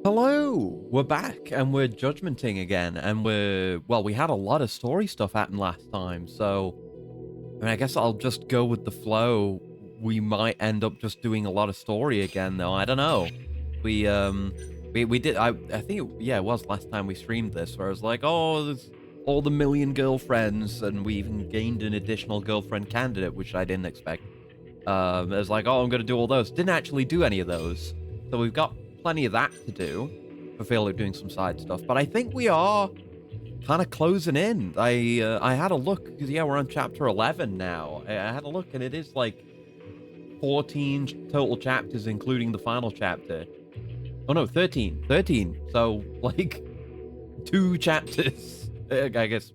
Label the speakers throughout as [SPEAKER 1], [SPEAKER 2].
[SPEAKER 1] Hello, we're back and we're judgmenting again, and we had a lot of story stuff happen last time, so I guess I'll just go with the flow. We might end up just doing a lot of story again, though. I don't know. We did. I think yeah, it was last time we streamed this, where I was like, oh, there's all the million girlfriends, and we even gained an additional girlfriend candidate, which I didn't expect. It was like, oh, I'm gonna do all those. Didn't actually do any of those, so we've got plenty of that to do. I feel like doing some side stuff, but I think we are kind of closing in. I had a look because yeah, we're on chapter 11 now. I had a look and it is like 14 total chapters, including the final chapter. Oh no, 13. So like 2 chapters. I guess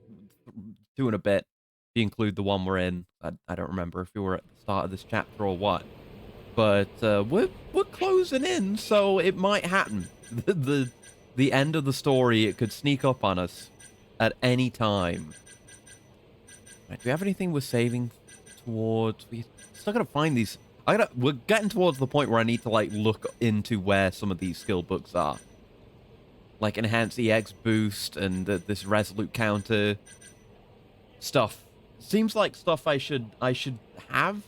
[SPEAKER 1] 2 and a bit. If you include the one we're in. I don't remember if we were at the start of this chapter or what. But we're closing in, so it might happen. The end of the story, it could sneak up on us at any time. Right, do we have anything we're saving towards? We still gotta find these. We're getting towards the point where I need to like look into where some of these skill books are, like enhance EX boost and this resolute counter stuff. Seems like stuff I should have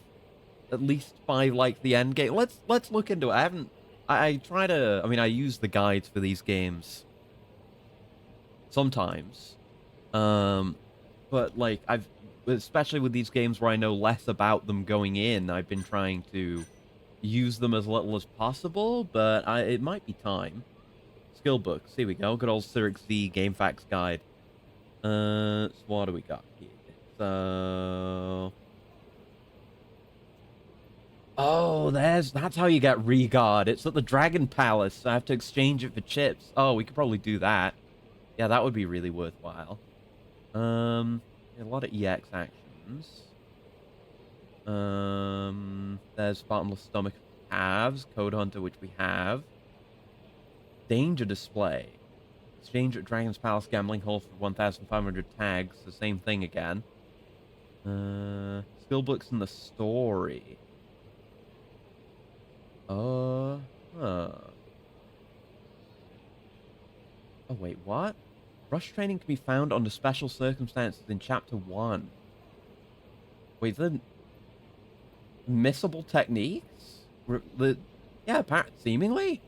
[SPEAKER 1] at least by like the end game. Let's look into it. I mean, I use the guides for these games sometimes, but like especially with these games where I know less about them going in, I've been trying to use them as little as possible, but it might be time. Skill books, here we go. Good old Cyrix Z Game Facts Guide. So what do we got here? So oh, that's how you get regard. It's at the Dragon Palace. I have to exchange it for chips. Oh, we could probably do that. Yeah, that would be really worthwhile. A lot of EX actions. There's Bottomless Stomach halves, Code Hunter, which we have. Danger Display. Exchange at Dragon's Palace Gambling Hall for 1,500 tags. The same thing again. Skill books in the story. Oh, wait, what? Rush training can be found under special circumstances in Chapter 1. Wait, the missable techniques? Yeah, seemingly?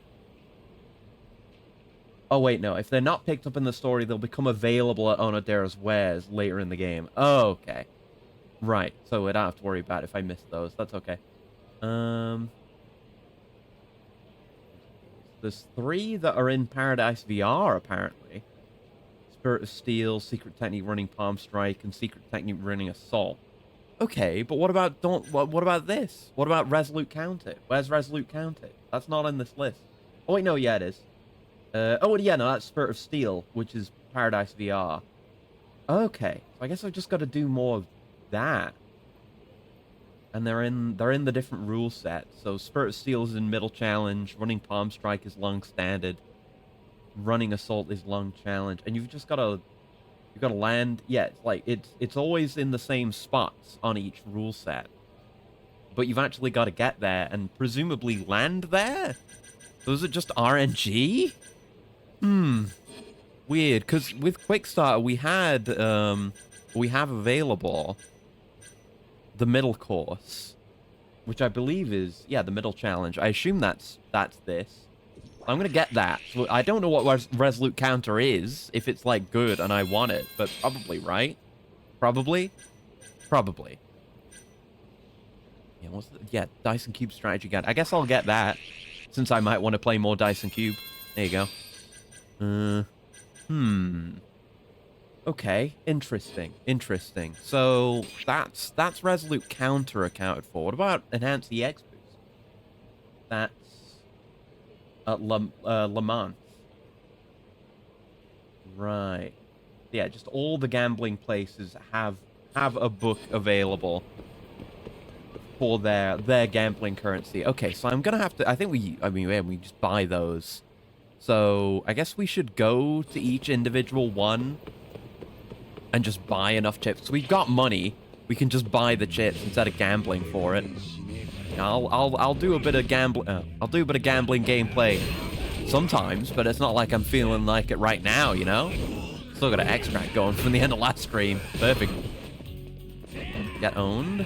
[SPEAKER 1] Oh, wait, no. If they're not picked up in the story, they'll become available at Onodera's wares later in the game. Oh, okay. Right, so I don't have to worry about if I miss those. That's okay. There's 3 that are in Paradise VR, apparently. Spirit of Steel, Secret Technique running Palm Strike, and Secret Technique running Assault. Okay, but what about what about this? What about Resolute Counter? Where's Resolute Counter? That's not in this list. Oh wait, no, yeah, it is. Oh yeah, no, that's Spirit of Steel, which is Paradise VR. Okay, so I guess I've just got to do more of that. And they're in the different rule sets. So Spirit of Steel is in middle challenge, running Palm Strike is long standard, running Assault is long challenge, and you've got to land. Yeah, it's like it's always in the same spots on each rule set, but you've actually got to get there and presumably land there. So is it just RNG? Weird, because with Quick Start we have available the middle course, which I believe is, yeah, the middle challenge. I assume that's this. I'm gonna get that. So I don't know what Resolute Counter is, if it's like good and I want it, but probably, right? Probably. Yeah, yeah, Dice and Cube Strategy Guide. I guess I'll get that, since I might want to play more Dice and Cube. There you go. Okay, interesting. So that's Resolute Counter accounted for. What about Enhance EX Boost? That's at Le Mans. Right. Yeah, just all the gambling places have a book available for their gambling currency. Okay, so I'm gonna have to. I think we just buy those. So I guess we should go to each individual one and just buy enough chips. So we've got money. We can just buy the chips instead of gambling for it. I'll do a bit of gambling. I'll do a bit of gambling gameplay sometimes, but it's not like I'm feeling like it right now, you know? Still got an extract going from the end of last stream. Perfect. Get owned.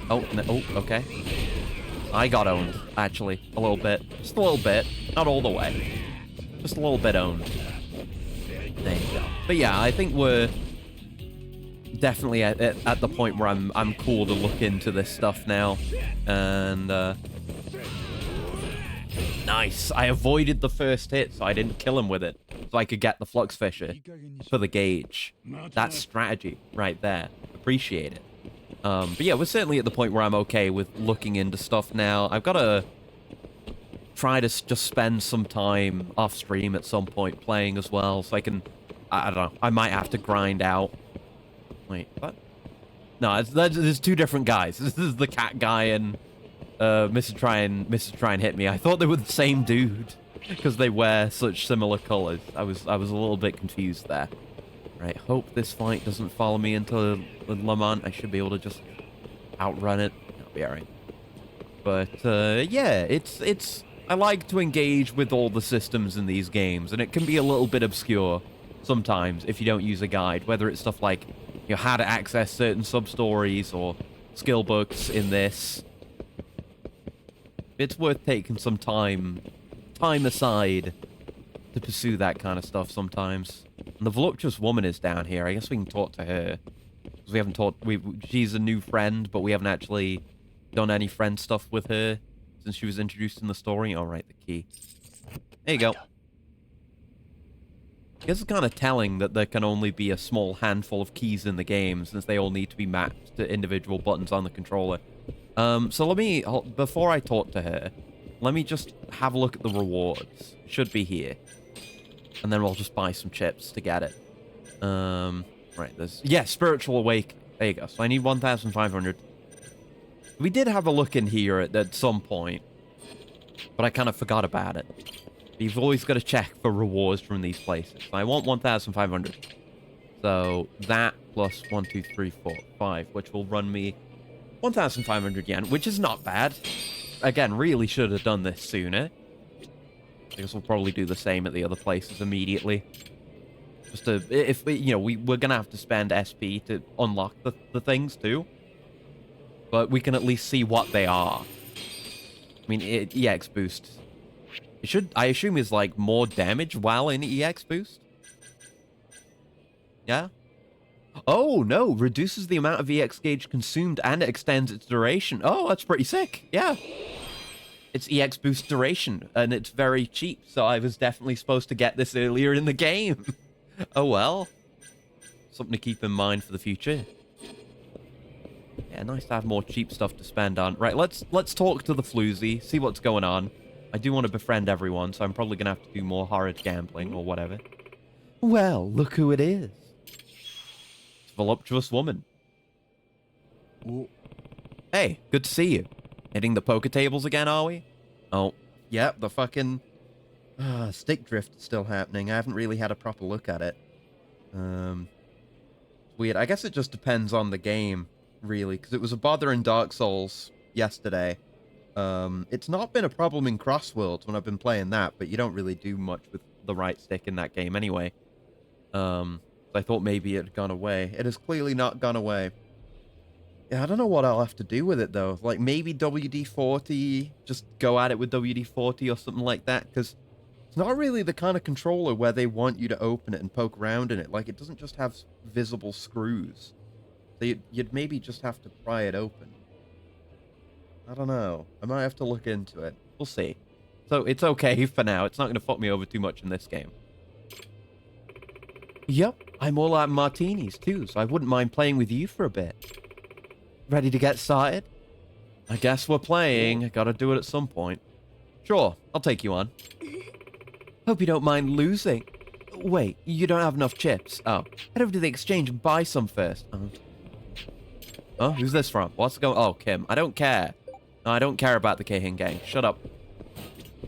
[SPEAKER 1] Oh, no, oh, okay. I got owned, actually, a little bit. Just a little bit. Not all the way. Just a little bit owned. There you go. But yeah, I think we're definitely at the point where I'm cool to look into this stuff now. And, nice. I avoided the first hit, so I didn't kill him with it. So I could get the Flux Fisher for the gauge. That's strategy right there. Appreciate it. But yeah, we're certainly at the point where I'm okay with looking into stuff now. I've got to try to just spend some time off stream at some point playing as well, so I can, I don't know, I might have to grind out. Wait, what? No, there's two different guys. This is the cat guy and Mr. Try and Hit Me. I thought they were the same dude because they wear such similar colors. I was a little bit confused there. Right, hope this fight doesn't follow me into Lamont. I should be able to just outrun it. I'll be alright. But yeah, it's I like to engage with all the systems in these games, and it can be a little bit obscure sometimes if you don't use a guide, whether it's stuff like, you know, how to access certain sub-stories or skill books in this. It's worth taking some time aside to pursue that kind of stuff sometimes. And the voluptuous woman is down here. I guess we can talk to her. Because we haven't talked... She's a new friend, but we haven't actually done any friend stuff with her since she was introduced in the story. All right, the key. There you go. I guess it's kind of telling that there can only be a small handful of keys in the game, since they all need to be mapped to individual buttons on the controller. So let me... Before I talk to her, let me just have a look at the rewards. It should be here. And then we'll just buy some chips to get it. Right, there's... Yeah, Spiritual Awake. There you go. So I need 1,500. We did have a look in here at some point, but I kind of forgot about it. You've always got to check for rewards from these places. I want 1,500. So that plus 1, 2, 3, 4, 5, which will run me 1,500 yen, which is not bad. Again, really should have done this sooner. I guess we'll probably do the same at the other places immediately. Just to, if you know, we're gonna have to spend SP to unlock the things too. But we can at least see what they are. I mean, EX boost. It should, I assume, is like more damage while in EX boost. Yeah. Oh no, reduces the amount of EX gauge consumed and it extends its duration. Oh, that's pretty sick. Yeah. It's EX boost duration, and it's very cheap, so I was definitely supposed to get this earlier in the game. Oh well. Something to keep in mind for the future. Yeah, nice to have more cheap stuff to spend on. Right, let's talk to the floozy, see what's going on. I do want to befriend everyone, so I'm probably going to have to do more horrid gambling or whatever. Well, look who it is. It's a voluptuous woman. Ooh. Hey, good to see you. Hitting the poker tables again, are we? Oh, yep, the fucking stick drift is still happening. I haven't really had a proper look at it. It's weird. I guess it just depends on the game, really, because it was a bother in Dark Souls yesterday. It's not been a problem in Crossworlds when I've been playing that, but you don't really do much with the right stick in that game anyway. I thought maybe it had gone away. It has clearly not gone away. Yeah, I don't know what I'll have to do with it, though. Like, maybe WD-40, just go at it with WD-40 or something like that, because it's not really the kind of controller where they want you to open it and poke around in it. Like, it doesn't just have visible screws. So you'd maybe just have to pry it open. I don't know. I might have to look into it. We'll see. So, it's okay for now. It's not going to fuck me over too much in this game. Yep, I'm all out of martinis, too, so I wouldn't mind playing with you for a bit. Ready to get started? I guess we're playing. I gotta do it at some point. Sure, I'll take you on. Hope you don't mind losing. Wait, you don't have enough chips. Oh, head over to the exchange and buy some first. Oh, who's this from? What's going... Oh, Kim. I don't care. No, I don't care about the Keihin gang. Shut up.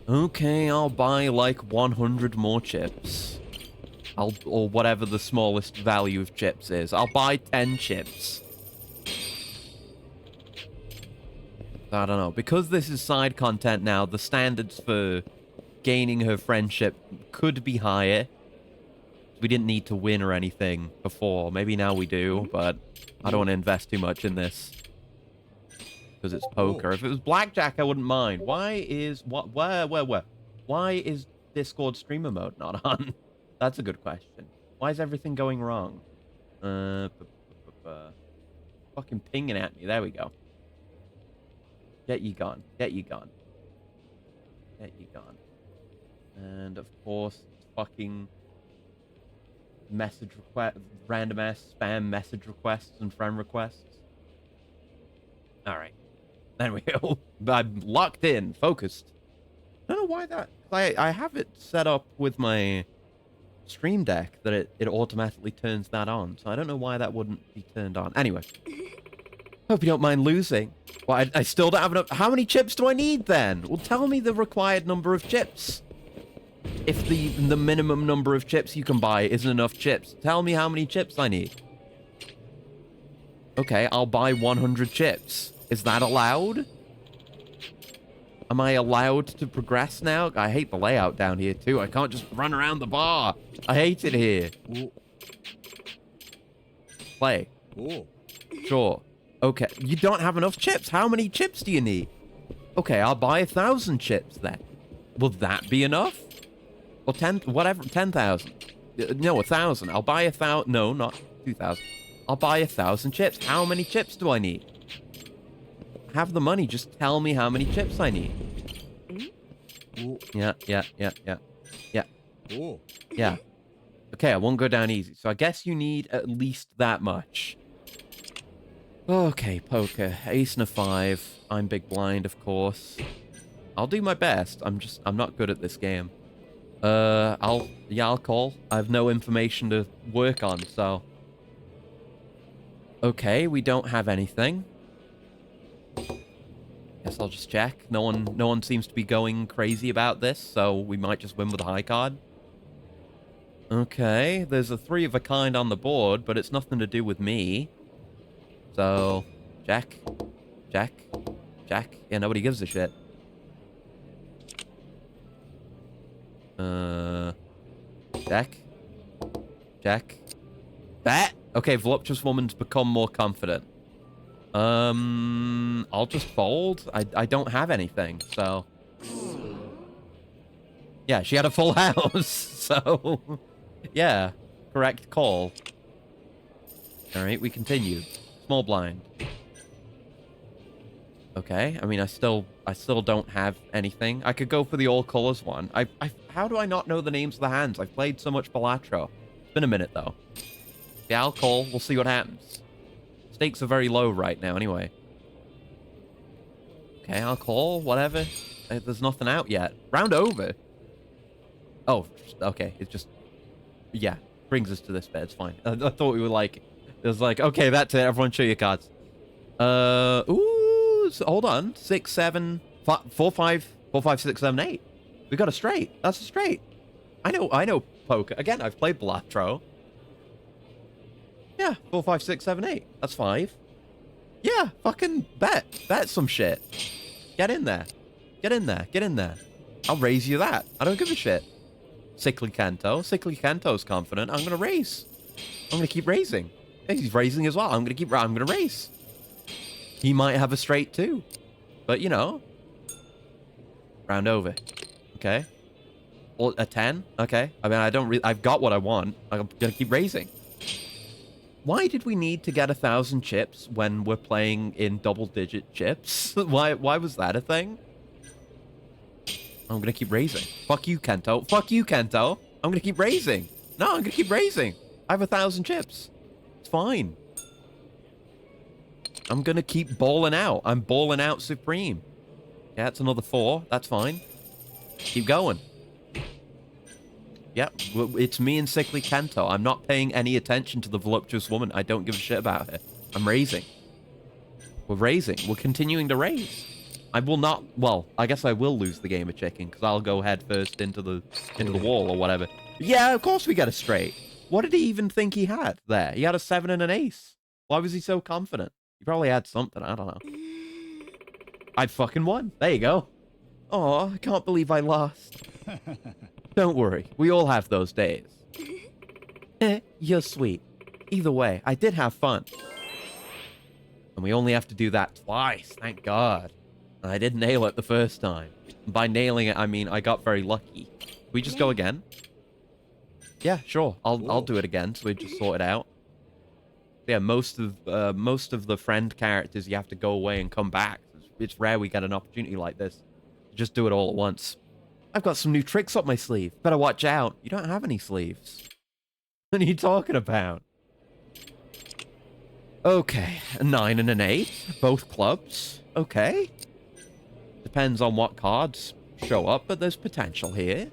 [SPEAKER 1] Okay, I'll buy like 100 more chips. Or whatever the smallest value of chips is. I'll buy 10 chips. I don't know. Because this is side content now, the standards for gaining her friendship could be higher. We didn't need to win or anything before. Maybe now we do, but I don't want to invest too much in this. Because it's poker. If it was blackjack, I wouldn't mind. Why is... Where? Why is Discord streamer mode not on? That's a good question. Why is everything going wrong? Fucking pinging at me. There we go. Get you gone. Get you gone. Get you gone. And of course, fucking message request, random ass spam message requests and friend requests. All right. There we go. I'm locked in, focused. I don't know why that... I have it set up with my Stream Deck that it automatically turns that on. So I don't know why that wouldn't be turned on. Anyway. Hope you don't mind losing. Well, I still don't have enough... How many chips do I need then? Well, tell me the required number of chips. If the minimum number of chips you can buy isn't enough chips, tell me how many chips I need. Okay, I'll buy 100 chips. Is that allowed? Am I allowed to progress now? I hate the layout down here, too. I can't just run around the bar. I hate it here. Play. Sure. Okay, you don't have enough chips. How many chips do you need? Okay, I'll buy 1,000 chips then. Will that be enough? Well, 10,000. No, 1,000. I'll buy 1,000. No, not 2,000. I'll buy 1,000 chips. How many chips do I need? Have the money. Just tell me how many chips I need. Yeah. Yeah. Okay, I won't go down easy. So I guess you need at least that much. Okay, poker. Ace and a 5. I'm big blind, of course. I'll do my best. I'm not good at this game. I'll call. I have no information to work on, so. Okay, we don't have anything. Guess I'll just check. No one seems to be going crazy about this, so we might just win with a high card. Okay, there's a 3 of a kind on the board, but it's nothing to do with me. So, Jack. Yeah, nobody gives a shit. Jack. Bet! Okay, voluptuous woman's become more confident. I'll just fold. I don't have anything, so... Yeah, she had a full house, so... Yeah, correct call. Alright, we continue. Small blind. Okay, I mean, I still don't have anything. I could go for the all colors one. How do I not know the names of the hands? I've played so much Balatro. It's been a minute, though. Yeah, I'll call. We'll see what happens. Stakes are very low right now, anyway. Okay, I'll call. Whatever. There's nothing out yet. Round over. Oh, okay. It's just... Yeah, brings us to this bit. It's fine. I thought we were like... It was like, okay, that's it. Everyone show your cards. Ooh, so hold on. 6, 7, 4, 5, 6, 7, 8. We got a straight. That's a straight. I know poker. Again, I've played Balatro. Yeah, 4, 5, 6, 7, 8. That's 5. Yeah, fucking bet some shit. Get in there. Get in there. I'll raise you that. I don't give a shit. Sickly Kanto's confident. I'm gonna raise. I'm gonna keep raising. He's raising as well. I'm gonna raise. He might have a straight too. But you know. Round over. Okay. Or a 10. Okay. I mean, I've got what I want. I'm gonna keep raising. Why did we need to get 1,000 chips when we're playing in double-digit chips? Why was that a thing? I'm gonna keep raising. Fuck you, Kento. I'm gonna keep raising. No, I'm gonna keep raising. I have 1,000 chips. It's fine. I'm gonna keep balling out. I'm balling out supreme. Yeah, it's another 4. That's fine. Keep going. Yep, it's me and Sickly Kento. I'm not paying any attention to the voluptuous woman. I don't give a shit about her. I'm raising. We're raising. We're continuing to raise. I will not... Well, I guess I will lose the game of chicken, because I'll go head first into the wall or whatever. Yeah, of course we get a straight. What did he even think he had there? He had a 7 and an ace. Why was he so confident? He probably had something. I don't know. I fucking won. There you go. Oh, I can't believe I lost. Don't worry, we all have those days. You're sweet. Either way, I did have fun. And we only have to do that twice, thank God. And I did nail it the first time. And by nailing it, I mean I got very lucky. We just go again? Yeah, sure. I'll do it again, so we just sort it out. Yeah, most of the friend characters, you have to go away and come back. It's rare we get an opportunity like this. Just do it all at once. I've got some new tricks up my sleeve. Better watch out. You don't have any sleeves. What are you talking about? Okay, a 9 and an 8. Both clubs. Okay. Depends on what cards show up, but there's potential here.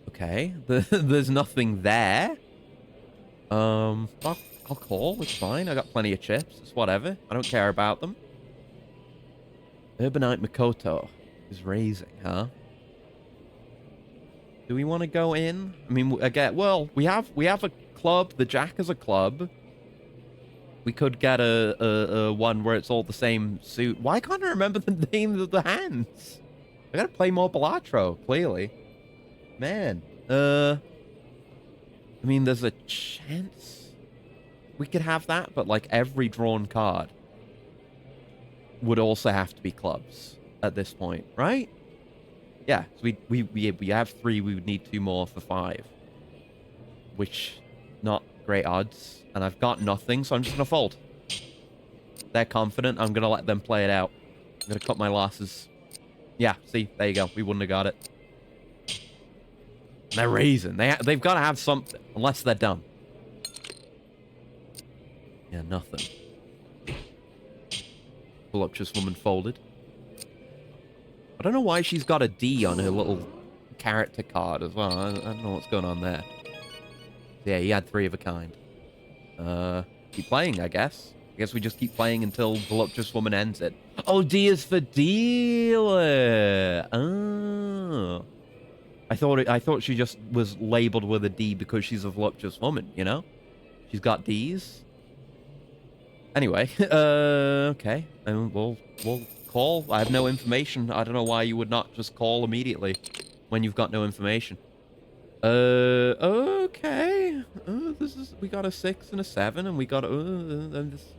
[SPEAKER 1] Okay, there's nothing there. I'll call. It's fine. I got plenty of chips. It's whatever. I don't care about them. Urbanite Makoto is raising, huh? Do we want to go in? I mean, again, well, we have a club. The jack is a club. We could get a one where it's all the same suit. Why can't I remember the name of the hands? I gotta play more Balatro, clearly. Man, I mean, there's a chance we could have that, but like every drawn card would also have to be clubs at this point, right? Yeah, so we have 3, we would need 2 more for 5. Which, not great odds. And I've got nothing, so I'm just gonna fold. They're confident, I'm gonna let them play it out. I'm gonna cut my losses. Yeah, see, there you go, we wouldn't have got it. They're raising. They've got to have something, unless they're dumb. Yeah, nothing. Voluptuous woman folded. I don't know why she's got a D on her little character card as well. I don't know what's going on there. Yeah, he had 3 of a kind. Keep playing, I guess. I guess we just keep playing until Voluptuous Woman ends it. Oh, D is for dealer. Oh. I thought she just was labeled with a D because she's a voluptuous woman, you know? She's got Ds. Anyway, okay. And we'll call. I have no information. I don't know why you would not just call immediately when you've got no information. Okay. We got a 6 and a 7, and we got and there's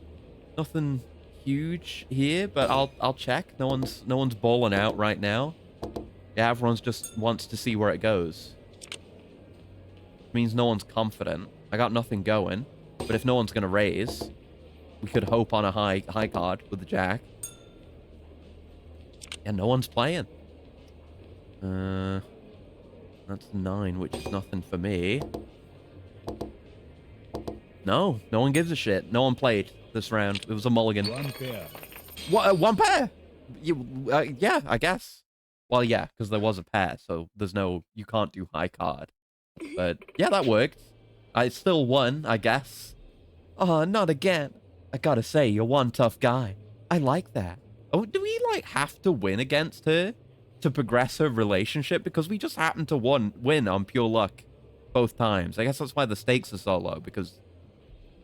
[SPEAKER 1] nothing huge here, but I'll check. No one's balling out right now. Yeah, everyone's just wants to see where it goes. Means no one's confident. I got nothing going, but if no one's gonna raise, we could hope on a high card with the jack. Yeah, no one's playing. That's 9, which is nothing for me. No one gives a shit. No one played this round. It was a mulligan.
[SPEAKER 2] 1 pair.
[SPEAKER 1] What? 1 pair? Yeah, I guess. Well, yeah, because there was a pair, so there's no... You can't do high card. But, yeah, that worked. I still won, I guess. Oh, not again. I gotta say, you're one tough guy. I like that. Oh, do we, like, have to win against her to progress her relationship? Because we just happened to win on pure luck both times. I guess that's why the stakes are so low, because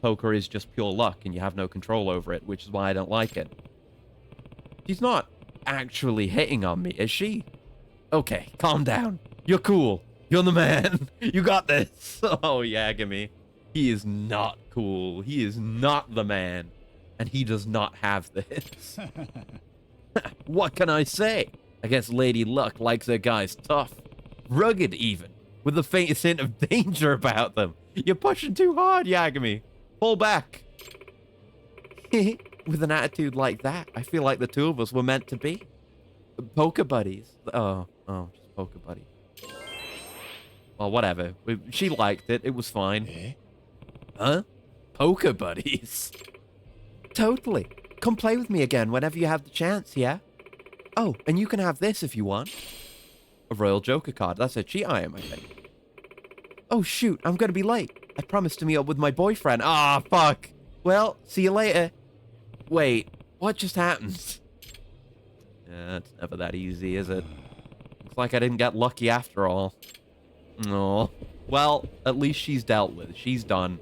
[SPEAKER 1] poker is just pure luck, and you have no control over it, which is why I don't like it. She's not actually hitting on me, is she? Okay, calm down. You're cool. You're the man. You got this. Oh, yeah, gimme. He is not cool. He is not the man. And he does not have this. What can I say? I guess Lady Luck likes her guys tough. Rugged, even. With the faintest hint of danger about them. You're pushing too hard, Yagami. Pull back. With an attitude like that, I feel like the 2 of us were meant to be. Poker buddies. Oh, just poker buddy. Well, whatever. She liked it. It was fine. Huh? Poker buddies? Totally. Come play with me again whenever you have the chance, yeah? Oh, and you can have this if you want. A Royal Joker card. That's a cheat item, I think. Oh, shoot. I'm going to be late. I promised to meet up with my boyfriend. Ah, fuck. Well, see you later. Wait, what just happened? Yeah, it's never that easy, is it? Looks like I didn't get lucky after all. No. Well, at least she's dealt with. She's done.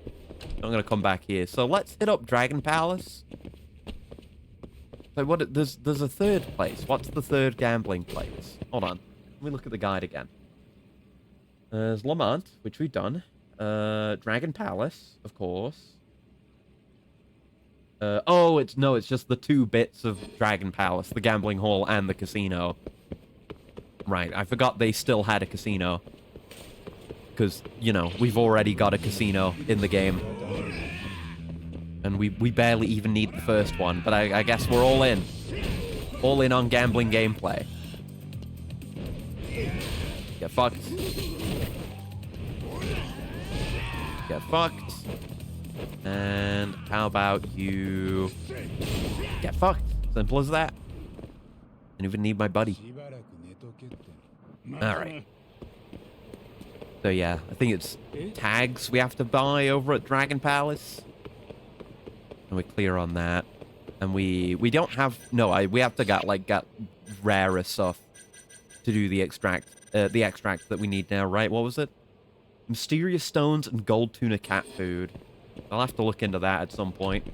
[SPEAKER 1] I'm gonna come back here. So let's hit up Dragon Palace. So what? There's a third place. What's the third gambling place? Hold on. Let me look at the guide again. There's Lamont, which we've done. Dragon Palace, of course. Oh, it's just the 2 bits of Dragon Palace, the gambling hall and the casino. Right, I forgot they still had a casino. Because, you know, we've already got a casino in the game. And we barely even need the first one, but I guess we're all in. All in on gambling gameplay. Get fucked. Get fucked. And how about you get fucked? Simple as that. Didn't even need my buddy. Alright. So yeah, I think it's tags we have to buy over at Dragon Palace. And we're clear on that. And we don't have... No, we have to get rarer stuff to do the extract that we need now, right? What was it? Mysterious stones and gold tuna cat food. I'll have to look into that at some point.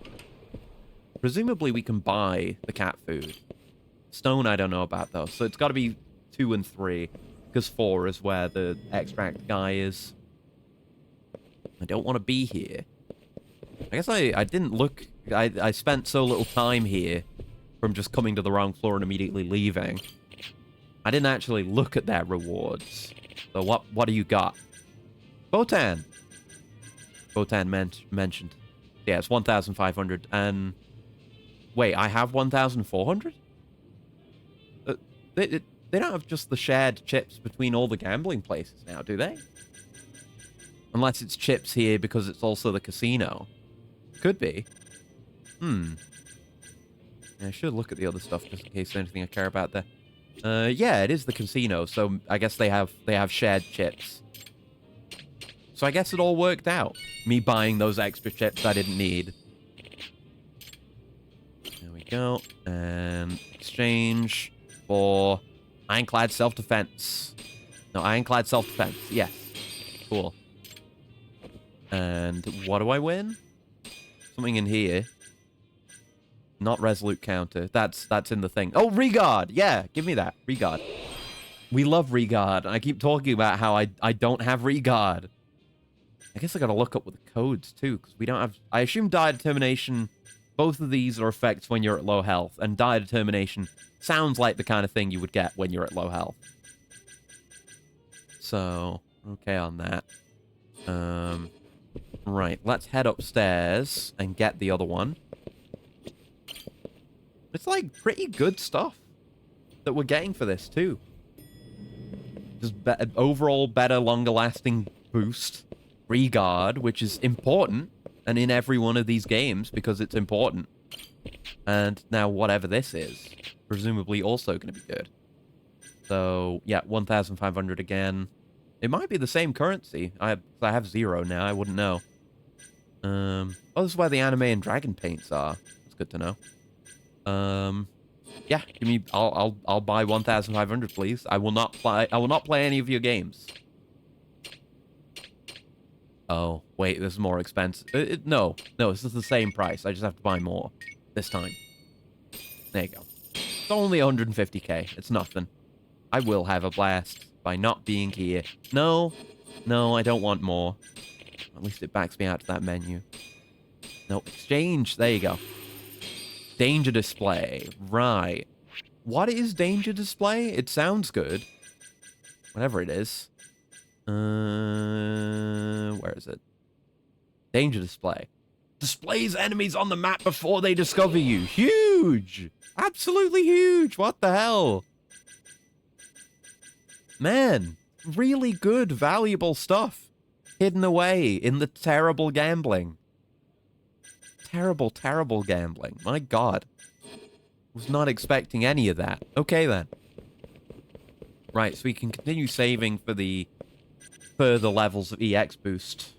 [SPEAKER 1] Presumably we can buy the cat food. Stone I don't know about, though. So it's got to be 2 and 3. Because 4 is where the extract guy is. I don't want to be here. I guess I didn't look... I spent so little time here from just coming to the wrong floor and immediately leaving. I didn't actually look at their rewards. So what do you got? Botan! Botan mentioned. Yeah, it's 1,500. And... Wait, I have 1,400? They don't have just the shared chips between all the gambling places now, do they? Unless it's chips here because it's also the casino. Could be. Yeah, I should look at the other stuff just in case there's anything I care about there. Yeah, it is the casino, so I guess they have shared chips. So I guess it all worked out. Me buying those extra chips I didn't need. There we go. And exchange for ironclad self-defense. No, ironclad self-defense. Yes. Cool. And what do I win? Something in here. Not resolute counter. That's in the thing. Oh, regard! Yeah, give me that. Regard. We love regard. I keep talking about how I don't have regard. I guess I gotta look up with the codes, too, because we don't have... I assume die determination... Both of these are effects when you're at low health, and die determination sounds like the kind of thing you would get when you're at low health. So, okay on that. Right, let's head upstairs and get the other one. It's like pretty good stuff that we're getting for this too. Just overall better, longer lasting boost. Regard, which is important, and in every one of these games because it's important. And now whatever this is, presumably also going to be good. So yeah, 1,500 again. It might be the same currency. I have 0 now. I wouldn't know. Oh, this is where the anime and dragon paints are. That's good to know. Yeah, give me. I'll buy 1,500, please. I will not play any of your games. Oh wait, this is more expensive. No, this is the same price. I just have to buy more this time. There you go. It's only 150k. It's nothing. I will have a blast by not being here. No, I don't want more. At least it backs me out to that menu. No, exchange. There you go. Danger display. Right. What is danger display? It sounds good. Whatever it is. Where is it? Danger display. Displays enemies on the map before they discover you. Huge! Absolutely huge! What the hell? Man, really good, valuable stuff. Hidden away in the terrible gambling. Terrible, terrible gambling. My god. Was not expecting any of that. Okay, then. Right, so we can continue saving for the further levels of EX boost.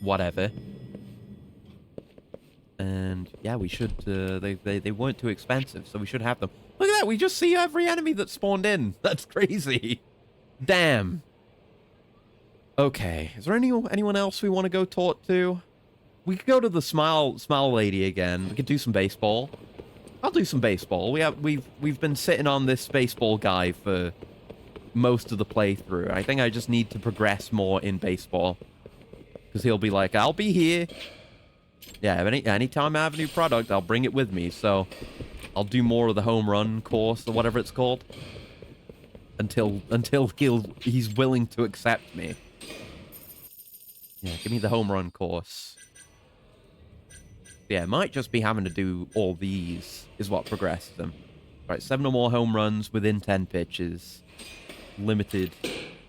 [SPEAKER 1] Whatever. And, yeah, we should... They weren't too expensive, so we should have them. Look at that, we just see every enemy that spawned in. That's crazy. Damn. Okay, is there anyone else we want to go talk to? We could go to the smile lady again. We could do some baseball. I'll do some baseball. We've been sitting on this baseball guy for most of the playthrough. I think I just need to progress more in baseball. Because he'll be like, I'll be here. Yeah, anytime I have a new product, I'll bring it with me. So I'll do more of the home run course or whatever it's called. Until he's willing to accept me. Yeah, give me the home run course. Yeah, it might just be having to do all these is what progresses them. Right, 7 or more home runs within 10 pitches. Limited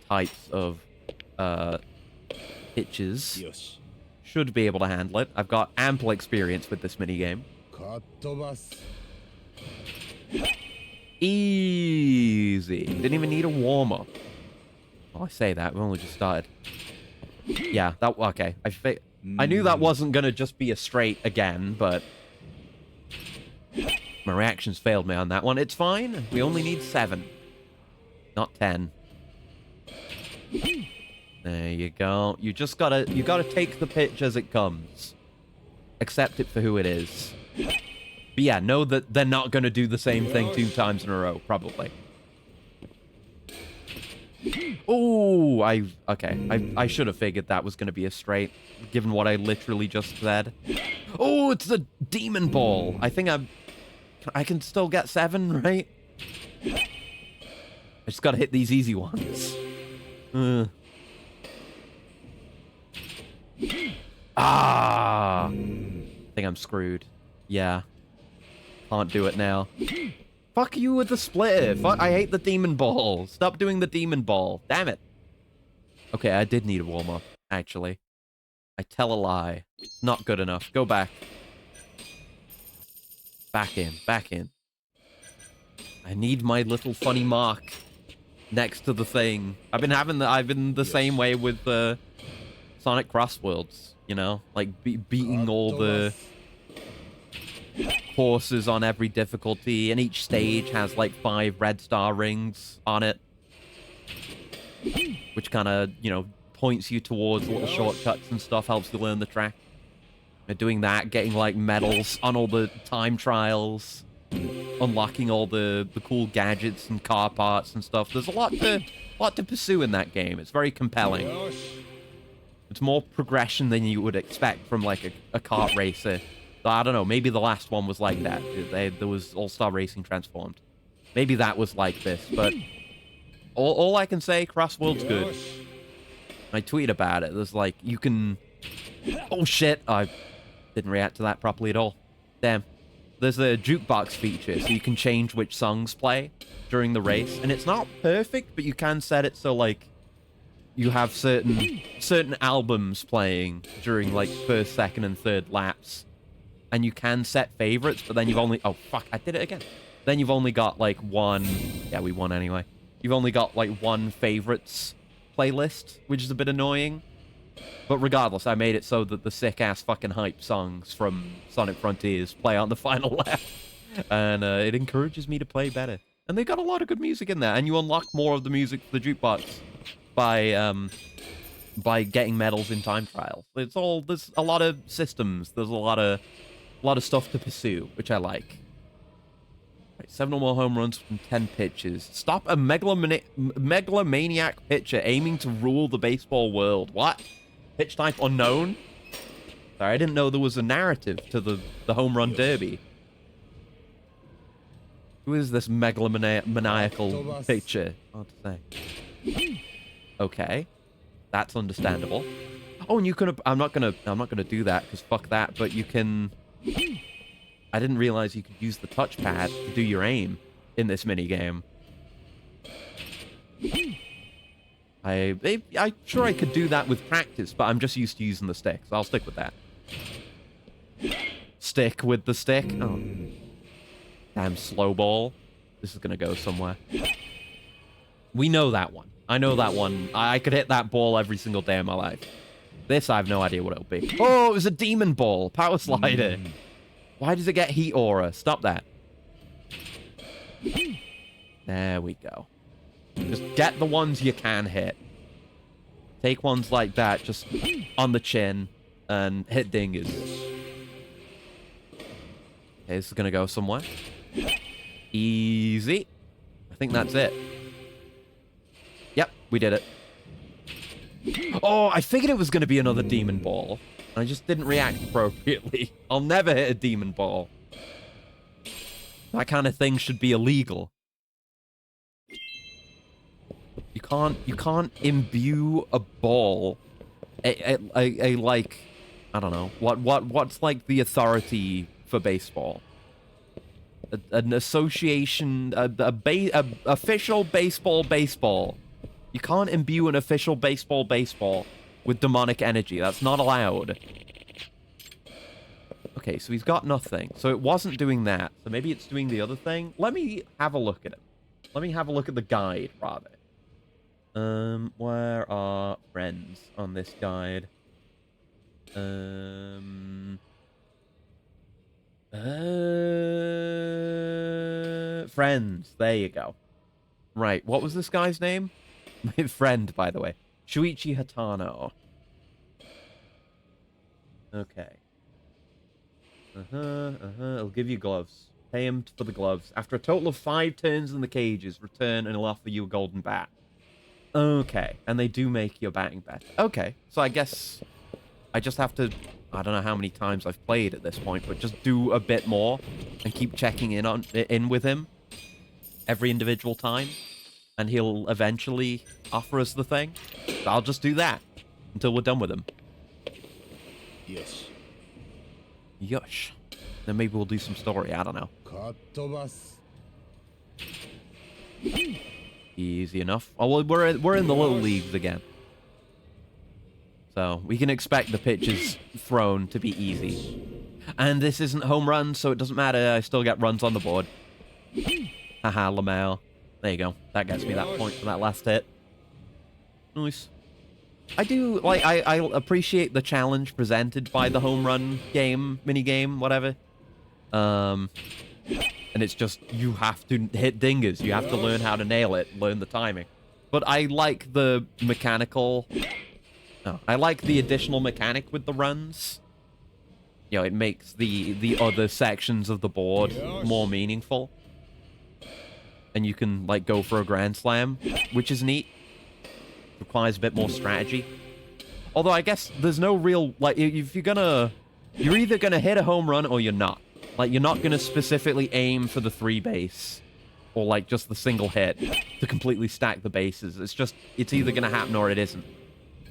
[SPEAKER 1] types of pitches. Should be able to handle it. I've got ample experience with this minigame. Easy. Didn't even need a warm-up. Well, I say that. We've only just started. Yeah, that... Okay. I knew that wasn't going to just be a straight again, but... my reactions failed me on that one. It's fine. We only need 7. Not 10. There you go. You gotta take the pitch as it comes. Accept it for who it is. But yeah, know that they're not gonna do the same thing 2 times in a row, probably. Oh, I should have figured that was gonna be a straight, given what I literally just said. Oh, it's the demon ball. I think I can still get 7, right? I just gotta hit these easy ones. I think I'm screwed. Yeah. Can't do it now. Fuck you with the splitter. Fuck, I hate the demon ball. Stop doing the demon ball. Damn it. Okay, I did need a warm-up, actually. I tell a lie. It's not good enough. Go back. Back in. Back in. I need my little funny mark next to the thing. I've been the same way with the Sonic Crossworlds, you know? Like, beating all the courses on every difficulty, and each stage has, like, 5 red star rings on it. Which kind of, you know, points you towards little shortcuts and stuff, helps you learn the track. And doing that, getting, like, medals on all the time trials, unlocking all the cool gadgets and car parts and stuff. There's a lot to pursue in that game. It's very compelling. It's more progression than you would expect from, like, a kart racer. I don't know, maybe the last one was like that. There was All-Star Racing Transformed. Maybe that was like this, but all I can say, Crossworld's good. I tweeted about it. There's like, you can... Oh shit, I didn't react to that properly at all. Damn. There's a jukebox feature, so you can change which songs play during the race. And it's not perfect, but you can set it so, like, you have certain albums playing during, like, first, second, and third laps. And you can set favorites, but then you've only... Oh, fuck, I did it again. Then you've only got, like, one... Yeah, we won anyway. You've only got, like, one favorites playlist, which is a bit annoying. But regardless, I made it so that the sick-ass fucking hype songs from Sonic Frontiers play on the final lap. And it encourages me to play better. And they've got a lot of good music in there. And you unlock more of the music for the jukebox by getting medals in time trials. There's a lot of systems. There's a lot of stuff to pursue, which I like. Right, 7 or more home runs from 10 pitches. Stop a megalomaniac pitcher aiming to rule the baseball world. What? Pitch type unknown? Sorry, I didn't know there was a narrative to the home run derby. Who is this megalomaniacal pitcher? Hard to say. Okay. That's understandable. Oh, and you can... I'm not gonna do that, because fuck that, but you can... I didn't realize you could use the touchpad to do your aim in this minigame. I'm sure I could do that with practice, but I'm just used to using the stick, so I'll stick with that. Stick with the stick? Oh. Damn slow ball. This is gonna go somewhere. We know that one. I know that one. I could hit that ball every single day of my life. This, I have no idea what it'll be. Oh, it was a demon ball. Power slider. Why does it get heat aura? Stop that. There we go. Just get the ones you can hit. Take ones like that, just on the chin, and hit dingers. Okay, this is gonna go somewhere. Easy. I think that's it. Yep, we did it. Oh, I figured it was gonna be another demon ball. I just didn't react appropriately. I'll never hit a demon ball. That kind of thing should be illegal. You can't imbue a ball. Like, I don't know. What's like the authority for baseball? An association, official baseball. You can't imbue an official baseball with demonic energy. That's not allowed. Okay, so he's got nothing. So it wasn't doing that. So maybe it's doing the other thing. Let me have a look at it. Let me have a look at the guide, rather. Where are friends on this guide? Friends. There you go. Right, what was this guy's name? My friend, by the way. Shuichi Hatano. Okay. It'll give you gloves. Pay him for the gloves. After a total of 5 turns in the cages, return and he'll offer you a golden bat. Okay, and they do make your batting better. Okay, so I guess I just have to... I don't know how many times I've played at this point, but just do a bit more and keep checking in with him every individual time, and he'll eventually offer us the thing. So I'll just do that until we're done with him.
[SPEAKER 2] Yes.
[SPEAKER 1] Yush. Then maybe we'll do some story. I don't know. Easy enough. Oh, well, we're in the little leagues again. So we can expect the pitches thrown to be easy. And this isn't home runs, so it doesn't matter. I still get runs on the board. Haha, Lamel. There you go. That gets me that point for that last hit. Nice. I do, like, I appreciate the challenge presented by the home run game, mini-game, whatever. And it's just, you have to hit dingers. You have to learn how to nail it, learn the timing. But I like the mechanical... No, I like the additional mechanic with the runs. You know, it makes the other sections of the board more meaningful. And you can, like, go for a grand slam, which is neat. Requires a bit more strategy. Although I guess there's no real, like, if you're either gonna hit a home run or you're not. Like, you're not gonna specifically aim for the 3 base or like just the single hit to completely stack the bases. It's either gonna happen or it isn't,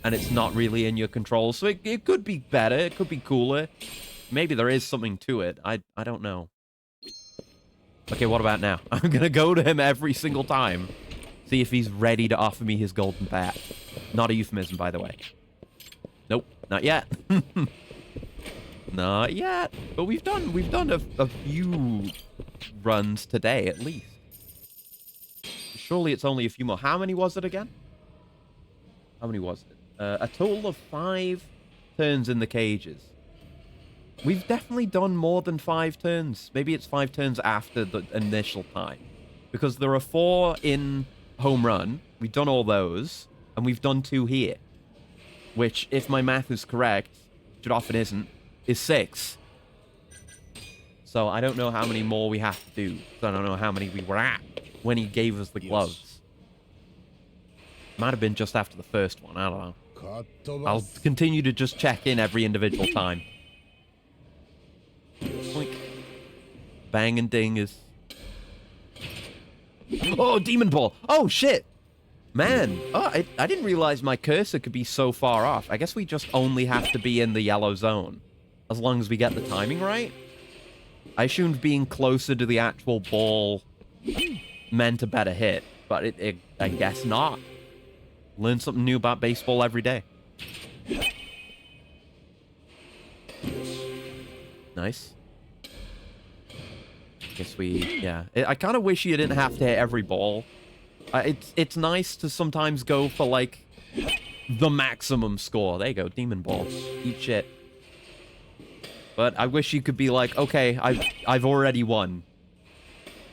[SPEAKER 1] and it's not really in your control. So it could be better, it could be cooler. Maybe there is something to it. I don't know. Okay, what about now? I'm gonna go to him every single time. See if he's ready to offer me his golden bat. Not a euphemism, by the way. Nope, not yet. Not yet. But we've done a few runs today, at least. Surely it's only a few more. How many was it again? How many was it? A total of 5 turns in the cages. We've definitely done more than 5 turns. Maybe it's 5 turns after the initial time. Because there are 4 in home run. We've done all those. And we've done 2 here. Which, if my math is correct, which it often isn't, is 6. So I don't know how many more we have to do. So I don't know how many we were at when he gave us the gloves. Might have been just after the first one. I don't know. I'll continue to just check in every individual time. Boink. Bang and ding is... Oh, demon ball! Oh, shit! Man, oh, I didn't realize my cursor could be so far off. I guess we just only have to be in the yellow zone. As long as we get the timing right. I assumed being closer to the actual ball meant a better hit. But I guess not. Learn something new about baseball every day. Nice. Guess yeah. I kind of wish you didn't have to hit every ball. It's nice to sometimes go for, like, the maximum score. There you go, demon ball. Eat shit. But I wish you could be like, okay, I've already won.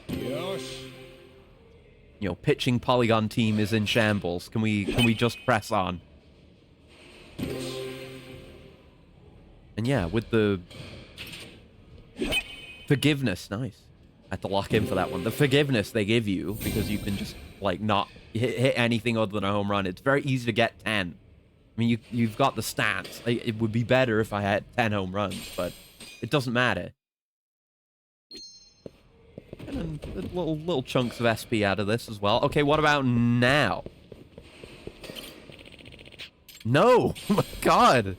[SPEAKER 1] You know, pitching polygon team is in shambles. Can we just press on? And yeah, with the Forgiveness, nice. I had to lock in for that one. The forgiveness they give you, because you can just, like, not hit anything other than a home run. It's very easy to get 10. I mean, you've got the stats. It would be better if I had 10 home runs, but it doesn't matter. And then little chunks of SP out of this as well. Okay, what about now? No! Oh my god!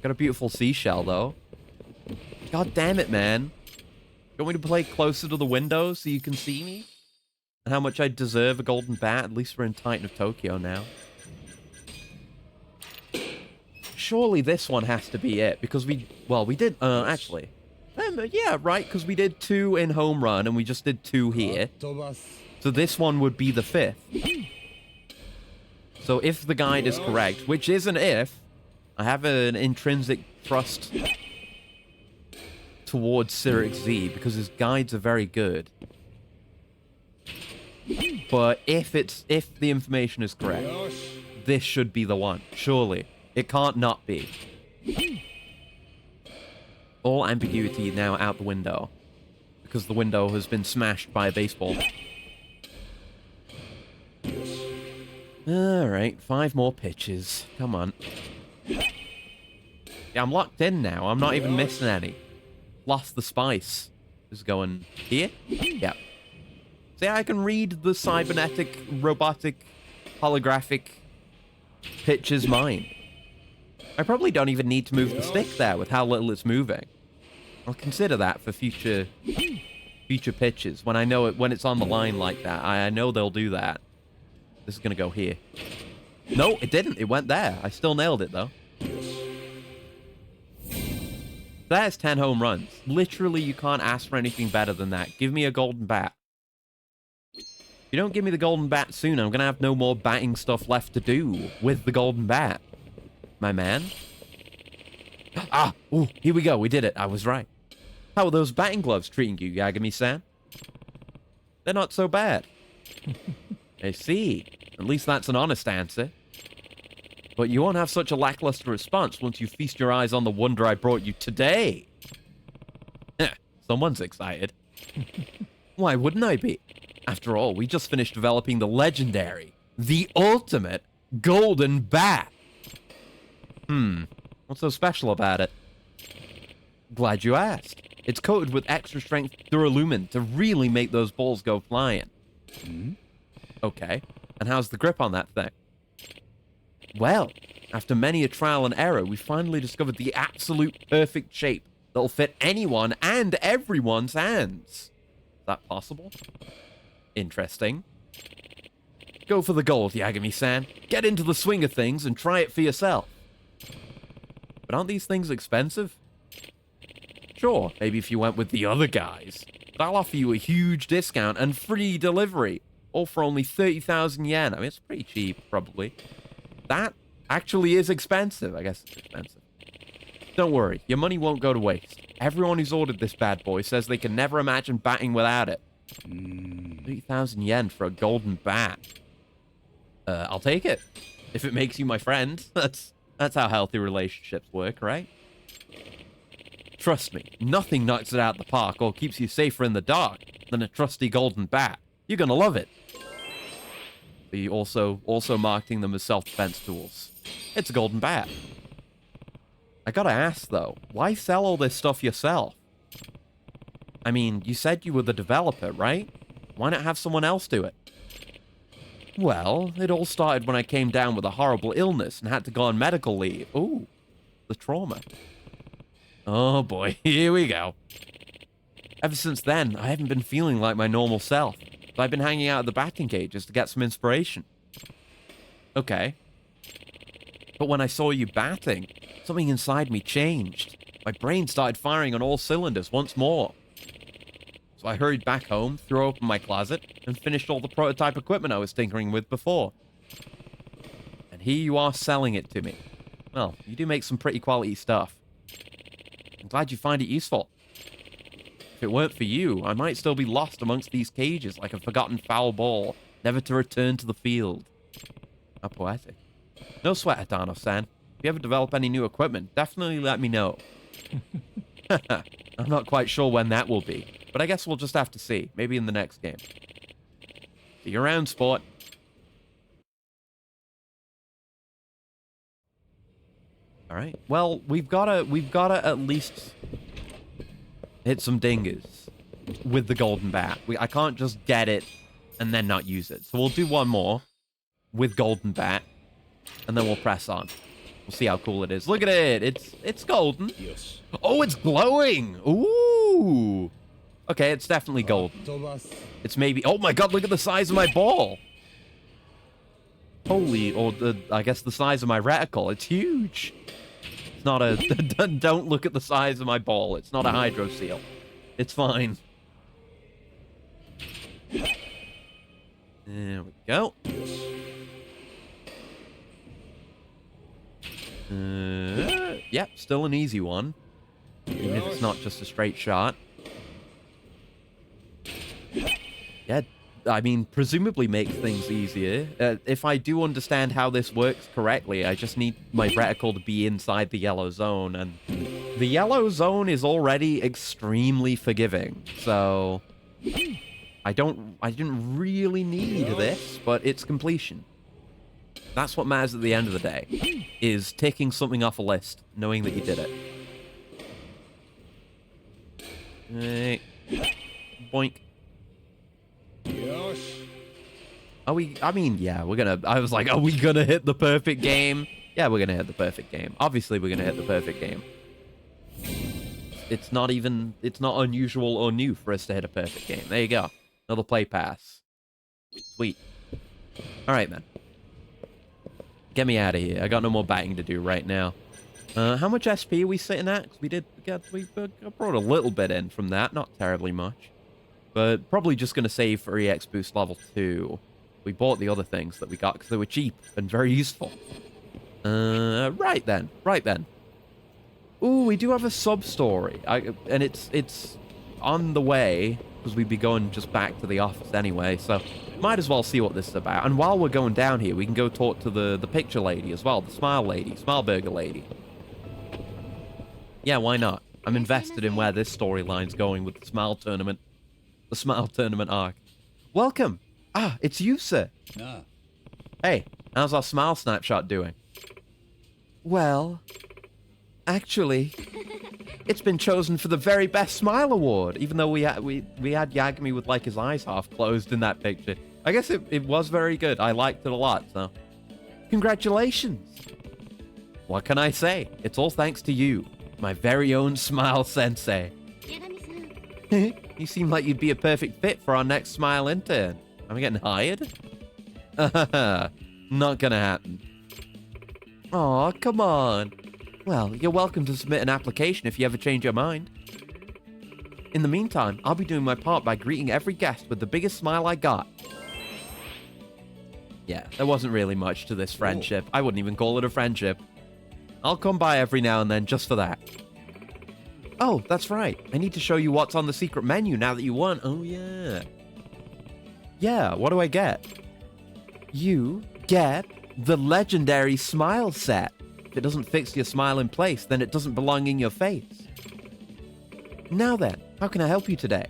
[SPEAKER 1] Got a beautiful seashell, though. God damn it, man. You want me to play closer to the window so you can see me? And how much I deserve a golden bat? At least we're in Titan of Tokyo now. Surely this one has to be it, because we did, actually. Yeah, right, because we did 2 in home run, and we just did 2 here. So this one would be the 5th. So if the guide is correct, which is an if, I have an intrinsic trust towards Cyric Z, because his guides are very good. But if the information is correct, this should be the one, surely. It can't not be. All ambiguity now out the window, because the window has been smashed by a baseball. Alright, 5 more pitches. Come on. Yeah, I'm locked in now. I'm not even missing any. Lost the spice. Is going here? Yeah. See, I can read the cybernetic, robotic, holographic pitcher's mind. I probably don't even need to move the stick there with how little it's moving. I'll consider that for future pitches. When I know it, when it's on the line like that, I know they'll do that. This is gonna go here. No, it didn't. It went there. I still nailed it though. That's 10 home runs. Literally, you can't ask for anything better than that. Give me a golden bat. If you don't give me the golden bat soon, I'm gonna have no more batting stuff left to do with the golden bat. My man. Ah! Ooh, here we go. We did it. I was right. How are those batting gloves treating you, Yagami-san? They're not so bad. I see. At least that's an honest answer. But you won't have such a lackluster response once you feast your eyes on the wonder I brought you today. Someone's excited. Why wouldn't I be? After all, we just finished developing the legendary, the ultimate golden bat. What's so special about it? Glad you asked. It's coated with extra strength duralumin to really make those balls go flying. Okay. And how's the grip on that thing? Well, after many a trial and error, we finally discovered the absolute perfect shape that'll fit anyone and everyone's hands. Is that possible? Interesting. Go for the gold, Yagami-san. Get into the swing of things and try it for yourself. But aren't these things expensive? Sure, maybe if you went with the other guys. But I'll offer you a huge discount and free delivery. All for only 30,000 yen. I mean, it's pretty cheap, probably. That actually is expensive. I guess it's expensive. Don't worry, your money won't go to waste. Everyone who's ordered this bad boy says they can never imagine batting without it. 30,000 yen for a golden bat. I'll take it. If it makes you my friend. That's how healthy relationships work, right? Trust me, nothing knocks it out of the park or keeps you safer in the dark than a trusty golden bat. You're gonna love it. But you also marketing them as self-defense tools. It's a golden bat. I gotta ask, though, why sell all this stuff yourself? I mean, you said you were the developer, right? Why not have someone else do it? Well, it all started when I came down with a horrible illness and had to go on medical leave. Ooh, the trauma. Oh boy, here we go. Ever since then, I haven't been feeling like my normal self. So I've been hanging out at the batting cages to get some inspiration. Okay. But when I saw you batting, something inside me changed. My brain started firing on all cylinders once more. So I hurried back home, threw open my closet, and finished all the prototype equipment I was tinkering with before. And here you are selling it to me. Well, you do make some pretty quality stuff. I'm glad you find it useful. If it weren't for you, I might still be lost amongst these cages like a forgotten foul ball, never to return to the field. How poetic. No sweat, Adano-san. If you ever develop any new equipment, definitely let me know. I'm not quite sure when that will be. But I guess we'll just have to see. Maybe in the next game. See you around, sport. All right. Well, we've gotta at least hit some dingers with the golden bat. I can't just get it and then not use it. So we'll do one more with golden bat, and then we'll press on. We'll see how cool it is. Look at it. It's golden.
[SPEAKER 2] Yes.
[SPEAKER 1] Oh, it's glowing. Ooh. Okay, it's definitely golden. It's maybe... Oh my god, look at the size of my ball. Holy, or I guess the size of my reticle. It's huge. It's not a... Don't look at the size of my ball. It's not a hydro seal. It's fine. There we go. Yep, still an easy one. Even if it's not just a straight shot. Yeah, I mean, presumably makes things easier. If I do understand how this works correctly, I just need my reticle to be inside the yellow zone, and the yellow zone is already extremely forgiving, so I didn't really need this, but it's completion. That's what matters at the end of the day, is ticking something off a list, knowing that you did it. Hey. Boink. Are we, I mean, yeah, I was like, are we gonna hit the perfect game? Yeah, we're gonna hit the perfect game. Obviously, we're gonna hit the perfect game. It's not unusual or new for us to hit a perfect game. There you go. Another play pass. Sweet. Alright, man. Get me out of here. I got no more batting to do right now. How much SP are we sitting at? 'Cause we brought a little bit in from that. Not terribly much. But probably just going to save for EX Boost level 2. We bought the other things that we got because they were cheap and very useful. Right then. Ooh, we do have a sub-story. And it's on the way, because we'd be going just back to the office anyway, so might as well see what this is about. And while we're going down here, we can go talk to the picture lady as well, the smile lady, smile burger lady. Yeah, why not? I'm invested in where this storyline's going with the smile tournament. The smile tournament arc. Welcome! Ah, it's you, sir.
[SPEAKER 2] Ah.
[SPEAKER 1] Hey, how's our smile snapshot doing? Well, actually, it's been chosen for the very best smile award, even though we had Yagami with like his eyes half closed in that picture. I guess it was very good. I liked it a lot, so congratulations. What can I say? It's all thanks to you, my very own smile sensei. You seem like you'd be a perfect fit for our next smile intern. Am I getting hired? Not gonna happen. Aw, come on. Well, you're welcome to submit an application if you ever change your mind. In the meantime, I'll be doing my part by greeting every guest with the biggest smile I got. Yeah, there wasn't really much to this friendship. I wouldn't even call it a friendship. I'll come by every now and then just for that. Oh, that's right. I need to show you what's on the secret menu now that you won. Oh, yeah. Yeah, what do I get? You get the legendary smile set. If it doesn't fix your smile in place, then it doesn't belong in your face. Now then, how can I help you today?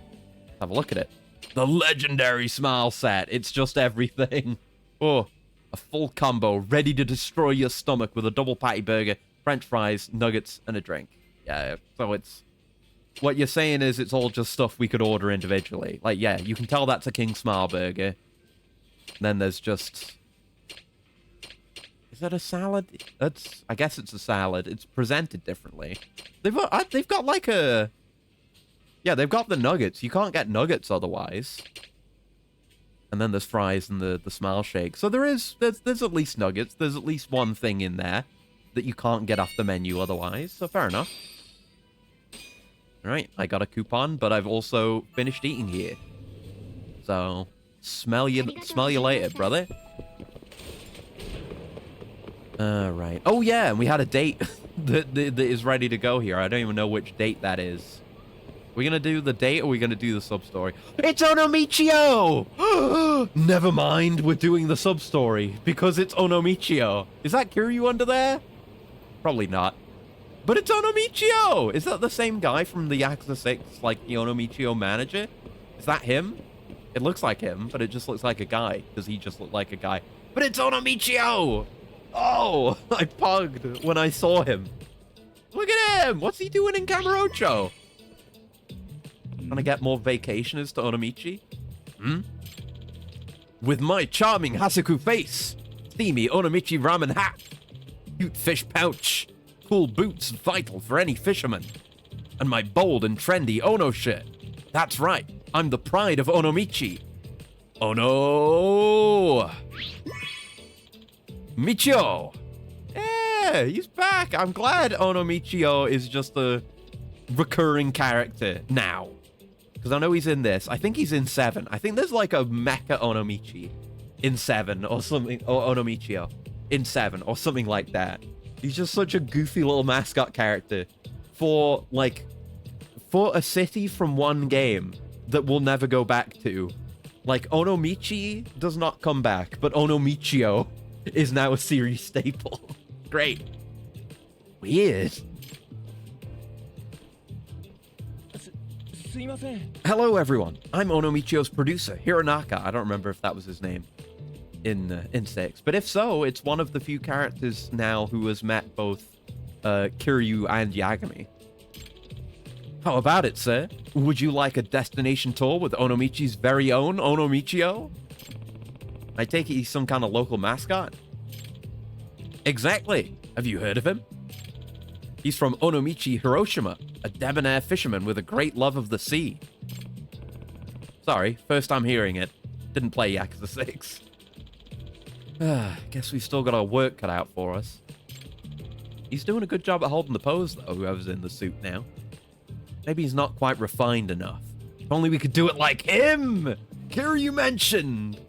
[SPEAKER 1] Have a look at it. The legendary smile set. It's just everything. Oh, a full combo ready to destroy your stomach with a double patty burger, french fries, nuggets, and a drink. Yeah, so it's... What you're saying is it's all just stuff we could order individually. Like, yeah, you can tell that's a King Smile burger. Then there's just... Is that a salad? I guess it's a salad. It's presented differently. They've got like a... Yeah, they've got the nuggets. You can't get nuggets otherwise. And then there's fries and the smile shake. So there's at least nuggets. There's at least one thing in there that you can't get off the menu otherwise. So fair enough. Alright, I got a coupon, but I've also finished eating here. So, smell you later, brother. Alright. Oh yeah, and we had a date that is ready to go here. I don't even know which date that is. We're gonna do the date, or are we gonna do the sub-story? It's Onomichio! Never mind, we're doing the sub-story, because it's Onomichio. Is that Kiryu under there? Probably not. But it's Onomichio! Is that the same guy from the Yakuza 6, like, the Onomichio manager? Is that him? It looks like him, but it just looks like a guy. Does he just look like a guy? But it's Onomichio! Oh, I pugged when I saw him. Look at him! What's he doing in Kamurocho? Trying to get more vacationers to Onomichi? Hmm? With my charming Hasaku face, steamy Onomichi ramen hat, cute fish pouch, cool boots vital for any fisherman, and my bold and trendy Ono shirt. That's right, I'm the pride of Onomichi. Ono! Michio! Yeah, he's back. I'm glad Onomichio is just a recurring character now. Because I know he's in this. I think he's in 7. I think there's like a Mecha Onomichi in 7 or something. Or Onomichio in 7 or something like that. He's just such a goofy little mascot character for a city from one game that we'll never go back to. Like, Onomichi does not come back, but Onomichio is now a series staple. Great. Weird. Hello, everyone. I'm Onomichio's producer, Hironaka. I don't remember if that was his name in 6. But if so, it's one of the few characters now who has met both Kiryu and Yagami. How about it, sir? Would you like a destination tour with Onomichi's very own Onomichio? I take it he's some kind of local mascot? Exactly. Have you heard of him? He's from Onomichi, Hiroshima, a debonair fisherman with a great love of the sea. Sorry, first time hearing it. Didn't play Yakuza 6. Guess we've still got our work cut out for us. He's doing a good job at holding the pose, though, whoever's in the suit now. Maybe he's not quite refined enough. If only we could do it like him! Kiryu mentioned!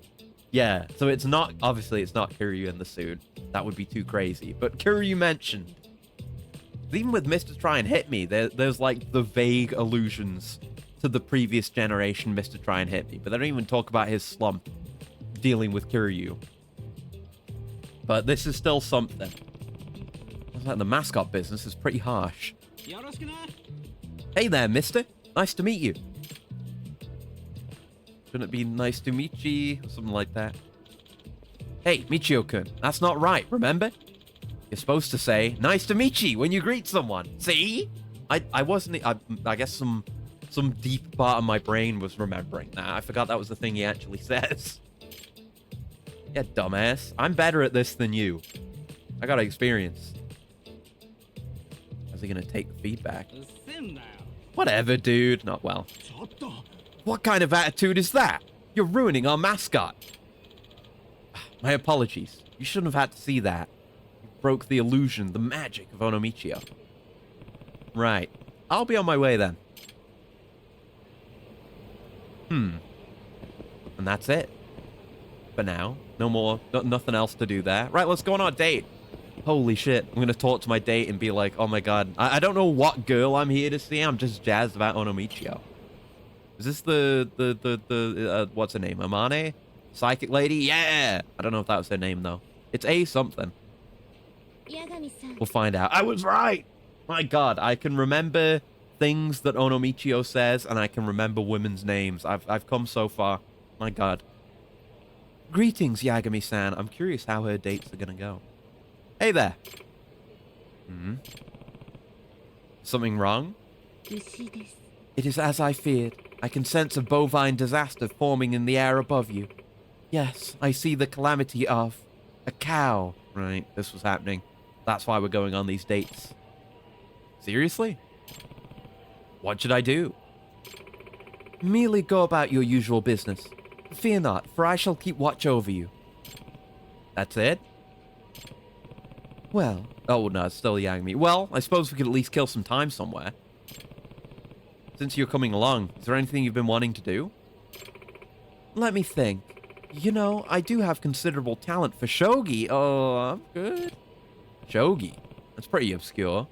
[SPEAKER 1] Yeah, so it's not, obviously it's not Kiryu in the suit. That would be too crazy. But Kiryu mentioned. Even with Mr. Try and Hit Me, there's like the vague allusions to the previous generation Mr. Try and Hit Me. But they don't even talk about his slump dealing with Kiryu. But this is still something. Like the mascot business is pretty harsh. Hey there, mister. Nice to meet you. Shouldn't it be nice to meet you? Or something like that. Hey, Michio-kun. That's not right, remember? You're supposed to say, nice to meet you when you greet someone. See? I wasn't... I guess some deep part of my brain was remembering that. I forgot that was the thing he actually says. Yeah, dumbass. I'm better at this than you. I got experience. How's he gonna take the feedback? Whatever, dude. Not well. What kind of attitude is that? You're ruining our mascot. My apologies. You shouldn't have had to see that. You broke the illusion, the magic of Onomichio. Right. I'll be on my way then. And that's it. For now. No more. Nothing else to do there. Right, let's go on our date. Holy shit. I'm gonna talk to my date and be like, oh my god. I don't know what girl I'm here to see. I'm just jazzed about Onomichio. Is this the what's her name? Amane? Psychic lady? Yeah! I don't know if that was her name, though. It's A something. We'll find out. I was right! My god, I can remember things that Onomichio says, and I can remember women's names. I've come so far. My god. Greetings, Yagami-san. I'm curious how her dates are gonna go. Hey there. Something wrong? It is as I feared. I can sense a bovine disaster forming in the air above you. Yes, I see the calamity of a cow. Right, this was happening. That's why we're going on these dates. Seriously? What should I do? Merely go about your usual business. Fear not, for I shall keep watch over you. That's it? Well, oh no, it's still Yagami. Well, I suppose we could at least kill some time somewhere. Since you're coming along, is there anything you've been wanting to do? Let me think. You know, I do have considerable talent for shogi. Oh, I'm good. Shogi? That's pretty obscure.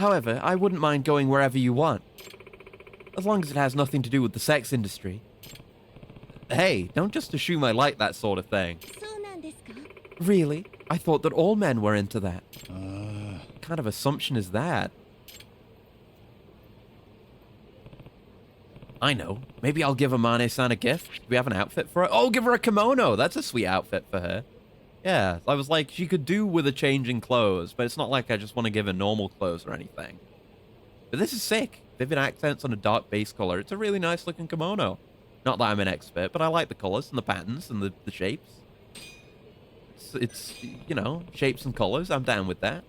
[SPEAKER 1] However, I wouldn't mind going wherever you want. As long as it has nothing to do with the sex industry. Hey, don't just assume I like that sort of thing. Really? I thought that all men were into that. kind of assumption is that? I know. Maybe I'll give Amane-san a gift. Do we have an outfit for her? Oh, give her a kimono. That's a sweet outfit for her. Yeah, I was like, she could do with a change in clothes, but it's not like I just want to give her normal clothes or anything. But this is sick. Vivid accents on a dark base color. It's a really nice looking kimono. Not that I'm an expert, but I like the colors and the patterns and the shapes. It's, you know, shapes and colors. I'm down with that.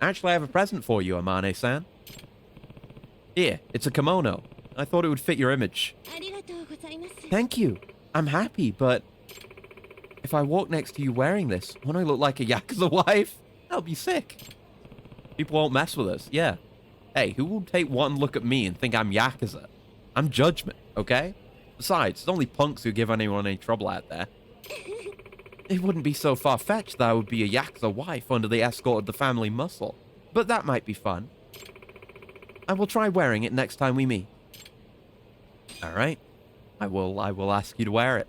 [SPEAKER 1] Actually, I have a present for you, Amane-san. Here, it's a kimono. I thought it would fit your image. Thank you. I'm happy, but if I walk next to you wearing this, won't I look like a Yakuza wife? That'll be sick. People won't mess with us. Yeah. Hey, who will take one look at me and think I'm Yakuza? I'm Judgment, okay? Besides, it's only punks who give anyone any trouble out there. It wouldn't be so far-fetched that I would be a Yakuza wife under the escort of the family muscle. But that might be fun. I will try wearing it next time we meet. Alright. I will ask you to wear it.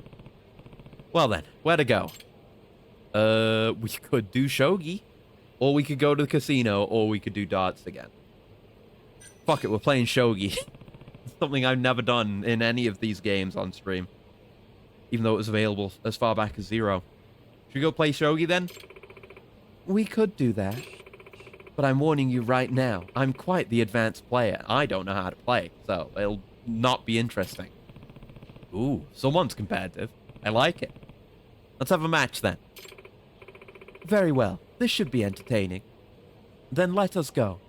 [SPEAKER 1] Well then, where to go? We could do shogi. Or we could go to the casino, or we could do darts again. Fuck it, we're playing shogi. Something I've never done in any of these games on stream. Even though it was available as far back as 0. Should we go play shogi then? We could do that. But I'm warning you right now, I'm quite the advanced player. I don't know how to play, so it'll not be interesting. Ooh, someone's competitive. I like it. Let's have a match then. Very well. This should be entertaining. Then let us go.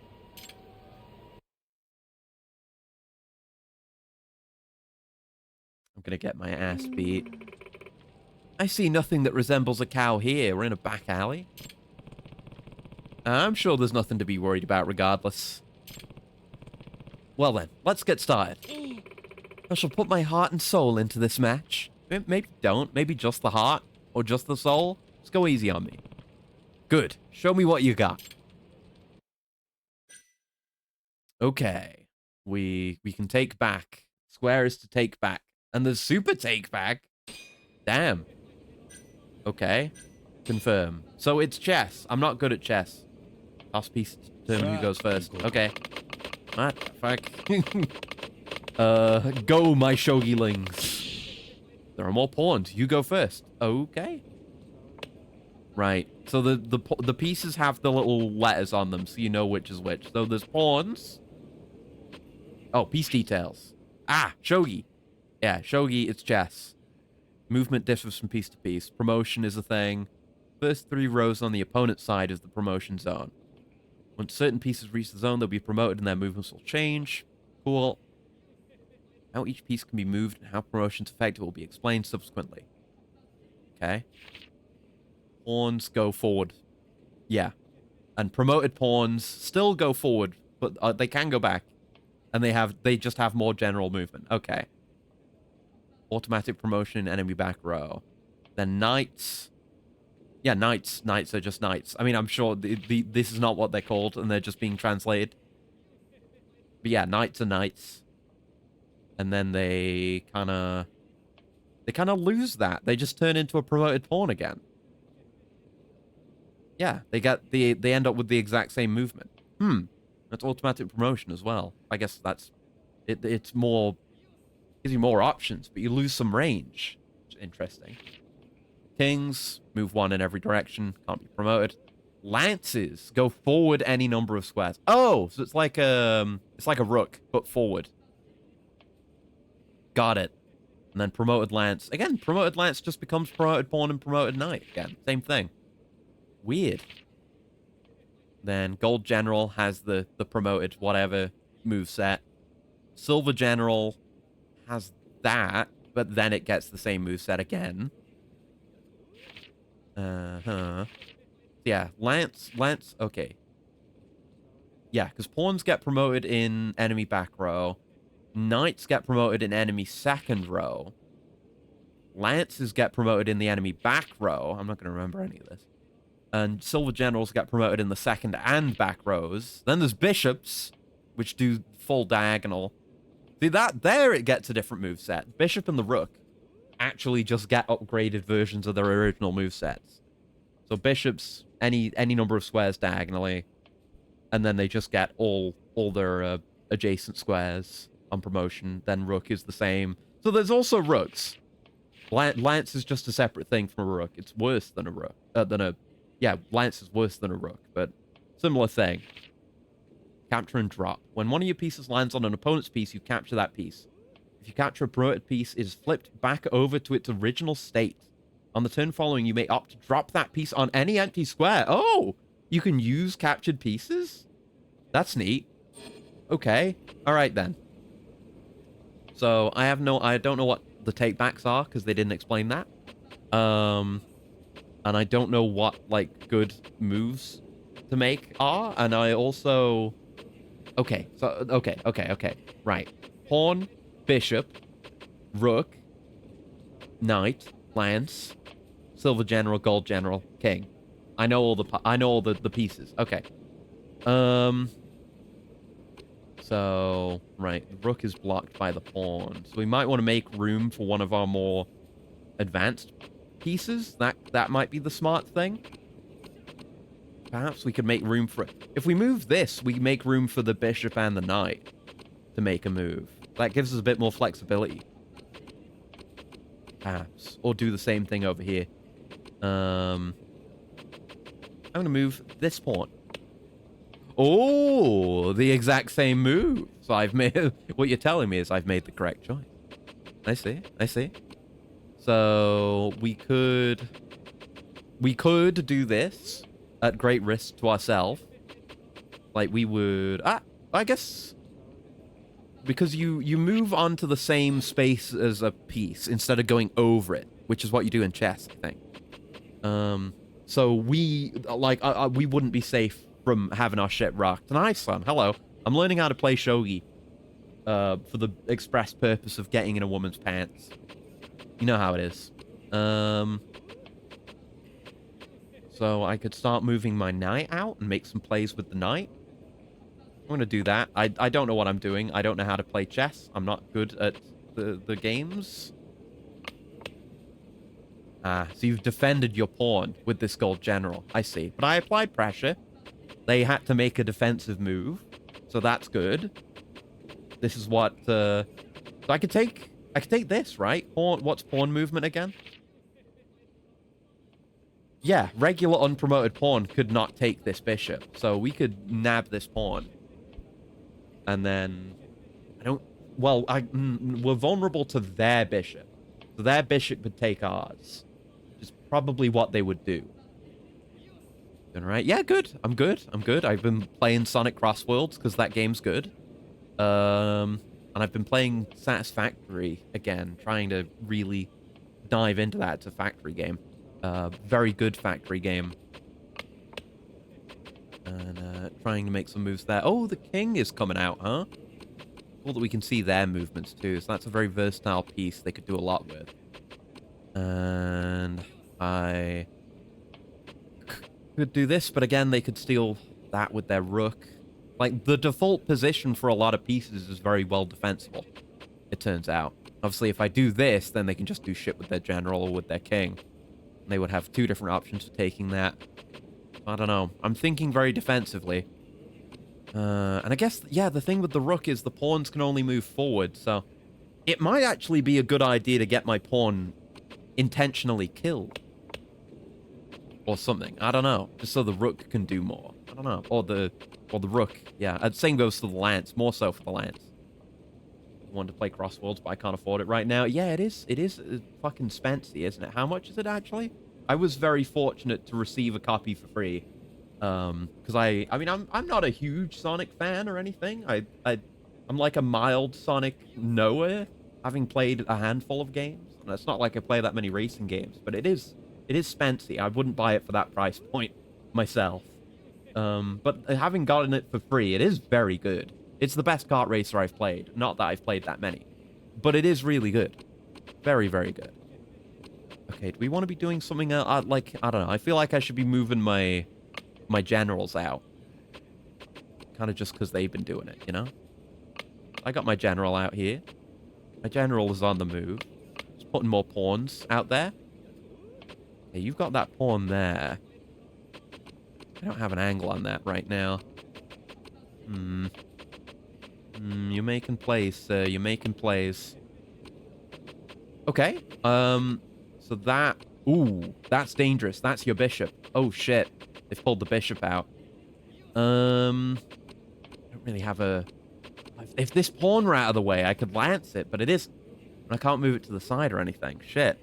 [SPEAKER 1] I'm gonna get my ass beat. I see nothing that resembles a cow here. We're in a back alley. I'm sure there's nothing to be worried about regardless. Well then, let's get started. I shall put my heart and soul into this match. Maybe don't. Maybe just the heart. Or just the soul. Just go easy on me. Good. Show me what you got. Okay. We can take back. Square is to take back. And there's super take back. Damn. Okay. Confirm. So it's chess. I'm not good at chess. Last piece to determine who goes first. Okay. What the fuck? Go, my shogilings. There are more pawns. You go first. Okay. Right. So the pieces have the little letters on them, so you know which is which. So there's pawns. Oh, piece details. Ah, shogi. Yeah, shogi, it's chess. Movement differs from piece to piece. Promotion is a thing. First 3 rows on the opponent's side is the promotion zone. Once certain pieces reach the zone, they'll be promoted and their movements will change. Cool. How each piece can be moved and how promotions affect it will be explained subsequently. Okay. Pawns go forward. Yeah. And promoted pawns still go forward, but they can go back. And they just have more general movement. Okay. Automatic promotion, enemy back row. Then knights. Yeah, knights. Knights are just knights. I mean, I'm sure this is not what they're called, and they're just being translated. But yeah, knights are knights. And then they kind of lose that. They just turn into a promoted pawn again. Yeah, they end up with the exact same movement. That's automatic promotion as well. I guess that's it. It's more, gives you more options, but you lose some range. Interesting. Kings move 1 in every direction, can't be promoted. Lances go forward any number of squares. Oh, so it's like a rook, but forward. Got it. And then promoted lance. Again, promoted lance just becomes promoted pawn and promoted knight. Again, same thing. Weird. Then gold general has the promoted whatever move set. Silver general has that, but then it gets the same move set again. Yeah, lance, okay. Yeah, because pawns get promoted in enemy back row. Knights get promoted in enemy second row. Lances get promoted in the enemy back row. I'm not going to remember any of this. And silver generals get promoted in the second and back rows. Then there's bishops, which do full diagonal. See, there it gets a different moveset. Bishop and the rook actually just get upgraded versions of their original movesets. So bishops, any number of squares diagonally. and then they just get all their adjacent squares on promotion. Then rook is the same. So there's also rooks. Lance is just a separate thing from a rook. It's worse than a rook. Yeah, lance is worse than a rook, but similar thing. Capture and drop. When one of your pieces lands on an opponent's piece, you capture that piece. If you capture a promoted piece, it is flipped back over to its original state. On the turn following, you may opt to drop that piece on any empty square. Oh, you can use captured pieces? That's neat. Okay. All right, then. So I don't know what the takebacks are because they didn't explain that. And I don't know what, like, good moves to make are. And I also... Okay, so, okay. Right. Pawn, bishop, rook, knight, lance, silver general, gold general, king. I know all the pieces. Okay. So, right, the rook is blocked by the pawn. So we might want to make room for one of our more advanced pieces. That might be the smart thing. Perhaps we could make room for it. If we move this, we make room for the bishop and the knight to make a move. That gives us a bit more flexibility. Perhaps. Or do the same thing over here. I'm going to move this pawn. Oh, the exact same move. So I've made... What you're telling me is I've made the correct choice. I see. So we could do this at great risk to ourselves. Like we would... I guess... Because you move onto the same space as a piece instead of going over it, which is what you do in chess, I think. So we wouldn't be safe from having our shit rocked. Nice, son. Hello. I'm learning how to play shogi for the express purpose of getting in a woman's pants. You know how it is. So I could start moving my knight out and make some plays with the knight. I'm going to do that. I don't know what I'm doing. I don't know how to play chess. I'm not good at the games. So you've defended your pawn with this gold general. I see. But I applied pressure. They had to make a defensive move. So that's good. This is what... So I could take this, right? Pawn, what's pawn movement again? Yeah, regular unpromoted pawn could not take this bishop. So we could nab this pawn. And then... we're vulnerable to their bishop. So their bishop could take ours. Which is probably what they would do. All right. Yeah, good. I'm good. I've been playing Sonic Cross Worlds because that game's good. And I've been playing Satisfactory again, trying to really dive into that. It's a factory game. Very good factory game. And trying to make some moves there. Oh, the king is coming out, huh? Cool that we can see their movements too. So that's a very versatile piece they could do a lot with. And I could do this, but again, they could steal that with their rook. Like, the default position for a lot of pieces is very well defensible, it turns out. Obviously, if I do this, then they can just do shit with their general or with their king. And they would have two different options for taking that. I don't know. I'm thinking very defensively. And I guess, yeah, the thing with the rook is the pawns can only move forward, so it might actually be a good idea to get my pawn intentionally killed. Or something. I don't know. Just so the rook can do more. I don't know. Or the rook. Yeah. The same goes for the lance. More so for the lance. I want to play Crossworlds, but I can't afford it right now. Yeah, it is. It is fucking spency, isn't it? How much is it actually? I was very fortunate to receive a copy for free. Because I mean, I'm not a huge Sonic fan or anything. I'm like a mild Sonic knower, having played a handful of games. And it's not like I play that many racing games, but it is spency. I wouldn't buy it for that price point myself. But having gotten it for free, it is very good. It's the best kart racer I've played. Not that I've played that many. But it is really good. Very, very good. Okay, do we want to be doing something else? Like, I don't know. I feel like I should be moving my generals out. Kind of just because they've been doing it, you know? I got my general out here. My general is on the move. Just putting more pawns out there. Okay, you've got that pawn there. I don't have an angle on that right now. Hmm. You're making plays, sir. You're making plays. Okay. So that... Ooh, that's dangerous. That's your bishop. Oh, shit. They've pulled the bishop out. I don't really have a... If this pawn were out of the way, I could lance it, but it isn't. And I can't move it to the side or anything. Shit.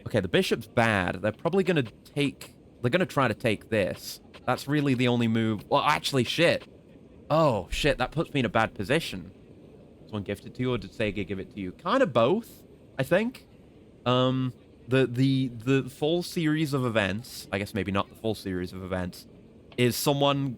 [SPEAKER 1] Okay, the bishop's bad. They're probably going to take... They're going to try to take this. That's really the only move... Well, actually, shit. Oh, shit. That puts me in a bad position. Was one gifted to you, or did Sega give it to you? Kind of both, I think. The full series of events... I guess maybe not the full series of events... Is someone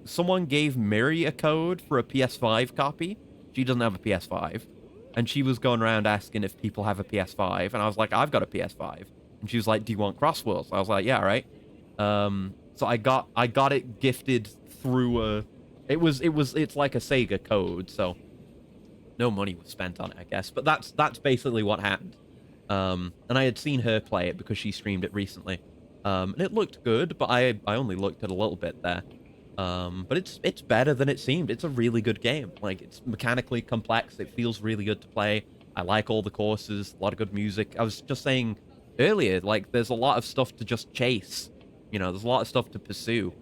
[SPEAKER 1] gave Miri a code for a PS5 copy. She doesn't have a PS5. And she was going around asking if people have a PS5. And I was like, I've got a PS5. And she was like, do you want Crossworlds? I was like, yeah, right. So I got it gifted through a... It's like a Sega code, so no money was spent on it, I guess. But that's basically what happened. And I had seen her play it because she streamed it recently. And it looked good, but I only looked at a little bit there. But it's better than it seemed. It's a really good game. Like, it's mechanically complex. It feels really good to play. I like all the courses, a lot of good music. I was just saying earlier, like, there's a lot of stuff to just chase. You know, there's a lot of stuff to pursue.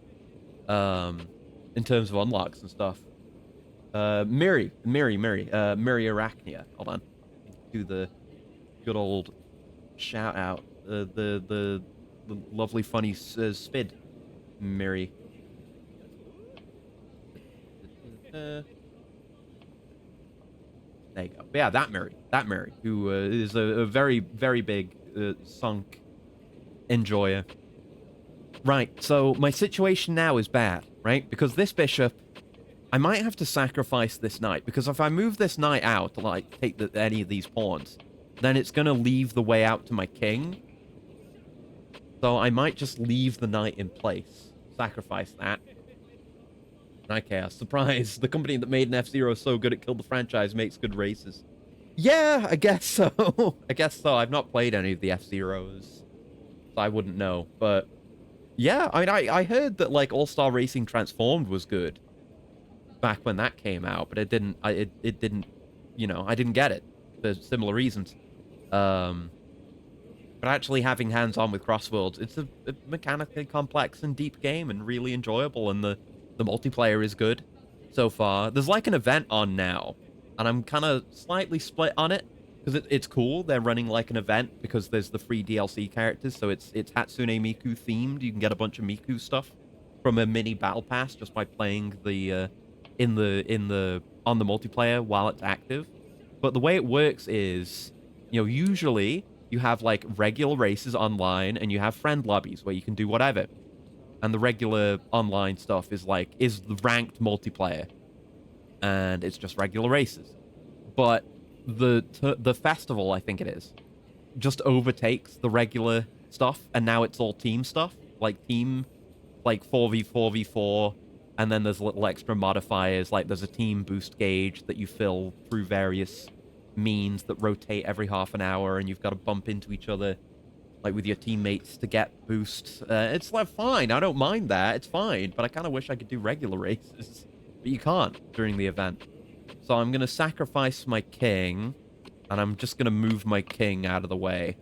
[SPEAKER 1] In terms of unlocks and stuff. Miri Arachnia. Hold on. Do the good old shout out. The lovely, funny spid. Miri. There you go. But yeah, that Miri, who is a very, very big sunk enjoyer. Right, so my situation now is bad, right? Because this bishop, I might have to sacrifice this knight, because if I move this knight out to, like, take any of these pawns, then it's going to leave the way out to my king. So I might just leave the knight in place. Sacrifice that. Okay, surprise. The company that made an F-Zero so good it killed the franchise makes good races. Yeah, I guess so. I guess so. I've not played any of the F-Zeros, so I wouldn't know. But yeah, I mean, I heard that, like, All-Star Racing Transformed was good back when that came out, but it didn't, it didn't, you know, I didn't get it for similar reasons. But actually having hands-on with Crossworlds, it's a mechanically complex and deep game and really enjoyable, and the multiplayer is good so far. There's like an event on now, and I'm kind of slightly split on it, because it's cool. They're running like an event because there's the free DLC characters, so it's Hatsune Miku themed. You can get a bunch of Miku stuff from a mini battle pass just by playing the on the multiplayer while it's active. But the way it works is, you know, usually you have like regular races online and you have friend lobbies where you can do whatever. And the regular online stuff is the ranked multiplayer, and it's just regular races. But the festival, I think it is, just overtakes the regular stuff, and now it's all team stuff, like 4v4v4, and then there's little extra modifiers, like there's a team boost gauge that you fill through various means that rotate every half an hour, and you've got to bump into each other, like with your teammates, to get boosts. It's like fine, I don't mind that, it's fine, but I kind of wish I could do regular races, but you can't during the event. So I'm gonna sacrifice my king, and I'm just gonna move my king out of the way.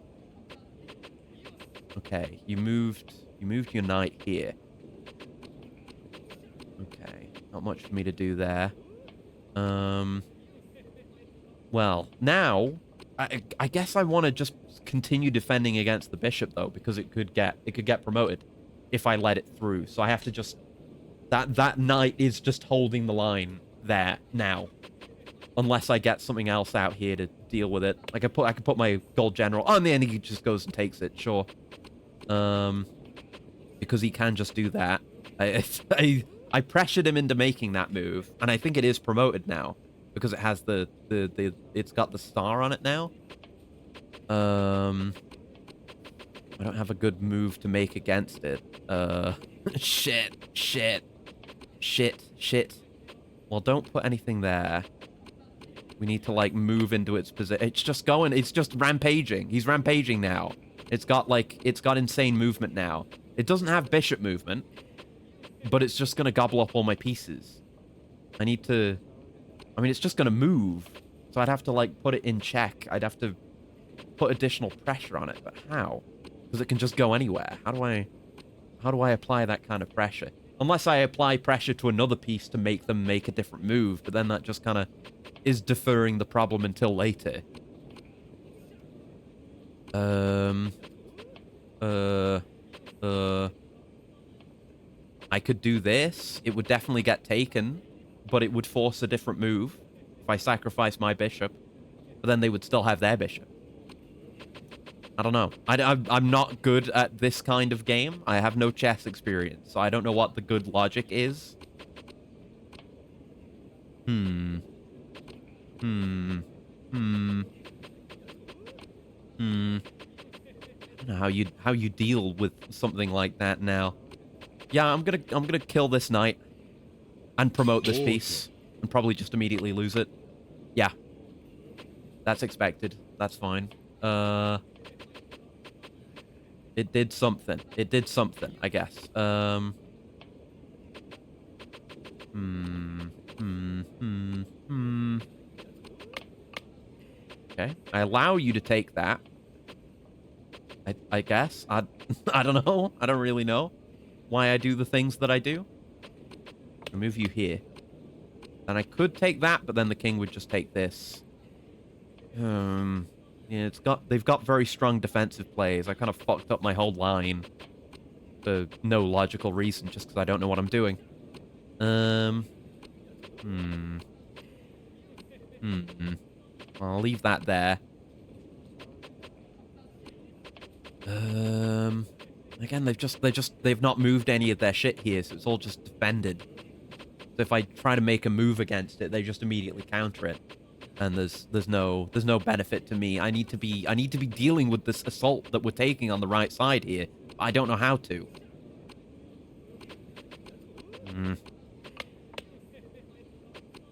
[SPEAKER 1] Okay, you moved your knight here. Okay, not much for me to do there. Well, now I guess I want to just continue defending against the bishop, though, because it could get promoted if I let it through. So I have to just... That knight is just holding the line there now. Unless I get something else out here to deal with it. Like, I could put my gold general on the end, he just goes and takes it, sure. Because he can just do that. I pressured him into making that move, and I think it is promoted now. Because it has it's got the star on it now. I don't have a good move to make against it. Shit. Well, don't put anything there. We need to, like, move into its position. It's just rampaging. He's rampaging now. It's got insane movement now. It doesn't have bishop movement, but it's just gonna gobble up all my pieces. I need to... I mean, it's just going to move. So I'd have to, like, put it in check. I'd have to put additional pressure on it. But how? Because it can just go anywhere. How do I apply that kind of pressure? Unless I apply pressure to another piece to make them make a different move. But then that just kind of is deferring the problem until later. I could do this. It would definitely get taken, but it would force a different move if I sacrifice my bishop. But then they would still have their bishop. I don't know. I'm not good at this kind of game. I have no chess experience, so I don't know what the good logic is. I don't know how you deal with something like that now. Yeah, I'm gonna kill this knight and promote this piece and probably just immediately lose it. Yeah. That's expected. That's fine. It did something. It did something, I guess. Okay. I allow you to take that. I guess. I don't know. I don't really know why I do the things that I do. Remove you here. And I could take that, but then the king would just take this. Yeah, they've got very strong defensive plays. I kind of fucked up my whole line for no logical reason, just because I don't know what I'm doing. I'll leave that there. Again, they've not moved any of their shit here, so it's all just defended. So if I try to make a move against it, they just immediately counter it. And there's no benefit to me. I need to be dealing with this assault that we're taking on the right side here. I don't know how to.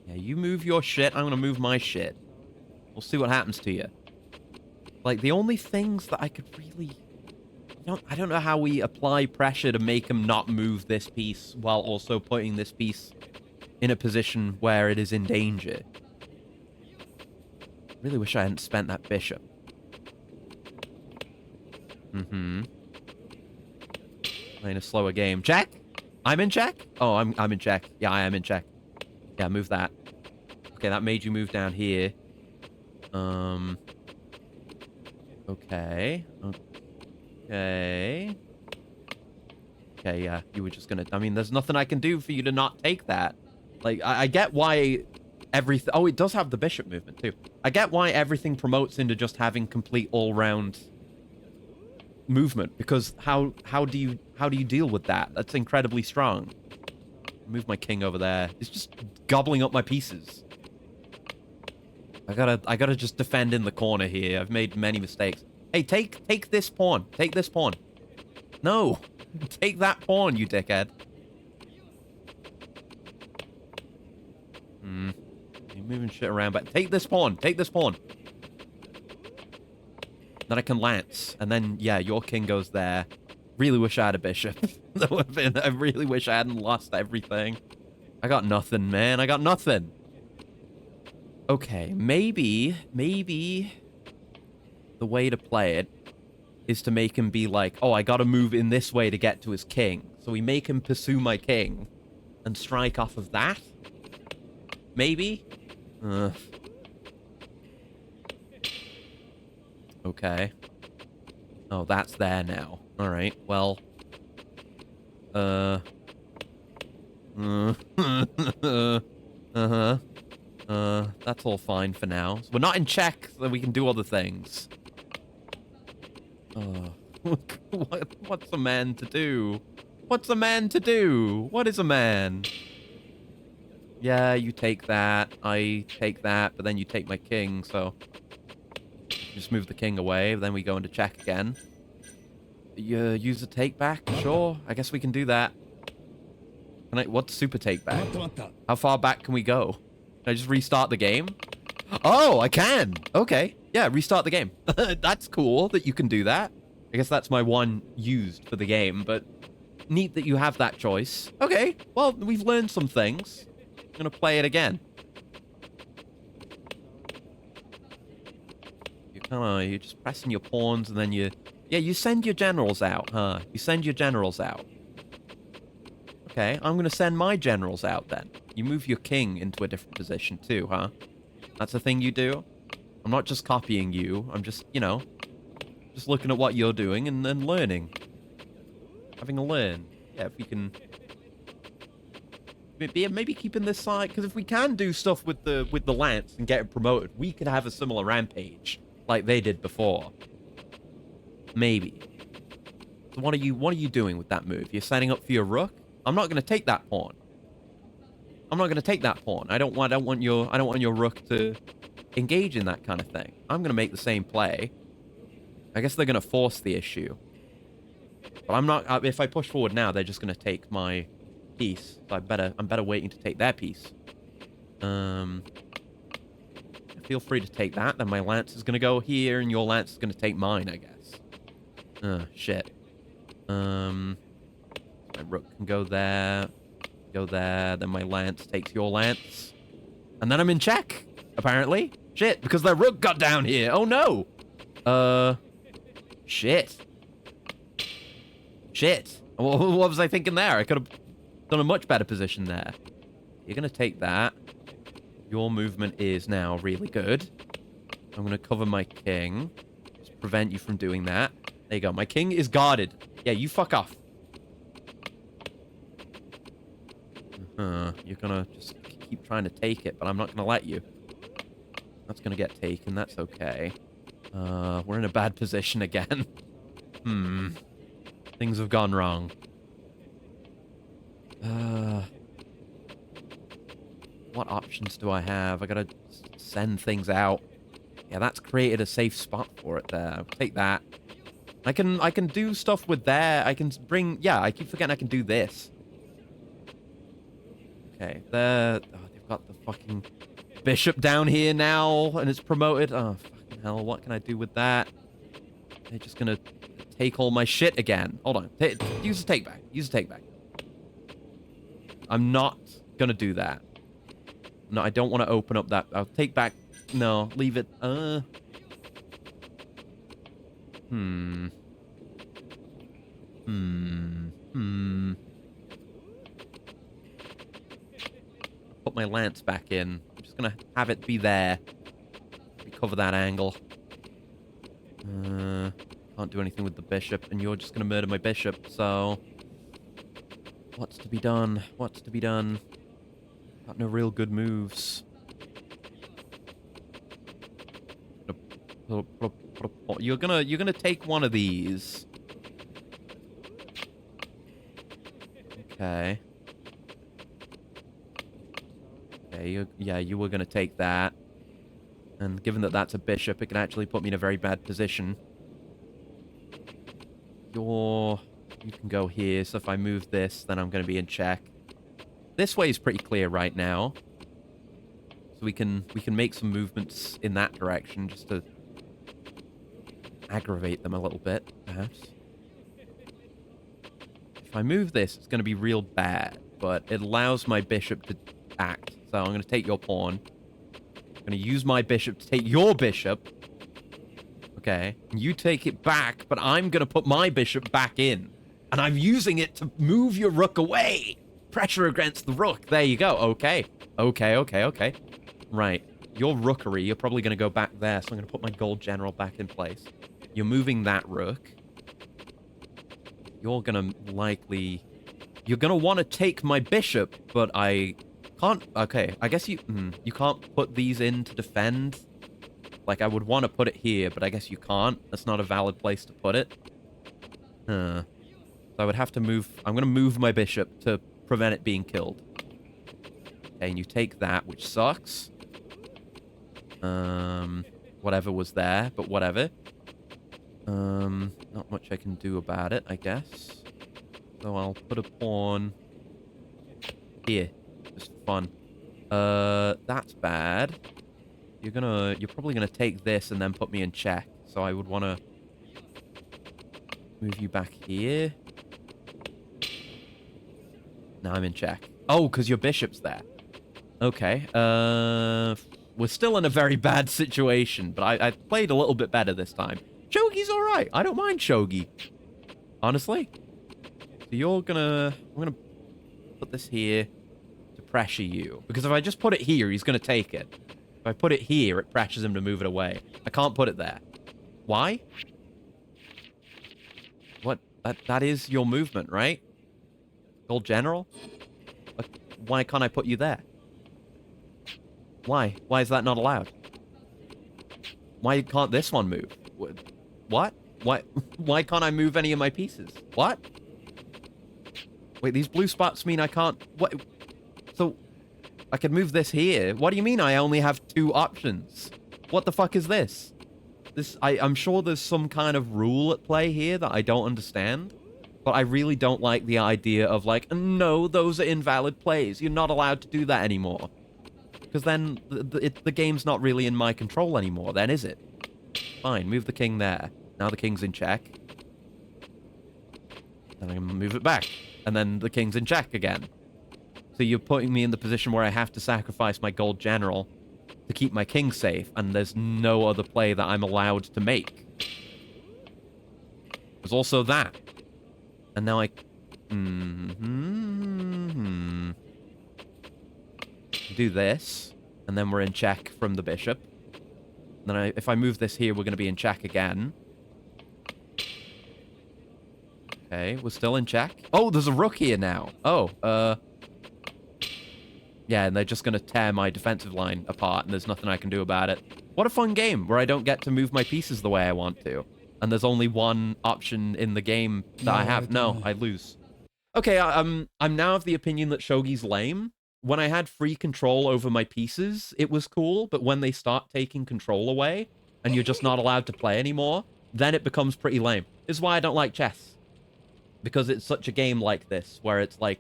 [SPEAKER 1] Yeah, you move your shit, I'm gonna move my shit. We'll see what happens to you. Like, the only things that I could really... I don't know how we apply pressure to make him not move this piece while also putting this piece in a position where it is in danger. Really wish I hadn't spent that bishop. Playing a slower game. Check? I'm in check? Oh, I'm in check. Yeah, I am in check. Yeah, move that. Okay, that made you move down here. Okay. Okay. Okay, yeah, you were just gonna... I mean, there's nothing I can do for you to not take that. Like, I get why everything... Oh, it does have the bishop movement, too. I get why everything promotes into just having complete all-round movement, because how do you deal with that? That's incredibly strong. Move my king over there. It's just gobbling up my pieces. I gotta just defend in the corner here. I've made many mistakes. Hey, take this pawn. Take this pawn. No. Take that pawn, you dickhead. You're moving shit around, but take this pawn. Take this pawn. Then I can lance. And then, yeah, your king goes there. Really wish I had a bishop. That would have been... I really wish I hadn't lost everything. I got nothing, man. I got nothing. Okay, maybe the way to play it is to make him be like, oh, I gotta move in this way to get to his king. So we make him pursue my king and strike off of that. Maybe? Okay. Oh, that's there now. Alright, well... That's all fine for now. So we're not in check, so we can do other things. What's a man to do? What's a man to do? What is a man? Yeah, you take that. I take that, but then you take my king, so... Just move the king away, then we go into check again. Use the take back? Sure, I guess we can do that. What's super take back? How far back can we go? Can I just restart the game? Oh, I can! Okay. Yeah, restart the game. That's cool that you can do that. I guess that's my one used for the game, but neat that you have that choice. Okay, well, we've learned some things. I'm gonna play it again. You're just pressing your pawns and then you send your generals out, huh? You send your generals out. Okay, I'm gonna send my generals out then. You move your king into a different position too, huh? That's a thing you do? I'm not just copying you. I'm just, just looking at what you're doing and then learning. Having a learn. Yeah, if we can... Maybe keeping this side... Because if we can do stuff with the lance and get it promoted, we could have a similar rampage like they did before. Maybe. So what are you doing with that move? You're setting up for your rook? I'm not going to take that pawn. I'm not going to take that pawn. I don't want your rook to engage in that kind of thing. I'm going to make the same play. I guess they're going to force the issue. But I'm not... if I push forward now, they're just going to take my piece. So I'm better waiting to take their piece. Feel free to take that. Then my lance is going to go here, and your lance is going to take mine, I guess. Shit. My rook can go there. Go there. Then my lance takes your lance. And then I'm in check, apparently. Shit, because their rook got down here. Oh, no. Shit. Shit. What was I thinking there? I could have done a much better position there. You're going to take that. Your movement is now really good. I'm going to cover my king. Just prevent you from doing that. There you go. My king is guarded. Yeah, you fuck off. You're going to just keep trying to take it, but I'm not going to let you. That's going to get taken. That's okay. We're in a bad position again. Things have gone wrong. What options do I have? I gotta send things out. Yeah, that's created a safe spot for it there. I'll take that. I can do stuff with there. I can bring... Yeah, I keep forgetting I can do this. Okay, there... Oh, they've got the fucking bishop down here now, and it's promoted. Oh, fucking hell. What can I do with that? They're just gonna take all my shit again. Hold on. Use a take back. Use a take back. I'm not gonna do that. No, I don't want to open up that. I'll take back... No, leave it. Put my lance back in. I'm just gonna have it be there. Cover that angle. Can't do anything with the bishop, and you're just gonna murder my bishop, so... What's to be done? What's to be done? Got no real good moves. You're gonna take one of these. Okay. Okay, you were gonna take that. And given that that's a bishop, it can actually put me in a very bad position. You can go here, so if I move this, then I'm gonna be in check. This way is pretty clear right now. So we can make some movements in that direction just to aggravate them a little bit, perhaps. If I move this, it's going to be real bad, but it allows my bishop to act. So I'm going to take your pawn. I'm going to use my bishop to take your bishop. Okay. You take it back, but I'm going to put my bishop back in. And I'm using it to move your rook away. Pressure against the rook. There you go. Okay. Okay. Right. Your rookery, you're probably going to go back there, so I'm going to put my gold general back in place. You're moving that rook. You're going to likely... You're going to want to take my bishop, but I can't... Okay, I guess you can't put these in to defend. Like, I would want to put it here, but I guess you can't. That's not a valid place to put it. So I would have to move... I'm going to move my bishop to prevent it being killed. Okay, and you take that, which sucks. Whatever was there, but whatever. Not much I can do about it, I guess. So I'll put a pawn here. Just for fun. That's bad. You're probably gonna take this and then put me in check. So I would want to move you back here. Now I'm in check. Oh, because your bishop's there. Okay. We're still in a very bad situation, but I played a little bit better this time. Shogi's all right. I don't mind Shogi. Honestly. So I'm gonna put this here to pressure you. Because if I just put it here, he's gonna take it. If I put it here, it pressures him to move it away. I can't put it there. Why? What? That is your movement, right? Gold General? Why can't I put you there? Why? Why is that not allowed? Why can't this one move? What? Why? Why can't I move any of my pieces? What? Wait, these blue spots mean I can't... What? So, I can move this here. What do you mean I only have 2 options? What the fuck is this? I'm sure there's some kind of rule at play here that I don't understand. But I really don't like the idea of like, no, those are invalid plays. You're not allowed to do that anymore. Because then the game's not really in my control anymore, then, is it? Fine, move the king there. Now the king's in check. Then I can move it back. And then the king's in check again. So you're putting me in the position where I have to sacrifice my gold general to keep my king safe, and there's no other play that I'm allowed to make. There's also that. And now I... do this, and then we're in check from the bishop. Then if I move this here, we're going to be in check again. Okay, we're still in check. Oh, there's a rook here now. Oh, yeah, and they're just going to tear my defensive line apart, and there's nothing I can do about it. What a fun game, where I don't get to move my pieces the way I want to. And there's only one option in the game that I have. No, I lose. Okay, I'm now of the opinion that Shogi's lame. When I had free control over my pieces, it was cool, but when they start taking control away, and you're just not allowed to play anymore, then it becomes pretty lame. This is why I don't like chess. Because it's such a game like this, where it's like,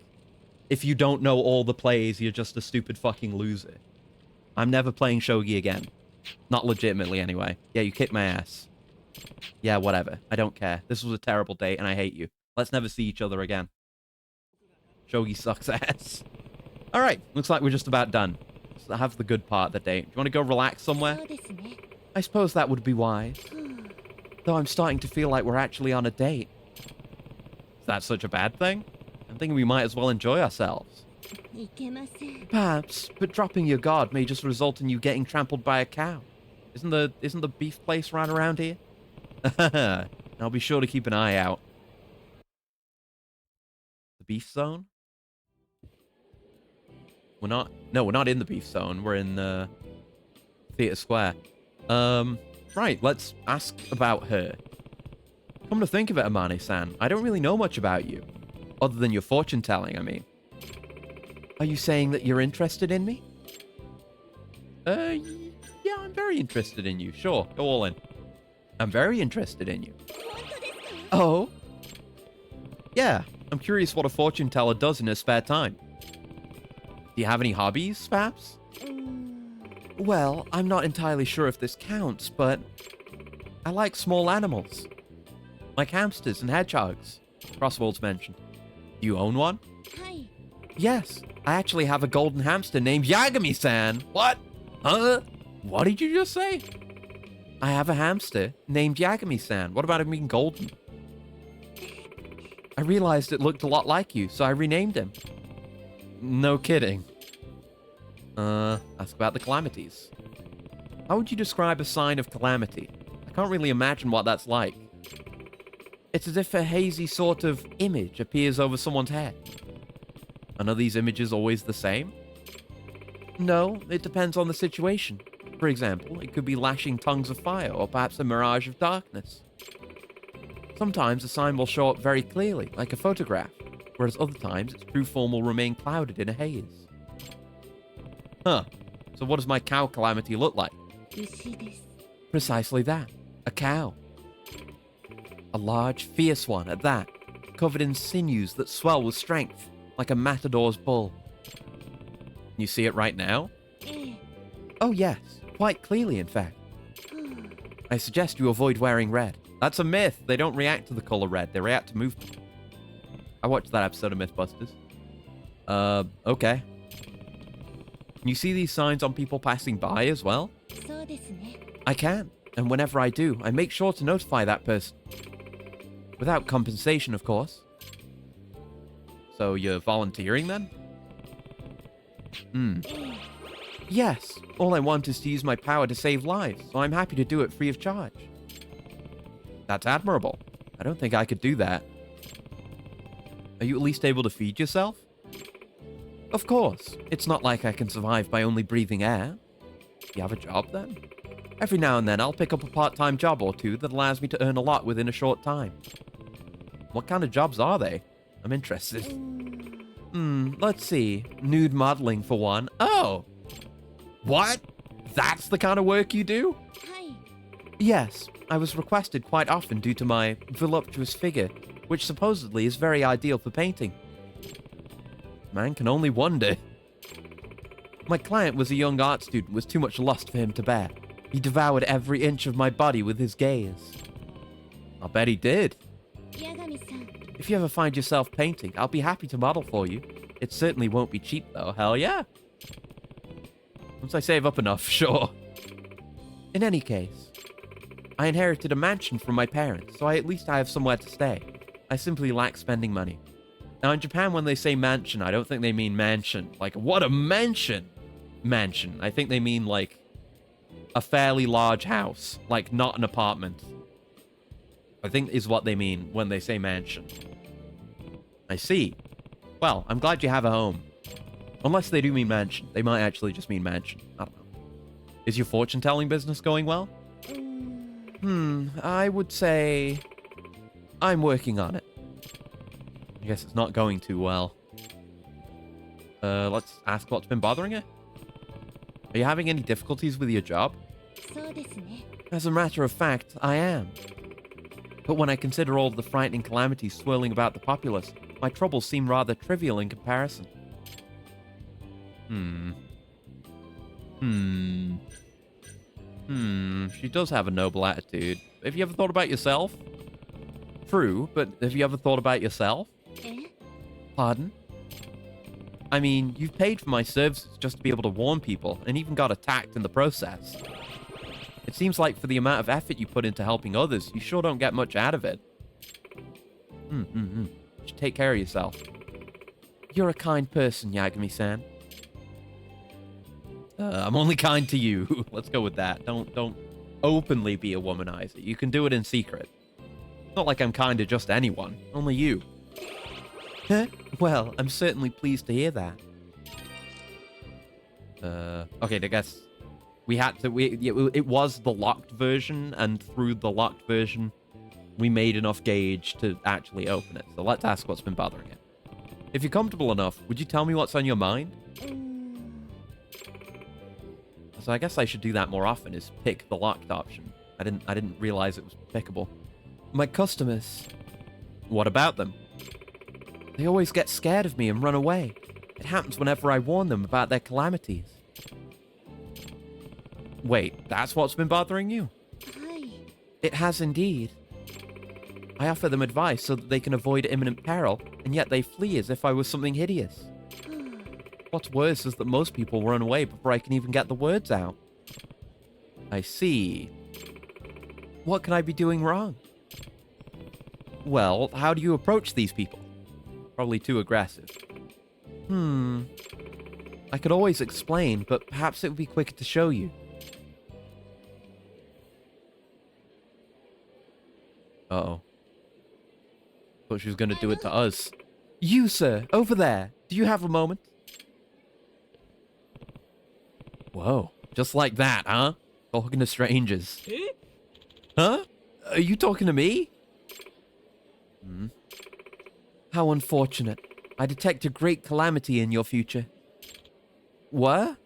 [SPEAKER 1] if you don't know all the plays, you're just a stupid fucking loser. I'm never playing Shogi again. Not legitimately, anyway. Yeah, you kicked my ass. Yeah, whatever. I don't care. This was a terrible date, and I hate you. Let's never see each other again. Shogi sucks ass. Alright, looks like we're just about done. Let's have the good part of the date. Do you want to go relax somewhere? I suppose that would be wise. Though I'm starting to feel like we're actually on a date. Is that such a bad thing? I'm thinking we might as well enjoy ourselves. Perhaps, but dropping your guard may just result in you getting trampled by a cow. Isn't the beef place right around here? I'll be sure to keep an eye out. The beef zone? No, we're not in the beef zone. We're in Theater Square. Right, let's ask about her. Come to think of it, Amane-san, I don't really know much about you. Other than your fortune telling, I mean. Are you saying that you're interested in me? Yeah, I'm very interested in you. Sure, go all in. I'm very interested in you. Oh? Yeah, I'm curious what a fortune teller does in her spare time. Do you have any hobbies, perhaps? Well, I'm not entirely sure if this counts, but I like small animals. Like hamsters and hedgehogs, Crossworld's mentioned. Do you own one? Yes, I actually have a golden hamster named Yagami-san. What? Huh? What did you just say? I have a hamster named Yagami-san. What about him being golden? I realized it looked a lot like you, so I renamed him. No kidding. Ask about the calamities. How would you describe a sign of calamity? I can't really imagine what that's like. It's as if a hazy sort of image appears over someone's head. And are these images always the same? No, it depends on the situation. For example, it could be lashing tongues of fire, or perhaps a mirage of darkness. Sometimes a sign will show up very clearly, like a photograph, whereas other times its true form will remain clouded in a haze. Huh. So what does my cow calamity look like? Precisely that. A cow. A large, fierce one at that, covered in sinews that swell with strength, like a matador's bull. You see it right now? Oh yes, quite clearly in fact. I suggest you avoid wearing red. That's a myth. They don't react to the color red, they react to movement. I watched that episode of Mythbusters. Okay. Can you see these signs on people passing by as well? I can, and whenever I do, I make sure to notify that person. Without compensation, of course. So you're volunteering then? Yes, all I want is to use my power to save lives, so I'm happy to do it free of charge. That's admirable. I don't think I could do that. Are you at least able to feed yourself? Of course. It's not like I can survive by only breathing air. You have a job then? Every now and then I'll pick up a part-time job or two that allows me to earn a lot within a short time. What kind of jobs are they? I'm interested. Let's see. Nude modeling for one. Oh! What? That's the kind of work you do? Yes, I was requested quite often due to my voluptuous figure, which supposedly is very ideal for painting. Man can only wonder. My client was a young art student with too much lust for him to bear. He devoured every inch of my body with his gaze. I'll bet he did. If you ever find yourself painting, I'll be happy to model for you. It certainly won't be cheap though, hell yeah. Once I save up enough, sure. In any case, I inherited a mansion from my parents, so at least I have somewhere to stay. I simply lack spending money. Now in Japan, when they say mansion, I don't think they mean mansion. Like, what a mansion! Mansion. I think they mean, like, a fairly large house. Like, not an apartment. I think is what they mean when they say mansion. I see. Well, I'm glad you have a home. Unless they do mean mansion. They might actually just mean mansion. I don't know. Is your fortune-telling business going well? I would say I'm working on it. I guess it's not going too well. Let's ask what's been bothering you. Are you having any difficulties with your job? As a matter of fact, I am. But when I consider all of the frightening calamities swirling about the populace, my troubles seem rather trivial in comparison. She does have a noble attitude. Have you ever thought about yourself? True, but have you ever thought about yourself? Pardon? I mean, you've paid for my services just to be able to warn people, and even got attacked in the process. It seems like for the amount of effort you put into helping others, you sure don't get much out of it. You should take care of yourself. You're a kind person, Yagami-san. I'm only kind to you. Let's go with that. Don't openly be a womanizer. You can do it in secret. Not like I'm kind to just anyone. Only you. Huh? Well, I'm certainly pleased to hear that. Okay, I guess we had to... it was the locked version, and through the locked version, we made enough gauge to actually open it. So let's ask what's been bothering it. If you're comfortable enough, would you tell me what's on your mind? So I guess I should do that more often, is pick the locked option. I didn't realize it was pickable. My customers. What about them? They always get scared of me and run away. It happens whenever I warn them about their calamities. Wait, that's what's been bothering you? It has indeed. I offer them advice so that they can avoid imminent peril, and yet they flee as if I was something hideous. What's worse is that most people run away before I can even get the words out. I see. What can I be doing wrong? Well, how do you approach these people? Probably too aggressive. I could always explain, but perhaps it would be quicker to show you. Uh-oh. Thought she was going to do it to us. You, sir, over there. Do you have a moment? Whoa. Just like that, huh? Talking to strangers. Huh? Are you talking to me? How unfortunate. I detect a great calamity in your future. What?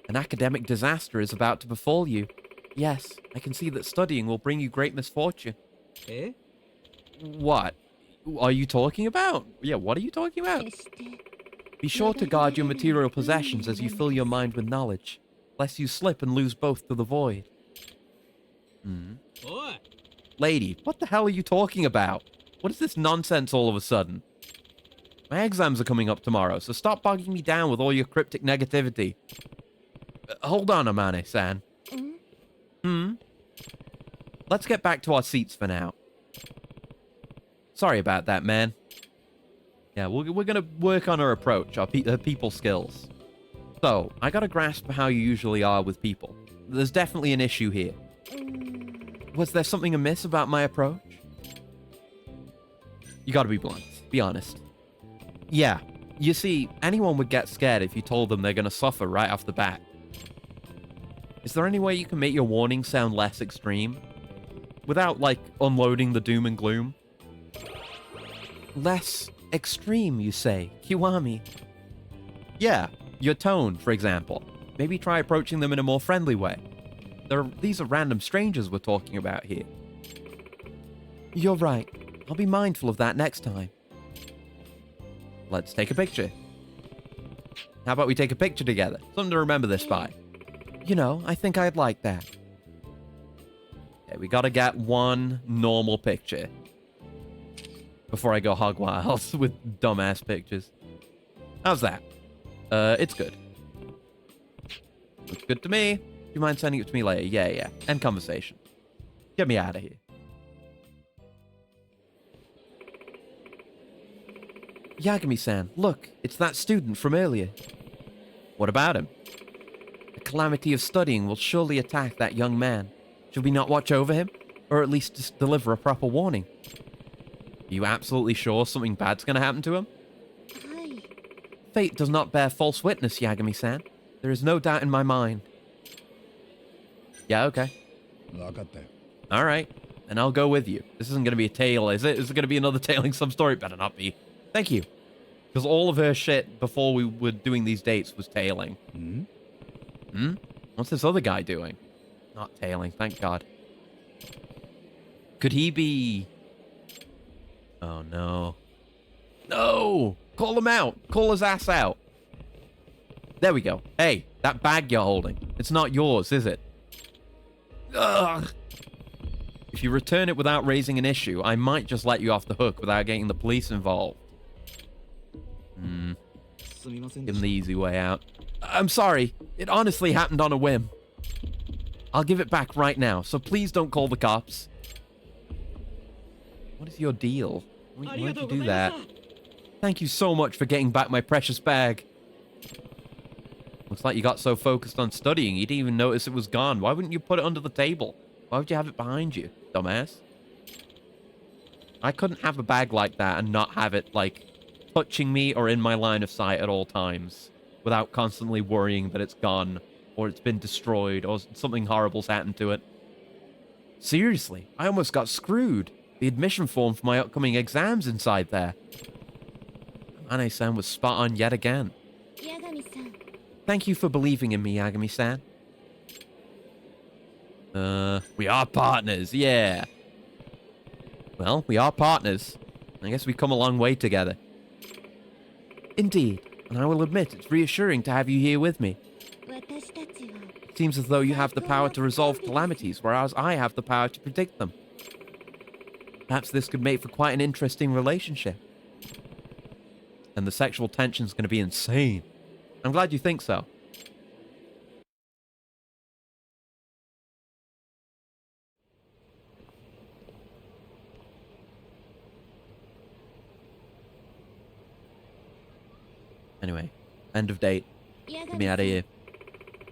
[SPEAKER 1] An academic disaster is about to befall you. Yes, I can see that studying will bring you great misfortune. What are you talking about? Yeah, what are you talking about? Be sure to guard your material possessions as you fill your mind with knowledge, lest you slip and lose both to the void. Lady, what the hell are you talking about? What is this nonsense all of a sudden? My exams are coming up tomorrow, so stop bogging me down with all your cryptic negativity. Hold on, Amane-san. Let's get back to our seats for now. Sorry about that, man. Yeah, we're gonna work on our approach, our people skills. So, I got a grasp of how you usually are with people. There's definitely an issue here. Was there something amiss about my approach? You gotta be blunt. Be honest. Yeah. You see, anyone would get scared if you told them they're gonna suffer right off the bat. Is there any way you can make your warning sound less extreme? Without, like, unloading the doom and gloom? Less extreme, you say? Kiwami. Yeah. Your tone, for example. Maybe try approaching them in a more friendly way. These are random strangers we're talking about here. You're right. I'll be mindful of that next time. Let's take a picture. How about we take a picture together? Something to remember this by. You know, I think I'd like that. Okay, we gotta get one normal picture. Before I go hog wild with dumbass pictures. How's that? It's good. Looks good to me. Do you mind sending it to me later? Yeah. End conversation. Get me out of here. Yagami-san, look, it's that student from earlier. What about him? The calamity of studying will surely attack that young man. Should we not watch over him? Or at least just deliver a proper warning? Are you absolutely sure something bad's gonna happen to him? Fate does not bear false witness, Yagami-san. There is no doubt in my mind. Yeah, okay. Alright, and I'll go with you. This isn't gonna be a tale, is it? Is it gonna be another tailing some story? Better not be. Thank you. Because all of her shit before we were doing these dates was tailing. What's this other guy doing? Not tailing, thank God. Could he be... Oh, no. No! Call him out! Call his ass out! There we go. Hey, that bag you're holding. It's not yours, is it? Ugh! If you return it without raising an issue, I might just let you off the hook without getting the police involved. Give him the easy way out. I'm sorry. It honestly happened on a whim. I'll give it back right now, so please don't call the cops. What is your deal? Why'd you do that? Thank you so much for getting back my precious bag. Looks like you got so focused on studying, you didn't even notice it was gone. Why wouldn't you put it under the table? Why would you have it behind you, dumbass? I couldn't have a bag like that and not have it, like, touching me or in my line of sight at all times without constantly worrying that it's gone or it's been destroyed or something horrible's happened to it. Seriously, I almost got screwed. The admission form for my upcoming exams inside there. Ane-san was spot on yet again. Thank you for believing in me, Yagami-san. We are partners, yeah. Well, we are partners. I guess we've come a long way together. Indeed, and I will admit it's reassuring to have you here with me. It seems as though you have the power to resolve calamities, whereas I have the power to predict them. Perhaps this could make for quite an interesting relationship. And the sexual tension's going to be insane. I'm glad you think so. Anyway, end of date. Get me out of here.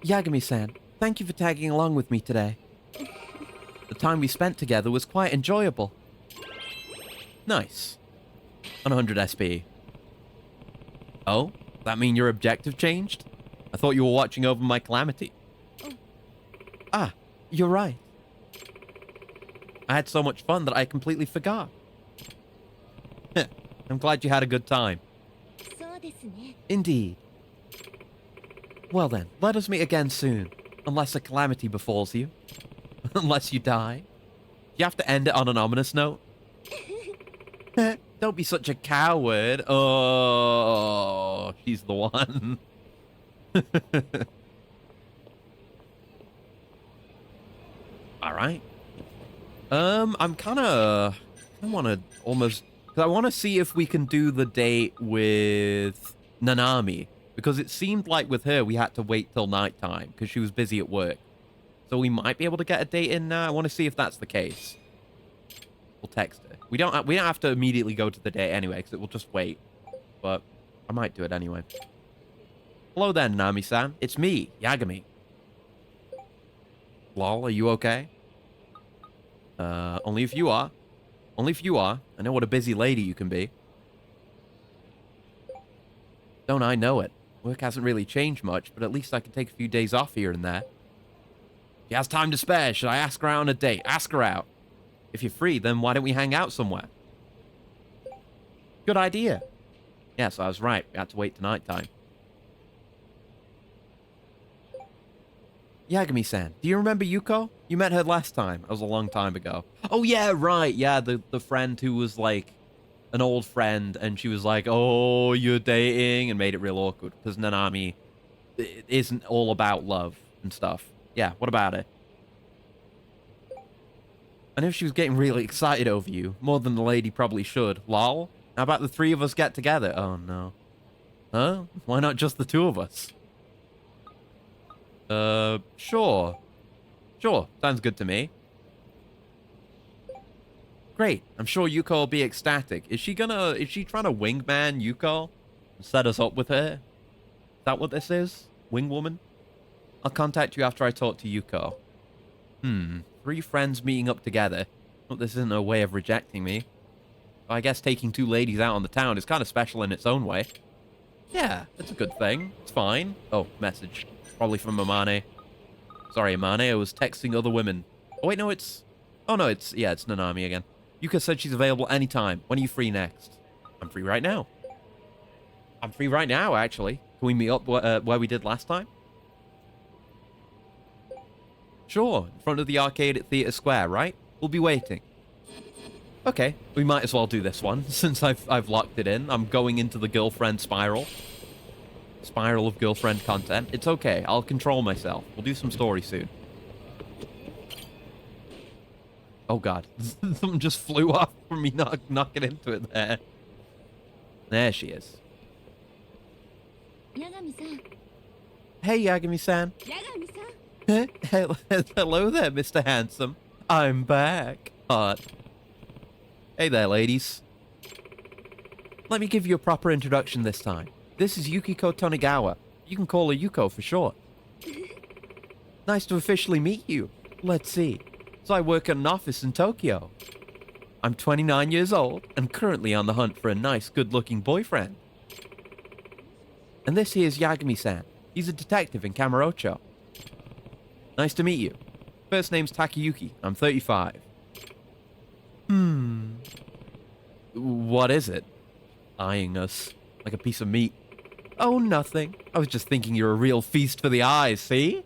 [SPEAKER 1] Yagami-san, thank you for tagging along with me today. The time we spent together was quite enjoyable. Nice. On 100 SP. Oh? That mean your objective changed? I thought you were watching over my calamity. Ah, you're right. I had so much fun that I completely forgot. I'm glad you had a good time. Indeed. Well then, let us meet again soon. Unless a calamity befalls you. Unless you die. You have to end it on an ominous note. Don't be such a coward. Oh, she's the one. All right. I want to almost Because I want to see if we can do the date with Nanami. Because it seemed like with her, we had to wait till nighttime because she was busy at work. So we might be able to get a date in now. I want to see if that's the case. We'll text her. We don't have to immediately go to the date anyway, because it will just wait. But I might do it anyway. Hello there, Nanami-san. It's me, Yagami. Lol, are you okay? Only if you are. Only if you are. I know what a busy lady you can be. Don't I know it? Work hasn't really changed much, but at least I can take a few days off here and there. She has time to spare. Should I ask her out on a date? Ask her out. If you're free, then why don't we hang out somewhere? Good idea. Yes, I was right. We had to wait till nighttime. Yagami-san, do you remember Yuko? You met her last time. That was a long time ago. Oh, yeah, right. Yeah, the friend who was, like, an old friend, and she was like, oh, you're dating, and made it real awkward, because Nanami isn't all about love and stuff. Yeah, what about it? I know she was getting really excited over you, more than the lady probably should. Lol. How about the three of us get together? Oh, no. Huh? Why not just the two of us? Sure. Sure, sounds good to me. Great, I'm sure Yuko will be ecstatic. Is she trying to wingman Yuko? And set us up with her? Is that what this is? Wingwoman? I'll contact you after I talk to Yuko. 3 friends meeting up together. Well, this isn't a way of rejecting me. I guess taking 2 ladies out on the town is kind of special in its own way. Yeah, it's a good thing. It's fine. Oh, message. Probably from Amane. Sorry, Amane, I was texting other women. Oh, wait, no, it's... Oh, no, it's Nanami again. Yuka said she's available anytime. When are you free next? I'm free right now. I'm free right now, actually. Can we meet up where we did last time? Sure, in front of the arcade at Theatre Square, right? We'll be waiting. Okay, we might as well do this one, since I've locked it in. I'm going into the girlfriend spiral. Spiral of girlfriend content. It's okay, I'll control myself. We'll do some story soon. Oh god, something just flew off from me knocking into it there. There she is.
[SPEAKER 3] Yagami-san.
[SPEAKER 1] Hey, Yagami-san.
[SPEAKER 3] Yagami-san.
[SPEAKER 1] Hello there, Mr. Handsome. I'm back. Hot. Hey there, ladies. Let me give you a proper introduction this time. This is Yukiko Tonegawa. You can call her Yuko for short. Nice to officially meet you. Let's see. So I work at an office in Tokyo. I'm 29 years old and currently on the hunt for a nice, good-looking boyfriend. And this here's Yagami-san. He's a detective in Kamurocho. Nice to meet you. First name's Takayuki. I'm 35. What is it? Eyeing us like a piece of meat. Oh, nothing. I was just thinking you're a real feast for the eyes, see?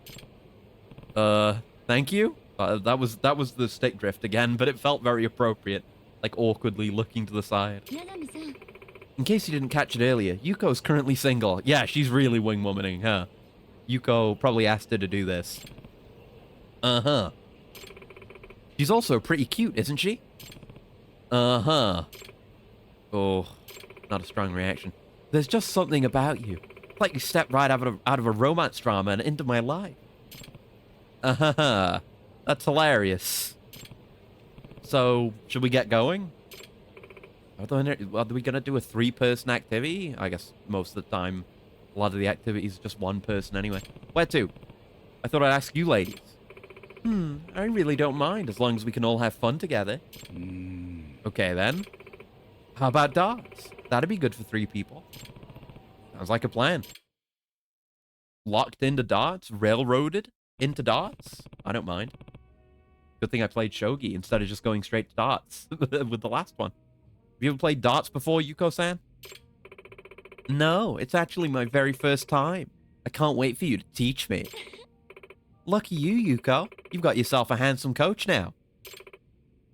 [SPEAKER 1] Thank you? That was the stick drift again, but it felt very appropriate. Like awkwardly looking to the side.
[SPEAKER 3] Yagami-san.
[SPEAKER 1] In case you didn't catch it earlier, Yuko's currently single. Yeah, she's really wingwomaning, huh? Yuko probably asked her to do this. Uh-huh. She's also pretty cute, isn't she? Uh-huh. Oh, not a strong reaction. There's just something about you. It's like you stepped right out of a romance drama and into my life. Uh-huh. That's hilarious. So, should we get going? Are we gonna do a 3-person activity? I guess most of the time, a lot of the activities is just 1 person anyway. Where to? I thought I'd ask you ladies. I really don't mind, as long as we can all have fun together. Okay, then. How about darts? That'd be good for 3 people. Sounds like a plan. Locked into darts? Railroaded into darts? I don't mind. Good thing I played shogi instead of just going straight to darts with the last one. Have you ever played darts before, Yuko-san? No, it's actually my very first time. I can't wait for you to teach me. Lucky you, Yuko. You've got yourself a handsome coach now.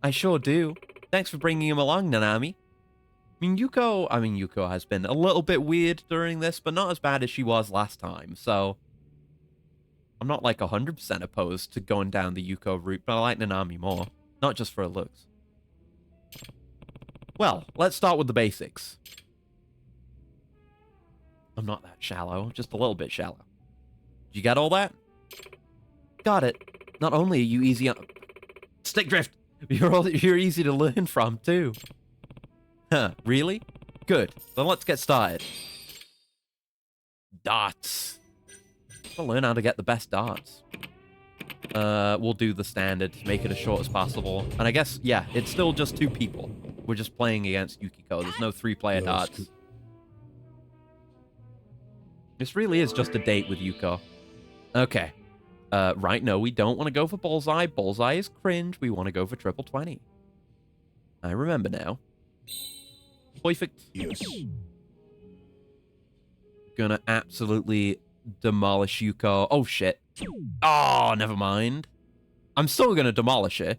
[SPEAKER 1] I sure do. Thanks for bringing him along, Nanami. Yuko has been a little bit weird during this, but not as bad as she was last time, so... I'm not like 100% opposed to going down the Yuko route, but I like Nanami more. Not just for her looks. Well, let's start with the basics. I'm not that shallow, just a little bit shallow. Did you get all that? Got it. Not only are you easy on... Stick drift! You're easy to learn from, too. Huh, really? Good. Then let's get started. Darts. I'll learn how to get the best darts. We'll do the standard, make it as short as possible. And I guess, yeah, it's still just 2 people. We're just playing against Yukiko. There's no 3-player darts. This really is just a date with Yuko. Okay. Right, no, we don't want to go for Bullseye. Bullseye is cringe. We want to go for triple 20. I remember now. Perfect.
[SPEAKER 2] Yes.
[SPEAKER 1] Gonna absolutely demolish Yuko. Oh, shit. Oh, never mind. I'm still gonna demolish her.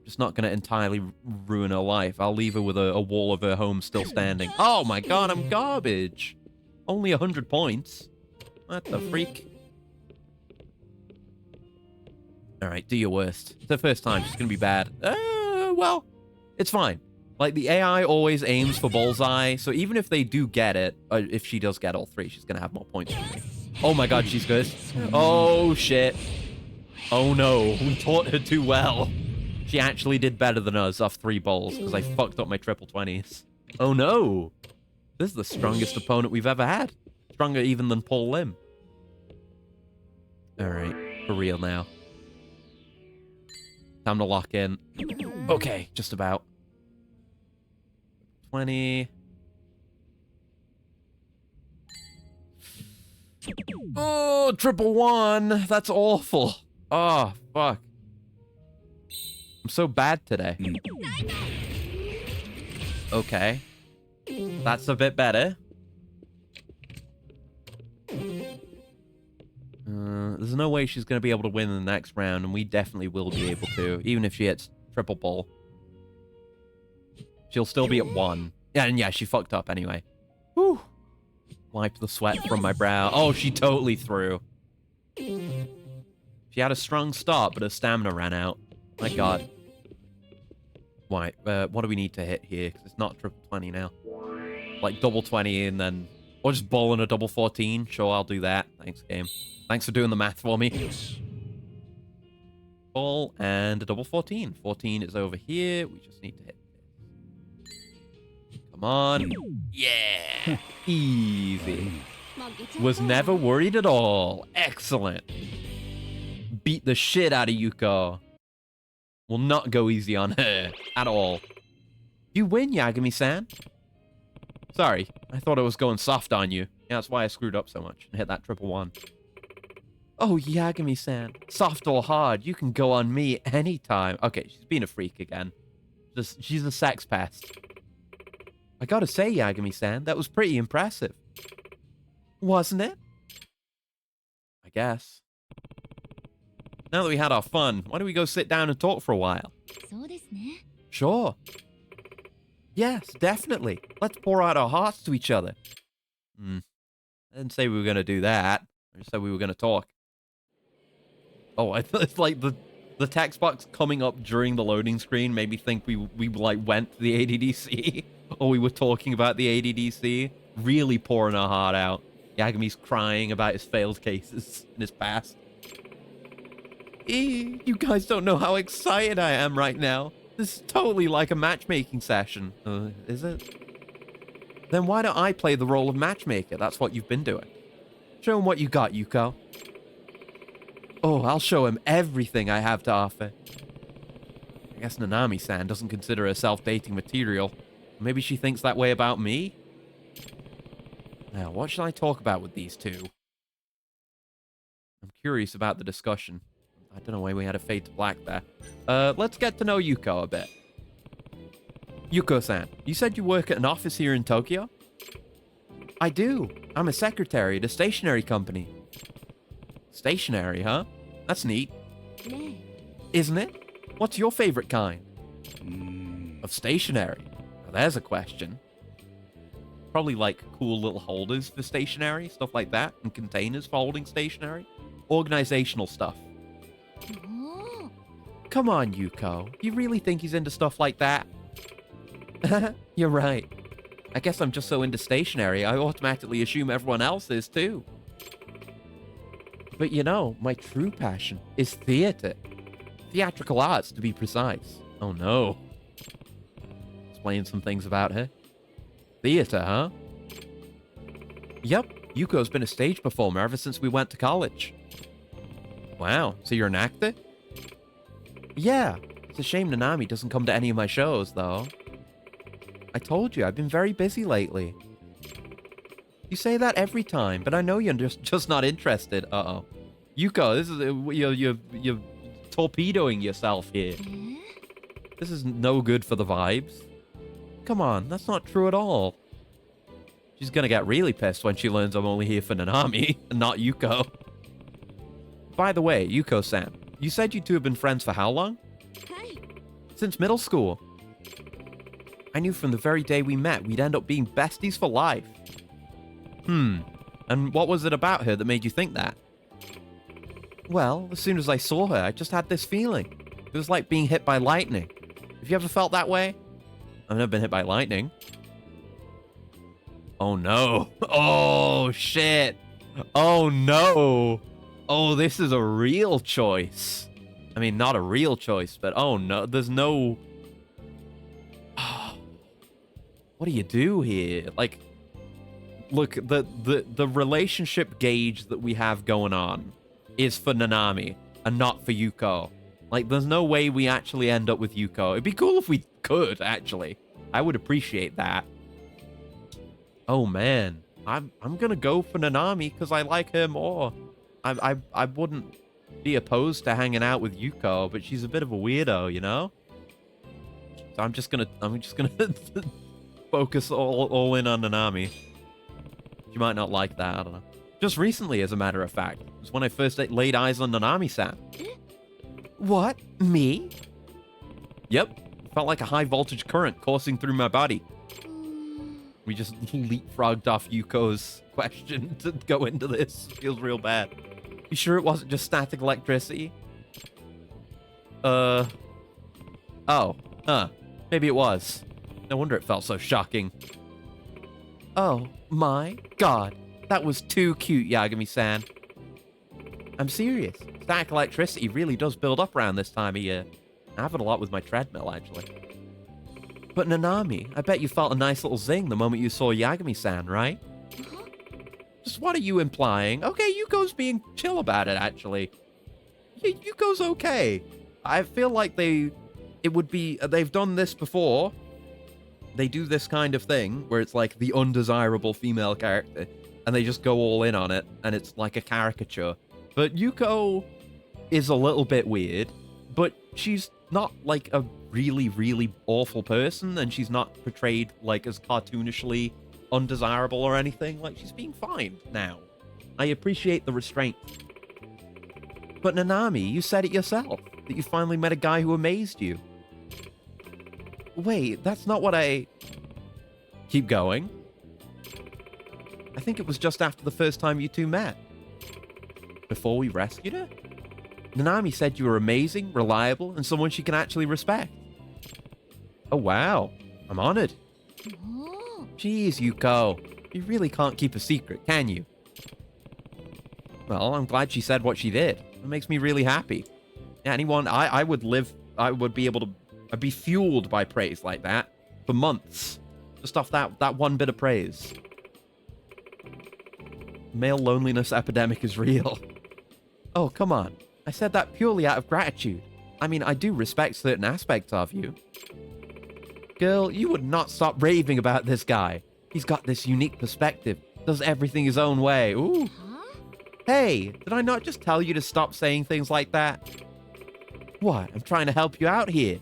[SPEAKER 1] Just not gonna entirely ruin her life. I'll leave her with a wall of her home still standing. Oh my god, I'm garbage. Only 100 points. What the freak? Alright, do your worst. It's the first time. She's gonna be bad. Well, it's fine. Like, the AI always aims for Bullseye, so even if they do get it, if she does get all 3, she's gonna have more points than me. Oh my god, she's good. Oh, shit. Oh no, we taught her too well. She actually did better than us off 3 bowls, because I fucked up my triple 20s. Oh no. This is the strongest opponent we've ever had. Stronger even than Paul Lim. Alright, for real now. Time to lock in. Okay, just about. 20. Oh, triple 1. That's awful. Oh, fuck. I'm so bad today. Okay. That's a bit better. There's no way she's going to be able to win in the next round, and we definitely will be able to, even if she hits triple ball. She'll still be at 1. Yeah, and yeah, she fucked up anyway. Whew. Wipe the sweat from my brow. Oh, she totally threw. She had a strong start, but her stamina ran out. My god. Right, what do we need to hit here? Because it's not triple 20 now. Like double 20 and then... Or just ball in a double 14. Sure, I'll do that. Thanks, game. Thanks for doing the math for me. Ball and a double 14. 14 is over here. We just need to hit this. Come on. Yeah. Easy. Was never worried at all. Excellent. Beat the shit out of Yuko. Will not go easy on her at all. You win, Yagami-san. Sorry, I thought I was going soft on you. Yeah, that's why I screwed up so much and hit that triple 1. Oh, Yagami-san. Soft or hard, you can go on me anytime. Okay, she's being a freak again. She's a sex pest. I gotta say, Yagami-san, that was pretty impressive. Wasn't it? I guess. Now that we had our fun, why don't we go sit down and talk for a while? Sure. Yes, definitely. Let's pour out our hearts to each other. I didn't say we were going to do that. I just said we were going to talk. Oh, I thought it's like the text box coming up during the loading screen made me think we like went to the ADDC or we were talking about the ADDC. Really pouring our heart out. Yagami's crying about his failed cases in his past. You guys don't know how excited I am right now. This is totally like a matchmaking session. Is it? Then why don't I play the role of matchmaker? That's what you've been doing. Show him what you got, Yuko. Oh, I'll show him everything I have to offer. I guess Nanami-san doesn't consider herself dating material. Maybe she thinks that way about me? Now, what should I talk about with these two? I'm curious about the discussion. I don't know why we had a fade to black there. Let's get to know Yuko a bit. Yuko-san, you said you work at an office here in Tokyo? I do. I'm a secretary at a stationery company. Stationery, huh? That's neat. Isn't it? What's your favorite kind? Of stationery? Now, there's a question. Probably like cool little holders for stationery, stuff like that, and containers for holding stationery. Organizational stuff. Come on, Yuko. You really think he's into stuff like that? You're right. I guess I'm just so into stationery, I automatically assume everyone else is too. But you know, my true passion is theater. Theatrical arts, to be precise. Oh no. Explain some things about her. Theater, huh? Yep, Yuko's been a stage performer ever since we went to college. Wow, so you're an actor? Yeah, it's a shame Nanami doesn't come to any of my shows, though. I told you, I've been very busy lately. You say that every time, but I know you're just not interested. Uh-oh. Yuko, this is, you're torpedoing yourself here. This is no good for the vibes. Come on, that's not true at all. She's gonna get really pissed when she learns I'm only here for Nanami, and not Yuko. By the way, Yuko-san, you said you two have been friends for how long?
[SPEAKER 3] Hi.
[SPEAKER 1] Since middle school. I knew from the very day we met we'd end up being besties for life. And what was it about her that made you think that? Well, as soon as I saw her, I just had this feeling. It was like being hit by lightning. Have you ever felt that way? I've never been hit by lightning. Oh no. Oh shit. Oh no. Oh, this is a real choice. I mean, not a real choice, but oh no, there's no... What do you do here? Like, look, the relationship gauge that we have going on is for Nanami and not for Yuko. Like, there's no way we actually end up with Yuko. It'd be cool if we could, actually. I would appreciate that. Oh man, I'm gonna go for Nanami because I like her more. I wouldn't be opposed to hanging out with Yuko, but she's a bit of a weirdo, you know? So I'm just gonna focus all in on Nanami. She might not like that, I don't know. Just recently, as a matter of fact, was when I first laid eyes on Nanami-san. What? Me? Yep. Felt like a high voltage current coursing through my body. We just leapfrogged off Yuko's question to go into this. Feels real bad. You sure it wasn't just static electricity? Oh. Huh. Maybe it was. No wonder it felt so shocking. Oh my god. That was too cute, Yagami-san. I'm serious. Static electricity really does build up around this time of year. I have it a lot with my treadmill, actually. But Nanami, I bet you felt a nice little zing the moment you saw Yagami-san, right? Just what are you implying? Okay, Yuko's being chill about it, actually. Yuko's okay. I feel like they've done this before. They do this kind of thing where it's like the undesirable female character and they just go all in on it and it's like a caricature. But Yuko is a little bit weird, but she's not like a really, really awful person, and she's not portrayed like as cartoonishly undesirable or anything. Like, she's being fine now. I appreciate the restraint. But Nanami, you said it yourself, that you finally met a guy who amazed you. Wait, that's not what I... Keep going. I think it was just after the first time you two met. Before we rescued her? Nanami said you were amazing, reliable, and someone she can actually respect. Oh, wow. I'm honored.
[SPEAKER 3] Oh.
[SPEAKER 1] Jeez, Yuko. You really can't keep a secret, can you? Well, I'm glad she said what she did. It makes me really happy. Yeah, I'd be fueled by praise like that for months. Just off that one bit of praise. Male loneliness epidemic is real. Oh, come on. I said that purely out of gratitude. I mean, I do respect certain aspects of you. Girl, you would not stop raving about this guy. He's got this unique perspective. Does everything his own way. Ooh.
[SPEAKER 3] Huh?
[SPEAKER 1] Hey, did I not just tell you to stop saying things like that? What? I'm trying to help you out here.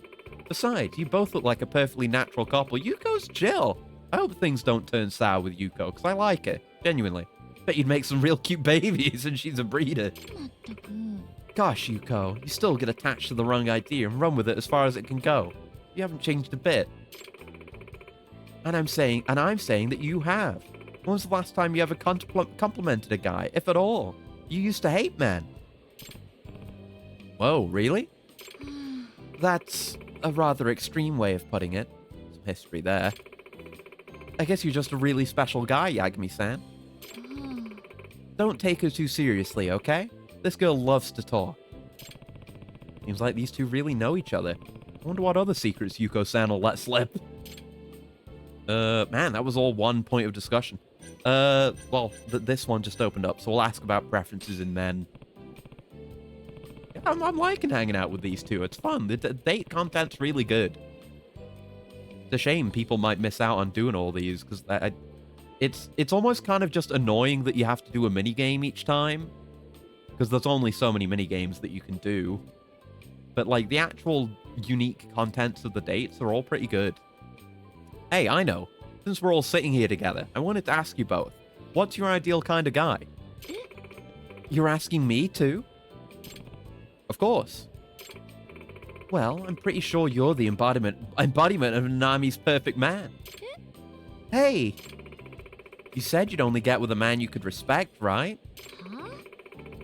[SPEAKER 1] Besides, you both look like a perfectly natural couple. Yuko's chill. I hope things don't turn sour with Yuko, because I like her. Genuinely. Bet you'd make some real cute babies, and she's a breeder.
[SPEAKER 3] まったく。
[SPEAKER 1] Gosh, Yuko, you still get attached to the wrong idea and run with it as far as it can go. You haven't changed a bit. And I'm saying that you have. When was the last time you ever complimented a guy, if at all? You used to hate men. Whoa, really? That's a rather extreme way of putting it. Some history there. I guess you're just a really special guy, Yagami-san.
[SPEAKER 3] あ
[SPEAKER 1] Don't take her too seriously, okay? This girl loves to talk. Seems like these two really know each other. I wonder what other secrets Yuko-san will let slip. Man, that was all one point of discussion. Well, this one just opened up, so we'll ask about preferences in men. Yeah, I'm liking hanging out with these two. It's fun. The date content's really good. It's a shame people might miss out on doing all these, because it's almost kind of just annoying that you have to do a minigame each time, because there's only so many minigames that you can do. But, like, the actual unique contents of the dates are all pretty good. Hey, I know. Since we're all sitting here together, I wanted to ask you both. What's your ideal kind of guy? You're asking me, too? Of course. Well, I'm pretty sure you're the embodiment of Nanami's perfect man. Hey! You said you'd only get with a man you could respect, right?
[SPEAKER 3] は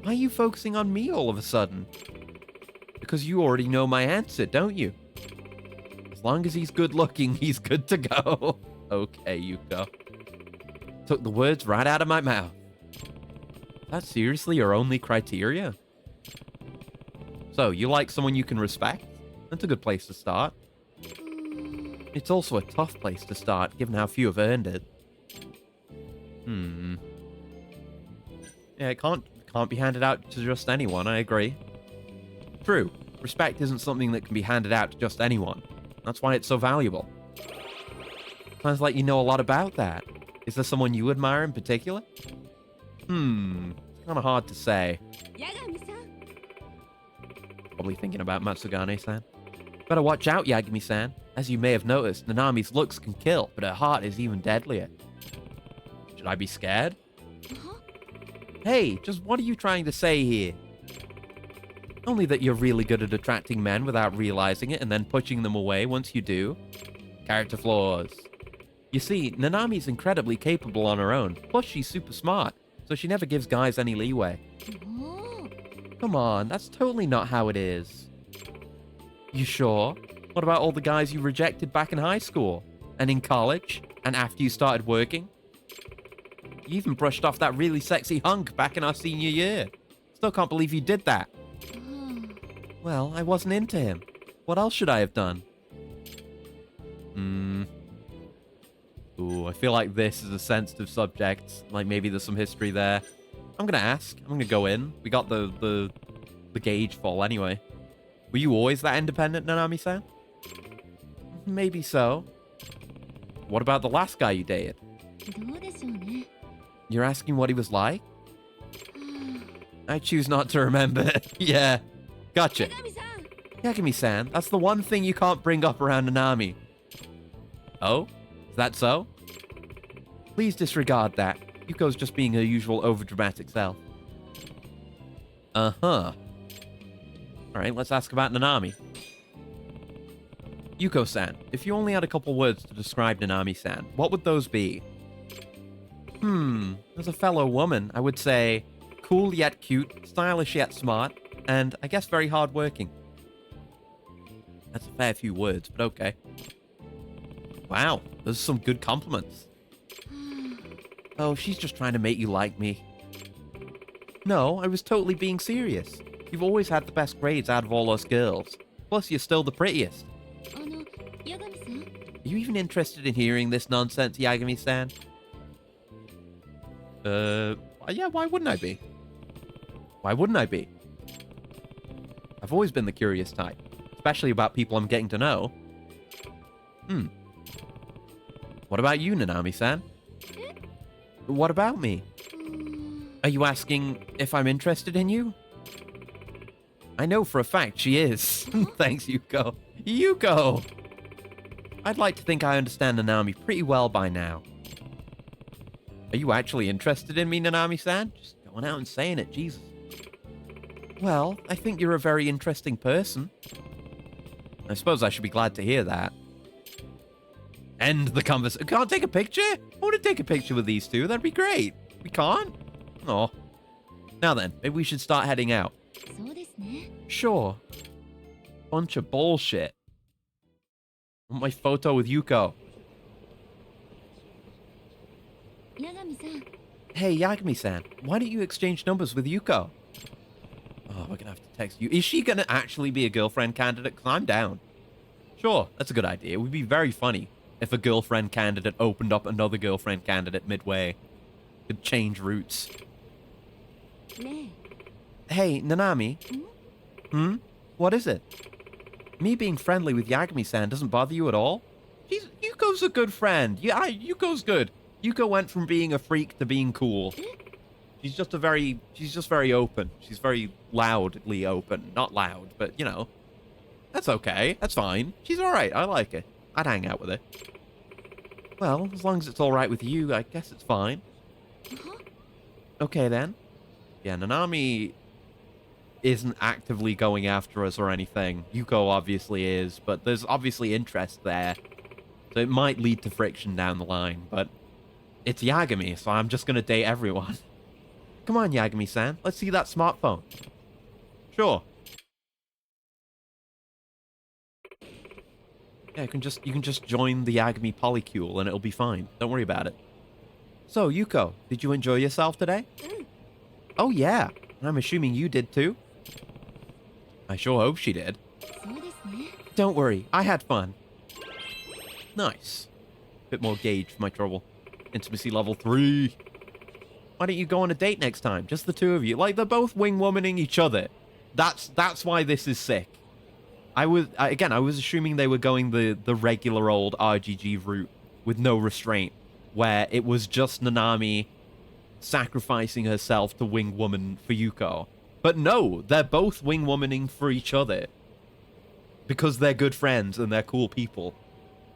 [SPEAKER 1] Why are you focusing on me all of a sudden? Because you already know my answer, don't you? As long as he's good looking, he's good to go. Okay, Yuko. Took the words right out of my mouth. That's seriously your only criteria? So, you like someone you can respect? That's a good place to start.
[SPEAKER 3] うーん
[SPEAKER 1] It's also a tough place to start, given how few have earned it. Yeah, it can't be handed out to just anyone, I agree. True, respect isn't something that can be handed out to just anyone. That's why it's so valuable. Sounds like you know a lot about that. Is there someone you admire in particular? It's kind of hard to say.
[SPEAKER 3] 八神さん
[SPEAKER 1] Probably thinking about Matsugane-san. Better watch out, Yagami-san. As you may have noticed, Nanami's looks can kill, but her heart is even deadlier. Should I be scared?
[SPEAKER 3] は
[SPEAKER 1] Hey, just what are you trying to say here? Only that you're really good at attracting men without realizing it and then pushing them away once you do. Character flaws. You see, Nanami's incredibly capable on her own, plus she's super smart, so she never gives guys any leeway.
[SPEAKER 3] おー
[SPEAKER 1] Come on, that's totally not how it is. You sure? What about all the guys you rejected back in high school? And in college? And after you started working? You even brushed off that really sexy hunk back in our senior year. Still can't believe you did that.
[SPEAKER 3] あー
[SPEAKER 1] Well, I wasn't into him. What else should I have done? Ooh, I feel like this is a sensitive subject. Like maybe there's some history there. I'm gonna ask. I'm gonna go in. We got the gauge full anyway. Were you always that independent, Nanami-san? Maybe so. What about the last guy you dated?
[SPEAKER 3] どうでしょうね
[SPEAKER 1] You're asking what he was like?
[SPEAKER 3] は
[SPEAKER 1] I choose not to remember. Yeah.
[SPEAKER 3] あ
[SPEAKER 1] Gotcha.
[SPEAKER 3] 八神さん
[SPEAKER 1] Yagami-san, that's the one thing you can't bring up around Nanami. Oh? Is that so? Please disregard that. Yuko's just being her usual overdramatic self. Uh-huh. Alright, let's ask about Nanami. Yuko-san, if you only had a couple words to describe Nanami-san, what would those be? As a fellow woman, I would say cool yet cute, stylish yet smart, and I guess very hardworking. That's a fair few words, but okay. Wow, those are some good compliments.
[SPEAKER 3] は
[SPEAKER 1] Oh, she's just trying to make you like me. No, I was totally being serious. You've always had the best grades out of all us girls. Plus, you're still the prettiest.
[SPEAKER 3] あ八神さん
[SPEAKER 1] Are you even interested in hearing this nonsense, Yagami-san? Yeah, why wouldn't I be? Why wouldn't I be? I've always been the curious type, especially about people I'm getting to know. What about you, Nanami-san? What about me?
[SPEAKER 3] うーん
[SPEAKER 1] Are you asking if I'm interested in you? I know for a fact she is. Thanks, Yuko. Yuko! I'd like to think I understand Nanami pretty well by now. Are you actually interested in me, Nanami-san? Just going out and saying it, Jesus. Well, I think you're a very interesting person. I suppose I should be glad to hear that. End the conversation. Can't take a picture? I want to take a picture with these two. That'd be great. We can't? Oh. Now then, maybe we should start heading out.
[SPEAKER 3] そうですね
[SPEAKER 1] Sure. Bunch of bullshit. I want my photo with Yuko.
[SPEAKER 3] 八神さん
[SPEAKER 1] Hey, Yagami-san, why don't you exchange numbers with Yuko? Oh, we're gonna have to text you. Is she gonna actually be a girlfriend candidate? Because I'm down. Sure, that's a good idea. It would be very funny if a girlfriend candidate opened up another girlfriend candidate midway. Could change routes.
[SPEAKER 3] ね
[SPEAKER 1] Hey, Nanami.
[SPEAKER 3] えん
[SPEAKER 1] What is it? Me being friendly with Yagami-san doesn't bother you at all? Yuko's a good friend. Yeah, Yuko's good. Yuko went from being a freak to being cool. She's just very open. She's very loudly open. Not loud, but, you know. That's okay. That's fine. She's alright. I like her. I'd hang out with her. Well, as long as it's alright with you, I guess it's fine. Okay, then. Yeah, Nanami isn't actively going after us or anything. Yuko obviously is, but there's obviously interest there. So it might lead to friction down the line, but it's Yagami, so I'm just gonna date everyone. Come on, Yagami-san. Let's see that smartphone. Sure. Yeah, you can just join the Yagami polycule and it'll be fine. Don't worry about it. So, Yuko, did you enjoy yourself today? Oh yeah, and I'm assuming you did too. I sure hope she did.
[SPEAKER 3] そうですね
[SPEAKER 1] Don't worry, I had fun. Nice. Bit more gauge for my trouble. Intimacy level 3. Why don't you go on a date next time? Just the two of you. Like, they're both wing-womaning each other. That's why this is sick. I was assuming they were going the regular old RGG route with no restraint, where it was just Nanami sacrificing herself to wing woman for Yuko. But no, they're both wing womaning for each other. Because they're good friends and they're cool people.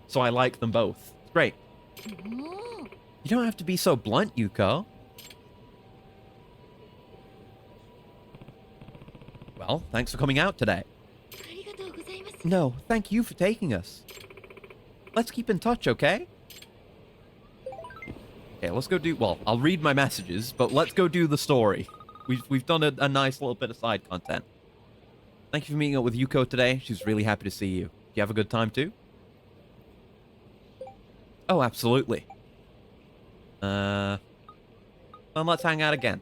[SPEAKER 1] So I like them both. It's great.
[SPEAKER 3] おお
[SPEAKER 1] You don't have to be so blunt, Yuko. Well, thanks for coming out today.
[SPEAKER 3] ありがとうございます
[SPEAKER 1] No, thank you for taking us. Let's keep in touch, okay? Okay, let's go do... Well, I'll read my messages, but let's go do the story. We've done a nice little bit of side content. Thank you for meeting up with Yuko today. She's really happy to see you. Do you have a good time too? Oh, absolutely. Then let's hang out again.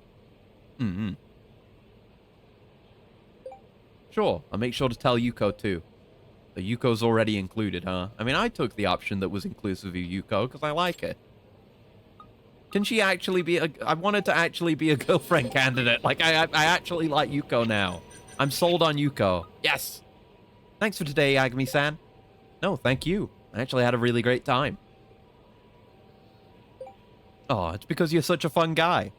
[SPEAKER 1] Sure, I'll make sure to tell Yuko too. So Yuko's already included, huh? I mean, I took the option that was inclusive of Yuko because I like her. Can she actually be a... I wanted to actually be a girlfriend candidate. Like, I actually like Yuko now. I'm sold on Yuko. Yes! Thanks for today, Yagami-san. No, thank you. I actually had a really great time. Oh, it's because you're such a fun guy.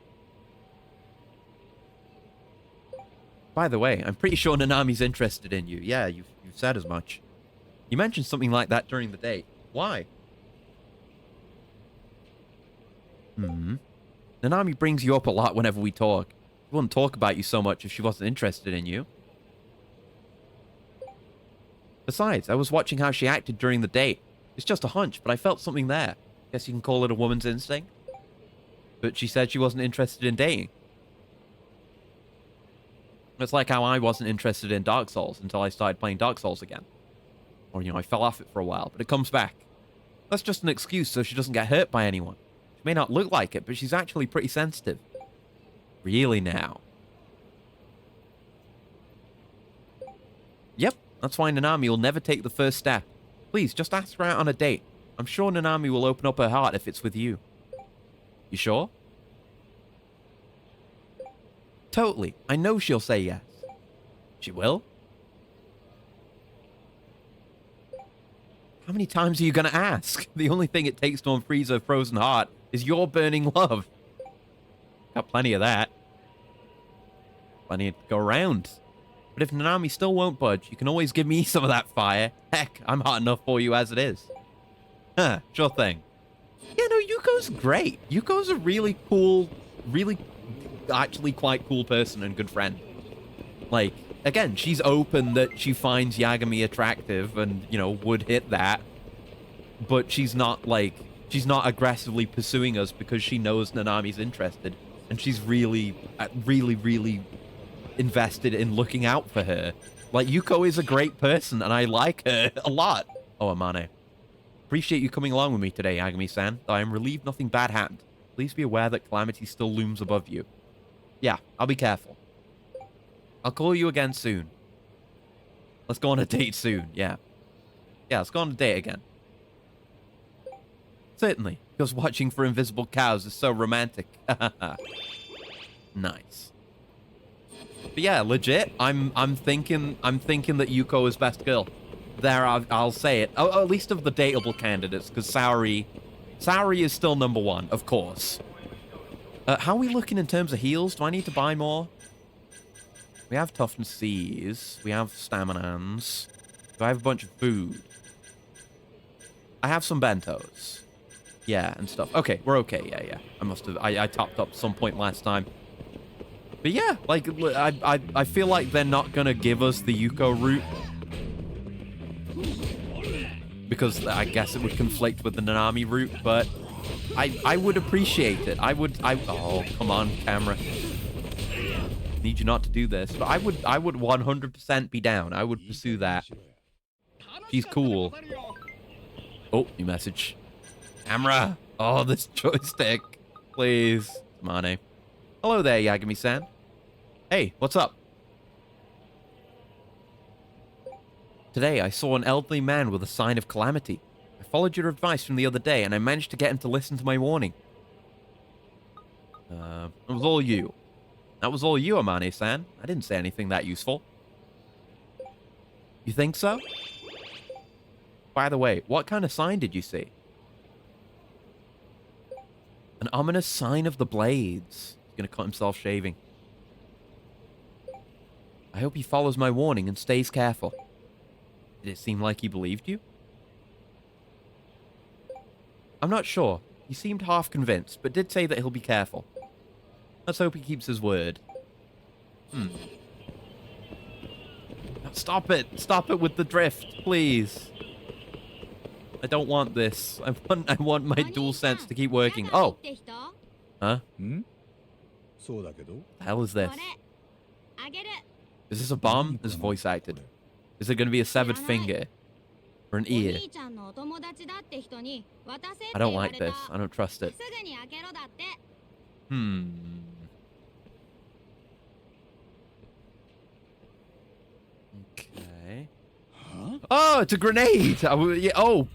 [SPEAKER 1] By the way, I'm pretty sure Nanami's interested in you. Yeah, you've said as much. You mentioned something like that during the date. Why? Nanami brings you up a lot whenever we talk. She wouldn't talk about you so much if she wasn't interested in you. Besides, I was watching how she acted during the date. It's just a hunch, but I felt something there. Guess you can call it a woman's instinct. But she said she wasn't interested in dating. It's like how I wasn't interested in Dark Souls until I started playing Dark Souls again. Or, you know, I fell off it for a while, but it comes back. That's just an excuse so she doesn't get hurt by anyone. She may not look like it, but she's actually pretty sensitive. Really now. Yep, that's why Nanami will never take the first step. Please, just ask her out on a date. I'm sure Nanami will open up her heart if it's with you. You sure? Totally. I know she'll say yes. She will? How many times are you gonna ask? The only thing it takes to unfreeze her frozen heart is your burning love. Got plenty of that. Plenty to go around. But if Nanami still won't budge, you can always give me some of that fire. Heck, I'm hot enough for you as it is. Huh, sure thing. Yeah, no, Yuko's great. Yuko's a really cool, actually quite cool person and good friend. Like, again, she's open that she finds Yagami attractive and, you know, would hit that. But she's not, like, she's not aggressively pursuing us because she knows Nanami's interested. And she's really invested in looking out for her. Like, Yuko is a great person and I like her a lot. Oh, Amane. Appreciate you coming along with me today, Agami-san, though I am relieved nothing bad happened. Please be aware that calamity still looms above you. Yeah, I'll be careful. I'll call you again soon. Let's go on a date soon, yeah. Yeah, let's go on a date again. Certainly, because watching for invisible cows is so romantic. Nice. But yeah, legit, I'm thinking that Yuko is best girl. There, I'll say it. Oh, at least of the dateable candidates, because Saori is still number one, of course. How are we looking in terms of heals? Do I need to buy more? We have toughness C's. We have staminans. Do I have a bunch of food? I have some bentos. Yeah, and stuff. Okay, we're okay. Yeah. I must have. I topped up some point last time. But yeah, like I feel like they're not gonna give us the Yuko route because I guess it would conflict with the Nanami route. But I would appreciate it. Oh, come on, camera. Need you not to do this, but I would 100% be down. I would pursue that. She's cool. Oh, new message. Camera. Oh, this joystick. Please. Come on, eh? Hello there, Yagami-san. Hey, what's up? Today, I saw an elderly man with a sign of calamity. I followed your advice from the other day, and I managed to get him to listen to my warning. It was all you. That was all you, Amane-san. I didn't say anything that useful. You think so? By the way, what kind of sign did you see? An ominous sign of the blades. He's gonna cut himself shaving. I hope he follows my warning and stays careful. Did it seem like he believed you? I'm not sure. He seemed half convinced, but did say that he'll be careful. Let's hope he keeps his word. Stop it! Stop it with the drift, please. I don't want this. I want my dual sense to keep working. Oh. Huh? The hell is this? Is this a bomb? This is voice acted. Is it going to be a severed finger? Or an ear? I don't like this. I don't trust it. Okay.
[SPEAKER 2] Huh?
[SPEAKER 1] Oh, it's a grenade! Oh!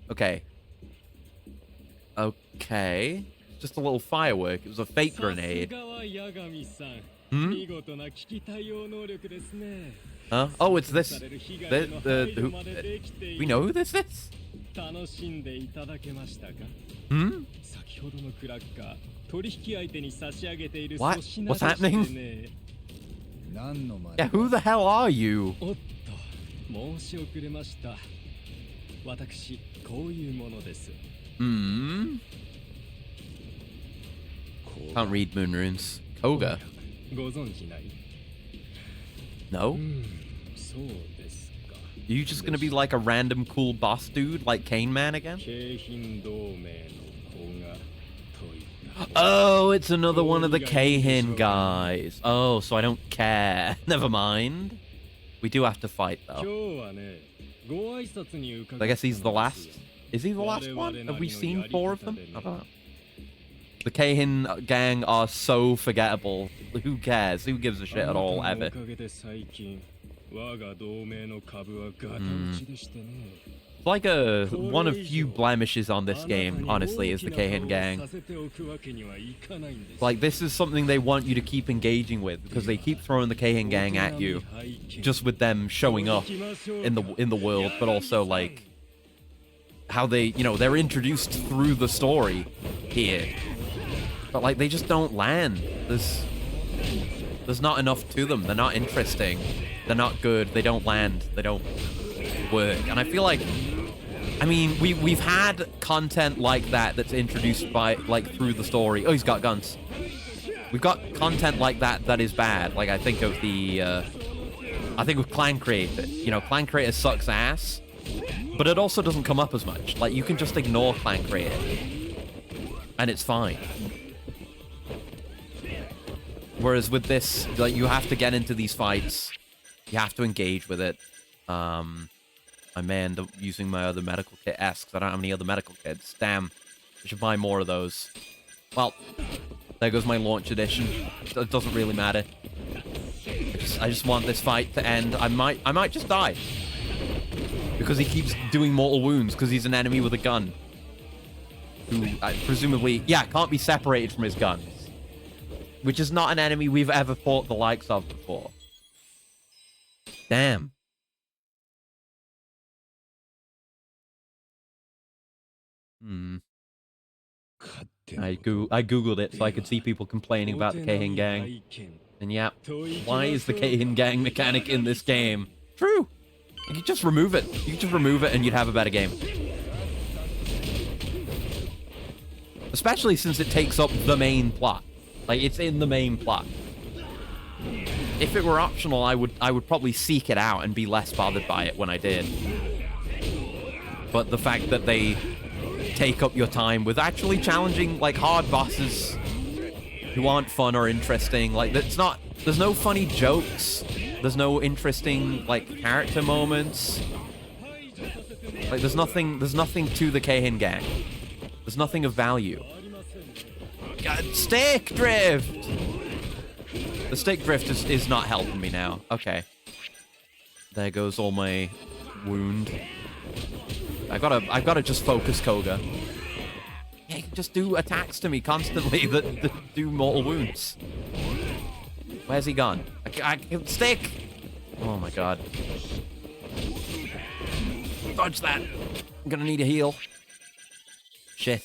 [SPEAKER 1] Okay. Okay. Just a little firework. It was a fake grenade. Huh? Oh, it's this. We know who this is? What? What's happening? Yeah, who the hell are you? Can't read moon runes. Koga? No? Are you just gonna be like a random cool boss dude like Cane Man again? Oh, it's another one of the Keihin guys. Oh, so I don't care. Never mind. We do have to fight, though. I guess he's the last. Is he the last one? Have we seen 4 of them? I don't know. The Keihin gang are so forgettable. Who cares? Who gives a shit at all, ever? It's like one of few blemishes on this game, honestly, is the Keihin gang. Like, this is something they want you to keep engaging with, because they keep throwing the Keihin gang at you, just with them showing up in the world, but also, like, how they, they're introduced through the story here. But, like, they just don't land. There's not enough to them. They're not interesting. They're not good. They don't land. They don't work. And I feel like, I mean, we've had content like that that's introduced by, like, through the story. Oh, he's got guns. We've got content like that is bad. Like, I think of Clan Creator. Clan Creator sucks ass, but it also doesn't come up as much. Like, you can just ignore Clan Creator, and it's fine. Whereas with this, like, you have to get into these fights. You have to engage with it. I may end up using my other medical kit S because I don't have any other medical kits. Damn. I should buy more of those. Well, there goes my launch edition. It doesn't really matter. I just want this fight to end. I might just die. Because he keeps doing mortal wounds because he's an enemy with a gun. Who, presumably, yeah, can't be separated from his guns. Which is not an enemy we've ever fought the likes of before. Damn. I googled it so I could see people complaining about the Keihin gang. And yeah, why is the Keihin gang mechanic in this game? True. You could just remove it. You could just remove it and you'd have a better game. Especially since it takes up the main plot. Like, it's in the main plot. If it were optional, I would probably seek it out and be less bothered by it when I did. But the fact that they take up your time with actually challenging, like, hard bosses who aren't fun or interesting, like, there's no funny jokes. There's no interesting, like, character moments. Like, there's nothing to the Keihin gang. There's nothing of value. God, stick drift! The stick drift is not helping me now. Okay. There goes all my wound. I've gotta just focus Koga. Yeah, you can just do attacks to me constantly that do mortal wounds. Where's he gone? I can stick! Oh my god. Dodge that! I'm gonna need a heal. Shit.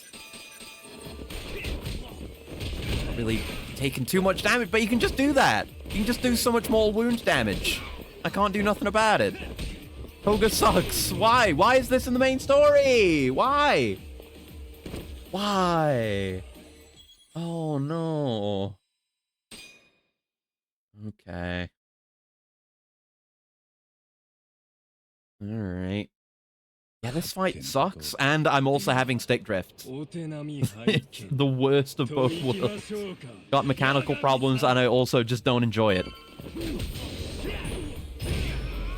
[SPEAKER 1] Really taking too much damage, but you can just do that. You can just do so much more wound damage. I can't do nothing about it. Koga sucks. Why? Why is this in the main story? Why? Why? Oh no. Okay. Alright. Yeah, this fight sucks, and I'm also having stick drift. It's the worst of both worlds. Got mechanical problems, and I also just don't enjoy it.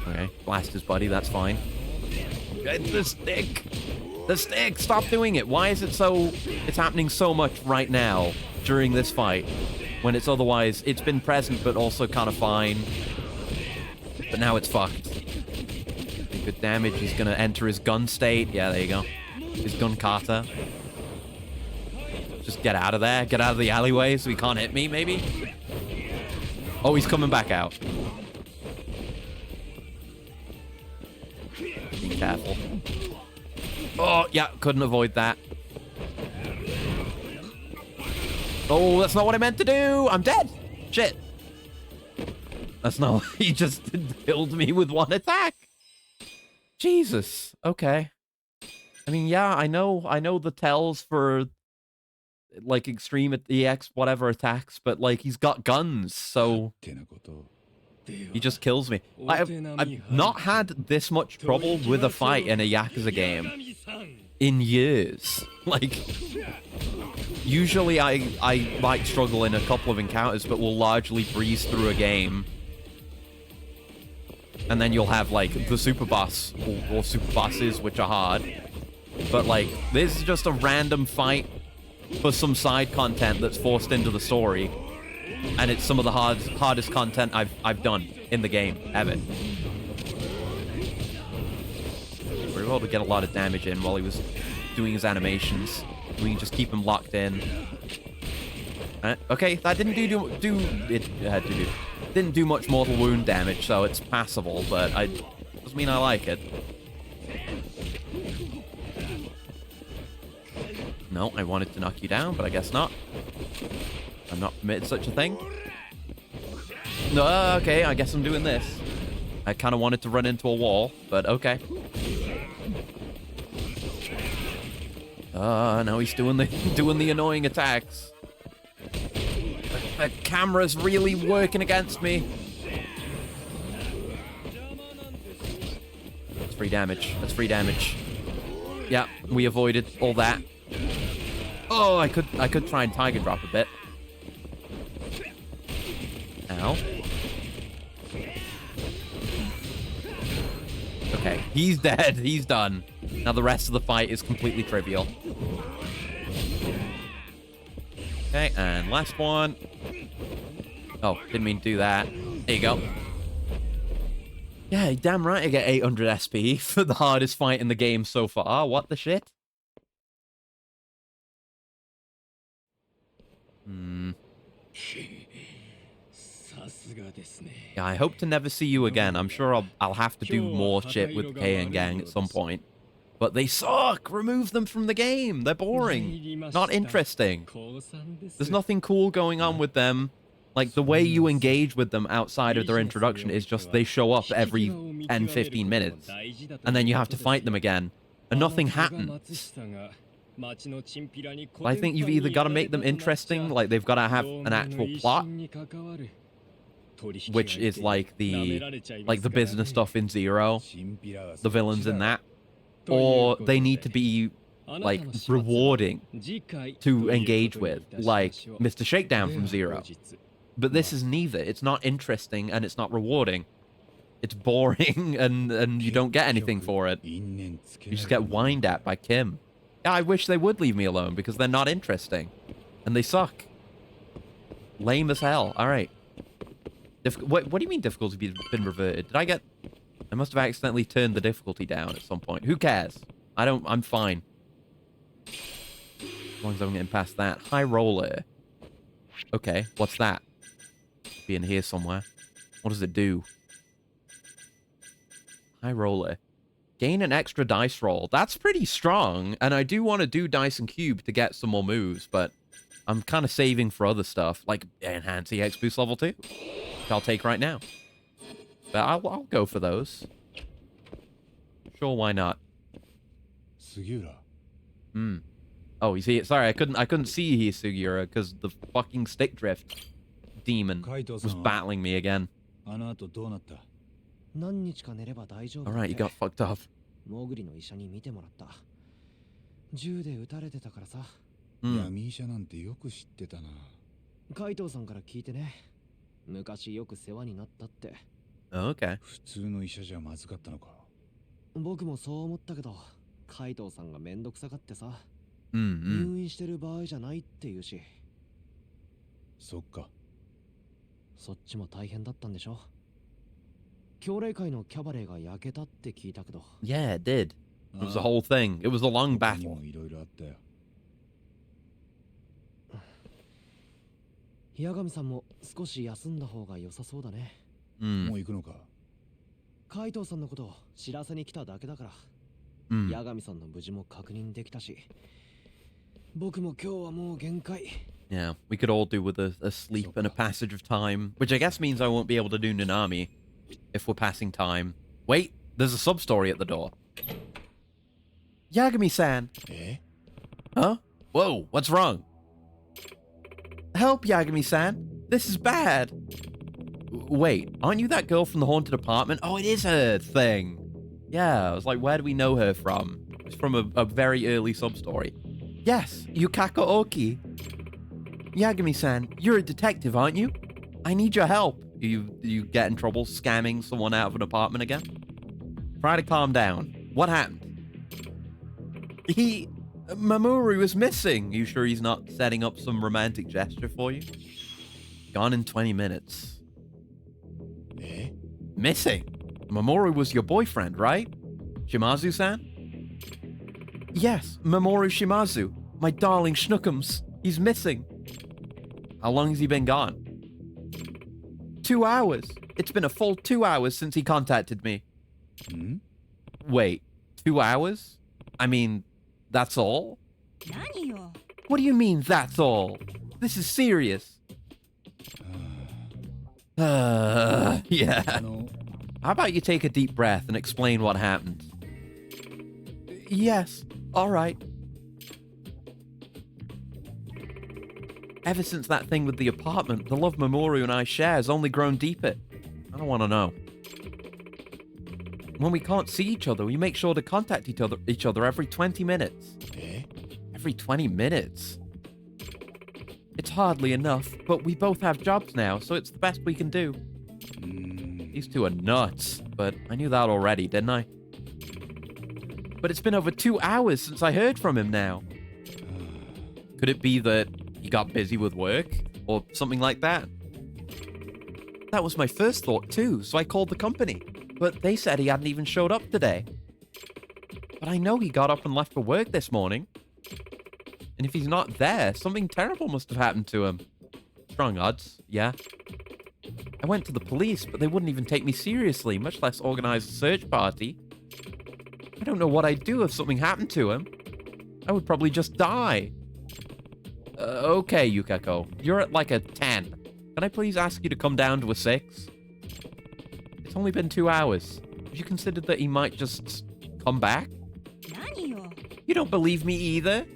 [SPEAKER 1] Okay, blast his buddy, that's fine. The stick! The stick! Stop doing it! Why is it so... It's happening so much right now, during this fight, when it's otherwise... It's been present, but also kind of fine. But now it's fucked. Good damage. He's gonna enter his gun state. Yeah, there you go. His gun kata. Just get out of there. Get out of the alleyway so he can't hit me, maybe? Oh, he's coming back out. Be careful. Oh, yeah. Couldn't avoid that. Oh, that's not what I meant to do. I'm dead. Shit. That's not... He just killed me with one attack. Jesus. Okay. I mean, yeah, I know the tells for, like, extreme EX whatever attacks, but, like, he's got guns, so he just kills me. I've not had this much trouble with a fight in a Yakuza game in years. Like, usually I might struggle in a couple of encounters, but will largely breeze through a game. And then you'll have, like, the super boss, or super bosses, which are hard. But, like, this is just a random fight for some side content that's forced into the story. And it's some of the hardest content I've done in the game, ever. We were able to get a lot of damage in while he was doing his animations. We can just keep him locked in. Okay, that didn't didn't do much mortal wound damage, so it's passable, but doesn't mean I like it. No, I wanted to knock you down, but I guess not. I'm not permitted such a thing. No, okay, I guess I'm doing this. I kind of wanted to run into a wall, but okay. Now he's doing the annoying attacks. The camera's really working against me. That's free damage. That's free damage. Yeah, we avoided all that. Oh, I could try and tiger drop a bit. Ow. Okay. He's dead. He's done. Now the rest of the fight is completely trivial. Okay, and last one. Oh, didn't mean to do that. There you go. Yeah, damn right I get 800 SP for the hardest fight in the game so far. What the shit? Yeah, I hope to never see you again. I'm sure I'll have to do more shit with K and Gang at some point. But they suck! Remove them from the game! They're boring. Not interesting. There's nothing cool going on with them. Like, the way you engage with them outside of their introduction is just they show up every 10, 15 minutes. And then you have to fight them again. And nothing happens. I think you've either got to make them interesting, like they've got to have an actual plot, which is like the business stuff in Zero, the villains in that, or they need to be like rewarding to engage with, like Mr. Shakedown from Zero. But this is neither. It's not interesting and it's not rewarding. It's boring and you don't get anything for it. You just get whined at by Kim. Yeah, I wish they would leave me alone because they're not interesting. And they suck. Lame as hell. All right. What do you mean difficulty been reverted? I must have accidentally turned the difficulty down at some point. Who cares? I'm fine. As long as I'm getting past that. High roller. Okay, what's that? Be in here somewhere. What does it do? High roller. Gain an extra dice roll. That's pretty strong. And I do want to do dice and cube to get some more moves, but I'm kind of saving for other stuff, like enhance EX boost level 2, which I'll take right now. But I'll go for those. Sure, why not? Oh, you see, sorry, I couldn't see you here, Sugiura, because the fucking stick drift demon was battling me again. Alright, you got fucked up. Oh, okay.
[SPEAKER 4] 僕もそう思ったけど、カイトさんがめんどくさがってさ、入院してる場合じゃないって言うし。そっか。そっちも大変だったんでしょ。教霊会のキャバレーが焼けたって聞いたけど。
[SPEAKER 1] Yeah, it did. It was a whole thing. It was a long battle.
[SPEAKER 4] 八神さんも少し休んだ方が良さそうだね。もう行くのか。カイトさんのことを知らせに来ただけだから。八神さんの無事も確認できたし、僕も今日はもう限界。
[SPEAKER 1] Yeah, we could all do with a sleep and a passage of time, which I guess means I won't be able to do Nanami if we're passing time. Wait, there's a sub-story at the door. Yagami-san! Huh? Whoa, what's wrong? Help, Yagami-san! This is bad! Wait, aren't you that girl from the haunted apartment? Oh, it is her thing! Yeah, I was like, where do we know her from? It's from a very early sub-story. Yes, Yukako Oki. Yagami-san, you're a detective, aren't you? I need your help. You get in trouble scamming someone out of an apartment again? Try to calm down. What happened? Mamoru is missing. You sure he's not setting up some romantic gesture for you? Gone in 20 minutes. Missing? Mamoru was your boyfriend, right? Shimazu-san? Yes, Mamoru Shimazu. My darling Schnookums. He's missing. How long has he been gone? 2 hours. It's been a full 2 hours since he contacted me. Wait, 2 hours? I mean, that's all? What do you mean, that's all? This is serious. Yeah. How about you take a deep breath and explain what happened? Yes, all right. Ever since that thing with the apartment, the love Mamoru and I share has only grown deeper. I don't want to know. When we can't see each other, we make sure to contact each other every 20 minutes. Every 20 minutes? It's hardly enough, but we both have jobs now, so it's the best we can do. These two are nuts, but I knew that already, didn't I? But it's been over 2 hours since I heard from him now. Could it be that he got busy with work? Or something like that? That was my first thought too, so I called the company. But they said he hadn't even showed up today. But I know he got up and left for work this morning. And if he's not there, something terrible must have happened to him. Strong odds, yeah. I went to the police, but they wouldn't even take me seriously, much less organize a search party. I don't know what I'd do if something happened to him. I would probably just die. Okay, Yukako. You're at like a 10. Can I please ask you to come down to a 6? It's only been 2 hours. Have you considered that he might just come back?
[SPEAKER 3] 何よ。
[SPEAKER 1] You don't believe me either?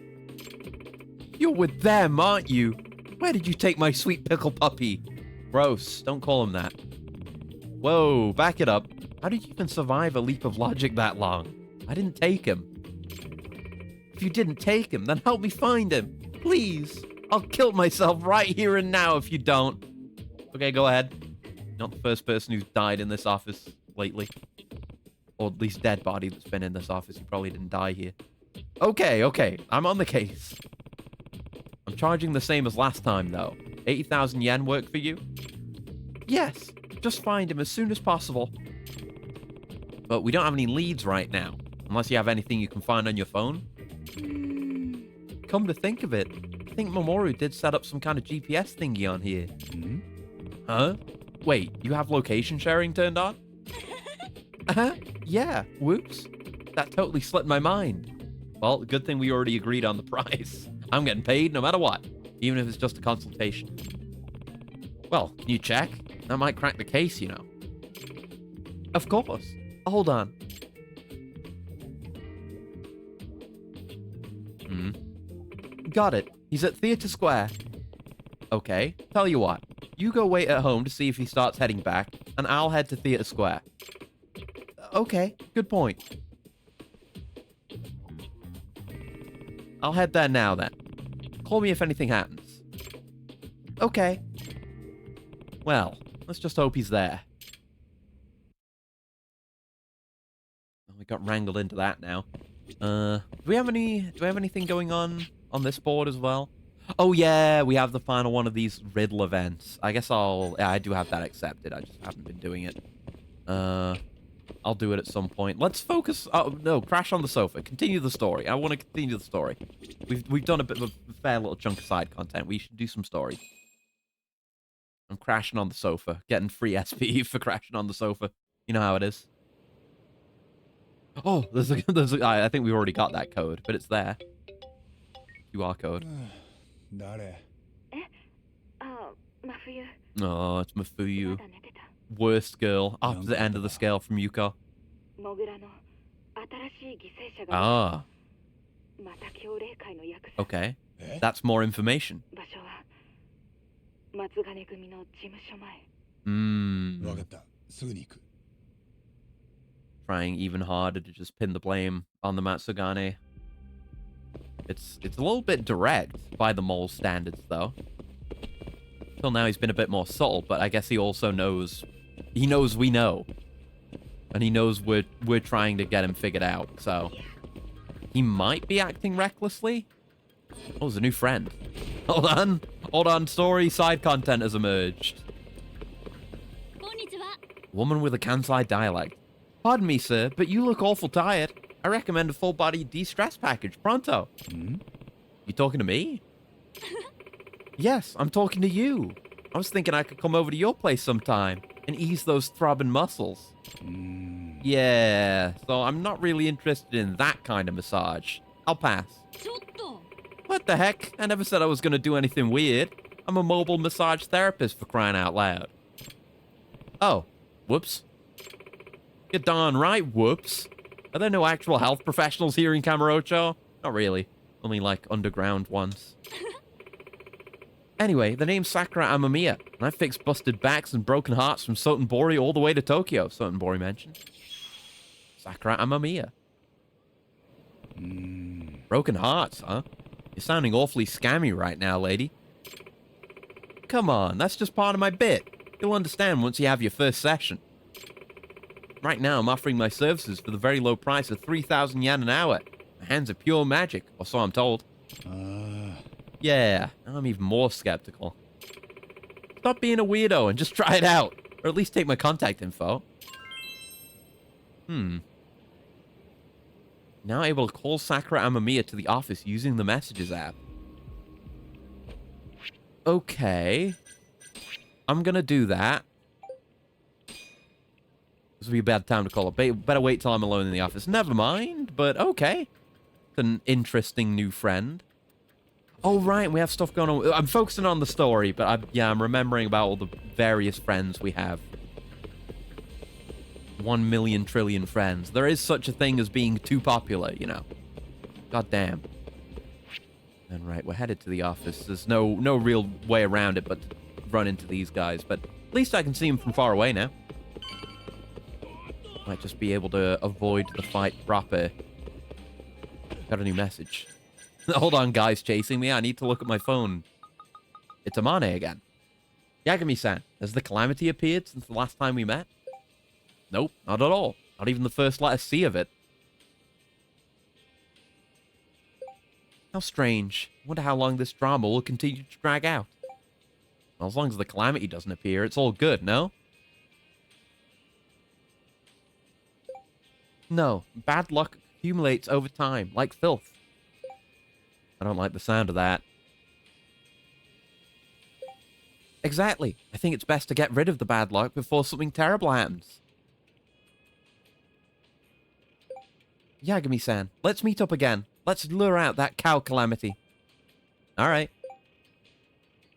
[SPEAKER 1] You're with them, aren't you? Where did you take my sweet pickle puppy? Gross. Don't call him that. Whoa, back it up. How did you even survive a leap of logic that long? I didn't take him. If you didn't take him, then help me find him. Please. I'll kill myself right here and now if you don't. Okay, go ahead. Not the first person who's died in this office lately. Or at least dead body that's been in this office. He probably didn't die here. Okay. I'm on the case. I'm charging the same as last time, though. 80,000 yen work for you? Yes. Just find him as soon as possible. But we don't have any leads right now. Unless you have anything you can find on your phone. Come to think of it, I think Mamoru did set up some kind of GPS thingy on here. Huh? Wait, you have location sharing turned on? Yeah, whoops. That totally slipped my mind. Well, good thing we already agreed on the price. I'm getting paid no matter what, even if it's just a consultation. Well, can you check? That might crack the case, you know. Of course. Hold on. Got it. He's at Theatre Square. Okay, tell you what. You go wait at home to see if he starts heading back, and I'll head to Theatre Square. Okay, good point. I'll head there now then. Call me if anything happens. Okay. Well, let's just hope he's there. We got wrangled into that now. Do we have anything going on this board as well? Oh yeah, we have the final one of these riddle events. I guess I do have that accepted. I just haven't been doing it. I'll do it at some point. Let's focus. Oh no, crash on the sofa. Continue the story. I want to continue the story. We've done a bit of a fair little chunk of side content. We should do some story. I'm crashing on the sofa, getting free SP for crashing on the sofa. You know how it is. Oh, I think we already got that code, but it's there. QR code. Oh, it's Mafuyu. Worst girl. Opposite end of the scale from Yuka. Ah. Okay. That's more information. Trying even harder to just pin the blame on the Matsugane. It's a little bit direct by the mole standards, though. Till now he's been a bit more subtle, but I guess he also knows... He knows we know. And he knows we're trying to get him figured out, so... He might be acting recklessly? Oh, there's a new friend. Hold on. Hold on, story side content has emerged. Woman with a Kansai dialect. Pardon me, sir, but you look awful tired. I recommend a full-body de-stress package, pronto. You talking to me? Yes, I'm talking to you. I was thinking I could come over to your place sometime and ease those throbbing muscles. Yeah, so I'm not really interested in that kind of massage. I'll pass. What the heck? I never said I was going to do anything weird. I'm a mobile massage therapist, for crying out loud. Oh, whoops. You're darn right, whoops. Are there no actual health professionals here in Kamurocho? Not really. Only, like, underground ones. Anyway, the name's Sakura Amamiya, and I fix busted backs and broken hearts from Sotenbori all the way to Tokyo, Sotenbori mentioned. Sakura Amamiya. Broken hearts, huh? You're sounding awfully scammy right now, lady. Come on, that's just part of my bit. You'll understand once you have your first session. Right now, I'm offering my services for the very low price of 3,000 yen an hour. My hands are pure magic, or so I'm told. Yeah, now I'm even more skeptical. Stop being a weirdo and just try it out. Or at least take my contact info. Now able to call Sakura Amamiya to the office using the messages app. Okay. I'm gonna do that. This will be a bad time to call her. Better wait till I'm alone in the office. Never mind, but okay. It's an interesting new friend. Oh, right, we have stuff going on. I'm focusing on the story, but I'm remembering about all the various friends we have. 1 million trillion friends. There is such a thing as being too popular, you know. God damn. And right, we're headed to the office. There's no real way around it but to run into these guys. But at least I can see them from far away now. Might just be able to avoid the fight proper. Got a new message. Hold on, guys chasing me. I need to look at my phone. It's Amane again. Yagami-san, has the calamity appeared since the last time we met? Nope, not at all. Not even the first letter C of it. How strange. Wonder how long this drama will continue to drag out. Well, as long as the calamity doesn't appear, it's all good, no? No, bad luck accumulates over time, like filth. I don't like the sound of that. Exactly. I think it's best to get rid of the bad luck before something terrible happens. Yagami-san, let's meet up again. Let's lure out that cow calamity. Alright.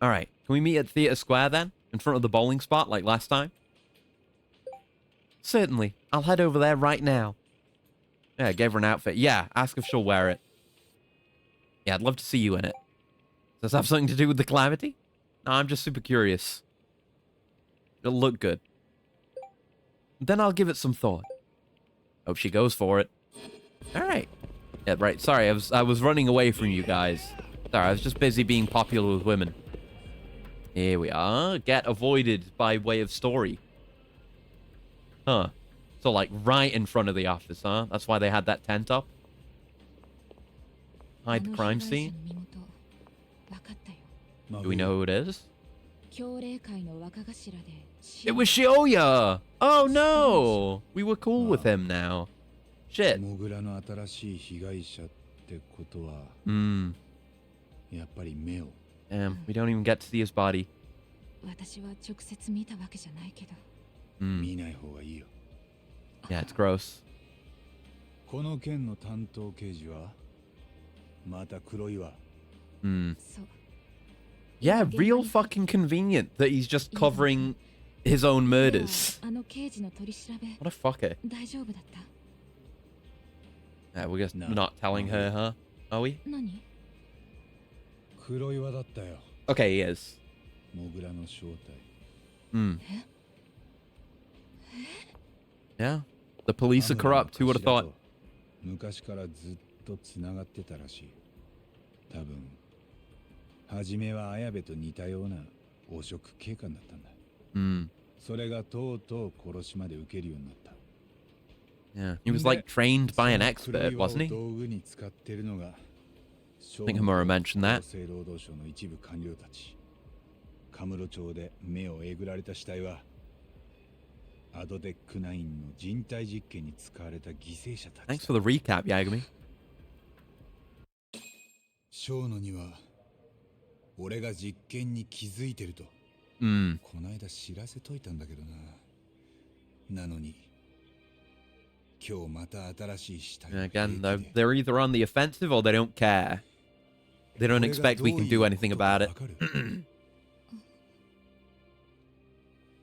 [SPEAKER 1] Alright, can we meet at Theatre Square then? In front of the bowling spot like last time? Certainly. I'll head over there right now. Yeah, I gave her an outfit. Yeah, ask if she'll wear it. Yeah, I'd love to see you in it. Does this have something to do with the calamity? No, I'm just super curious. It'll look good. Then I'll give it some thought. Hope she goes for it. Alright. Yeah, right. Sorry, I was running away from you guys. Sorry, I was just busy being popular with women. Here we are. Get avoided by way of story. Huh. So, like, right in front of the office, huh? That's why they had that tent up? Hide the crime scene? Do we know who it is? It was Shioya! Oh no! We were cool with him now. Shit. Hmm. Damn, we don't even get to see his body. Yeah, it's gross. Yeah, real fucking convenient that he's just covering his own murders. What a fucker. Yeah, we're just not telling her, huh? Are we? Okay, he is. Yeah. The police are corrupt. Who would have thought? Yeah, he was like trained by an expert, wasn't he? I think Hamura mentioned that. Thanks for the recap, Yagami.
[SPEAKER 2] 小野には俺が実験に気づいてると、この間知らせといたんだけどな。なのに今日また新しい死体を平気で。
[SPEAKER 1] Again, they're either on the offensive or they don't care. They don't expect we can do anything about it.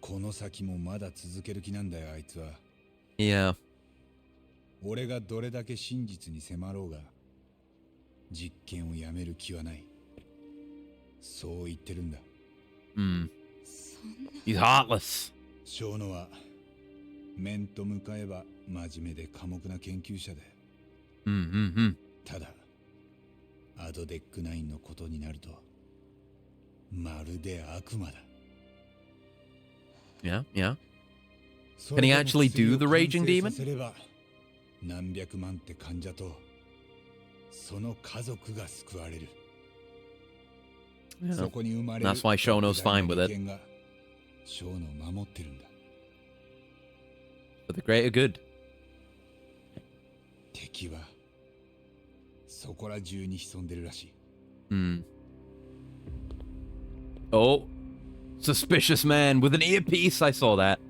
[SPEAKER 2] この先もまだ続ける気なんだよ、あいつは。
[SPEAKER 1] Yeah.
[SPEAKER 2] 俺がどれだけ真実に迫ろうが実験をやめる気はない。そう言ってるんだ。
[SPEAKER 1] He's heartless.
[SPEAKER 2] 小野は面と向かえば真面目で寡黙な研究者で。ただアドデック9のことになるとまるで悪魔だ。
[SPEAKER 1] Yeah, yeah. Can he actually do the raging demon?
[SPEAKER 2] 何百万って患者とその家族が救われる。
[SPEAKER 1] Yeah.
[SPEAKER 2] そこに生まれる
[SPEAKER 1] That's why Shono's fine with it.
[SPEAKER 2] ショーノを守ってるんだ。
[SPEAKER 1] For the greater good.
[SPEAKER 2] 敵はそこら中に潜んでるらしい。
[SPEAKER 1] Hmm. Oh. Suspicious man with an earpiece. I saw that.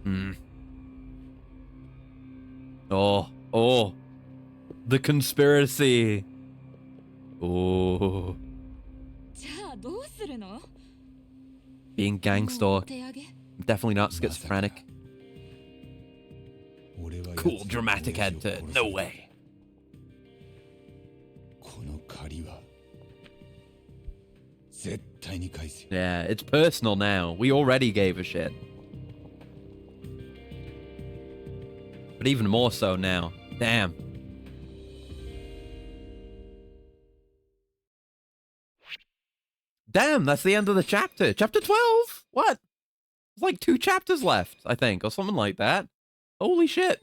[SPEAKER 1] Hmm. Oh. Oh. The conspiracy. Oh.
[SPEAKER 3] じゃあどうするの？
[SPEAKER 1] Being gang stalked.
[SPEAKER 3] 手上げ？
[SPEAKER 1] Definitely not schizophrenic.
[SPEAKER 2] 俺は
[SPEAKER 1] Cool dramatic head turn. No way.
[SPEAKER 2] この借りは絶対に返すよ。
[SPEAKER 1] Yeah, it's personal now. We already gave a shit. But even more so now. Damn. Damn, that's the end of the chapter. Chapter 12? What? There's like 2 chapters left, I think, or something like that. Holy shit.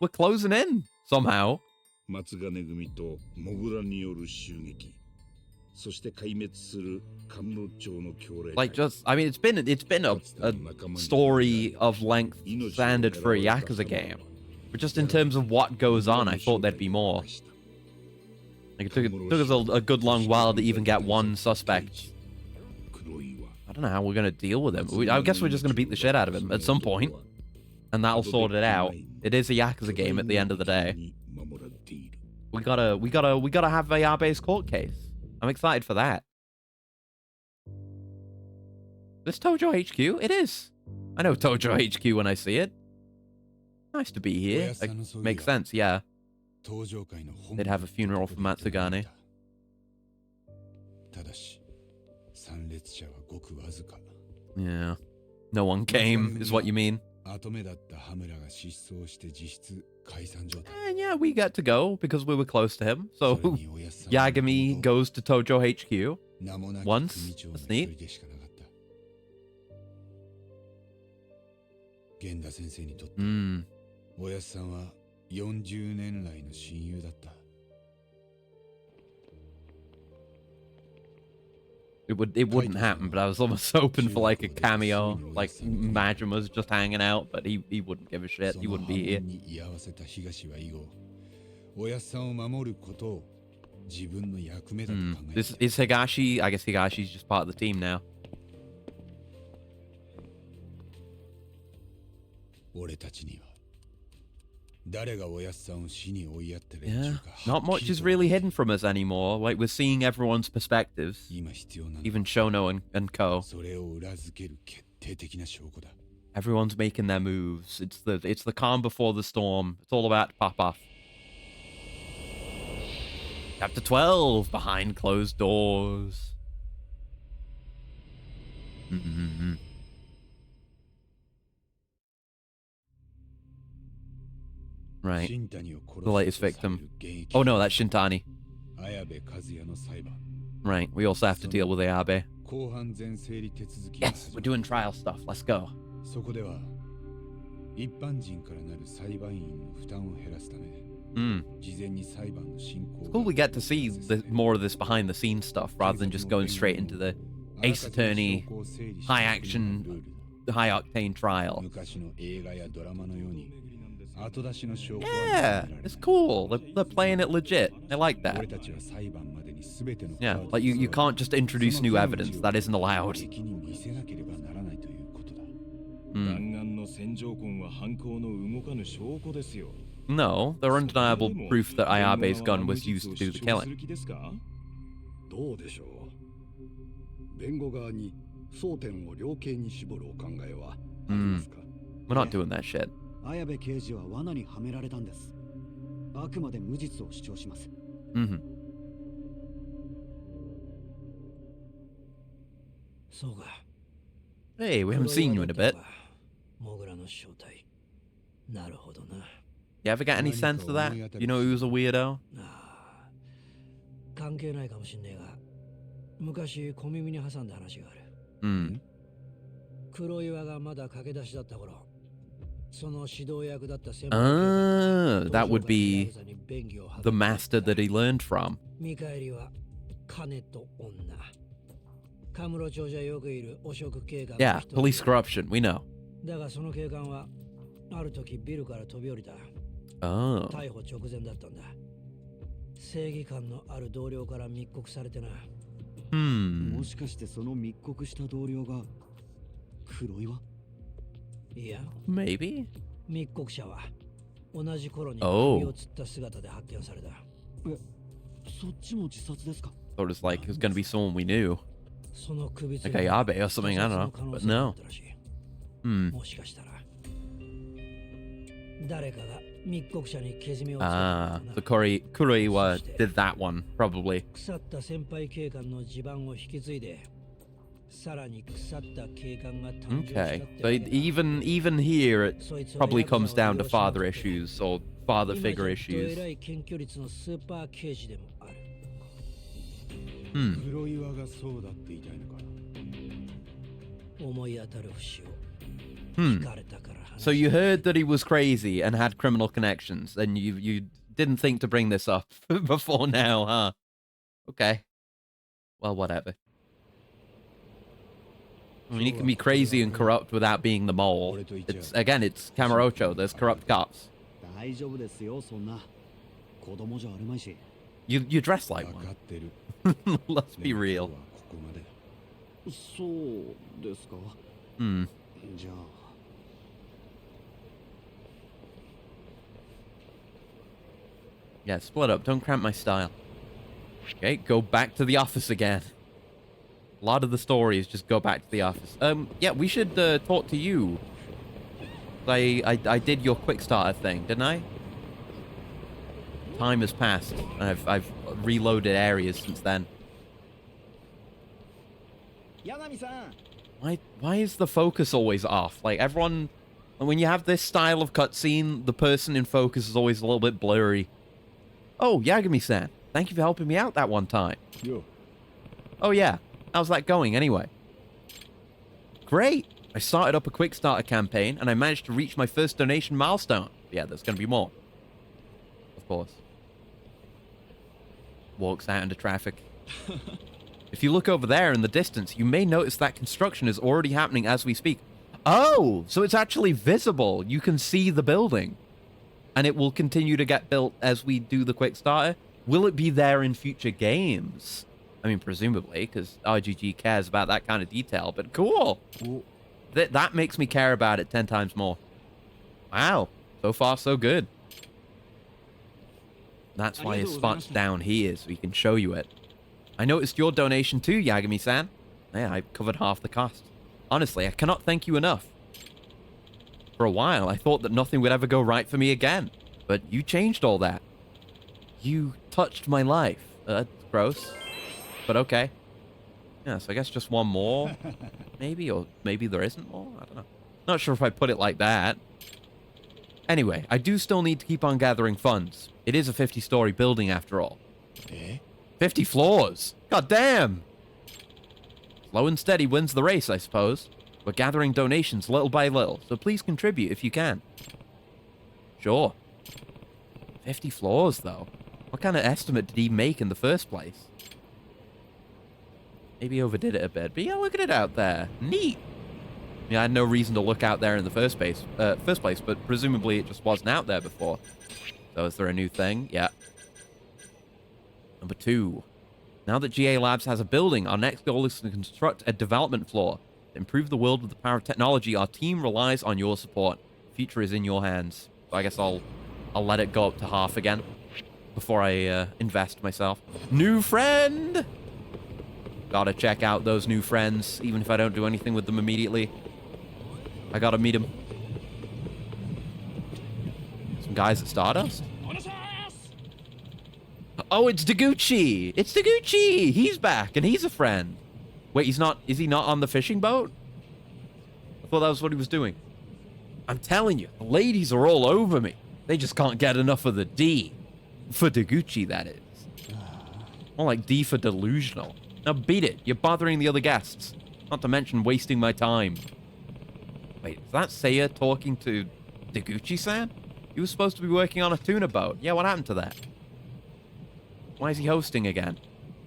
[SPEAKER 1] We're closing in, somehow.
[SPEAKER 5] 松金組とモグラによる襲撃、そして壊滅する神野町の強霊。
[SPEAKER 1] Like just, I mean, it's been a story of length standard for a Yakuza game. But just in terms of what goes on, I thought there'd be more. Like it took us a good long while to even get one suspect. I don't know how we're gonna deal with him. I guess we're just gonna beat the shit out of him at some point, and that'll sort it out. It is a Yakuza game at the end of the day. We gotta have Ayabe's court case. I'm excited for that. This Tojo HQ? It is. I know Tojo HQ when I see it. Nice to be here. Like, makes sense, yeah. They'd have a funeral for Matsugane. Yeah. No one came, is what you mean. And yeah, we get to go because we were close to him. So Yagami goes to Tojo HQ once. That's neat.
[SPEAKER 2] 源田先生にとって、
[SPEAKER 1] Mm.
[SPEAKER 2] おやっさんは40年来の親友だった。
[SPEAKER 1] It wouldn't happen, but I was almost hoping for like a cameo, like Majima's just hanging out, but he wouldn't give a shit. He wouldn't be here.
[SPEAKER 2] 居合わせた東は以後、おやっさんを守ることを自分の役目だと考えて。
[SPEAKER 1] This is Higashi. I guess Higashi's just part of the team now.
[SPEAKER 2] 俺たちには誰がおやっさんを死に追いやって連中
[SPEAKER 1] Yeah,
[SPEAKER 2] か
[SPEAKER 1] not much is really hidden from us anymore. Like we're seeing everyone's perspectives,
[SPEAKER 2] 今必要なのは
[SPEAKER 1] even Shono and Ko.
[SPEAKER 2] それを裏付ける決定的な証拠だ。
[SPEAKER 1] Everyone's making their moves. It's the calm before the storm. It's all about to pop off. Chapter 12, Behind Closed Doors. Right. The latest victim. Oh no, that's Shintani. Right, we also have to deal with Ayabe. Yes, we're doing trial stuff. Let's go.
[SPEAKER 2] そこでは一般人からなる裁判員の負担を減らすため、 事前に裁判の進行
[SPEAKER 1] It's cool we get to see more of this behind the scenes stuff rather than just going straight into the Ace Attorney high action, high octane trial.
[SPEAKER 2] 昔の映画やドラマのように
[SPEAKER 1] Yeah, it's cool. They're playing it legit. I like that. Yeah, like you can't just introduce new evidence. That isn't allowed. No, they're undeniable proof that Ayabe's gun was used to do the killing. We're not doing that shit.
[SPEAKER 4] 綾部刑事は罠にはめられたんです。あくまで無実を主張します。そうか。
[SPEAKER 1] Hey, we haven't seen you in a bit.
[SPEAKER 4] モグラの正体。なるほどな。
[SPEAKER 1] You ever get any sense of that? You know he was a weirdo?
[SPEAKER 4] 関係ないかもしんねえが、昔小耳に挟んだ話がある。
[SPEAKER 1] That would be the master that he learned from. Yeah, police corruption, we know. Oh.
[SPEAKER 4] もしかしてその密告した同僚が黒岩？いや、
[SPEAKER 1] Maybe?
[SPEAKER 4] 密告者は同じ頃に首を吊った姿で発見された。え、そっちも自殺ですか？
[SPEAKER 1] Thought it was like it was gonna be someone we knew. Like Ayabe or something, I don't know. But no.
[SPEAKER 4] もしかしたら誰かが密告者にけじめをつけた。
[SPEAKER 1] Ah, the Kuroiwa did that one, probably.
[SPEAKER 4] 腐った先輩警官の地盤を引き継いで、さらに腐った警官が誕生したって。
[SPEAKER 1] Okay, so even here, it probably comes down to father issues or father figure issues.
[SPEAKER 2] 黒岩がそうだって言いたいのか。
[SPEAKER 4] 思い当たる節を。
[SPEAKER 1] So you heard that he was crazy and had criminal connections, and you didn't think to bring this up before now, huh? Okay. Well, whatever. I mean, he can be crazy and corrupt without being the mole. It's Kamurocho. There's corrupt cops. You dress like one. Let's be real. Yeah, split up. Don't cramp my style. Okay, go back to the office again. A lot of the story is just go back to the office. Yeah, we should talk to you. I did your quick starter thing, didn't I? Time has passed, and I've reloaded areas since then. Why is the focus always off? Like, everyone... When you have this style of cutscene, the person in focus is always a little bit blurry. Oh, Yagami-san. Thank you for helping me out that one time.
[SPEAKER 2] Yo.
[SPEAKER 1] Oh, yeah. How's that going, anyway? Great. I started up a quick starter campaign, and I managed to reach my first donation milestone. Yeah, there's going to be more. Of course. Walks out into traffic. If you look over there in the distance, you may notice that construction is already happening as we speak. Oh, so it's actually visible. You can see the building. And it will continue to get built as we do the quick starter. Will it be there in future games? I mean, presumably, because RGG cares about that kind of detail. But cool. That makes me care about it 10 times more. Wow. So far, so good. That's why his spot's down here, so he can show you it. I noticed your donation too, Yagami-san. Yeah, I covered half the cost. Honestly, I cannot thank you enough. For a while, I thought that nothing would ever go right for me again. But you changed all that. You touched my life. That's gross. But okay. Yeah, so I guess just one more. Maybe, or maybe there isn't more? I don't know. Not sure if I put it like that. Anyway, I do still need to keep on gathering funds. It is a 50-story building after all. 50 floors! God damn! Slow and steady wins the race, I suppose. We're gathering donations little by little, so please contribute if you can. Sure. 50 floors, though. What kind of estimate did he make in the first place? Maybe he overdid it a bit, but yeah, look at it out there. Neat! I mean, I had no reason to look out there in the first place, but presumably it just wasn't out there before. So is there a new thing? Yeah. Number 2. Now that GA Labs has a building, our next goal is to construct a development floor. To improve the world with the power of technology, our team relies on your support. The future is in your hands. So I guess I'll let it go up to half again before I invest myself. New friend! Gotta check out those new friends, even if I don't do anything with them immediately. I gotta meet them. Some guys at Stardust? Oh, it's Deguchi! It's Deguchi! He's back, and he's a friend. Wait, he's not... Is he not on the fishing boat? I thought that was what he was doing. I'm telling you, the ladies are all over me. They just can't get enough of the D. For Deguchi, that is. More like D for delusional. Now beat it. You're bothering the other guests. Not to mention wasting my time. Wait, is that Seiya talking to Deguchi-san? He was supposed to be working on a tuna boat. Yeah, what happened to that? Why is he hosting again?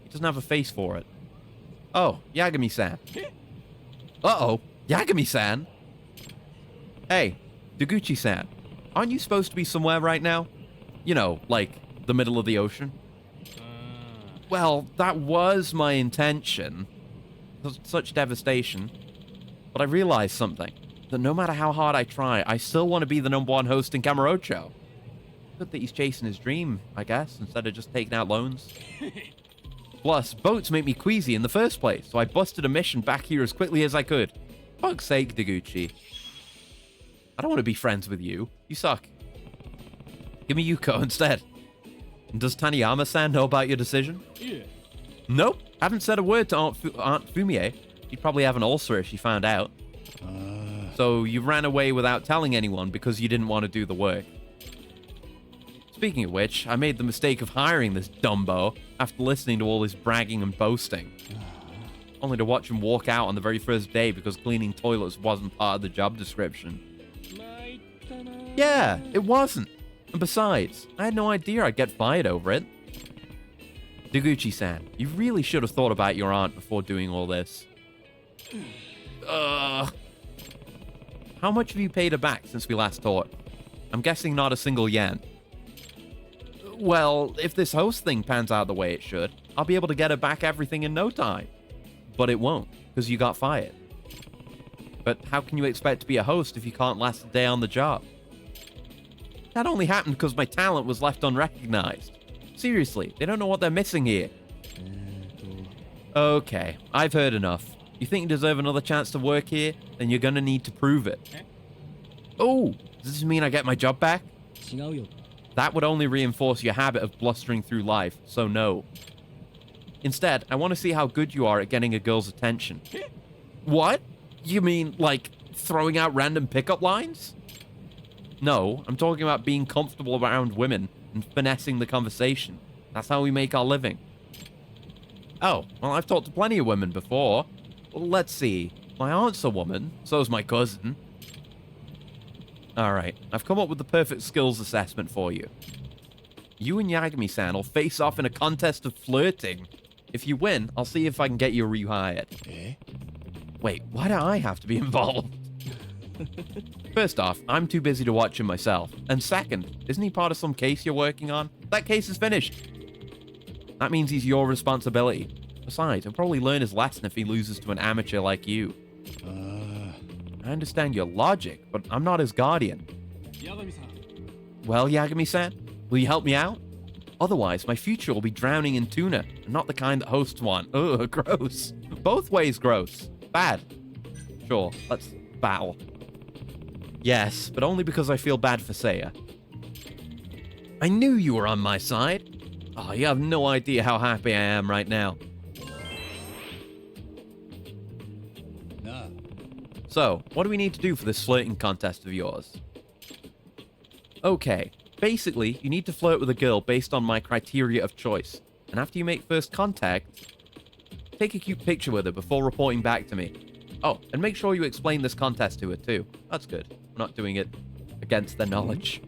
[SPEAKER 1] He doesn't have a face for it. Oh, Yagami-san. Uh-oh, Yagami-san? Hey, Deguchi-san, aren't you supposed to be somewhere right now? You know, like the middle of the ocean? Well, that was my intention. Such devastation. But I realized something. That no matter how hard I try, I still want to be the #1 host in Kamurocho. Good that he's chasing his dream, I guess, instead of just taking out loans. Plus, boats make me queasy in the first place, so I busted a mission back here as quickly as I could. Fuck's sake, Deguchi. I don't want to be friends with you. You suck. Give me Yuko instead. And does Taniyama-san know about your decision?
[SPEAKER 6] Yeah.
[SPEAKER 1] Nope. Haven't said a word to Aunt Fumie. She'd probably have an ulcer if she found out. So you ran away without telling anyone because you didn't want to do the work. Speaking of which, I made the mistake of hiring this Dumbo after listening to all his bragging and boasting. Only to watch him walk out on the very first day because cleaning toilets wasn't part of the job description. Yeah, it wasn't. And besides, I had no idea I'd get fired over it. Deguchi-san, you really should have thought about your aunt before doing all this. How much have you paid her back since we last talked? I'm guessing not a single yen. Well, if this host thing pans out the way it should, I'll be able to get her back everything in no time. But it won't, because you got fired. But how can you expect to be a host if you can't last a day on the job? That only happened because my talent was left unrecognized. Seriously, they don't know what they're missing here. Okay, I've heard enough. You think you deserve another chance to work here? Then you're gonna need to prove it. Oh, does this mean I get my job back? That would only reinforce your habit of blustering through life, so no. Instead, I want to see how good you are at getting a girl's attention. What? You mean, like, throwing out random pickup lines? No, I'm talking about being comfortable around women and finessing the conversation. That's how we make our living. Oh, well, I've talked to plenty of women before. Well, let's see. My aunt's a woman, so's my cousin. Alright, I've come up with the perfect skills assessment for you. You and Yagami-san will face off in a contest of flirting. If you win, I'll see if I can get you rehired. Wait, why do I have to be involved? First off, I'm too busy to watch him myself. And second, isn't he part of some case you're working on? That case is finished. That means he's your responsibility. Besides, he'll probably learn his lesson if he loses to an amateur like you. I understand your logic, but I'm not his guardian. Well, Yagami-san, will you help me out? Otherwise, my future will be drowning in tuna, and not the kind that hosts want. Ugh, gross. Both ways gross. Bad. Sure, let's battle. Yes, but only because I feel bad for Seiya. I knew you were on my side. Oh, you have no idea how happy I am right now. So, what do we need to do for this flirting contest of yours? Okay, basically, you need to flirt with a girl based on my criteria of choice. And after you make first contact, take a cute picture with her before reporting back to me. Oh, and make sure you explain this contest to her too. That's good. I'm not doing it against their knowledge.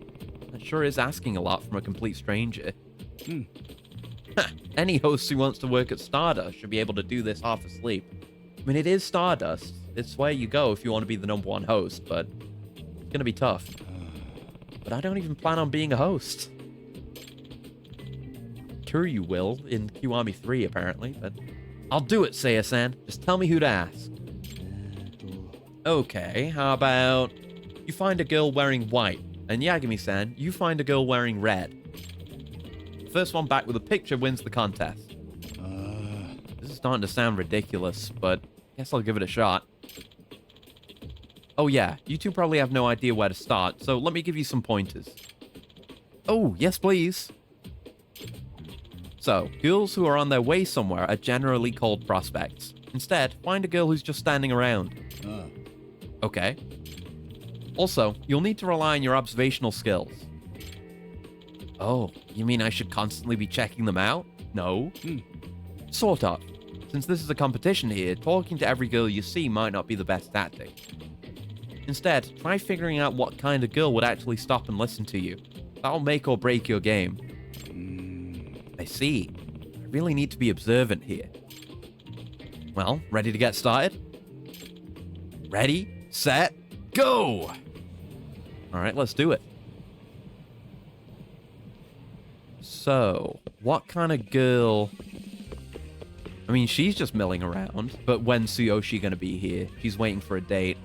[SPEAKER 1] That sure is asking a lot from a complete stranger. Any host who wants to work at Stardust should be able to do this half asleep. I mean, it is Stardust. It's where you go if you want to be the #1 host, but it's going to be tough. But I don't even plan on being a host. Sure you will in Kiwami 3, apparently, but I'll do it, Seiya-san. Just tell me who to ask. Okay, how about you find a girl wearing white, and Yagami-san, you find a girl wearing red. First one back with a picture wins the contest. This is starting to sound ridiculous, but I guess I'll give it a shot. Oh yeah, you two probably have no idea where to start, so let me give you some pointers. Oh, yes please. So, girls who are on their way somewhere are generally called prospects. Instead, find a girl who's just standing around. Okay. Also, you'll need to rely on your observational skills. Oh, you mean I should constantly be checking them out? No. Sort of. Since this is a competition here, talking to every girl you see might not be the best tactic. Instead, try figuring out what kind of girl would actually stop and listen to you. That'll make or break your game. I see. I really need to be observant here. Well, ready to get started? Ready, set, go! Alright, let's do it. So, what kind of girl... I mean, she's just milling around, but when's Tsuyoshi gonna be here? She's waiting for a date.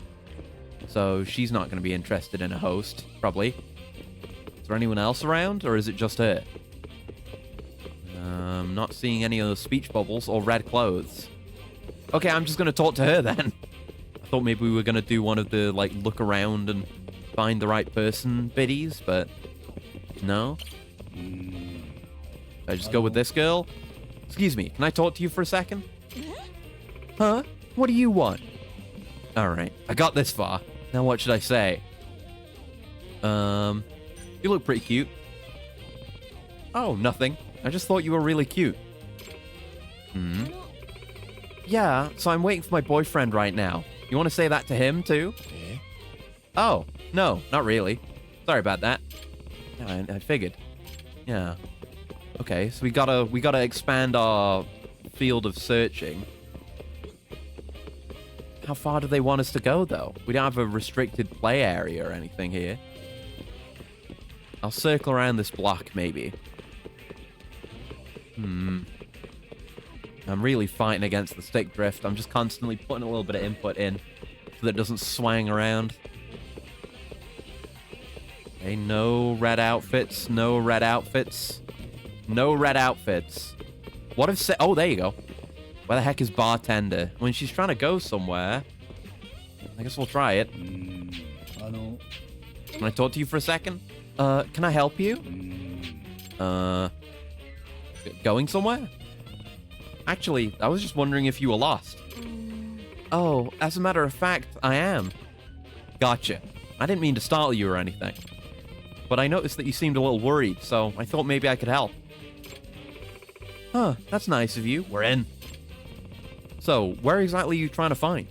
[SPEAKER 1] So, she's not gonna be interested in a host, probably. Is there anyone else around, or is it just her? Not seeing any other speech bubbles or red clothes. Okay, I'm just gonna talk to her then. I thought maybe we were gonna do one of the, like, look around and find the right person biddies, but no. I just go with this girl? Excuse me, can I talk to you for a second? Huh? What do you want? Alright, I got this far. Now what should I say? You look pretty cute. Oh, nothing. I just thought you were really cute. Yeah, so I'm waiting for my boyfriend right now. You want to say that to him, too? Oh, no, not really. Sorry about that. Yeah, I figured. Yeah. Okay, so we gotta expand our field of searching. How far do they want us to go, though? We don't have a restricted play area or anything here. I'll circle around this block, maybe. I'm really fighting against the stick drift. I'm just constantly putting a little bit of input in so that it doesn't swang around. Okay, no red outfits. No red outfits. No red outfits. What if... Oh, there you go. Where the heck is bartender? When she's trying to go somewhere... I guess we'll try it. Can I talk to you for a second? Can I help you? Going somewhere? Actually, I was just wondering if you were lost. Oh, as a matter of fact, I am. Gotcha. I didn't mean to startle you or anything. But I noticed that you seemed a little worried, so I thought maybe I could help. Huh, that's nice of you. We're in. So, where exactly are you trying to find?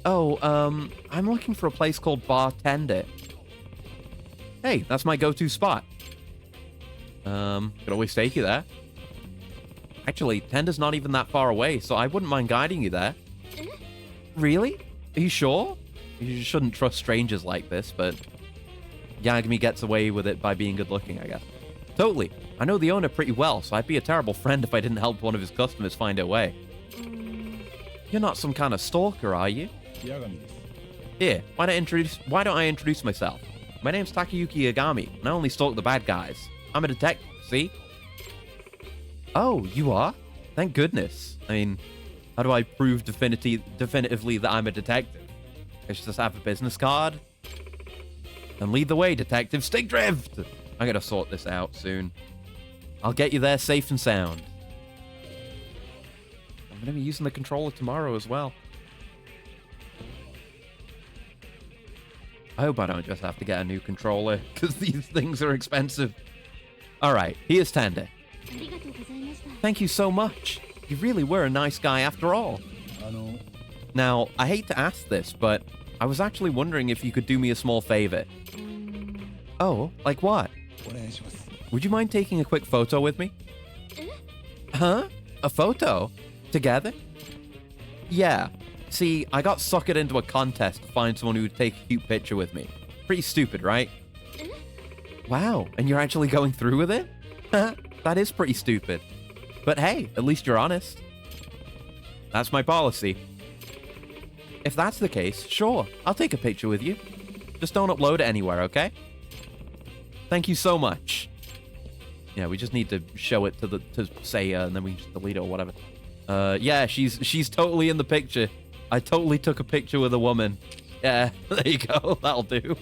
[SPEAKER 1] Oh, I'm looking for a place called Bartender. Hey, that's my go-to spot. Could always take you there. Actually, Tender's not even that far away, so I wouldn't mind guiding you there. Really? Are you sure? You shouldn't trust strangers like this, but... Yagami gets away with it by being good-looking, I guess. Totally. I know the owner pretty well, so I'd be a terrible friend if I didn't help one of his customers find their way. You're not some kind of stalker, are you? Here, why don't I introduce myself? My name's Takayuki Yagami, and I only stalk the bad guys. I'm a detective, see? Oh, you are? Thank goodness. I mean, how do I prove definitively that I'm a detective? I should just have a business card? And lead the way, Detective Stick Drift! I'm gonna sort this out soon. I'll get you there safe and sound. I'm gonna be using the controller tomorrow as well. I hope I don't just have to get a new controller, because these things are expensive. Alright, here's Tender. Thank you so much. You really were a nice guy after all. Now, I hate to ask this, but I was actually wondering if you could do me a small favor. Oh, like what? Would you mind taking a quick photo with me? Huh? A photo? Together? Yeah. See, I got suckered into a contest to find someone who would take a cute picture with me. Pretty stupid, right? Wow, and you're actually going through with it? That is pretty stupid. But hey, at least you're honest. That's my policy. If that's the case, sure, I'll take a picture with you. Just don't upload it anywhere, okay? Thank you so much. Yeah, we just need to show it to Seiya, and then we just delete it or whatever. Yeah, she's totally in the picture. I totally took a picture with a woman. Yeah, there you go. That'll do.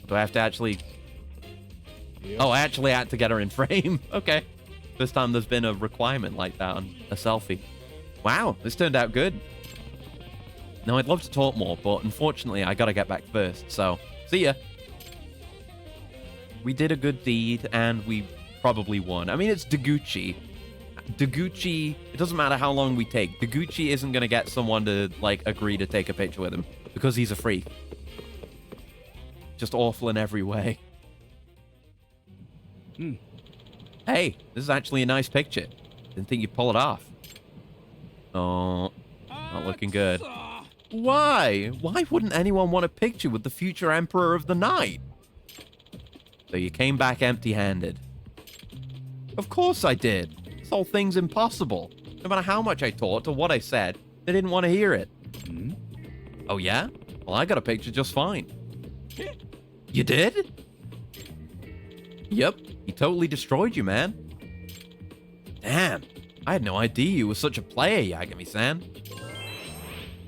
[SPEAKER 1] Do I have to actually... Oh, I actually had to get her in frame. Okay. This time there's been a requirement like that on a selfie. Wow, this turned out good. Now, I'd love to talk more, but unfortunately, I gotta get back first, so see ya. We did a good deed, and we probably won. I mean, it's Deguchi. Deguchi, it doesn't matter how long we take. Deguchi isn't going to get someone to, like, agree to take a picture with him because he's a freak. Just awful in every way. Hey, this is actually a nice picture. Didn't think you'd pull it off. Oh, not looking good. Why? Why wouldn't anyone want a picture with the future Emperor of the Night? So you came back empty-handed. Of course I did. This whole thing's impossible. No matter how much I talked or what I said, they didn't want to hear it. Oh yeah? Well, I got a picture just fine. You did? Yep, he totally destroyed you, man. Damn, I had no idea you were such a player, Yagami-san.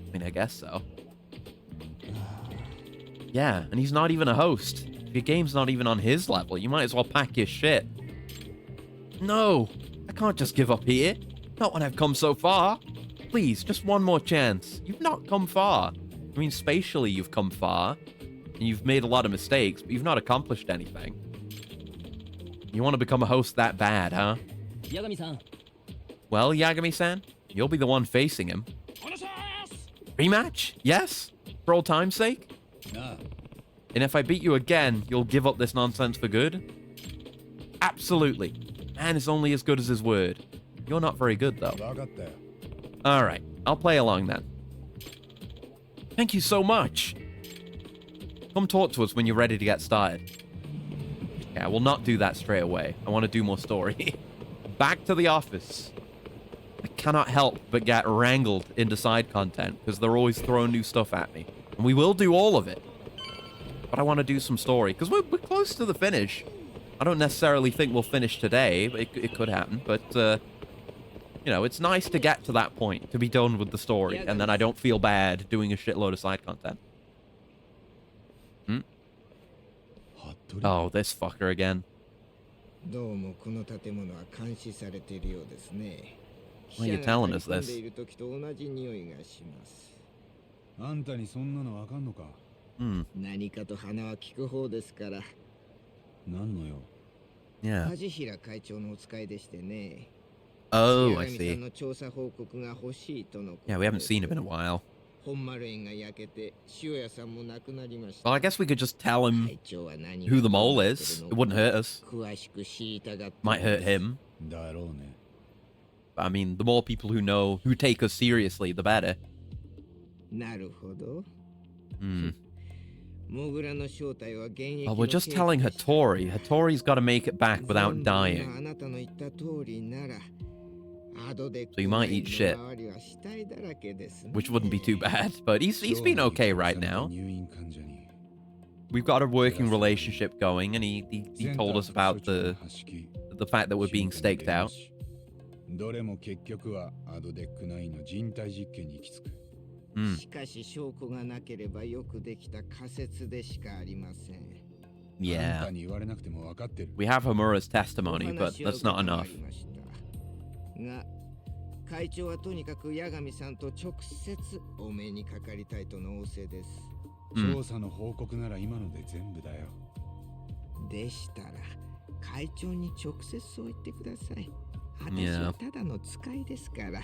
[SPEAKER 1] I mean, I guess so. Yeah, and he's not even a host. If your game's not even on his level, you might as well pack your shit. No, I can't just give up here. Not when I've come so far. Please, just one more chance. You've not come far. I mean, spatially you've come far, and you've made a lot of mistakes, but you've not accomplished anything. You want to become a host that bad, huh?
[SPEAKER 4] Yagami-san.
[SPEAKER 1] Well, Yagami-san, you'll be the one facing him. Rematch? Yes? For old time's sake?
[SPEAKER 2] Nah.
[SPEAKER 1] And if I beat you again, you'll give up this nonsense for good? Absolutely. Man is only as good as his word. You're not very good, though. Alright, I'll play along then. Thank you so much. Come talk to us when you're ready to get started. Yeah, I will not do that straight away. I want to do more story. Back to the office. I cannot help but get wrangled into side content because they're always throwing new stuff at me. And we will do all of it. But I want to do some story because we're close to the finish. I don't necessarily think we'll finish today. But it could happen. But, you know, it's nice to get to that point, to be done with the story. And then I don't feel bad doing a shitload of side content. Oh, this fucker again. Why are you telling us this? Yeah. Oh, I see. Yeah, we haven't seen him in a while. Well, I guess we could just tell him who the mole is. It wouldn't hurt us. Might hurt him. But, I mean, the more people who know, who take us seriously, the better. Well, we're just telling Hattori. Hattori's got to make it back without dying. So you might eat shit. Which wouldn't be too bad, but he's been okay right now. We've got a working relationship going, and he told us about the fact that we're being staked out. Yeah. We have Homura's testimony, but that's not enough.
[SPEAKER 6] が会長はとにかく八神さんと直接お目にかかりたいとの仰せです。
[SPEAKER 2] 調査の報告なら今ので全部だよ。
[SPEAKER 6] でしたら会長に直接そう言ってください。私はただの使いですから。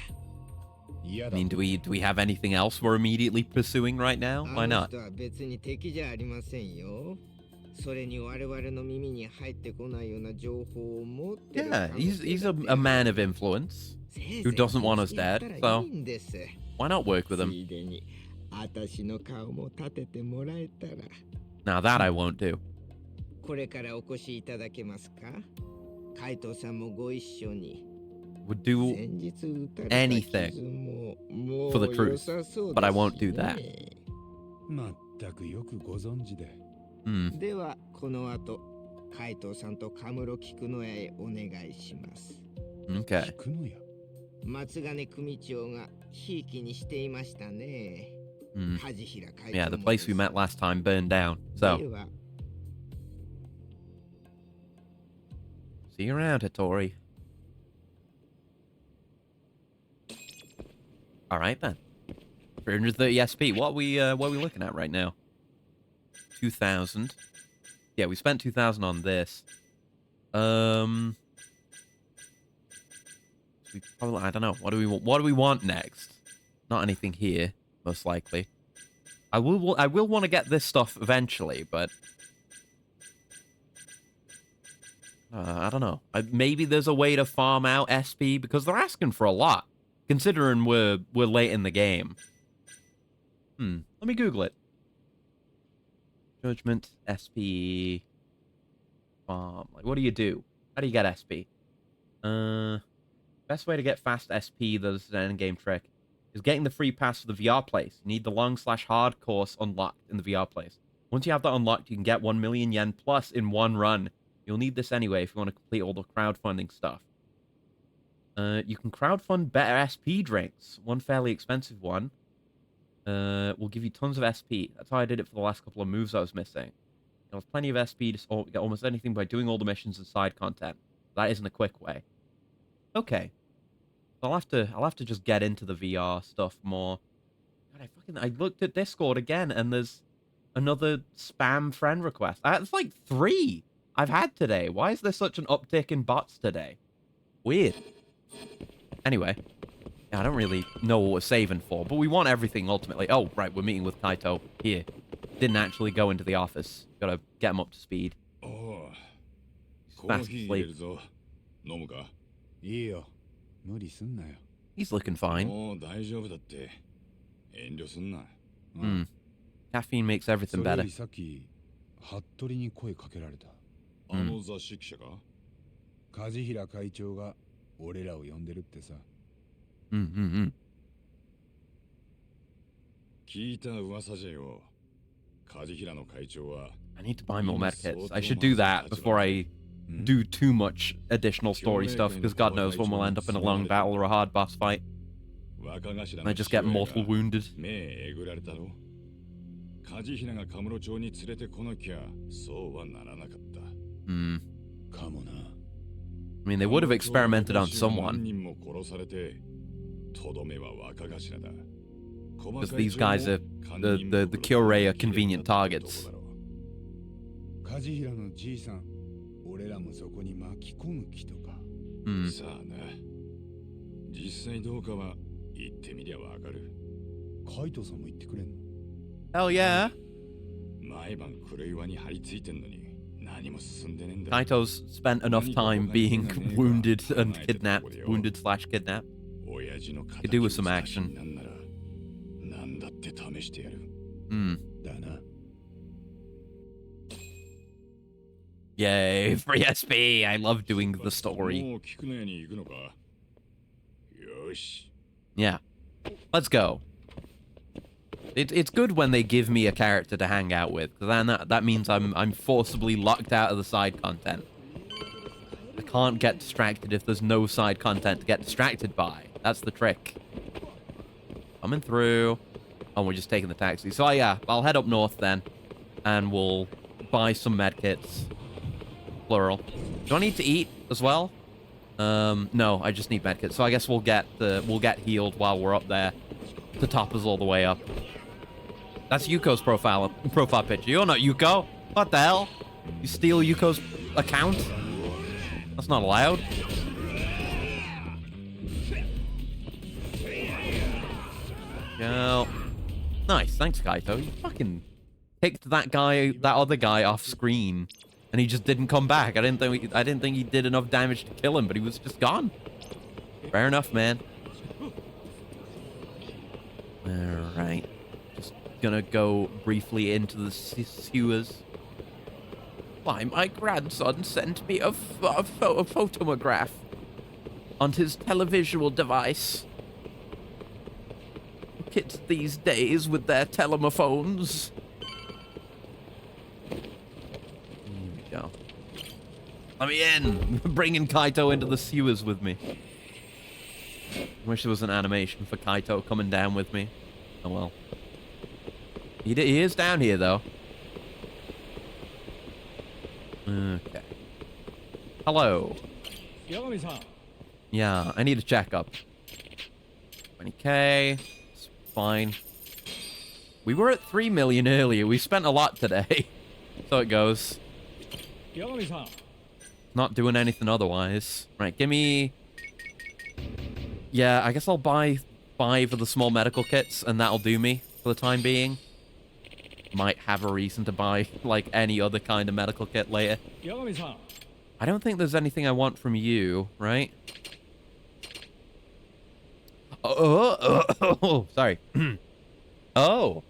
[SPEAKER 1] I mean, do we have anything else we're immediately pursuing right now? Why not?
[SPEAKER 6] あの人は別に敵じゃありませんよ。それに我々の耳に入ってこないような情報を持ってる。
[SPEAKER 1] Yeah, he's a man of influence who doesn't want us dead, so why not work with him?
[SPEAKER 6] ついでに私の顔も立ててもらえたら。
[SPEAKER 1] Now that I won't do.
[SPEAKER 6] これからお越しいただけますか？海藤さんもご一緒に。
[SPEAKER 1] Would do anything for the truth, but I won't do that.
[SPEAKER 2] 全くよくご存知で。
[SPEAKER 6] ではこの後海藤さんとカムロ菊野屋へお願いします。
[SPEAKER 1] Okay.
[SPEAKER 2] 菊野屋。
[SPEAKER 6] 松金組長がひいきにしていましたね。
[SPEAKER 1] Yeah, the place we met last time burned down. So. See you around, Hattori. All right then. 330 SP. What are we looking at right now? 2,000. Yeah, we spent 2,000 on this. We We probably, I don't know. What do we want? What do we want next? Not anything here, most likely. I will want to get this stuff eventually, but I don't know. Maybe there's a way to farm out SP because they're asking for a lot, considering we're late in the game. Let me Google it. Judgment SP farm. Like, what do you do? How do you get SP? Best way to get fast SP, that's an endgame trick, is getting the free pass for the VR place. You need the long/hard course unlocked in the VR place. Once you have that unlocked, you can get 1 million yen plus in one run. You'll need this anyway if you want to complete all the crowdfunding stuff. You can crowdfund better SP drinks. One fairly expensive one will give you tons of SP. That's how I did it for the last couple of moves I was missing. There was plenty of SP to get almost anything by doing all the missions and side content. That isn't a quick way. Okay. I'll have to just get into the VR stuff more. God, I looked at Discord again, and there's another spam friend request. It's like 3 I've had today. Why is there such an uptick in bots today? Weird. Anyway, yeah, I don't really know what we're saving for, but we want everything ultimately. Oh, right, we're meeting with Kaito here. Didn't actually go into the office. Gotta get him up to speed.
[SPEAKER 5] Oh,
[SPEAKER 1] He's fast asleep. He's looking fine. Caffeine makes everything better. I need to buy more medkits. I should do that before I do too much additional story stuff, because God knows when we'll end up in a long battle or a hard boss fight. And I just get mortal wounded. I mean, they would have experimented on someone. Because these guys are the Kyorei are convenient targets. Hell yeah. Kaito's spent enough time being wounded and kidnapped. Wounded/kidnapped. Could do with some action. Yay, free SP! I love doing the story. Yeah. Let's go. It's good when they give me a character to hang out with, because then that means I'm forcibly locked out of the side content. I can't get distracted if there's no side content to get distracted by. That's the trick. Coming through. Oh, we're just taking the taxi. So yeah, I'll head up north then, and we'll buy some medkits. Plural. Do I need to eat as well? No, I just need medkits. So I guess we'll get healed while we're up there to top us all the way up. That's Yuko's profile picture. You're not Yuko. What the hell? You steal Yuko's account? That's not allowed. Go. Nice, thanks, Kaito. You fucking picked that other guy off screen, and he just didn't come back. I didn't think he did enough damage to kill him, but he was just gone. Fair enough, man. All right, just gonna go briefly into the sewers. Why, my grandson sent me a photomograph on his televisual device. Kids these days with their telemophones. Here we go. Let me in. Bringing Kaito into the sewers with me. I wish there was an animation for Kaito coming down with me. Oh well. He is down here though. Okay. Hello. Yeah, I need a checkup. 20K. Fine. We were at 3 million earlier. We spent a lot today. So it goes. Not doing anything otherwise. Right, give me Yeah, I guess I'll buy 5 of the small medical kits, and that'll do me for the time being. Might have a reason to buy, like, any other kind of medical kit later. I don't think there's anything I want from you, right? Oh, sorry. Oh,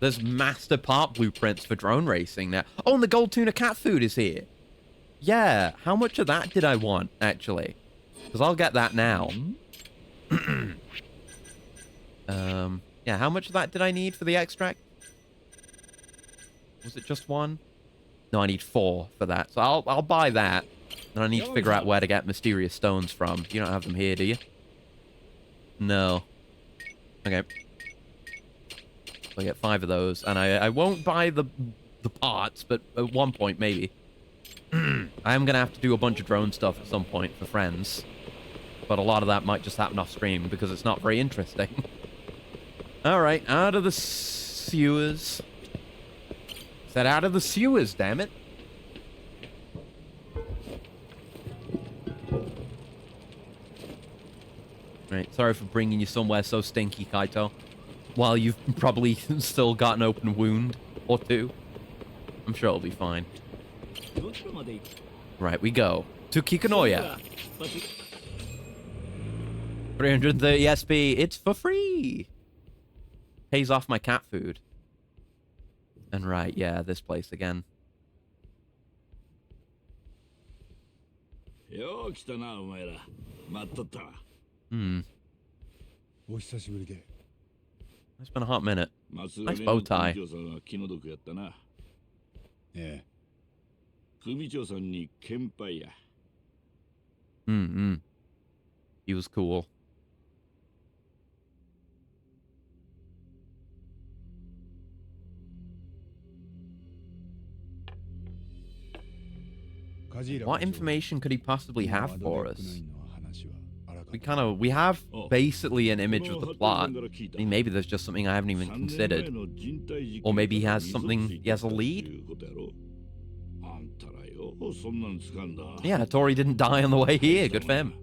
[SPEAKER 1] there's master part blueprints for drone racing now. Oh, and the gold tuna cat food is here. Yeah, how much of that did I want, actually? Because I'll get that now. Yeah, how much of that did I need for the extract? Was it just 1? No, I need 4 for that. So I'll buy that. And I need to figure out where to get mysterious stones from. You don't have them here, do you? No. Okay. So I get 5 of those. And I won't buy the parts, but at one point, maybe. I am going to have to do a bunch of drone stuff at some point for friends. But a lot of that might just happen off stream because it's not very interesting. Alright, out of the sewers. Said out of the sewers, damn it. Right, sorry for bringing you somewhere so stinky, Kaito. While you've probably still got an open wound or 2. I'm sure it'll be fine. Right, we go. To Kikanoya. 330 SP. It's for free. Pays off my cat food. And right, yeah, this place again. Hmm. It's been a hot minute. Nice bow tie.
[SPEAKER 2] Yeah.
[SPEAKER 1] He was cool. What information could he possibly have for us? We have basically an image of the plot. I mean, maybe there's just something I haven't even considered. Or maybe he has something, he has a lead? Yeah, Tori didn't die on the way here. Good for him.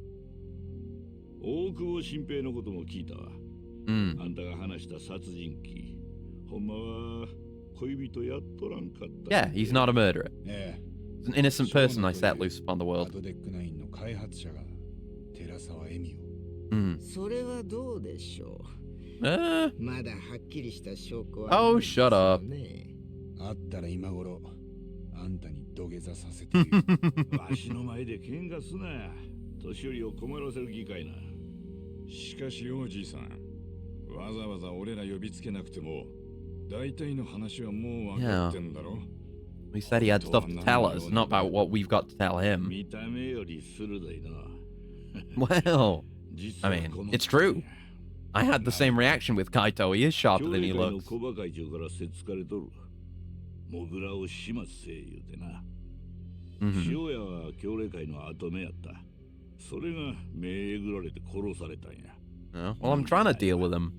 [SPEAKER 1] Yeah, he's not a murderer. He's an innocent person I set loose upon the world. Oh, shut up. Yeah. He said he had stuff to tell us, not about what we've got to tell him. Well, I mean, it's true. I had the same reaction with Kaito. He is sharper than he looks. Oh, well, I'm trying to deal with him.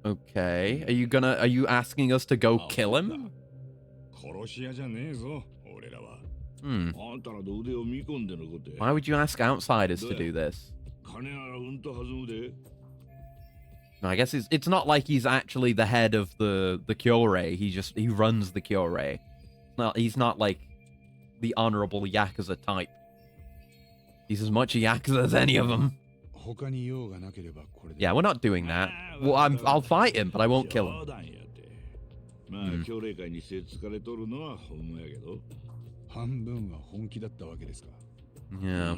[SPEAKER 1] Okay, are you asking us to go kill him? Why would you ask outsiders to do this? No, I guess it's not like he's actually the head of the Kyorei. He runs the Kyorei. No, he's not like the honorable Yakuza type. He's as much a Yakuza as any of them. Yeah, we're not doing that. Well, I'll fight him, but I won't kill him. Yeah.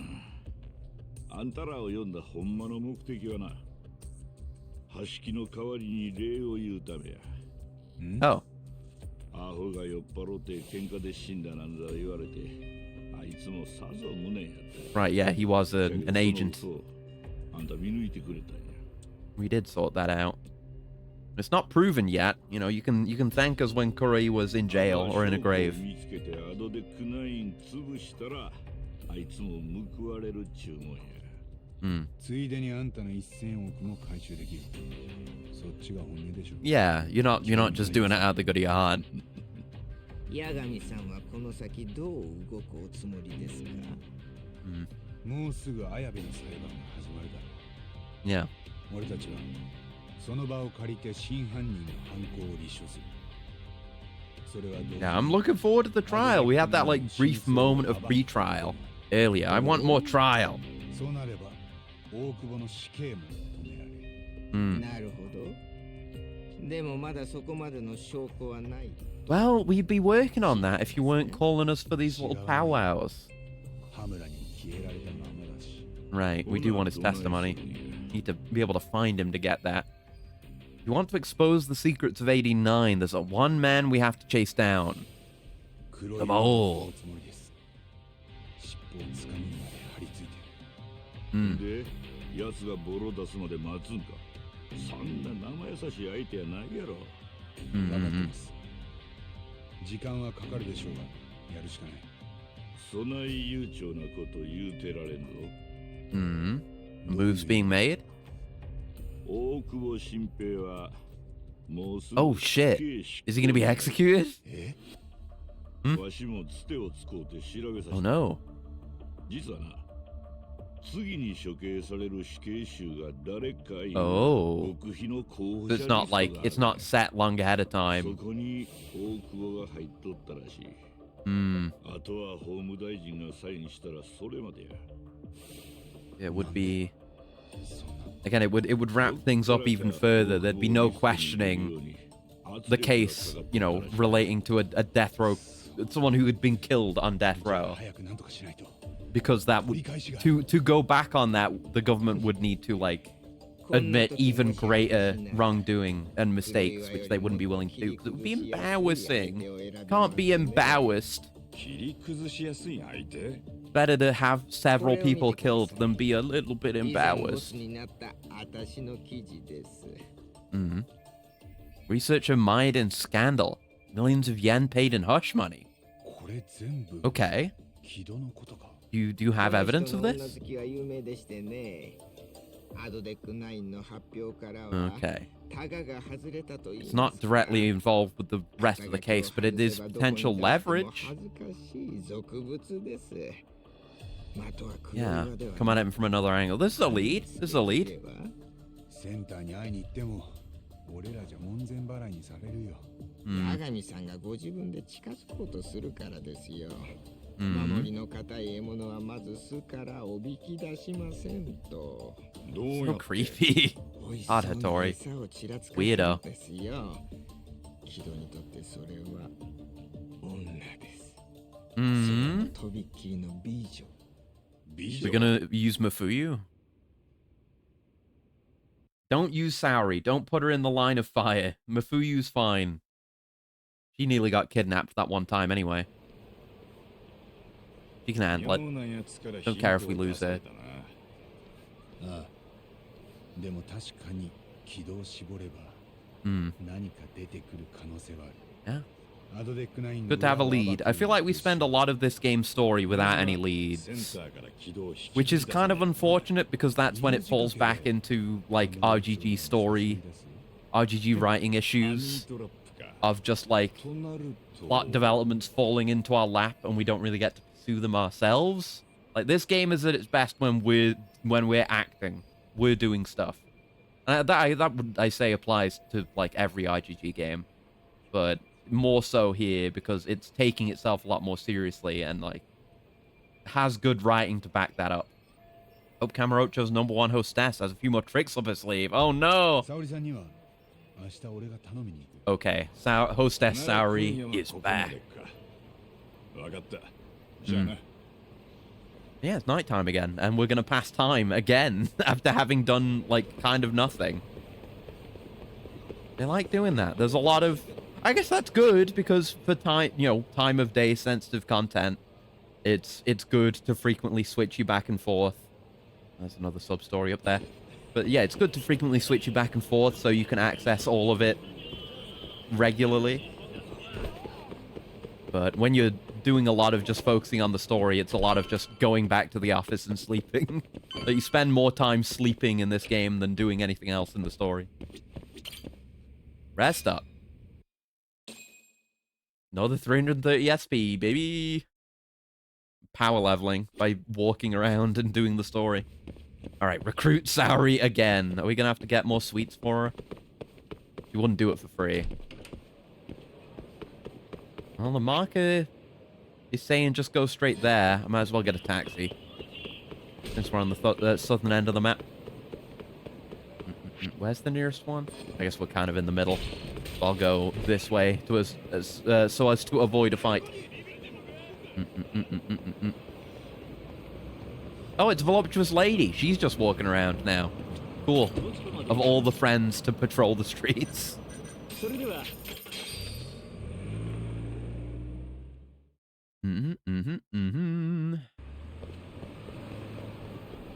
[SPEAKER 1] Oh. Right, yeah, he was an agent. We did sort that out. It's not proven yet. You know, you can thank us when Kurei was in jail or in a grave. Yeah, you're not just doing it out of the good of your heart.
[SPEAKER 6] 八神さんはこの先どう動くおつもりですか？
[SPEAKER 2] もうすぐ綾部の裁判が始まるだろう。
[SPEAKER 1] Yeah.
[SPEAKER 2] 俺たちはその場を借りて真犯人の犯行を立証する。それはどう
[SPEAKER 1] Yeah, I'm looking forward to the trial. We had that like brief moment of pre-trial earlier. I want more trial.
[SPEAKER 2] そうなれば大久保の死刑も止められる。
[SPEAKER 6] なるほど。でもまだそこまでの証拠はない。
[SPEAKER 1] Well, we'd be working on that if you weren't calling us for these little powwows.
[SPEAKER 2] 羽村に消えられたままだし。
[SPEAKER 1] Right, we do want his testimony. Need to be able to find him to get that. If you want to expose the secrets of 89, there's a one man we have to chase down.
[SPEAKER 2] 黒い
[SPEAKER 1] The mole.
[SPEAKER 2] つもりです。尻尾をつかむまで張り付いてる。
[SPEAKER 5] で、奴がボロ出すまで待つんか。そんな生優しい相手やないやろ。
[SPEAKER 2] 分かってます。時間はかかるでしょうが、やるしかない。
[SPEAKER 5] そない悠長なこと言うてられんぞ。
[SPEAKER 1] Moves being made?
[SPEAKER 5] 大久保新平はもうすぐ
[SPEAKER 1] Oh shit. Is he gonna be executed?
[SPEAKER 5] わしもつてをつこうて調べさせ
[SPEAKER 1] Oh no.
[SPEAKER 5] 実はな、次に処刑される死刑囚が誰かいる
[SPEAKER 1] Oh.
[SPEAKER 5] 極秘の候補
[SPEAKER 1] So
[SPEAKER 5] 者
[SPEAKER 1] it's not like, it's not set long ahead of
[SPEAKER 5] そ
[SPEAKER 1] time.
[SPEAKER 5] こに大久保が入っとったらしい。あとは法務大臣がサインしたらそれまでや。
[SPEAKER 1] It would be... Again, it would wrap things up even further. There'd be no questioning the case, you know, relating to a death row, someone who had been killed on death row.
[SPEAKER 2] 早くなんとかしないと。
[SPEAKER 1] Because that would, to go back on that, the government would need to, like, admit even greater wrongdoing and mistakes, which they wouldn't be willing to do. Because it would be embarrassing. Can't be embarrassed.
[SPEAKER 5] 切り崩しやすい相手
[SPEAKER 1] Better to have several people killed than be a little bit
[SPEAKER 6] 以前ボ
[SPEAKER 1] embarrassed.
[SPEAKER 6] スになった私の記事です。
[SPEAKER 1] Researcher mired in scandal. Millions of yen paid in hush money.
[SPEAKER 2] これ全部
[SPEAKER 1] Okay.
[SPEAKER 2] 木戸のことか。
[SPEAKER 1] Do you have evidence of
[SPEAKER 6] この
[SPEAKER 1] this?
[SPEAKER 6] 人の女好きは有名でしてね。アドデック9の発表からは、
[SPEAKER 1] Okay.
[SPEAKER 6] タガが外れたと言い
[SPEAKER 1] It's
[SPEAKER 6] ま
[SPEAKER 1] not
[SPEAKER 6] す
[SPEAKER 1] directly involved with the rest of the case, but it is potential leverage.
[SPEAKER 6] 恥ずかしい俗物です。または黒
[SPEAKER 1] Yeah,
[SPEAKER 6] 岩では
[SPEAKER 1] come at it from another angle. This is a lead. This is a lead.
[SPEAKER 2] センターに会いに行っても、俺らじゃ門前払いにされるよ。
[SPEAKER 6] 八神さんがご自分で近づこうとするからですよ。守りの固い獲物はまず巣からおびき出しませんと。
[SPEAKER 5] どう
[SPEAKER 1] So
[SPEAKER 5] やって
[SPEAKER 1] creepy.
[SPEAKER 6] 美味しそうな
[SPEAKER 1] Auditory.
[SPEAKER 6] 餌をちらつかせる
[SPEAKER 1] Weirdo.
[SPEAKER 6] んですよ。キドにとってそれは女です。それもとびっきりの美女。
[SPEAKER 1] We're gonna use Mafuyu? Don't use Saori. Don't put her in the line of fire. Mafuyu's fine. She nearly got kidnapped that one time anyway. She can handle it. Don't care if we lose her.
[SPEAKER 2] ああ。でも確かに軌道を絞れば、何か出てくる可能性はある。
[SPEAKER 1] Yeah.
[SPEAKER 2] アドデック9
[SPEAKER 1] Good to have a lead. I feel like we spend a lot of this game's story without any leads. Which is kind of unfortunate because that's when it falls back into, like, RGG story, RGG writing issues of just, like, plot developments falling into our lap and we don't really get to pursue them ourselves. Like, this game is at its best when we're acting. We're doing stuff. And that would, I say, applies to, like, every RGG game. But more so here because it's taking itself a lot more seriously and, like, has good writing to back that up. Hope Kamurocho's #1 hostess has a few more tricks up her sleeve. Oh no!
[SPEAKER 2] 沙織さんには明日俺が頼みに行く。
[SPEAKER 1] Okay, hostess Saori is back.
[SPEAKER 5] わかった。じゃあな。
[SPEAKER 1] Yeah, it's nighttime again, and we're gonna pass time again after having done, like, kind of nothing. They like doing that. There's a lot of... I guess that's good, because for time, you know, time of day sensitive content, it's good to frequently switch you back and forth. There's another sub-story up there. But yeah, it's good to frequently switch you back and forth so you can access all of it regularly. But when you're doing a lot of just focusing on the story, it's a lot of just going back to the office and sleeping. But you spend more time sleeping in this game than doing anything else in the story. Rest up. Another 330 SP, baby. Power leveling by walking around and doing the story. Alright, recruit Saori again. Are we gonna have to get more sweets for her? She wouldn't do it for free. Well, the marker is saying just go straight there. I might as well get a taxi. Since we're on the southern end of the map. Where's the nearest one? I guess we're kind of in the middle. So I'll go this way to so as to avoid a fight. Oh, it's Voluptuous Lady. She's just walking around now. Cool. Of all the friends to patrol the streets.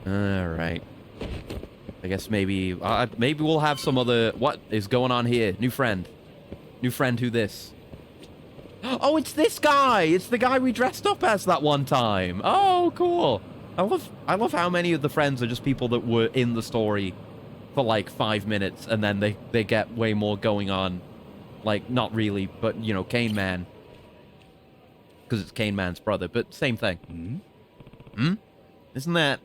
[SPEAKER 1] All right. I guess maybe we'll have some other... What is going on here? New friend. New friend, who this? Oh, it's this guy! It's the guy we dressed up as that one time. Oh, cool. I love how many of the friends are just people that were in the story for like 5 minutes, and then they get way more going on. Like, not really, but, you know, Cane Man. Because it's Cane Man's brother, but same thing. Isn't that...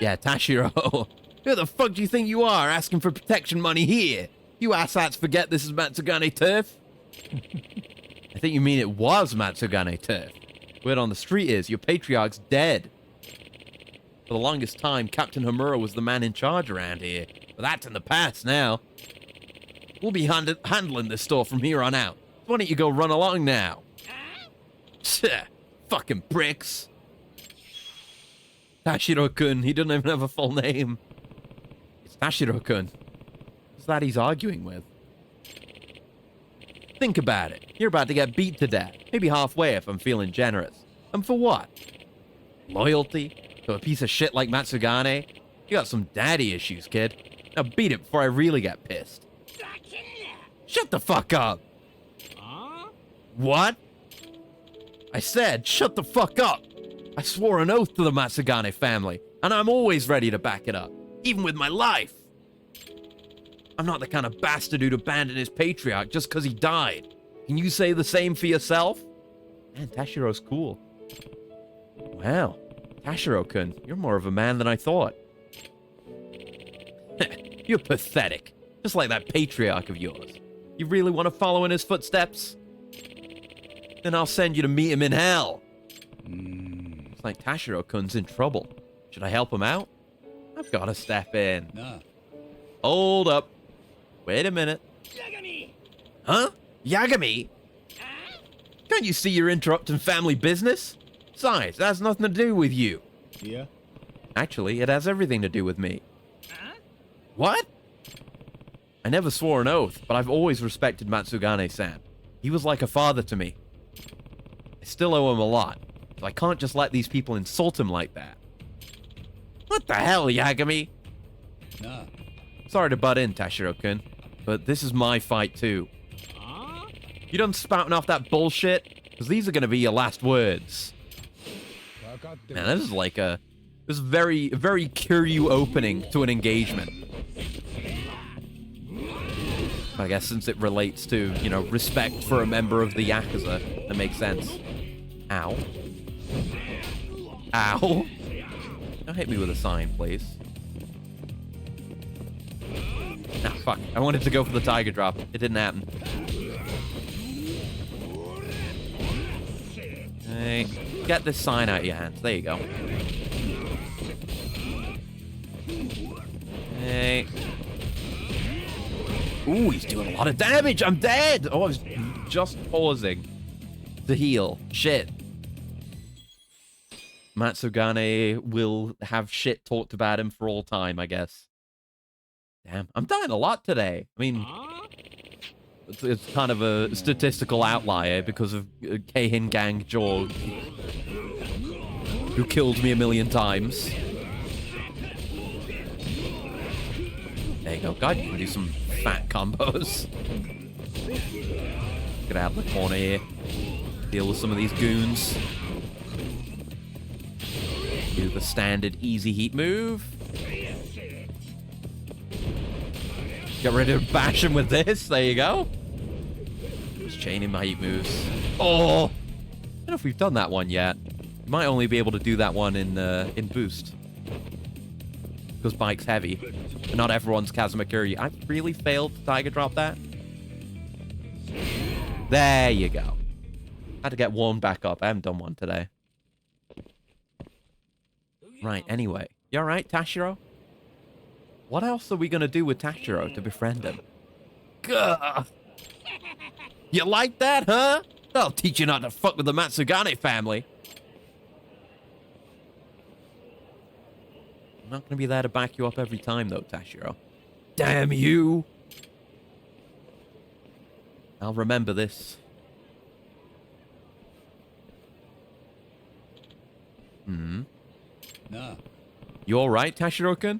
[SPEAKER 1] Yeah, Tashiro. Who the fuck do you think you are, asking for protection money here? You asshats forget this is Matsugane turf? I think you mean it was Matsugane turf. Word on the street is, your patriarch's dead. For the longest time, Captain Homura was the man in charge around here. But that's in the past now. We'll be handling this store from here on out. Why don't you go run along now? Fucking pricks. Tashiro-kun, he doesn't even have a full name. It's Tashiro-kun. Who's that he's arguing with? Think about it. You're about to get beat to death. Maybe halfway if I'm feeling generous. And for what? Loyalty? To a piece of shit like Matsugane? You got some daddy issues, kid. Now beat it before I really get pissed. Shut the fuck up! What? I said, shut the fuck up! I swore an oath to the Matsugane family, and I'm always ready to back it up, even with my life. I'm not the kind of bastard who'd abandon his patriarch just because he died. Can you say the same for yourself? Man, Tashiro's cool. Wow, Tashiro-kun, you're more of a man than I thought. You're pathetic, just like that patriarch of yours. You really want to follow in his footsteps? Then I'll send you to meet him in hell. It's like Tashiro-kun's in trouble. Should I help him out? I've got to step in.
[SPEAKER 2] Nah.
[SPEAKER 1] Hold up. Wait a minute. Huh? Yagami? Can't you see you're interrupting family business? Besides, that has nothing to do with you.
[SPEAKER 2] Yeah?
[SPEAKER 1] Actually, it has everything to do with me. What? I never swore an oath, but I've always respected Matsugane-san. He was like a father to me. I still owe him a lot, so I can't just let these people insult him like that. What the hell, Yagami?
[SPEAKER 2] Nah.
[SPEAKER 1] Sorry to butt in, Tashiro-kun, but this is my fight too. You done spouting off that bullshit? Because these are going to be your last words. Man, this is like a... This is very, very Kiryu opening to an engagement. I guess since it relates to, you know, respect for a member of the Yakuza, that makes sense. Ow. Ow. Don't hit me with a sign, please. Nah, fuck. I wanted to go for the tiger drop. It didn't happen. Hey, get this sign out of your hands. There you go. Hey. Ooh, he's doing a lot of damage. I'm dead. Oh, I was just pausing to heal. Shit. Matsugane will have shit talked about him for all time, I guess. Damn, I'm dying a lot today. I mean, it's kind of a statistical outlier because of Keihin Gang Jorg, who killed me 1,000,000 times. There you go. God, you can do some fat combos. Get out of the corner here. Deal with some of these goons. Do the standard easy heat move. Get ready to bash him with this. There you go. Let's chaining my heat moves. Oh! I don't know if we've done that one yet. We might only be able to do that one in boost. Because Bike's heavy. But not everyone's Kazumakuri. I really failed to Tiger Drop that. There you go. Had to get warmed back up. I haven't done one today. Right, anyway. You alright, Tashiro? What else are we going to do with Tashiro to befriend him? Gah! You like that, huh? I'll teach you not to fuck with the Matsugane family. I'm not going to be there to back you up every time, though, Tashiro. Damn you! I'll remember this.
[SPEAKER 2] Nah.
[SPEAKER 1] You alright, Tashiro-kun?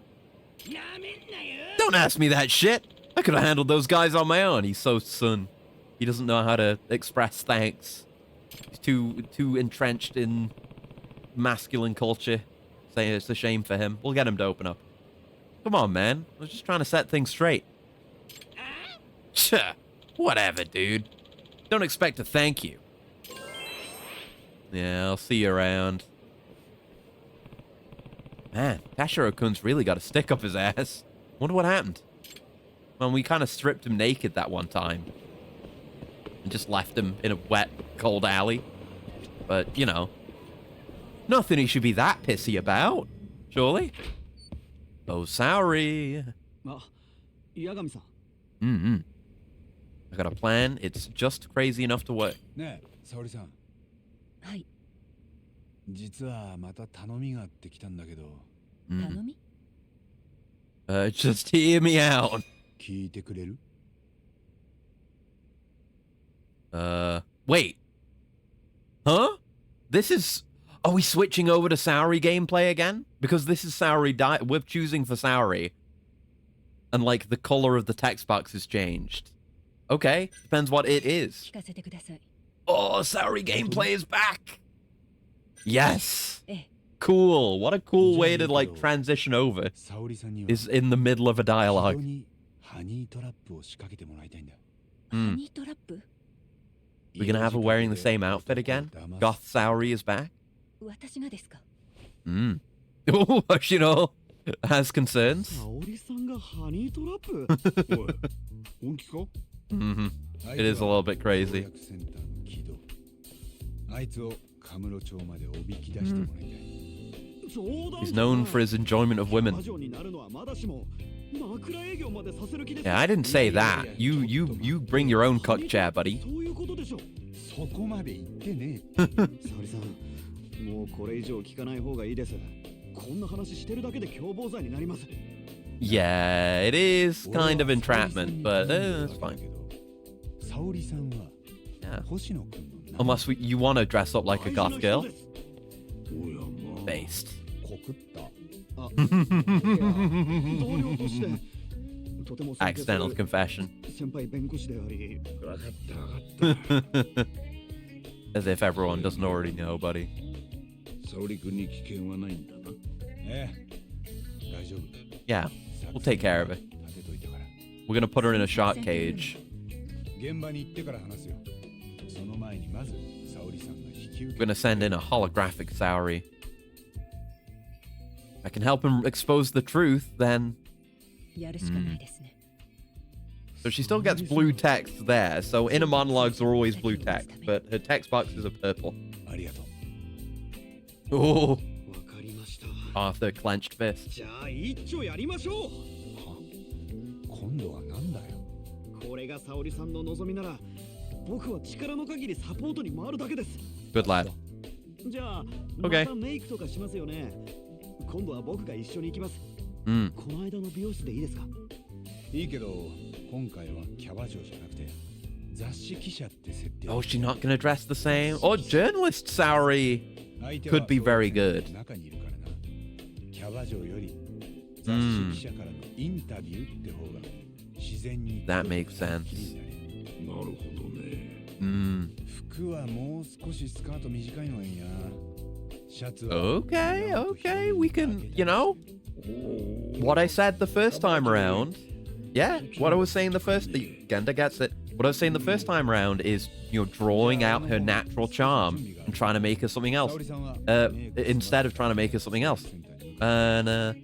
[SPEAKER 1] Don't ask me that shit! I could have handled those guys on my own. He's so son. He doesn't know how to express thanks. He's too entrenched in masculine culture. Saying it's a shame for him. We'll get him to open up. Come on, man. I was just trying to set things straight. Whatever, dude. Don't expect to thank you. Yeah, I'll see you around. Man, Tashiro-kun's really got a stick up his ass. Wonder what happened. Well, we kind of stripped him naked that one time. And just left him in a wet, cold alley. But, you know. Nothing he should be that pissy about. Surely? Oh, sorry. I got a plan. It's just crazy enough to work.
[SPEAKER 2] ねえ、沙織さん。
[SPEAKER 3] はい。
[SPEAKER 2] 実はまた頼みがあってきたんだけど。
[SPEAKER 3] 頼み？
[SPEAKER 1] Just hear me out.
[SPEAKER 2] 聞いてくれる？
[SPEAKER 1] Wait. Huh? This is... Are we switching over to Saori gameplay again? Because this is Saori... We're choosing for Saori. And, like, the color of the text box has changed. Okay. Depends what it is.
[SPEAKER 3] 聞かせてください。
[SPEAKER 1] Oh, Saori gameplay is back! Yes!
[SPEAKER 3] ええ。
[SPEAKER 1] Cool. What a cool way to, like, transition over.
[SPEAKER 2] 沙織さんには
[SPEAKER 1] Is in the middle of a
[SPEAKER 2] 非
[SPEAKER 1] dialogue.
[SPEAKER 2] 常にハニートラップを仕掛けてもらいたいんだ。
[SPEAKER 3] ハニートラップ？
[SPEAKER 1] We're gonna have her wearing the same outfit again? Goth Saori is back?
[SPEAKER 3] 私がですか？
[SPEAKER 1] Oh, you know, has concerns.
[SPEAKER 4] 沙織さんがハニートラップ？
[SPEAKER 5] おい、本気か？
[SPEAKER 1] It is a little bit crazy.
[SPEAKER 2] センターの軌道。あいつをカムロ町までおびき出してもらいたい。
[SPEAKER 1] He's known for his enjoyment of women. Yeah, I didn't say that. You bring your own cuck chair, buddy.
[SPEAKER 2] そこまで言ってねえ。
[SPEAKER 4] 沙織さん、もうこれ以上聞かない方がいいです。こんな話してるだけで共謀罪になります。
[SPEAKER 1] Yeah, it is kind of entrapment, but it's fine.
[SPEAKER 2] 沙織さんは
[SPEAKER 1] Yeah.
[SPEAKER 2] 星野君の
[SPEAKER 1] Unless you want to dress up like a goth girl.
[SPEAKER 5] おやまあ。
[SPEAKER 1] Based.
[SPEAKER 2] 告った。
[SPEAKER 4] あ、同僚としてとても尊敬する
[SPEAKER 1] Accidental confession.
[SPEAKER 4] 先輩弁護士であり、
[SPEAKER 5] わかったわかった。
[SPEAKER 1] As if everyone doesn't already know, buddy.
[SPEAKER 5] 沙織君に危険はないんだな。
[SPEAKER 2] ええ、大丈夫。
[SPEAKER 1] Yeah, we'll take care of it.
[SPEAKER 2] 立てといたから。
[SPEAKER 1] We're gonna put her in a shark cage.
[SPEAKER 2] 現場に行ってから話すよ。その前にまず沙織さんが引き受
[SPEAKER 1] We're
[SPEAKER 2] け。
[SPEAKER 1] gonna send in a holographic Saori. I can help him expose the truth, then.
[SPEAKER 3] やるしかないですね。
[SPEAKER 1] So she still gets blue text there, so inner monologues are always blue text, but her text boxes are purple.
[SPEAKER 2] ありがとう。
[SPEAKER 1] Oh,
[SPEAKER 4] わかりました。
[SPEAKER 1] Arthur clenched fist.
[SPEAKER 4] じゃあ一丁やりましょう。
[SPEAKER 2] 今度はなんだよ。
[SPEAKER 4] これが沙織さんの望みなら、僕は力の限りサポートに回るだけです。
[SPEAKER 1] Good lad.
[SPEAKER 4] じゃあ、
[SPEAKER 1] Okay.
[SPEAKER 4] またメイクとかしますよね。今度は僕が一緒に行きます。
[SPEAKER 1] Mm.
[SPEAKER 4] この間の美容室でいいですか？
[SPEAKER 2] いいけど、今回はキャバ嬢じゃなくて雑誌記者って設定。
[SPEAKER 1] Oh, she's not gonna dress the same? Oh, journalist Saori
[SPEAKER 2] 相手は
[SPEAKER 1] could be very good.
[SPEAKER 2] 中にいるからな。キャバ嬢より雑誌記者からのインタビューって方が自然に。
[SPEAKER 1] That makes sense.
[SPEAKER 5] なるほどね。
[SPEAKER 1] Mm.
[SPEAKER 2] 服はもう少しスカート短いのがいいな。シャツは
[SPEAKER 1] Okay, okay, we can, you know, what I said the first time around. Yeah, what I was saying the first, Genda gets it. What I was saying the first time around is, you know, drawing out her natural charm and trying to make her something else. Instead of trying to make her something else. And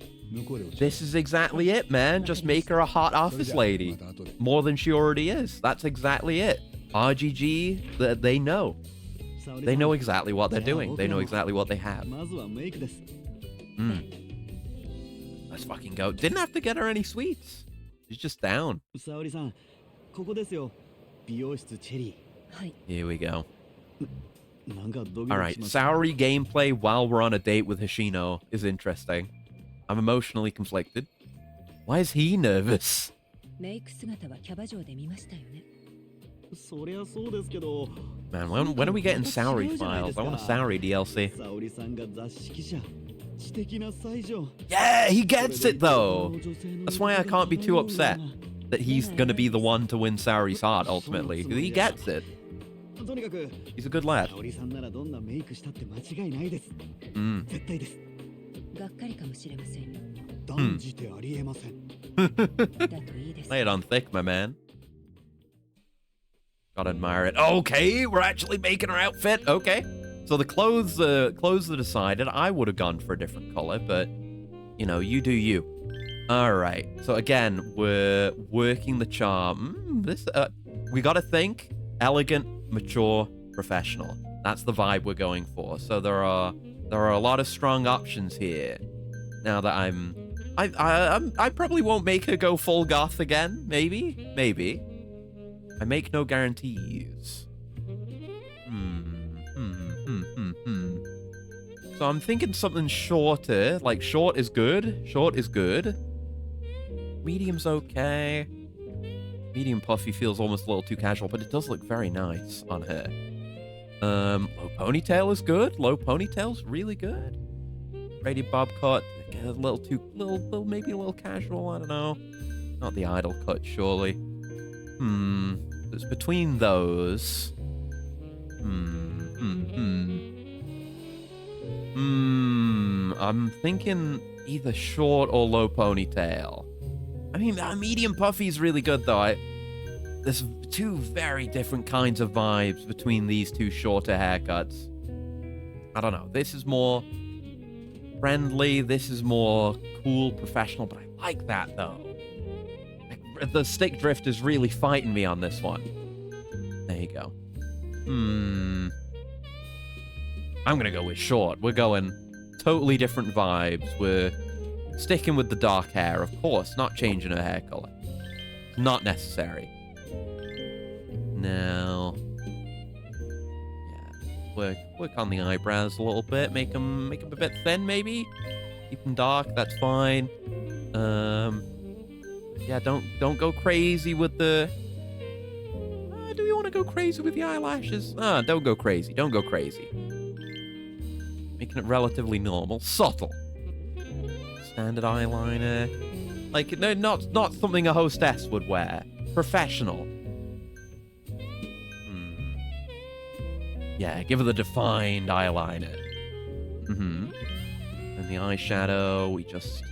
[SPEAKER 1] this is exactly it, man. Just make her a hot office lady. More than she already is. That's exactly it. RGG, they know. They know exactly what they're doing. They know exactly what they have. Let's fucking go. Didn't have to get her any sweets. She's just down. Here we go. Alright, Saori gameplay while we're on a date with Hoshino is interesting. I'm emotionally conflicted. Why is he nervous? Man, when are we getting Saori files? I want a Saori DLC. Yeah, he gets it though! That's why I can't be too upset that he's gonna be the one to win Saori's heart ultimately. He gets it. He's a good lad. Lay it on thick, my man. Gotta admire it. Okay, we're actually making her outfit. Okay. So the clothes are decided. I would have gone for a different color, but, you know, you do you. All right. So again, we're working the charm. We gotta think elegant, mature, professional. That's the vibe we're going for. So there are a lot of strong options here. Now that I probably won't make her go full goth again. Maybe. I make no guarantees. So I'm thinking something shorter. Like, short is good. Medium's okay. Medium puffy feels almost a little too casual, but it does look very nice on her. Low ponytail is good. Low ponytail's really good. Braided bob cut, a little maybe a little casual, I don't know. Not the idol cut, surely. It's between those. I'm thinking either short or low ponytail. I mean, medium puffy is really good, though. There's two very different kinds of vibes between these two shorter haircuts. I don't know. This is more friendly. This is more cool, professional, but I like that, though. The stick drift is really fighting me on this one. There you go. I'm gonna go with short. We're going totally different vibes. We're sticking with the dark hair, of course, not changing her hair color. Not necessary. Now, yeah, work on the eyebrows a little bit. Make them a bit thin, maybe. Keep them dark. That's fine. Yeah, don't go crazy with the. Do we want to go crazy with the eyelashes? Don't go crazy. Don't go crazy. Making it relatively normal, subtle. Standard eyeliner. Like, no, not something a hostess would wear. Professional. Yeah, give her the defined eyeliner. And the eyeshadow, we just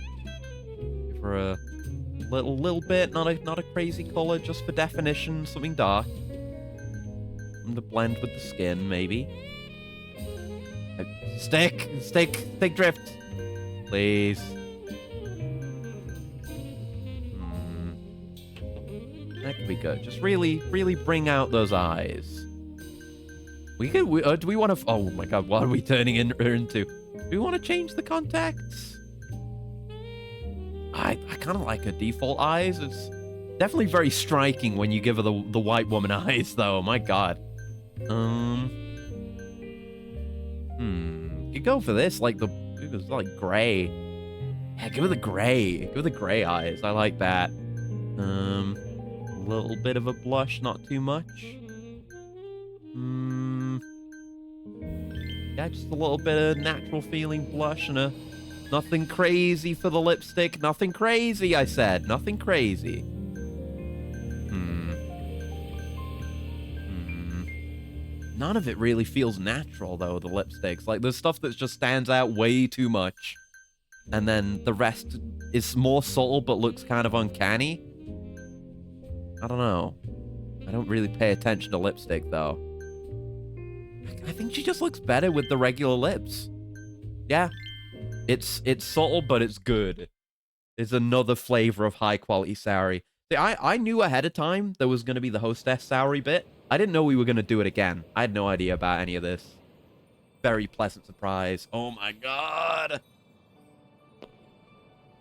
[SPEAKER 1] give her a little bit, not a crazy color, just for definition, something dark. And to blend with the skin, maybe. Stick drift, please. That could be good. Just really bring out those eyes. Do we want to? Oh my god, what are we turning her into? Do we want to change the contacts? I kind of like her default eyes. It's definitely very striking when you give her the white woman eyes, though. My god. You go for this, like gray. Yeah, give her the gray. Give her the gray eyes. I like that. A little bit of a blush, not too much. Yeah, just a little bit of natural feeling blush and nothing crazy for the lipstick. Nothing crazy, I said. Nothing crazy. None of it really feels natural, though, the lipsticks. Like, there's stuff that just stands out way too much. And then the rest is more subtle, but looks kind of uncanny. I don't know. I don't really pay attention to lipstick, though. I think she just looks better with the regular lips. Yeah. It's subtle, but it's good. It's another flavor of high-quality Saori. See, I knew ahead of time there was going to be the hostess Saori bit. I didn't know we were going to do it again. I had no idea about any of this. Very pleasant surprise. Oh my god.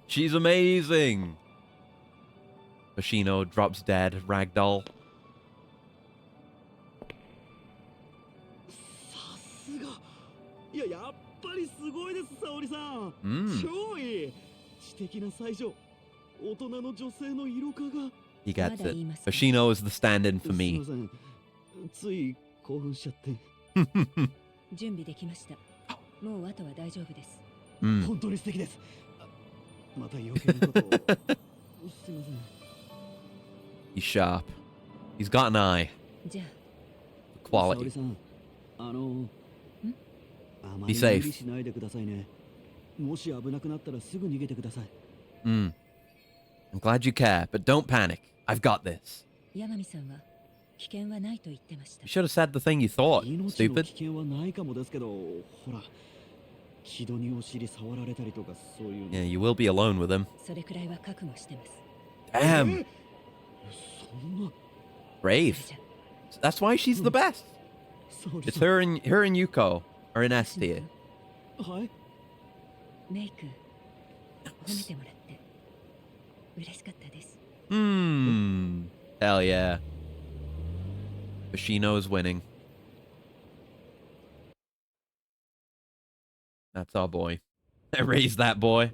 [SPEAKER 1] She's amazing. Hoshino drops dead. Ragdoll.
[SPEAKER 4] さすが。いや、やっぱりすごいです、沙織さん。超いい。知的な才女。大人の女性の色化が。
[SPEAKER 1] He gets it. Hoshino is the stand-in for me.
[SPEAKER 4] すいません。つい興奮しちゃって。
[SPEAKER 3] 準備できました。もうあとは大丈夫です。
[SPEAKER 4] 本当に素敵です。また余計なことを。すいません。
[SPEAKER 1] He's sharp. He's got an eye.
[SPEAKER 3] じゃあ。
[SPEAKER 1] Quality.
[SPEAKER 4] 沙織さん、あま
[SPEAKER 1] Be
[SPEAKER 4] り
[SPEAKER 1] safe.
[SPEAKER 4] 無理しないでくださいね。もし危なくなったらすぐ逃げてください。
[SPEAKER 1] I'm glad you care, but don't panic. I've got this.
[SPEAKER 3] 山見さんは危険はないと言ってました。
[SPEAKER 1] You should have said the thing you thought,
[SPEAKER 4] 命の
[SPEAKER 1] stupid.
[SPEAKER 4] 危険はないかもですけど、ほら、木戸にお尻触られたりとかそういうの。
[SPEAKER 1] Yeah, you will be alone with him.
[SPEAKER 3] それくらいは覚悟してます。
[SPEAKER 1] Damn.
[SPEAKER 4] そんな。
[SPEAKER 1] Brave. That's why she's the best. It's her and Yuko are in S tier.
[SPEAKER 4] はい。
[SPEAKER 3] メイク褒めてもらって嬉しかったです。
[SPEAKER 1] Hell yeah. Hoshino is winning. That's our boy. Raise that boy.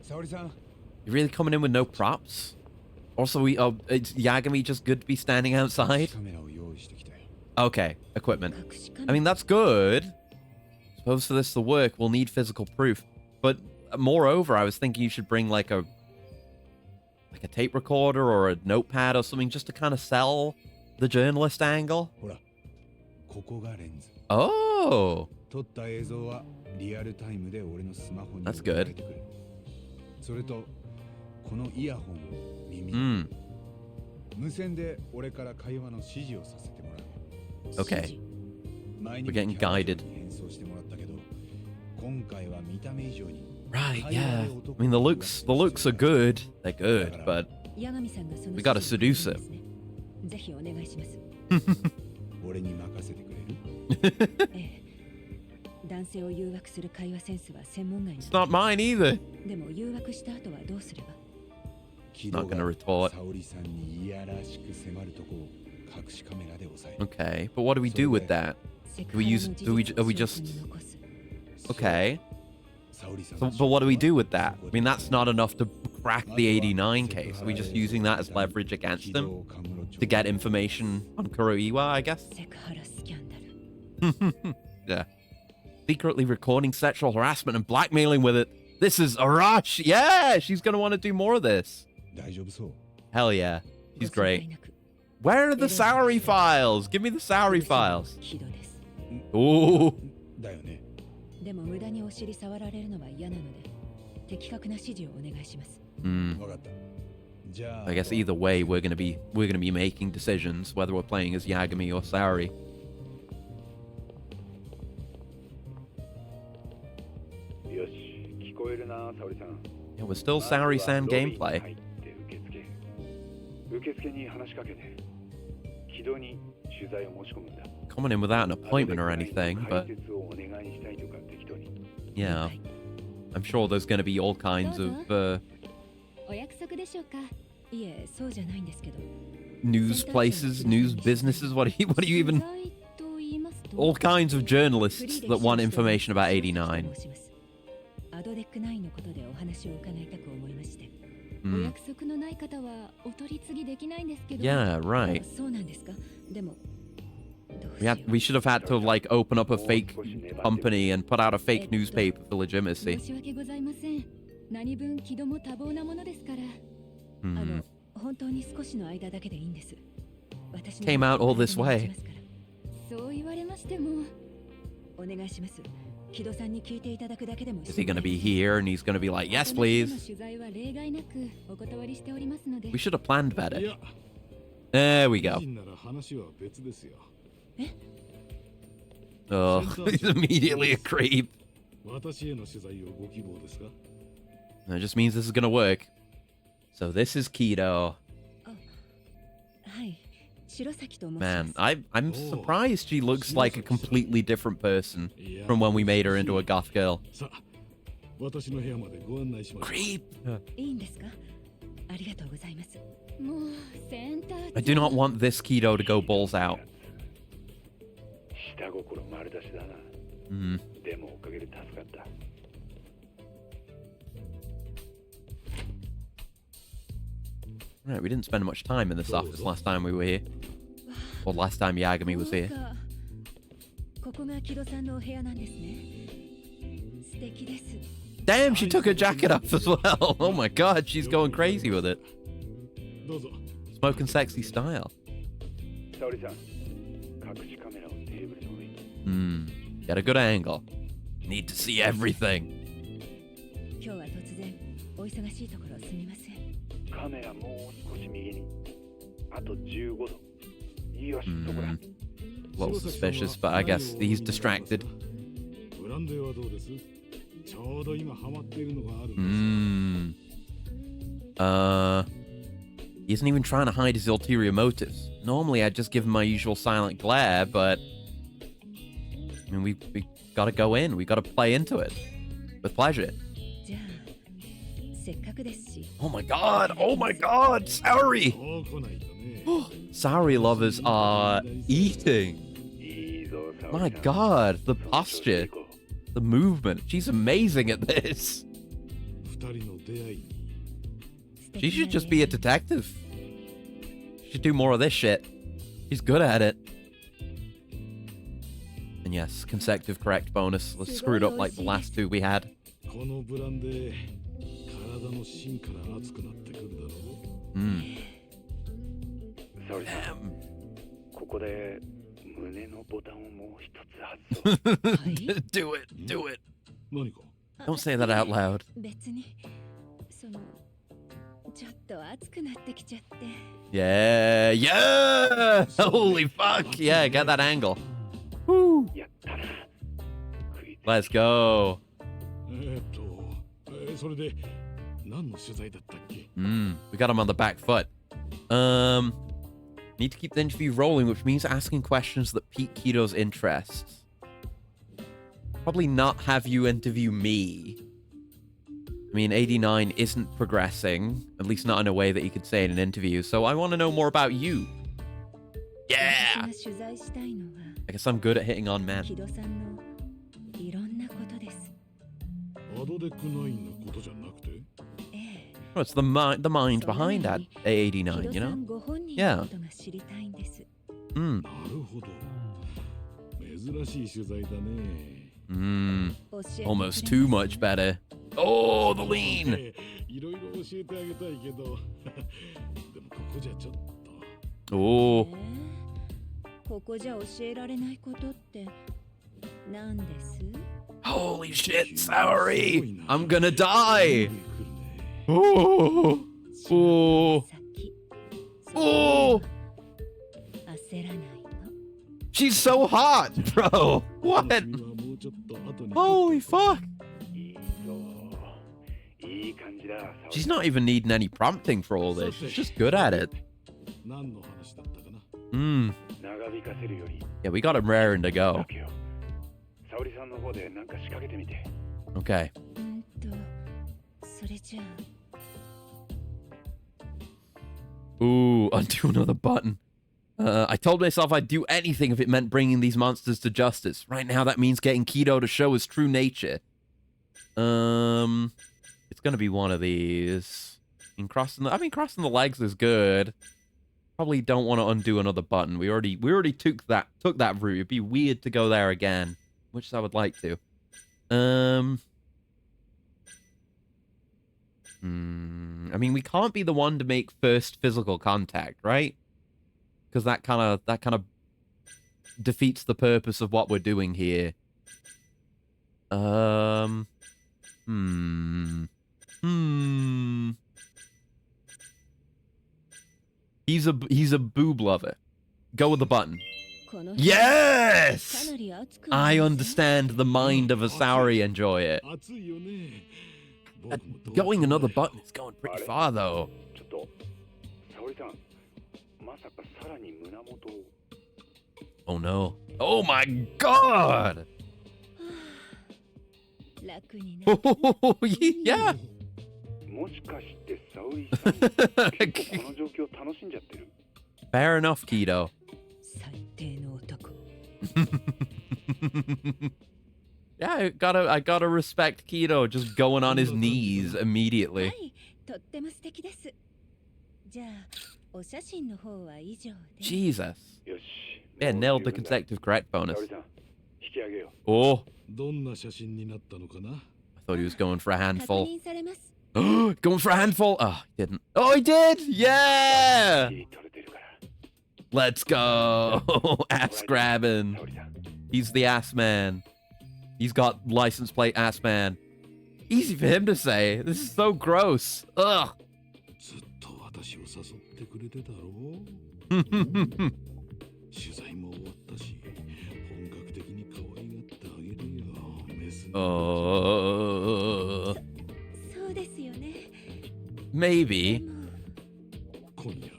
[SPEAKER 2] 沙織さん、
[SPEAKER 1] You really coming in with no props? Also, it's Yagami just good to be standing outside?
[SPEAKER 2] カメラを用意してきたよ。
[SPEAKER 1] Okay, equipment.
[SPEAKER 3] 隠しカ
[SPEAKER 1] I
[SPEAKER 3] メ
[SPEAKER 1] mean, that's good. Suppose for this to work, we'll need physical proof. But moreover, I was thinking you should bring like a tape recorder or a notepad or something just to kind of sell the journalist angle.
[SPEAKER 2] ほら、ここがレンズ。
[SPEAKER 1] Oh,
[SPEAKER 2] 撮った映像はリアルタイムで俺のスマホに
[SPEAKER 1] That's
[SPEAKER 2] 送ら
[SPEAKER 1] good.
[SPEAKER 2] れてくる。それと、このイヤホンを耳に。 無線で俺から会話の指示をさせてもらう。
[SPEAKER 1] okay.
[SPEAKER 2] 前に
[SPEAKER 1] We're getting guided.
[SPEAKER 2] 変装してもらったけど、今回は見た目以上に。
[SPEAKER 1] Right, yeah. I mean, the looks are good. They're good, but
[SPEAKER 3] 山見さんがその
[SPEAKER 1] we gotta seduce him.
[SPEAKER 3] ぜひお願いします。
[SPEAKER 2] 俺に任せてくれる？
[SPEAKER 3] ええ、男性を誘惑する会話センスは専門外な
[SPEAKER 1] It's not mine either.
[SPEAKER 3] でも誘惑した後はどうすれば。
[SPEAKER 1] Not gonna retort.
[SPEAKER 2] 沙織さんにいやらしく迫るとこを隠しカメラで抑える。
[SPEAKER 1] Okay, but what do we do with that?
[SPEAKER 3] セク
[SPEAKER 1] Do we
[SPEAKER 3] ハラ
[SPEAKER 1] use-
[SPEAKER 3] の事
[SPEAKER 1] do we-
[SPEAKER 3] 実
[SPEAKER 1] are
[SPEAKER 3] を
[SPEAKER 1] we
[SPEAKER 3] 証
[SPEAKER 1] just-
[SPEAKER 3] 拠に残す。
[SPEAKER 1] Okay.
[SPEAKER 2] 沙織さん
[SPEAKER 1] So,
[SPEAKER 2] の
[SPEAKER 1] but what do we do with that?
[SPEAKER 2] そこ
[SPEAKER 1] I
[SPEAKER 2] で
[SPEAKER 1] mean, that's not enough to crack the 89 case. Are we just using that as leverage against them to get information on Kuroiwa, I guess?
[SPEAKER 3] セクハラスキャンダル。
[SPEAKER 1] Yeah. Secretly recording sexual harassment and blackmailing with it. This is a rush. Yeah, she's gonna want to do more of this.
[SPEAKER 2] 大丈夫そう。
[SPEAKER 1] Hell yeah. She's
[SPEAKER 3] ご心配
[SPEAKER 1] great.
[SPEAKER 3] なく。
[SPEAKER 1] Where are the Saori files? Give me the Saori files.
[SPEAKER 3] ひどです。
[SPEAKER 1] Ooh.
[SPEAKER 2] だよね。
[SPEAKER 3] でも無駄にお尻触られるのは嫌なので、的確な指示をお願いします。
[SPEAKER 2] わかった。じゃあ
[SPEAKER 1] I guess either way, we're gonna be making decisions whether we're playing as Yagami or Saori.
[SPEAKER 7] よし、聞こえるな、沙織さん。
[SPEAKER 1] Yeah, we're still Saori-san
[SPEAKER 7] まずはロビーに
[SPEAKER 1] gameplay.
[SPEAKER 7] 入って受付に話しかけて、木戸に取材を申し込むんだ。
[SPEAKER 1] Coming in without an appointment or anything,
[SPEAKER 7] 解
[SPEAKER 1] but
[SPEAKER 7] 説をお願いしたいとか適当に。
[SPEAKER 1] yeah, I'm sure there's gonna be all kinds of
[SPEAKER 3] お約束でしょうか。いえ、そうじゃないんですけど。
[SPEAKER 1] news places, news businesses. What do you even?
[SPEAKER 3] 取材と言いますと
[SPEAKER 1] All kinds of journalists that want information about 89.
[SPEAKER 3] アドデック9のことでお話を伺いたく思いまして。お
[SPEAKER 1] Mm.
[SPEAKER 3] 約束のない方はお取り次ぎできないんですけど。
[SPEAKER 1] Yeah, right.
[SPEAKER 3] そうなんですか。でも、どうし
[SPEAKER 1] We
[SPEAKER 3] よ
[SPEAKER 1] we should have had to like open up a fake company and put out a fake newspaper for
[SPEAKER 3] う。
[SPEAKER 1] legitimacy.
[SPEAKER 3] 申し訳ございません。何分気度も多忙なものですから。
[SPEAKER 1] Hmm.
[SPEAKER 3] 本当に少しの間だけでいいんです。私の
[SPEAKER 1] Came out all this way.
[SPEAKER 3] そう言われましてもお願いします。
[SPEAKER 1] Is he going to be here? And he's going to be like, yes, please. We should have planned better. There we go. Oh, he's immediately a creep. That just means this is going to work. So this is Kido. Man, I'm surprised she looks like a completely different person from when we made her into a goth girl. Creep! I do not want this Kido to go balls out. Right, we didn't spend much time in this office last time we were here. Or last time Yagami was here. Damn, she took her jacket off as well. Oh my god, she's going crazy with it. Smoking sexy style. Get a good angle. Need to see everything. A little suspicious, but I guess he's distracted. He isn't even trying to hide his ulterior motives. Normally I'd just give him my usual silent glare, but I mean, we gotta go in. We gotta play into it. With pleasure. Oh my god! Oh my god! Saori! Saori lovers are eating. My god, the posture. The movement. She's amazing at this. She should just be a detective. She should do more of this shit. She's good at it. And yes, consecutive correct bonus. Let's screw it up like the last two we had. Damn. Do it. Do it. Don't say that out loud. Yeah. Yeah. Holy fuck. Yeah, get that angle. Woo. Let's go. We got him on the back foot. Need to keep the interview rolling, which means asking questions that pique Kido's interests. Probably not have you interview me. I mean, 89 isn't progressing, at least not in a way that you could say in an interview, so I want to know more about you. Yeah! I guess I'm good at hitting on men. Oh, it's the mind behind that A89, you know? Yeah. Almost too much better. Oh, the lean! Oh. Holy shit, Saori! I'm gonna die! Oh! Oh! Oh! She's so hot, bro! What? Holy fuck! She's not even needing any prompting for all this. She's just good at it. Yeah, we got him raring to go. Okay. Ooh, undo another button. I told myself I'd do anything if it meant bringing these monsters to justice. Right now, that means getting Kido to show his true nature. It's gonna be one of these. Crossing the legs is good. Probably don't want to undo another button. We already took that route. It'd be weird to go there again, which I would like to. I mean, we can't be the one to make first physical contact, right? Because that kind of defeats the purpose of what we're doing here. Hmm. Hmm. He's a boob lover. Go with the button.
[SPEAKER 3] この部屋か
[SPEAKER 1] Yes!
[SPEAKER 3] なり暑く
[SPEAKER 1] I
[SPEAKER 3] ないです
[SPEAKER 1] understand the mind of a Sauri enjoy it.
[SPEAKER 2] 暑いよね。
[SPEAKER 1] Going another button is going pretty far though.
[SPEAKER 7] ちょっと沙織さん、まさかさらに胸元を。
[SPEAKER 1] Oh no. Oh my god!
[SPEAKER 3] 楽になる
[SPEAKER 1] Oh, yeah.
[SPEAKER 7] もしかして沙織さん、結構この状況楽しんじゃってる？
[SPEAKER 1] Fair enough, Keto.
[SPEAKER 3] 最低の男
[SPEAKER 1] Yeah, I gotta respect Keto just going on his knees
[SPEAKER 3] は
[SPEAKER 1] immediately.
[SPEAKER 3] いとっても素敵ですじゃあお写真の方は以上で
[SPEAKER 1] Jesus.
[SPEAKER 7] よし。
[SPEAKER 1] Yeah,
[SPEAKER 7] もう
[SPEAKER 1] nailed the
[SPEAKER 7] 十分だ。
[SPEAKER 1] consecutive correct
[SPEAKER 7] 沙
[SPEAKER 1] bonus.
[SPEAKER 7] 織さん、引き上げよ
[SPEAKER 1] Oh,
[SPEAKER 2] どんな写真になったのかな。
[SPEAKER 1] I thought he was going for a
[SPEAKER 3] 確
[SPEAKER 1] handful.
[SPEAKER 3] 認されます
[SPEAKER 1] Going for a handful? Oh, he didn't. Oh, he did!
[SPEAKER 7] う。
[SPEAKER 1] Yeah!
[SPEAKER 7] いい撮れてるから。
[SPEAKER 1] Let's go! Ass grabbing.
[SPEAKER 7] 沙織さん、
[SPEAKER 1] He's the ass man. He's got license plate ass man. Easy for him to say. This is so gross. Ugh.
[SPEAKER 2] ずっと私を誘ってくれてたろう。取材も終わったし、本格的に可愛がってあげるよ。メス。
[SPEAKER 3] そうですよね
[SPEAKER 1] Maybe.
[SPEAKER 3] でも
[SPEAKER 2] 今夜、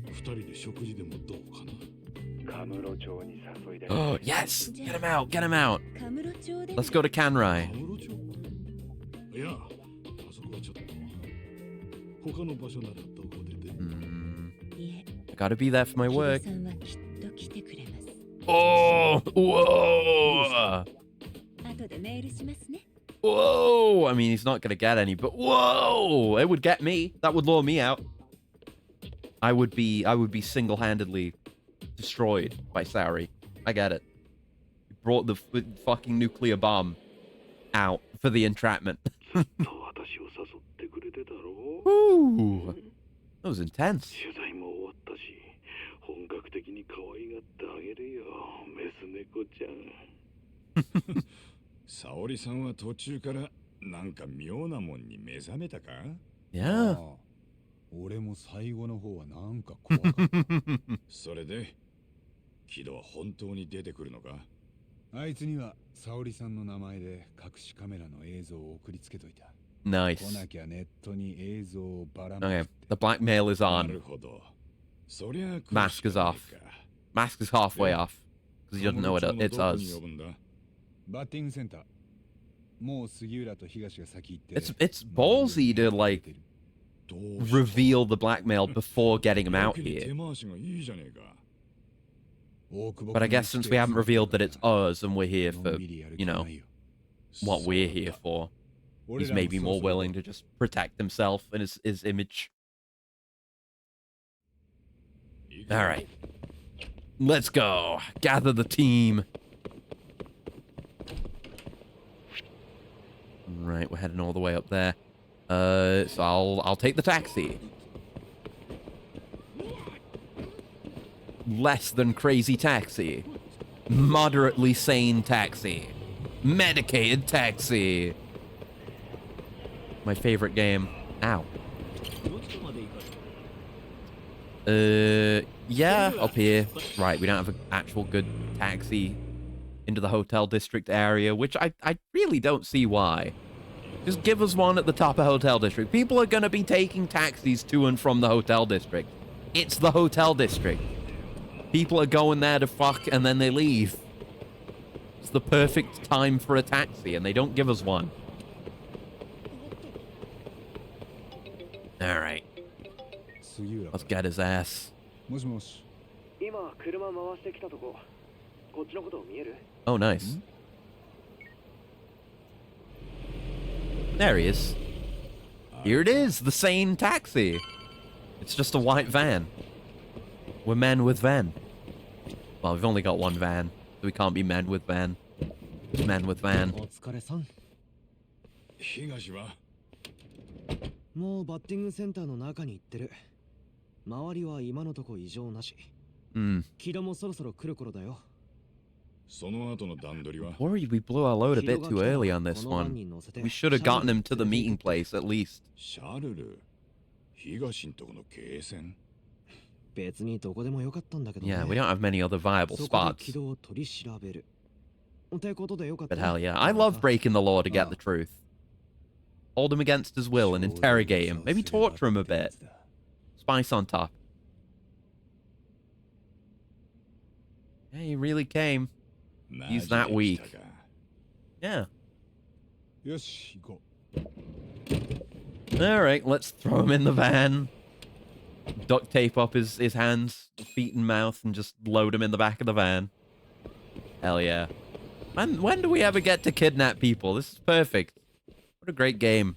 [SPEAKER 2] 二人で食事でもどうかな。
[SPEAKER 7] カムロ町に誘い出
[SPEAKER 1] Oh, yes! Get him out! Get him out!
[SPEAKER 3] カムロ町で
[SPEAKER 1] Let's go to Kanrai.
[SPEAKER 2] カムロ町。いや、あそこはちょっと。他の場所ならどこででも。
[SPEAKER 3] いえ
[SPEAKER 1] I gotta be there for my
[SPEAKER 3] ヒロ
[SPEAKER 1] work.
[SPEAKER 3] さんはきっと来てくれます
[SPEAKER 1] Oh! Whoa!
[SPEAKER 3] 後でメールしますね
[SPEAKER 1] Whoa! I mean, he's not gonna get any, but whoa! It would get me. That would lure me out. I would be single-handedly destroyed by Sauri. I get it. He brought the fucking nuclear bomb out for the entrapment.
[SPEAKER 2] 私を誘ってくれてたろう。
[SPEAKER 1] Ooh, that was intense.
[SPEAKER 2] 取材も終わったし、本格的に可愛がってあげるよ、メス猫ちゃん。沙織さんは途中からなんか妙なもんに目覚めたか？
[SPEAKER 1] Yeah.
[SPEAKER 2] ああ、俺も最後の方はなんか怖かった。それで、キドは本当に出てくるのか？あいつには沙織さんの名前で隠しカメラの映像を送りつけといた。
[SPEAKER 1] Nice.
[SPEAKER 2] 来なきゃネットに映像をばらまく
[SPEAKER 1] Okay,
[SPEAKER 2] って。
[SPEAKER 1] the blackmail is
[SPEAKER 2] なる
[SPEAKER 1] on.
[SPEAKER 2] ほど。そりゃ
[SPEAKER 1] Mask is off. Mask is halfway off because he doesn't know it's us.
[SPEAKER 2] バッティングセンター。もう杉浦と東が先行って。
[SPEAKER 1] It's ballsy to like reveal the blackmail before getting him out here. But I guess since we haven't revealed that it's us and we're here for, you know, what we're here for, he's maybe more willing to just protect himself and his image. All right. Let's go. Gather the team. Right, we're heading all the way up there. So I'll take the taxi. Less than crazy taxi. Moderately sane taxi. Medicated taxi. My favorite game. Ow. Yeah, up here. Right, we don't have an actual good taxi into the hotel district area, which I really don't see why. Just give us one at the top of hotel district. People are going to be taking taxis to and from the hotel district. It's the hotel district. People are going there to fuck and then they leave. It's the perfect time for a taxi and they don't give us one. All right. Let's get his ass.
[SPEAKER 2] もしもし。
[SPEAKER 8] 今車回してきたとこ、こっちのこと見える？
[SPEAKER 1] Oh, nice. There he is. Here it is, the sane taxi. It's just a white van. We're men with van. Well, we've only got one van, so we can't be men with van. Just men with van.
[SPEAKER 4] お疲れさん。
[SPEAKER 2] 東は
[SPEAKER 4] もうバッティングセンターの中に行ってる。周りは今のとこ異常なし。
[SPEAKER 1] Hmm.
[SPEAKER 4] キドもそろそろ来る頃だよ。
[SPEAKER 1] Worried we blew our load a bit too early on this one. We should have gotten him to the meeting place at least.
[SPEAKER 4] 別にどこでもよかったんだけどね。
[SPEAKER 1] Yeah, we don't have many other viable
[SPEAKER 4] そこで
[SPEAKER 1] spots.
[SPEAKER 4] 軌道を取り調べる。ってことでよかった
[SPEAKER 1] But hell yeah, I love breaking the law to get the truth. Hold him against his will and interrogate him. Maybe torture him a bit. Spice on top. Yeah, he really came. He's that weak. Yeah. Alright, let's throw him in the van. Duct tape up his hands, feet and mouth, and just load him in the back of the van. Hell yeah. And when do we ever get to kidnap people? This is perfect. What a great game.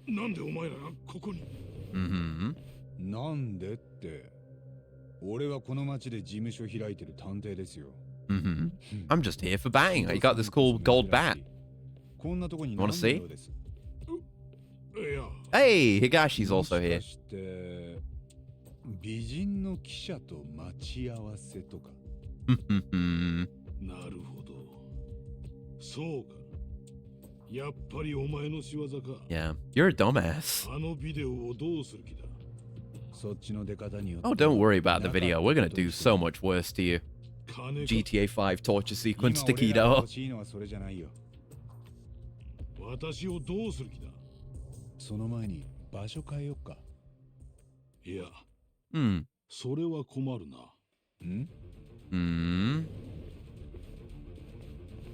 [SPEAKER 1] Mm-hmm.
[SPEAKER 2] なんでって。俺はこの町で事務所開いてる探偵ですよ。
[SPEAKER 1] Mm-hmm. I'm just here for bang. I got this cool gold bat.
[SPEAKER 2] こんなとこに
[SPEAKER 1] You wanna see?
[SPEAKER 2] です。
[SPEAKER 1] Hey, Higashi's also here.
[SPEAKER 2] もしかして美人の記者と待ち合わせとか。
[SPEAKER 5] なるほど。そうか。やっぱりお前の仕業か。
[SPEAKER 1] Yeah, you're a dumbass.
[SPEAKER 5] あのビデオをどうする気だ。
[SPEAKER 1] Oh, don't worry about the video. We're gonna do so much worse to you. GTA 5 torture sequence to Kido.
[SPEAKER 5] 私をどうする気だ。
[SPEAKER 2] その前に場所変えよっか。
[SPEAKER 5] いや。
[SPEAKER 1] Hmm.
[SPEAKER 5] それは困るな。
[SPEAKER 1] Hmm.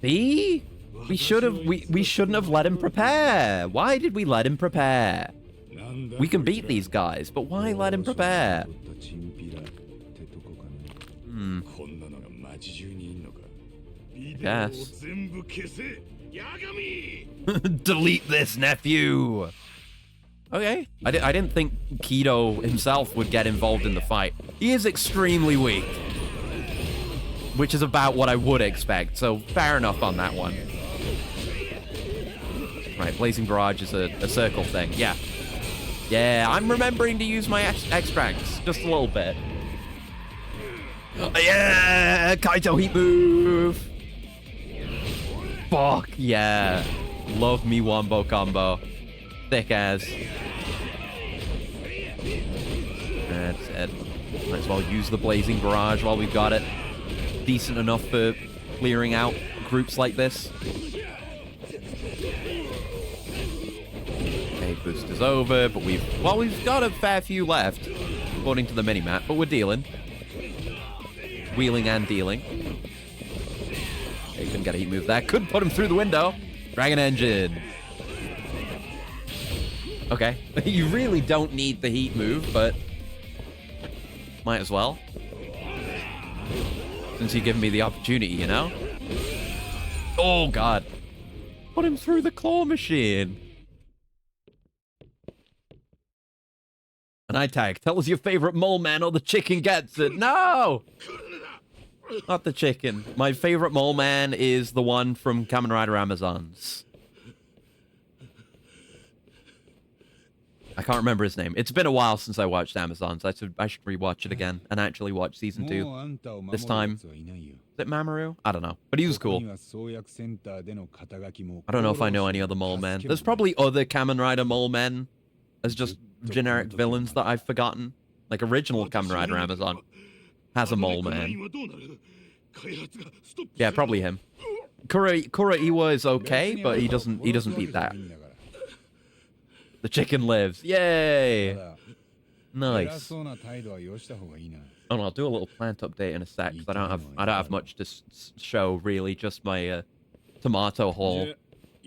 [SPEAKER 1] See? We shouldn't have let him prepare. Why did we let him prepare? We can beat these guys, but why let him prepare? Hmm. Yes. Delete this, nephew. Okay. I didn't think Kido himself would get involved in the fight. He is extremely weak, which is about what I would expect, so fair enough on that one. Right, Blazing Barrage is a circle thing. Yeah. Yeah, I'm remembering to use my extracts just a little bit. Yeah, Kaito heat move. Fuck yeah. Love me wombo combo. Thick as. That's it. Might as well use the Blazing Barrage while we've got it. Decent enough for clearing out groups like this. Okay, boost is over, but we've got a fair few left, according to the minimap, but we're dealing. Wheeling and dealing. Okay, couldn't get a heat move there. Could put him through the window. Dragon Engine. Okay. You really don't need the heat move, but might as well. Since you've given me the opportunity, you know? Oh, God. Put him through the claw machine. An eye tag. Tell us your favorite mole man or the chicken gets it. No! Not the chicken. My favorite mole man is the one from Kamen Rider Amazons. I can't remember his name. It's been a while since I watched Amazons. I should rewatch it again and actually watch season 2. This time. Is it Mamoru? I don't know. But he was cool. I don't know if I know any other mole men. There's probably other Kamen Rider mole men as just generic villains that I've forgotten. Like original Kamen Rider Amazon has a mole man. Yeah, probably him. Kuraiwa is okay, but he doesn't beat that. The chicken lives. Yay! Nice. Oh, no, I'll do a little plant update in a sec. Cause I don't have much to show really. Just my tomato haul.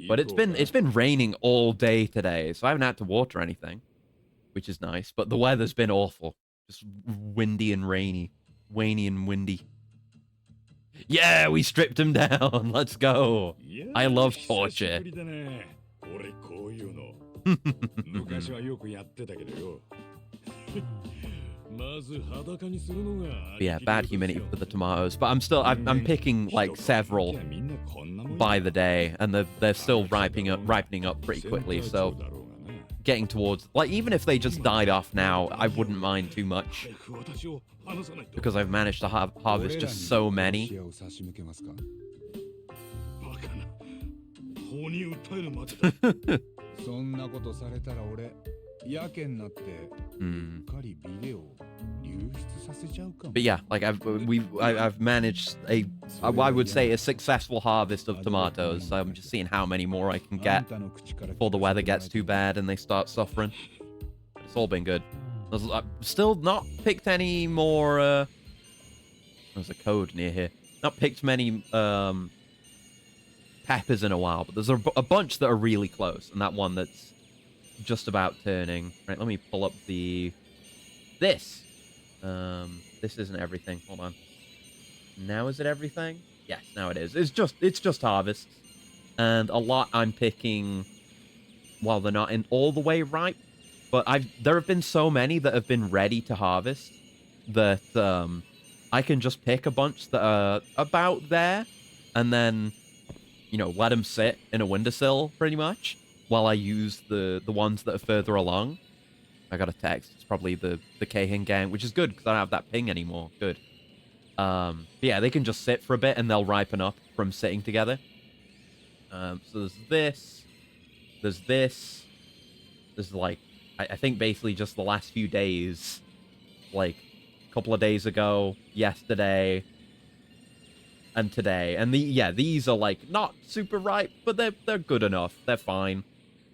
[SPEAKER 1] But it's been raining all day today, so I haven't had to water anything, which is nice. But the weather's been awful. Just windy and rainy. Wainy and windy. Yeah, we stripped him down. Let's go. I love torture. Yeah, bad humidity for the tomatoes, but I'm picking like several by the day, and they're still ripening up pretty quickly. So getting towards, like, even if they just died off now, I wouldn't mind too much, because I've managed to harvest just so many.
[SPEAKER 2] そんなことされたら俺やけになってうっかりビデオ流出させちゃうかも。
[SPEAKER 1] But yeah, like I've managed I would say a successful harvest of tomatoes. So I'm just seeing how many more I can get before the weather gets too bad and they start suffering. But it's all been good. I've still not picked any more. There's a code near here. Not picked many peppers in a while, but there's a bunch that are really close, and that one that's just about turning. Right, let me pull up this. This isn't everything. Hold on. Now is it everything? Yes, now it is. It's just harvests, and a lot I'm picking while they're not in all the way ripe. But there have been so many that have been ready to harvest that I can just pick a bunch that are about there, and then, you know, let them sit in a windowsill pretty much while I use the ones that are further along. I got a text. It's probably the Kahin gang, which is good because I don't have that ping anymore. Good. But yeah, they can just sit for a bit and they'll ripen up from sitting together. So there's this. There's this. There's like, I think basically just the last few days, like a couple of days ago, yesterday, and today. And these are like not super ripe, but they're good enough. They're fine.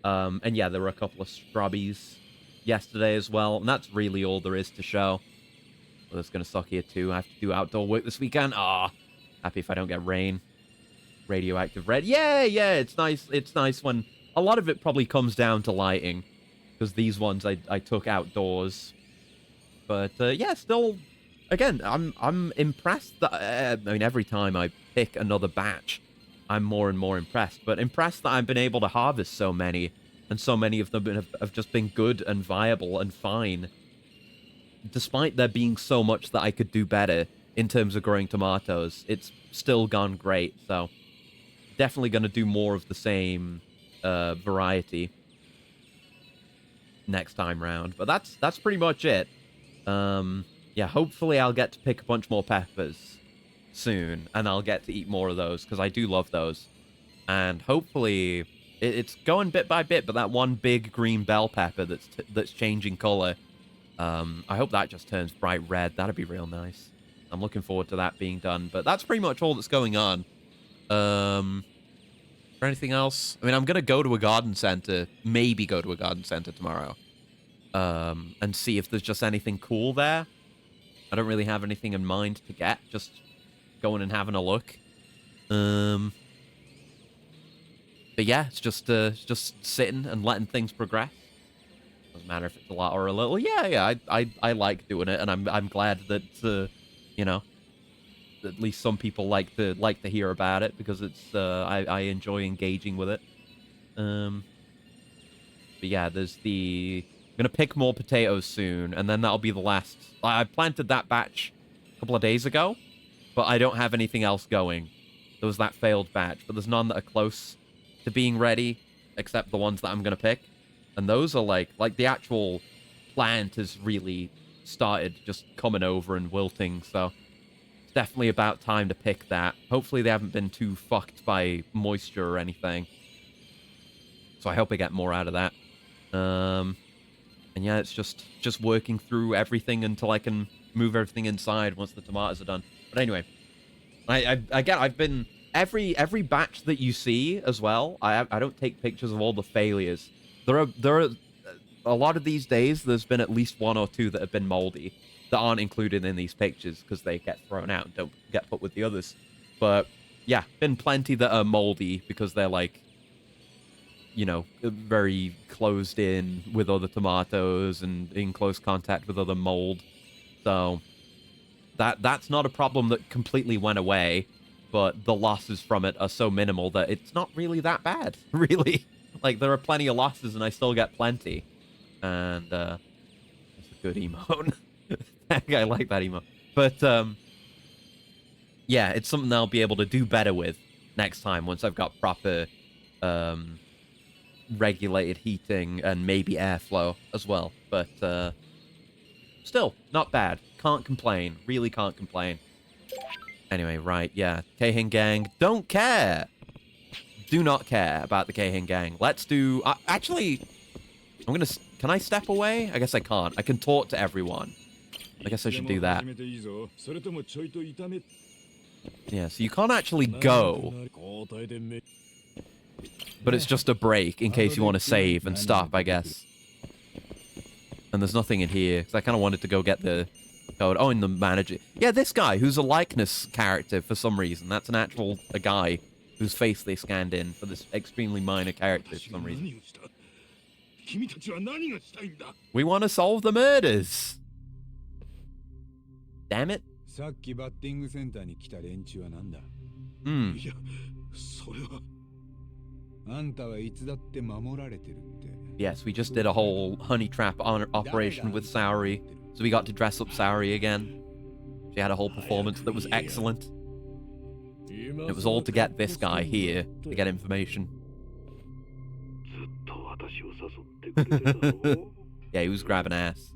[SPEAKER 1] And yeah, there were a couple of strawberries yesterday as well, and that's really all there is to show. Well, it's gonna suck here too. I have to do outdoor work this weekend. Happy if I don't get rain. Radioactive red. Yeah, it's nice. It's nice when a lot of it probably comes down to lighting, because these ones I took outdoors. But yeah, still, again, I'm impressed that I mean, every time I pick another batch, I'm more and more impressed. But impressed that I've been able to harvest so many, and so many of them have just been good and viable and fine, despite there being so much that I could do better in terms of growing tomatoes. It's still gone great. So definitely going to do more of the same variety next time round. But that's pretty much it. Yeah, hopefully I'll get to pick a bunch more peppers soon, and I'll get to eat more of those, because I do love those. And hopefully it's going bit by bit, but that one big green bell pepper that's changing color, I hope that just turns bright red. That'd be real nice. I'm looking forward to that being done. But that's pretty much all that's going on. Is there anything else? I mean, I'm gonna go to a garden center, maybe go to a garden center tomorrow, and see if there's just anything cool there. I don't really have anything in mind to get, just going and having a look. But yeah, it's just sitting and letting things progress. Doesn't matter if it's a lot or a little. Yeah, I like doing it, and I'm glad that you know, at least some people like to hear about it, because it's I enjoy engaging with it. But yeah, I'm gonna pick more potatoes soon, and then that'll be the last. I planted that batch a couple of days ago, but I don't have anything else going. There was that failed batch, but there's none that are close to being ready, except the ones that I'm gonna pick. And those are like the actual plant has really started just coming over and wilting, so it's definitely about time to pick that. Hopefully they haven't been too fucked by moisture or anything. So I hope I get more out of that. And yeah, it's just working through everything until I can move everything inside once the tomatoes are done. But anyway, I've been every batch that you see as well. I don't take pictures of all the failures. There are a lot of these days. There's been at least one or two that have been moldy that aren't included in these pictures because they get thrown out and don't get put with the others. But yeah, been plenty that are moldy because they're like, you know, very closed in with other tomatoes and in close contact with other mold. So that's not a problem that completely went away, but the losses from it are so minimal that it's not really that bad, really. Like, there are plenty of losses and I still get plenty. And that's a good emote. I like that emote. But yeah, it's something I'll be able to do better with next time once I've got proper regulated heating and maybe airflow as well. But still, not bad. Can't complain. Really can't complain. Anyway, right, yeah. Keihin gang. Don't care. Do not care about the Keihin gang. Let's do... actually, I'm going to... Can I step away? I guess I can't. I can talk to everyone. I guess I should do that. Yeah, so you can't actually go. But it's just a break in case you want to save and stop, I guess. And there's nothing in here, because I kind of wanted to go get the code. Oh, in the manager. Yeah, this guy, who's a likeness character for some reason. That's an actual a guy whose face they scanned in for this extremely minor character for some reason. We want to solve the murders. Damn it. Hmm. Yes, we just did a whole honey trap operation with Saori, so we got to dress up Saori again. She had a whole performance that was excellent. It was all to get this guy here to get information. Yeah, he was grabbing ass.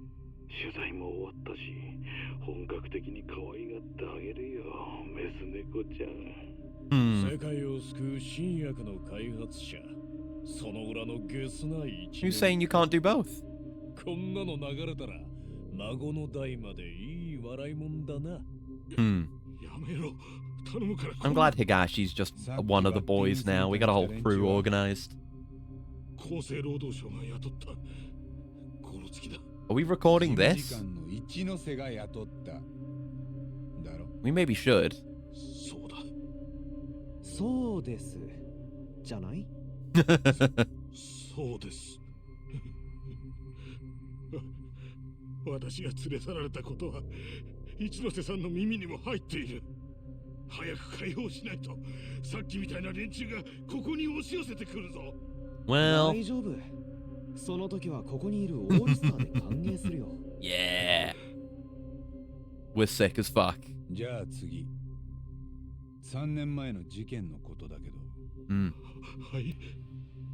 [SPEAKER 1] Who's saying you can't do both? I'm glad Higashi's just one of the boys now. We got a whole crew organized. Are we recording this? We maybe should.
[SPEAKER 4] そうですじゃない
[SPEAKER 5] そうです。私が連れ去られたことは一ノ瀬さんの耳にも入っている。早く解放しないと、さっきみたいな連中がここに押し寄せてくるぞ。
[SPEAKER 1] Well,
[SPEAKER 4] 大丈夫。その時はここにいるオールスターで歓迎するよ。
[SPEAKER 1] yeah. We're sick as fuck.
[SPEAKER 2] じゃあ次。3年前の事件のことだけど。
[SPEAKER 5] はい。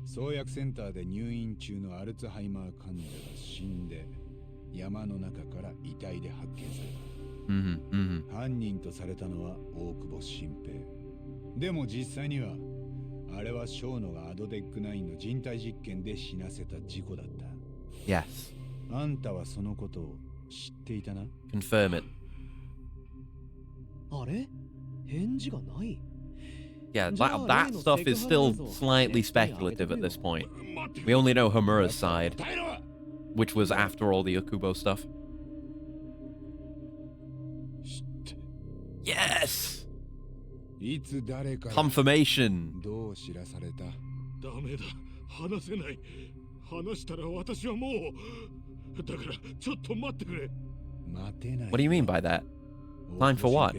[SPEAKER 2] 創薬センターで入院中のアルツハイマー患者が死んで山の中から遺体で発見された。犯人とされたのは大久保新平。でも実際にはあれはショーノがアドデック9の人体実験で死なせた事故だった。
[SPEAKER 1] Yes.
[SPEAKER 2] あんたはそのことを知っていたな？
[SPEAKER 1] Confirm it.
[SPEAKER 4] あれ？返事がない。
[SPEAKER 1] Yeah, that stuff is still slightly speculative at this point. We only know Homura's side, which was after all the Okubo stuff. Yes! Confirmation!
[SPEAKER 2] どう知らされた？
[SPEAKER 5] ダメだ。話せない。話したら私はもう。だからちょっと待ってくれ。
[SPEAKER 2] 待てない。
[SPEAKER 1] What do you mean by that? Time for what?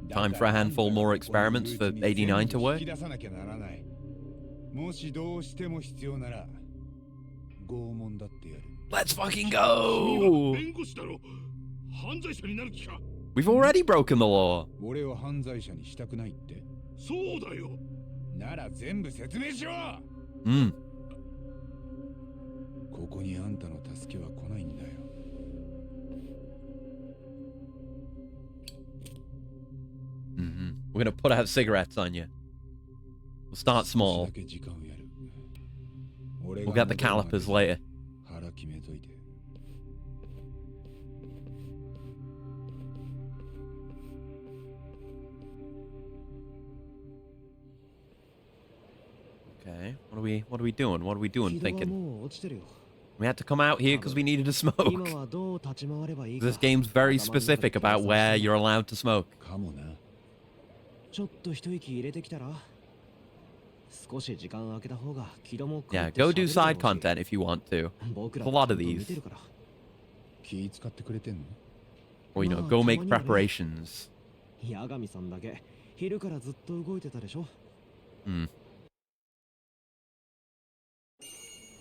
[SPEAKER 1] Time for a handful more experiments for 89 to work? Let's fucking go! We've already broken the law.
[SPEAKER 2] 俺を犯罪者にしたくないって？
[SPEAKER 5] そうだよ。
[SPEAKER 2] なら全部説明しろ。ここにあんたの助けは来ないんだよ。
[SPEAKER 1] We're gonna put out cigarettes on you. We'll start small. We'll get the calipers later. Okay, what are we doing? What are we doing? Thinking we had to come out here because we needed to smoke. This game's very specific about where you're allowed to smoke.
[SPEAKER 4] ちょっと一息入れてきたら少し時間空けた方が気ども
[SPEAKER 1] Yeah, go do side content if you want to. There's a lot of these.
[SPEAKER 2] 気使ってくれてんの？
[SPEAKER 1] Or, you know, go make preparations.
[SPEAKER 4] 八神さんだけ昼からずっと動いてたでしょ。
[SPEAKER 1] I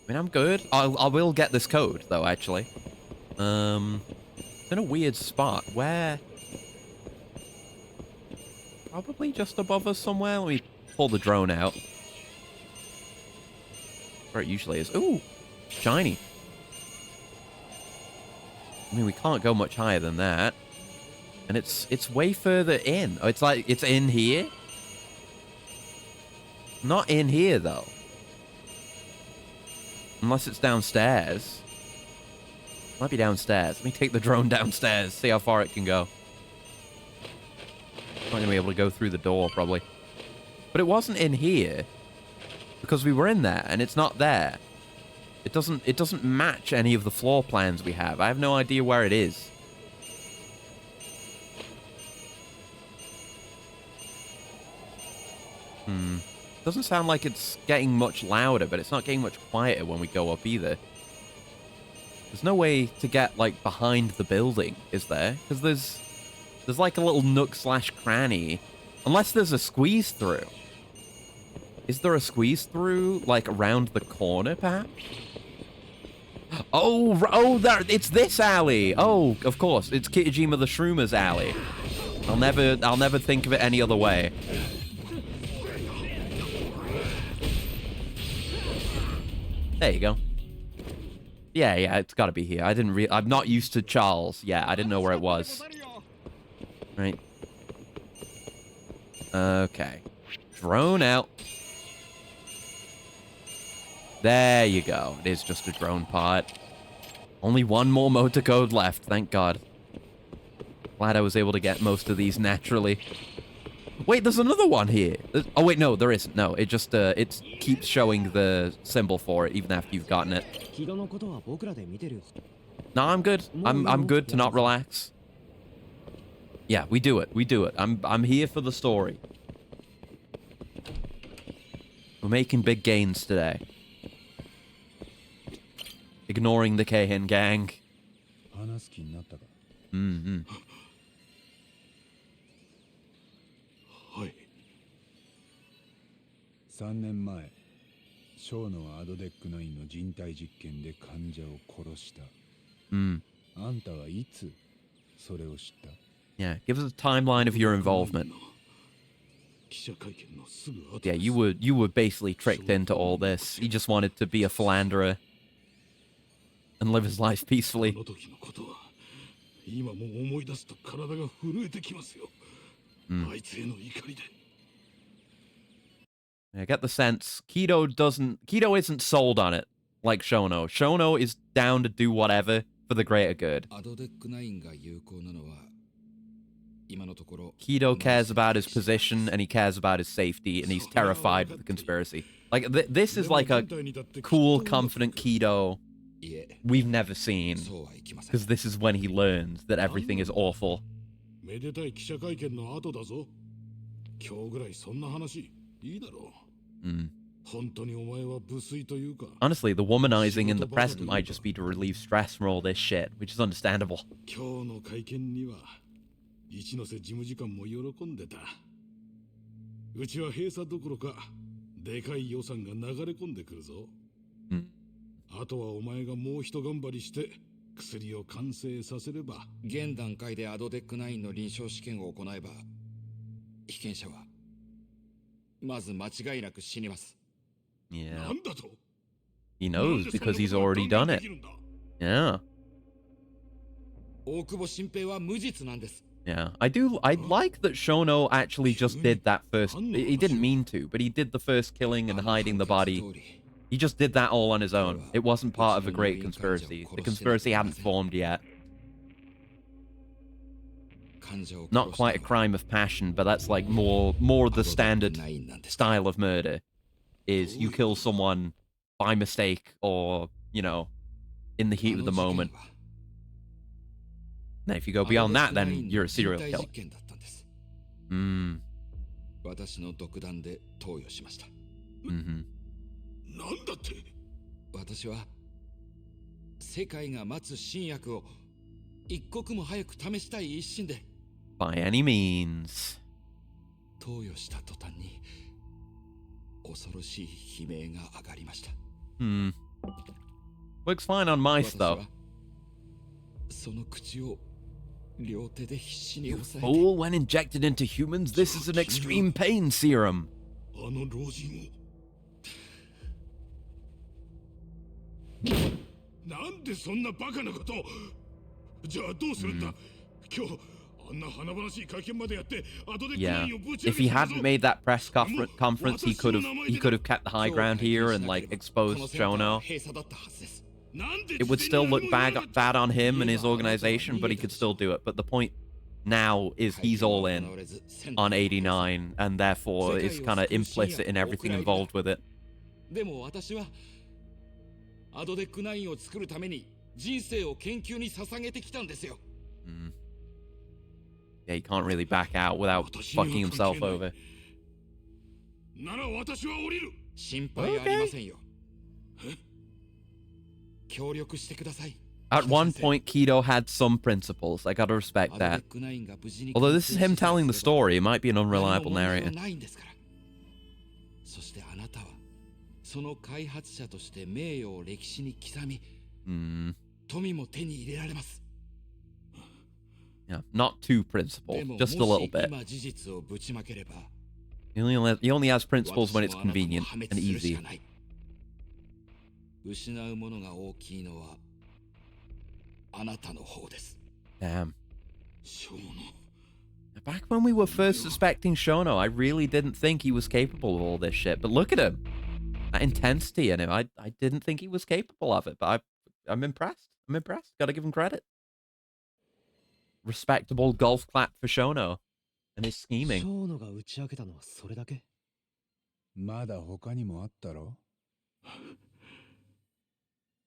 [SPEAKER 1] mean, I'm good. I will get this code, though, actually. It's in a weird spot. Where? Probably just above us somewhere. Let me pull the drone out. Where it usually is. Ooh, shiny. I mean, we can't go much higher than that. And it's way further in. Oh, it's like, it's in here? Not in here, though. Unless it's downstairs. Might be downstairs. Let me take the drone downstairs, see how far it can go. Not going to be able to go through the door, probably. But it wasn't in here. Because we were in there, and it's not there. It doesn't match any of the floor plans we have. I have no idea where it is. Doesn't sound like it's getting much louder, but it's not getting much quieter when we go up either. There's no way to get, like, behind the building, is there? Because there's like a little nook slash cranny. Unless there's a squeeze through. Is there a squeeze through, like, around the corner, perhaps? Oh, there, it's this alley. Oh, of course, it's Kitajima the Shroomer's alley. I'll never think of it any other way. There you go. Yeah, it's got to be here. I'm not used to Charles. Yeah, I didn't know where it was. Right. Okay. Drone out. There you go. It is just a drone part. Only one more motor code left, thank God. Glad I was able to get most of these naturally. Wait, there's another one here. Oh, wait, no, there isn't. No, it just, it keeps showing the symbol for it even after you've gotten it. No, I'm good. I'm good to not relax. Yeah, we do it. We do it. I'm here for the story. We're making big gains today. Ignoring the Keihin gang. Mm-hmm.
[SPEAKER 2] 3年前、ショーのアドデック9の人体実験で患者を殺した。あんたはいつそれを知った？
[SPEAKER 1] Yeah, give us a timeline of your involvement. Yeah, you were basically tricked into all this. He just wanted to be a philanderer and live his life peacefully. I get the sense Kido isn't sold on it like Shono. Shono is down to do whatever for the greater good. Kido cares about his position and he cares about his safety and he's terrified of the conspiracy. Like this is like a cool, confident Kido we've never seen, because this is when he learns that everything is awful. Honestly, the womanizing in the present might just be to relieve stress from all this shit, which is understandable. Yeah. He knows because he's already done it. Yeah. Yeah. I like that Shono actually just did that first. He didn't mean to, but he did the first killing and hiding the body. He just did that all on his own. It wasn't part of a great conspiracy. The conspiracy hadn't formed yet. Not quite a crime of passion, but that's like more the standard style of murder. Is you kill someone by mistake or, you know, in the heat of the moment. Now, if you go beyond that, then you're a serial killer. Mm-hmm. By any means. Works fine on mice, though. You fool, when injected into humans, this is an extreme pain serum.
[SPEAKER 5] あの老人を。なんでそんなバカなことを。じゃあどうするんだ、今日。
[SPEAKER 1] Yeah. If he hadn't made that press conference, he could have kept the high ground here and like exposed Shono. It would still look bad on him and his organization, but he could still do it. But the point now is he's all in on 89, and therefore is kind of implicit in everything involved with it. Yeah, he can't really back out without fucking himself over. Okay. At one point, Kido had some principles. I gotta respect that. Although this is him telling the story, it might be an unreliable narrator. Yeah, not too principled, just a little bit. He only has principles when it's convenient and easy. Damn. Back when we were first suspecting Shono, I really didn't think he was capable of all this shit. But look at him. That intensity in him. I didn't think he was capable of it, but I'm impressed. I'm impressed. Gotta give him credit. Respectable golf clap for Shono and his scheming.
[SPEAKER 2] まだ他にもあったろ。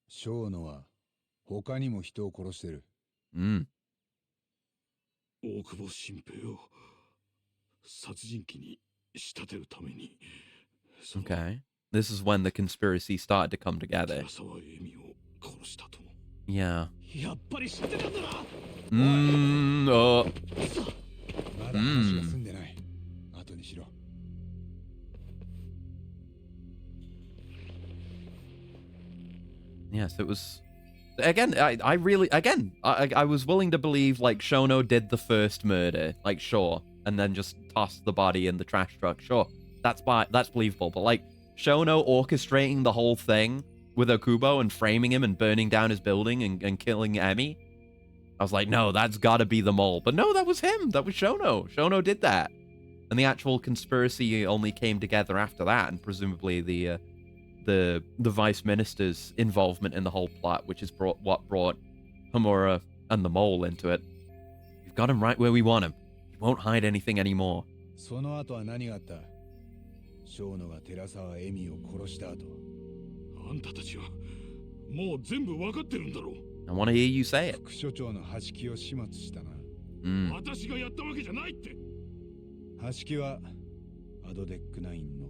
[SPEAKER 2] 小野は他にも人を殺してる。
[SPEAKER 5] 大久保新平を殺人鬼に仕立てるために。
[SPEAKER 1] Okay. This is when the conspiracy started to come together. Yeah. Yes, it was. Again, I really, I was willing to believe like Shono did the first murder, like sure, and then just tossed the body in the trash truck. Sure, that's believable. But like Shono orchestrating the whole thing with Okubo and framing him and burning down his building and killing Emi, I was like, no, that's got to be the mole. But no, that was him. That was Shono. Shono did that, and the actual conspiracy only came together after that, and presumably the vice minister's involvement in the whole plot, which is what brought Homura and the mole into it. We've got him right where we want him. He won't hide anything anymore.
[SPEAKER 2] その後は何があった？小野が寺沢恵美を殺した後。
[SPEAKER 5] あんたたちはもう全部わかってるんだろう。
[SPEAKER 1] I want to hear you say it.
[SPEAKER 2] 副所長の端木を始末したな。
[SPEAKER 5] 私がやったわけじゃないって。
[SPEAKER 2] 端木はアドデックナインの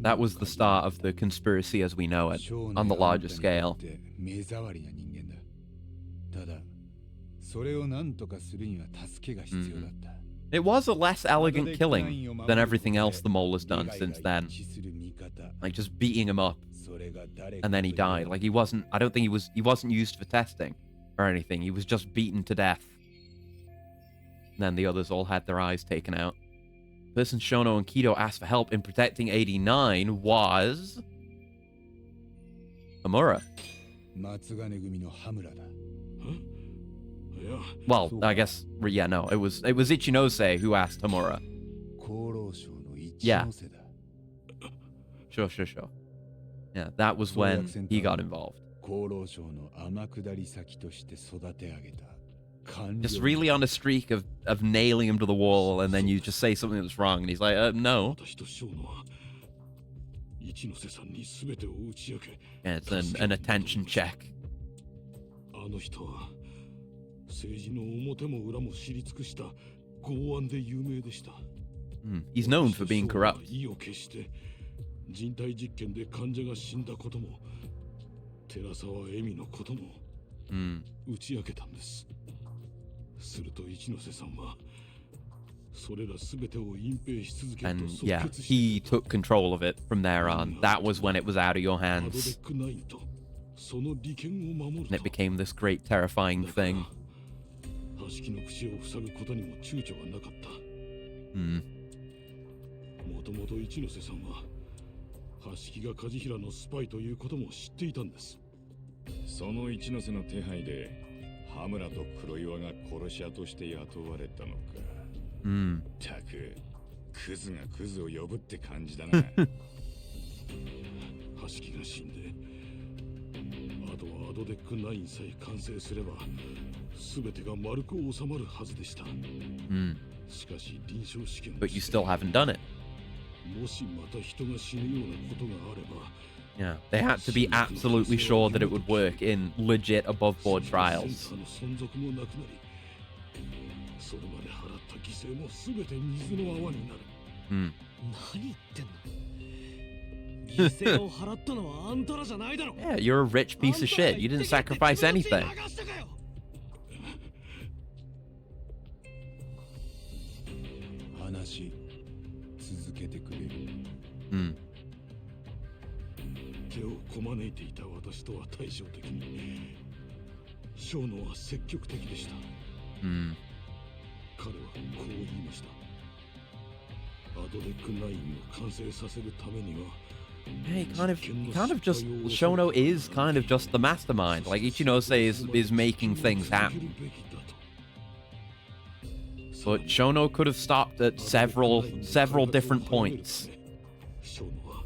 [SPEAKER 1] That was the start of the conspiracy as we know it, on the larger scale. It was a less elegant killing than everything else the mole has done since then. Like just beating him up, and then he died. Like I don't think he wasn't used for testing or anything. He was just beaten to death. And then the others all had their eyes taken out. The person Shono and Kido asked for help in protecting 89 was Homura. Well, I guess, yeah, no, it was Ichinose who asked Homura. Yeah. Sure. Yeah, that was when he got involved. Just really on a streak of nailing him to the wall, and then you just say something that's wrong, and he's like, no. Yeah, it's an attention check. He's known for being corrupt. And yeah, he took control of it from there on. That was when it was out of your hands. And it became this great, terrifying thing.
[SPEAKER 5] もともと一ノ瀬さんは橋木が梶平のスパイということも知っていたんです。
[SPEAKER 9] その一ノ瀬の手配で羽村と黒岩が殺し屋として雇われたのか。たくクズがクズを呼ぶって感じだな。
[SPEAKER 5] 橋木が死んで、あとはアドデック9さえ完成すれば全てが丸く収まるはずでした。しかし臨床試験
[SPEAKER 1] But you still haven't done it.
[SPEAKER 5] もしまた人が死ぬようなことがあれば、
[SPEAKER 1] Yeah, they had to be absolutely sure that it would work in legit above board trials.
[SPEAKER 5] その存続もなくなり、それまで払った犠牲も全て水の泡になる。
[SPEAKER 4] 何言ってんの。犠牲を払ったのはあんたらじゃないだろ。
[SPEAKER 1] Yeah, you're a rich piece of shit. You didn't sacrifice anything.
[SPEAKER 2] 話続けてくれる。
[SPEAKER 5] 手をこまねいていた私とは対照的に、小野は積極的でした。彼はこう言いました。アドデック9を完成させるためには、
[SPEAKER 1] Yeah, he kind of just Shono is kind of just the mastermind. Like Ichinose is making things happen. But Shono could have stopped at several different points.
[SPEAKER 5] 小野は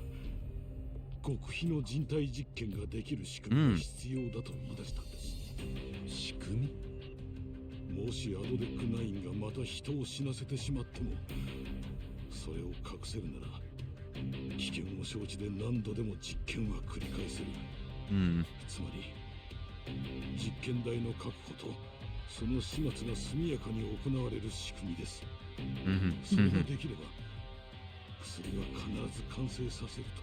[SPEAKER 5] 極秘の人体実験ができる仕組みが必要だと言い出したんです。
[SPEAKER 2] 仕組み？
[SPEAKER 5] もしアドデック9がまた人を死なせてしまっても、それを隠せるなら危険を承知で何度でも実験は繰り返せる。つまり実験台の確保とその始末が速やかに行われる仕組みです。それができれば薬は必ず完成させると。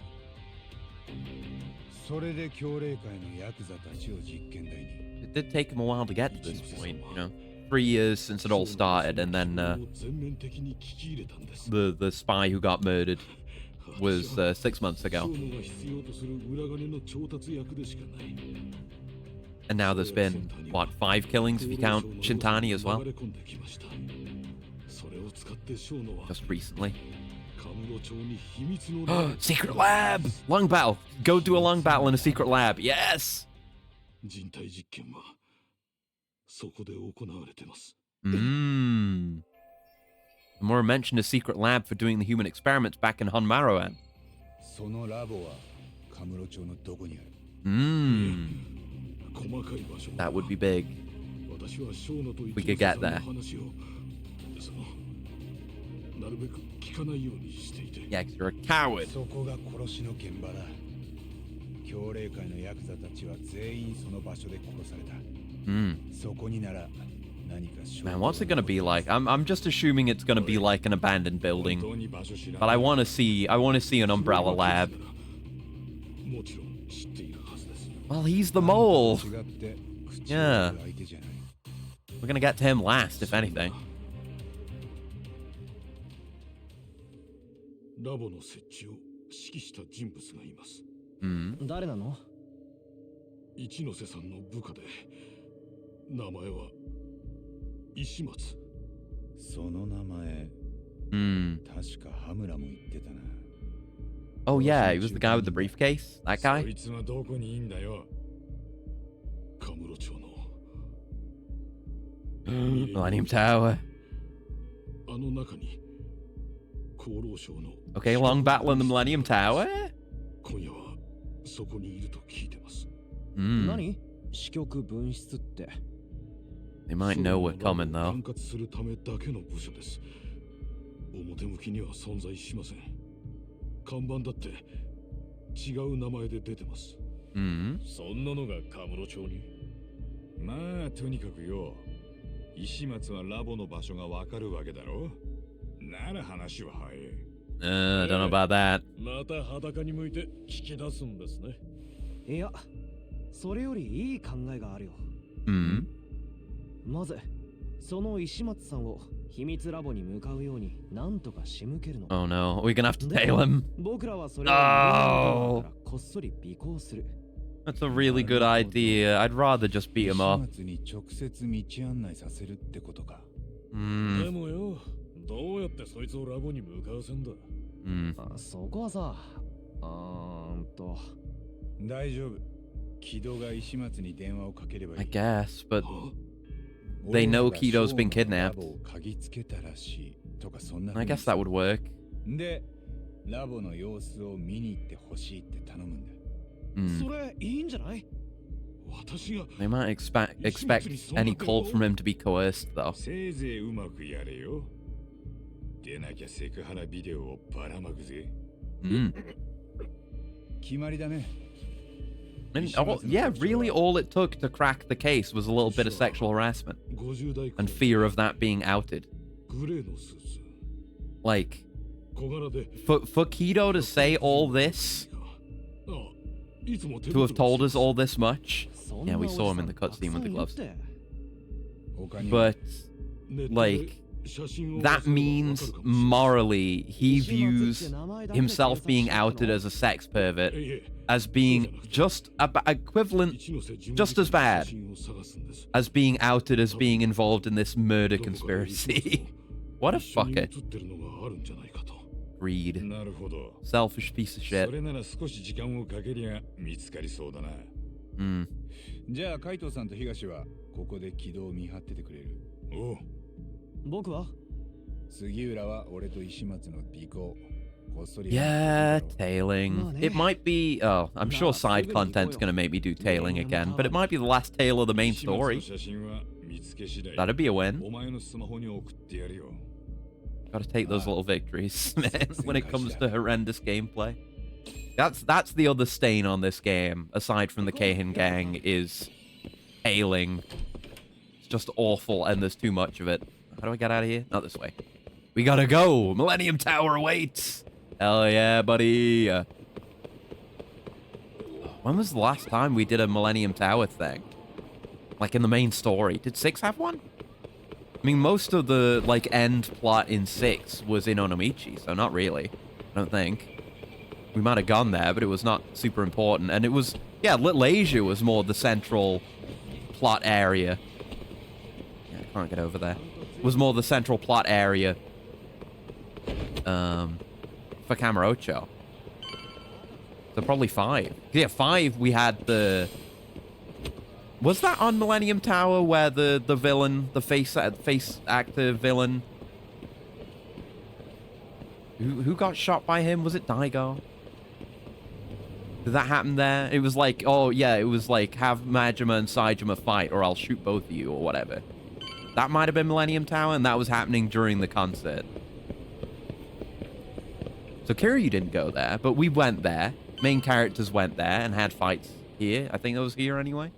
[SPEAKER 2] それで強霊界のヤクザたちを実験台に。
[SPEAKER 1] It did take him a while to get to this point, you know. 3 years since it all started, and then the spy who got murdered was 6 months ago. And now there's been, what, 5 killings if you count Shintani as well? Just recently. Secret lab! Lung battle! Go do a lung battle in a secret lab. Yes! Mura mentioned a secret lab for doing the human experiments back in Honmaroan. That would be big. We could get there. Yeah, because you're a coward.
[SPEAKER 2] 強霊界のヤクザたちは全員その場所で殺された。そこになら何か。
[SPEAKER 1] Man, what's it gonna be like? I'm just assuming it's gonna be like an abandoned building, but I want to see an umbrella lab. Well, he's the mole. Yeah, we're gonna get to him last, if anything.
[SPEAKER 5] ラボの設置を指揮した人物がいます。
[SPEAKER 4] 誰なの？
[SPEAKER 5] 一ノ瀬さんの部下で、名前は石松。
[SPEAKER 2] その名前、確か羽村も言ってたな。
[SPEAKER 1] Oh yeah, he was the guy with the briefcase. That guy.
[SPEAKER 9] そいつはどこにいんだよ。
[SPEAKER 5] カムロ町の
[SPEAKER 1] Millennium Tower.
[SPEAKER 5] あの中に厚労省の
[SPEAKER 1] Okay, long battle in the Millennium Tower.
[SPEAKER 5] 今夜はそこにいると聞いてます。
[SPEAKER 4] 何？支局分室って。
[SPEAKER 1] They might know we're coming though.
[SPEAKER 5] 管轄するためだけの部署です。表向きには存在しません。看板だって違う名前で出てます。
[SPEAKER 9] そんなのがカムロ町に。まあとにかくよ、石松はラボの場所がわかるわけだろ。なら話は早い。
[SPEAKER 1] I don't know about that.
[SPEAKER 5] また裸に向いて聞き出すんですね。
[SPEAKER 4] いや、それよりいい考えがあるよ。まず、その石松さんを秘密ラボに向かうようになんとか仕向けるの。
[SPEAKER 1] Oh no, we're gonna have to tail him.
[SPEAKER 4] 僕らはそれをからこっそり尾行する。
[SPEAKER 1] That's a really good idea. I'd rather just beat him up.
[SPEAKER 2] 石松に直接道案内させるってことか。
[SPEAKER 5] でもよ、どうやってそいつをラボに向かわせんだ。
[SPEAKER 4] そこはさ、
[SPEAKER 2] 大丈夫。木戸が石松に電話をかければいい。
[SPEAKER 1] I guess, but they know Kido's been kidnapped. I guess that would work.
[SPEAKER 2] で、ラボの様子を見に行ってほしいって頼むんだ。
[SPEAKER 4] それいいんじゃない？
[SPEAKER 1] They might expect any call from him to be coerced, though.
[SPEAKER 9] せいぜいうまくやれよ。でなきゃセクハラビデオをばらまくぜ。
[SPEAKER 2] 決まりだね。
[SPEAKER 1] And yeah, really all it took to crack the case was a little bit of sexual harassment and fear of that being outed. Like, for Kido to say all this, to have told us all this much, yeah, we saw him in the cutscene with the gloves. But, like, that means morally he views himself being outed as a sex pervert as being just equivalent, just as bad as being outed as being involved in this murder conspiracy. What a fucker. Greed. Selfish piece of shit.
[SPEAKER 2] じゃあ、カイトさんと東はここで軌道を見張っててくれる。
[SPEAKER 9] おう。
[SPEAKER 4] 僕は
[SPEAKER 2] 杉浦は俺と石松の尾行。
[SPEAKER 1] Yeah, tailing. It might be... Oh, I'm sure side content's gonna make me do tailing again, but it might be the last tale of the main story. That'd be a win. Gotta take those little victories, man, when it comes to horrendous gameplay. That's the other stain on this game, aside from the Keihin gang, is tailing. It's just awful, and there's too much of it. How do I get out of here? Not this way. We gotta go! Millennium Tower awaits! Hell yeah, buddy! When was the last time we did a Millennium Tower thing? Like in the main story. Did 6 have one? I mean, most of the, like, end plot in 6 was in Onomichi, so not really. I don't think. We might have gone there, but it was not super important. And it was... Yeah, Little Asia was more the central plot area. Yeah, I can't get over there. It was more the central plot area. For Kamurocho. So probably 5. Yeah, 5 we had the... Was that on Millennium Tower where the villain, the face actor villain... Who got shot by him? Was it Daigo? Did that happen there? It was like, oh yeah, it was like, have Majima and Saejima fight or I'll shoot both of you or whatever. That might have been Millennium Tower, and that was happening during the concert. So Kiryu didn't go there, but we went there. Main characters went there and had fights here. I think it was here anyway.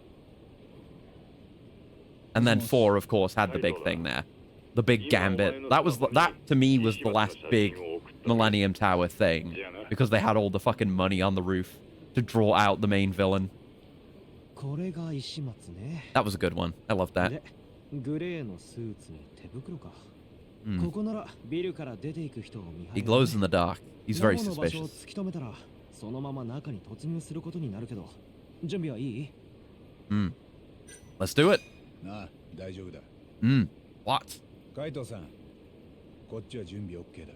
[SPEAKER 1] And then 4, of course, had the big thing there. The big gambit. That to me was the last big Millennium Tower thing. Because they had all the fucking money on the roof to draw out the main villain. That was a good one. I loved that. He glows in the dark. He's very suspicious. Let's do it. What?
[SPEAKER 2] カイトさん、こっちは準備 OK だ。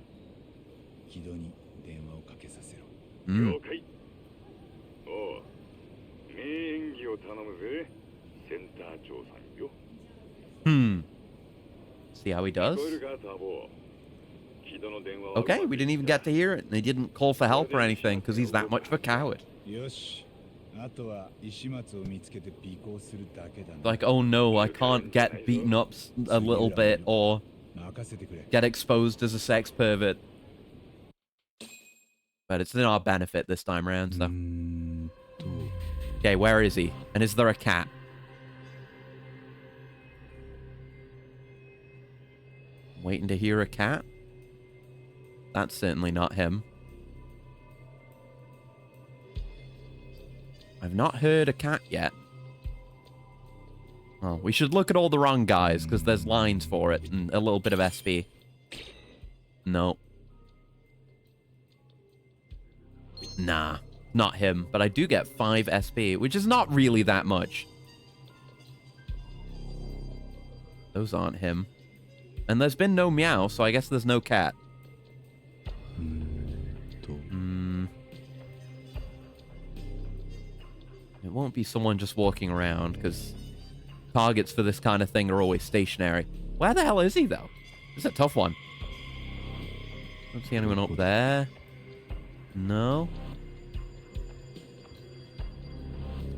[SPEAKER 2] 軌道に電話をかけさせろ。
[SPEAKER 9] 了解。おう、名演技を頼むぜ、センター長さんよ。
[SPEAKER 1] See how he does? Okay, we didn't even get to hear it. And he didn't call for help or anything because he's that much of a coward. Like, oh no, I can't get beaten up a little bit or get exposed as a sex pervert. But it's in our benefit this time around, so. Okay, where is he? And is there a cat? Waiting to hear a cat? That's certainly not him. I've not heard a cat yet. Oh, we should look at all the wrong guys, because there's lines for it, and a little bit of SP. No. Nah, not him, but I do get 5 SP, which is not really that much. Those aren't him. And there's been no meow, so I guess there's no cat. It won't be someone just walking around, because targets for this kind of thing are always stationary. Where the hell is he, though? This is a tough one. Don't see anyone up there. No.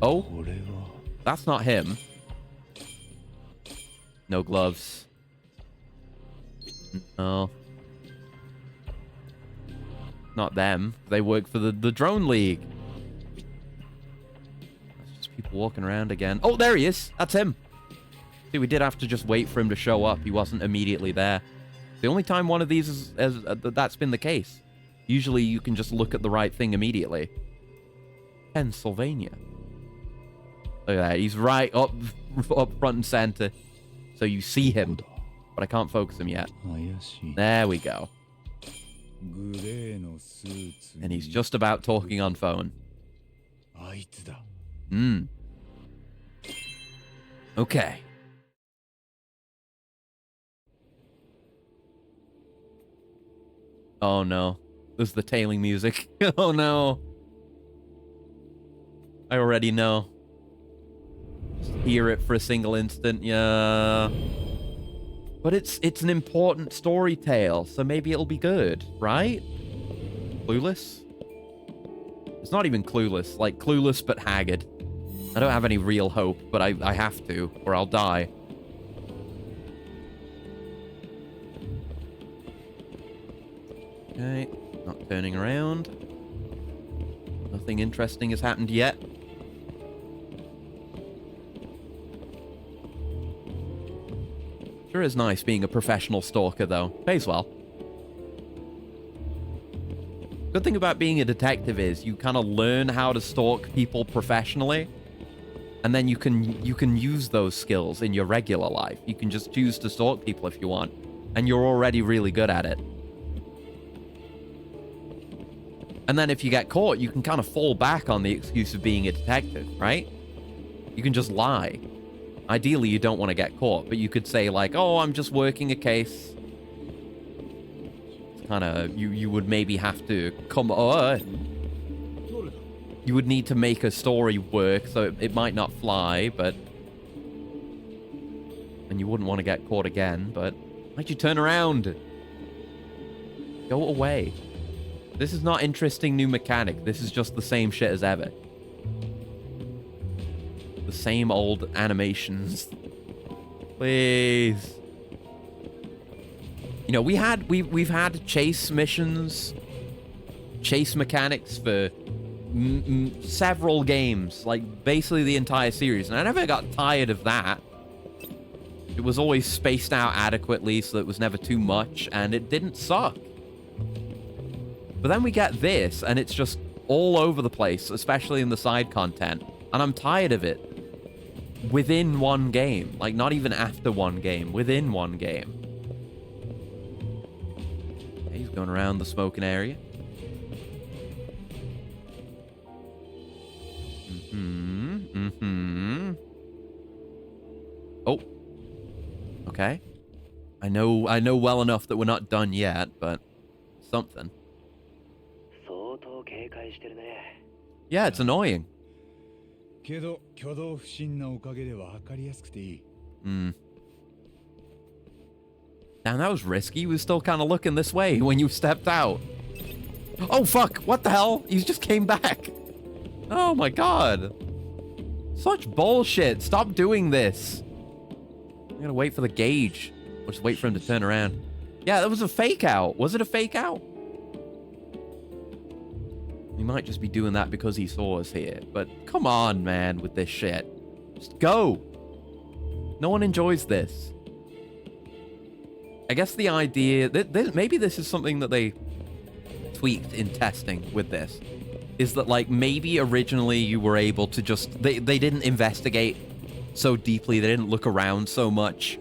[SPEAKER 1] Oh. That's not him. No gloves. No. Not them. They work for the drone league. That's just people walking around again. Oh, there he is. That's him. See, we did have to just wait for him to show up. He wasn't immediately there. The only time one of these that's been the case. Usually you can just look at the right thing immediately. Pennsylvania. Look at that. He's right up front and center. So you see him. But I can't focus him yet. There we go. And he's just about talking on phone. Okay. Oh no. This is the tailing music. Oh no. I already know. Just hear it for a single instant. Yeah. But it's an important story tale, so maybe it'll be good, right? Clueless? It's not even Clueless. Like, Clueless but haggard. I don't have any real hope, but I have to, or I'll die. Okay, not turning around. Nothing interesting has happened yet. Sure is nice being a professional stalker, though. Pays well. Good thing about being a detective is you kind of learn how to stalk people professionally, and then you can use those skills in your regular life. You can just choose to stalk people if you want, and you're already really good at it. And then if you get caught, you can kind of fall back on the excuse of being a detective, right? You can just lie. Ideally, you don't want to get caught, but you could say, like, oh, I'm just working a case. It's kind of, you would maybe have to you would need to make a story work, so it might not fly, but... And you wouldn't want to get caught again, but... Why'd you turn around? Go away. This is not interesting new mechanic. This is just the same shit as ever. The same old animations. Please. You know, we've had chase missions, chase mechanics for several games, like basically the entire series, and I never got tired of that. It was always spaced out adequately, so it was never too much, and it didn't suck. But then we get this, and it's just all over the place, especially in the side content, and I'm tired of it. Within one game. Like, not even after one game. Within one game. Okay, he's going around the smoking area. Oh. Okay. I know well enough that we're not done yet, but something. Yeah, it's annoying. Damn, that was risky. He was still kind of looking this way when you stepped out. Oh, fuck. What the hell? He just came back. Oh, my God. Such bullshit. Stop doing this. I gotta wait for the gauge. Or just wait for him to turn around. Yeah, that was a fake out. Was it a fake out? He might just be doing that because he saw us here. But come on, man, with this shit. Just go. No one enjoys this. I guess the idea... maybe this is something that they tweaked in testing with this. Is that, like, maybe originally you were able to just... They didn't investigate so deeply. They didn't look around so much.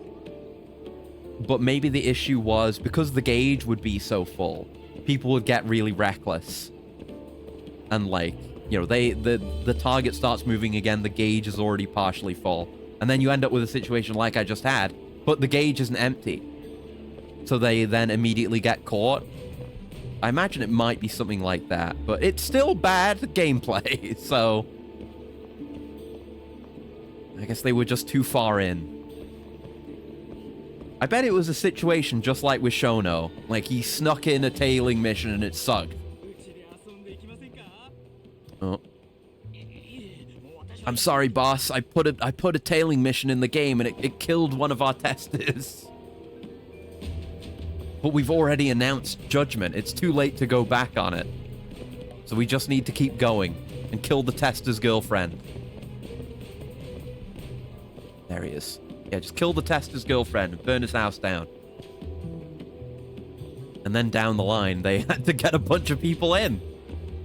[SPEAKER 1] But maybe the issue was, because the gauge would be so full, people would get really reckless. And, like, you know, the target starts moving again, the gauge is already partially full. And then you end up with a situation like I just had, but the gauge isn't empty. So they then immediately get caught. I imagine it might be something like that, but it's still bad gameplay, so... I guess they were just too far in. I bet it was a situation just like with Shono. Like, he snuck in a tailing mission and it sucked. Oh. I'm sorry, boss. I put a tailing mission in the game and it killed one of our testers. But we've already announced Judgment. It's too late to go back on it. So we just need to keep going and kill the tester's girlfriend. There he is. Yeah, just kill the tester's girlfriend and burn his house down. And then down the line, they had to get a bunch of people in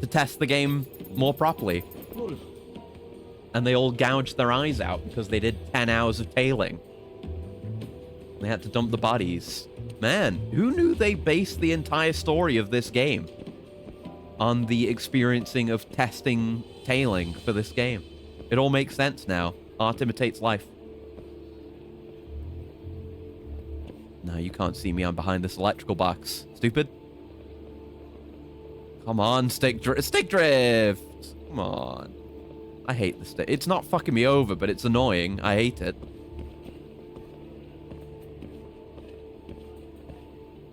[SPEAKER 1] to test the game more properly. And they all gouged their eyes out because they did 10 hours of tailing. They had to dump the bodies. Man, who knew they based the entire story of this game on the experiencing of testing tailing for this game? It all makes sense now. Art imitates life. No, you can't see me. I'm behind this electrical box. Stupid. Come on, stick drift. Come on. I hate this. It's not fucking me over, but it's annoying. I hate it.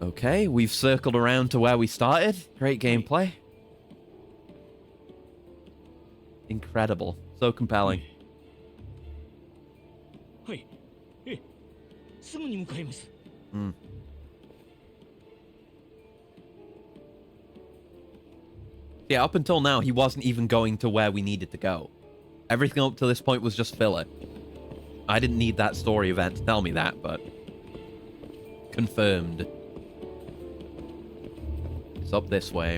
[SPEAKER 1] Okay, we've circled around to where we started. Great gameplay. Incredible. So compelling. Yeah, up until now, he wasn't even going to where we needed to go. Everything up to this point was just filler. I didn't need that story event to tell me that, but... confirmed. It's up this way,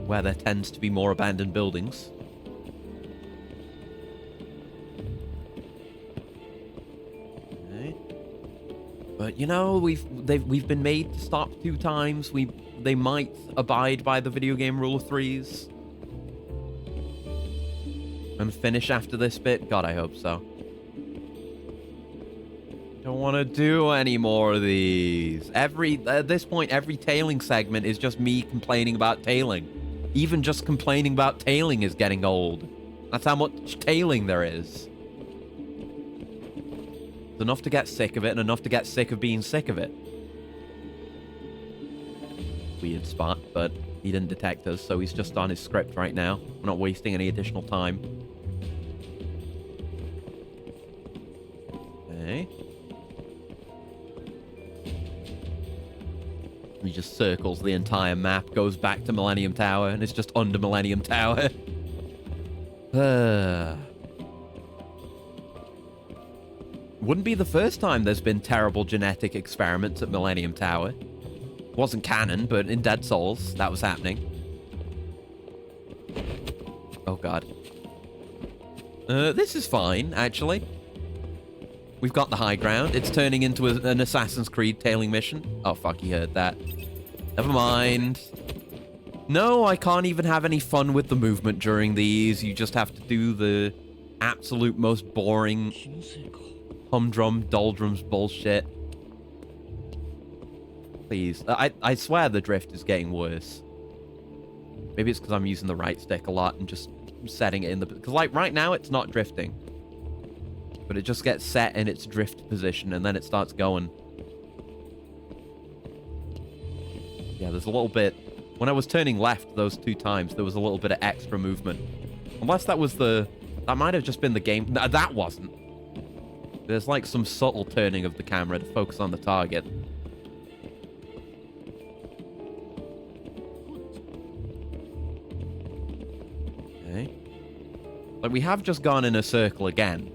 [SPEAKER 1] where there tends to be more abandoned buildings. Okay. But you know, we've been made to stop 2 times. They might abide by the video game rule of 3s. And finish after this bit? God, I hope so. Don't want to do any more of these. At this point, every tailing segment is just me complaining about tailing. Even just complaining about tailing is getting old. That's how much tailing there is. It's enough to get sick of it, and enough to get sick of being sick of it. Weird spot, but he didn't detect us, so he's just on his script right now. We're not wasting any additional time. Okay. He just circles the entire map, goes back to Millennium Tower, and it's just under Millennium Tower. Wouldn't be the first time there's been terrible genetic experiments at Millennium Tower. Wasn't canon, but in Dead Souls, that was happening. Oh, God. This is fine, actually. We've got the high ground. It's turning into an Assassin's Creed tailing mission. Oh, fuck, he heard that. Never mind. No, I can't even have any fun with the movement during these. You just have to do the absolute most boring humdrum, doldrums bullshit. Please. I swear the drift is getting worse. Maybe it's because I'm using the right stick a lot and just setting it in the... Because, like, right now it's not drifting. But it just gets set in its drift position and then it starts going. Yeah, there's a little bit... When I was turning left those 2 times, there was a little bit of extra movement. Unless that was the... That might have just been the game... No, that wasn't. There's like some subtle turning of the camera to focus on the target. Okay. Like, we have just gone in a circle again.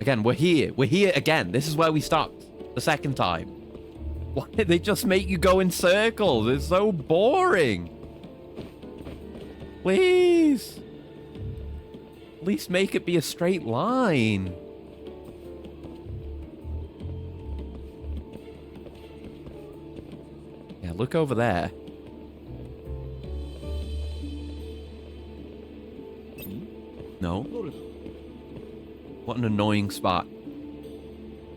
[SPEAKER 1] Again, we're here. We're here again. This is where we stopped the second time. Why did they just make you go in circles? It's so boring. Please. At least make it be a straight line. Yeah, look over there. No. What an annoying spot.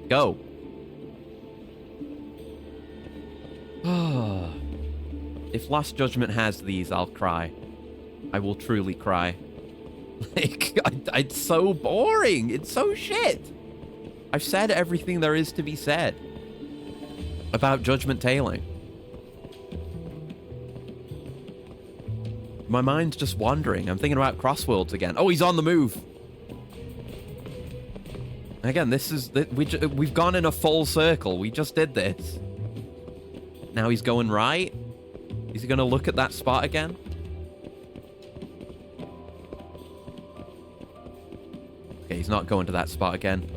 [SPEAKER 1] Go. If Last Judgment has these, I'll cry. I will truly cry. Like, it's so boring. It's so shit. I've said everything there is to be said about Judgment Tailing. My mind's just wandering. I'm thinking about Crossworlds again. Oh, he's on the move. Again, we've gone in a full circle. We just did this. Now he's going right. Is he going to look at that spot again? Okay, he's not going to that spot again.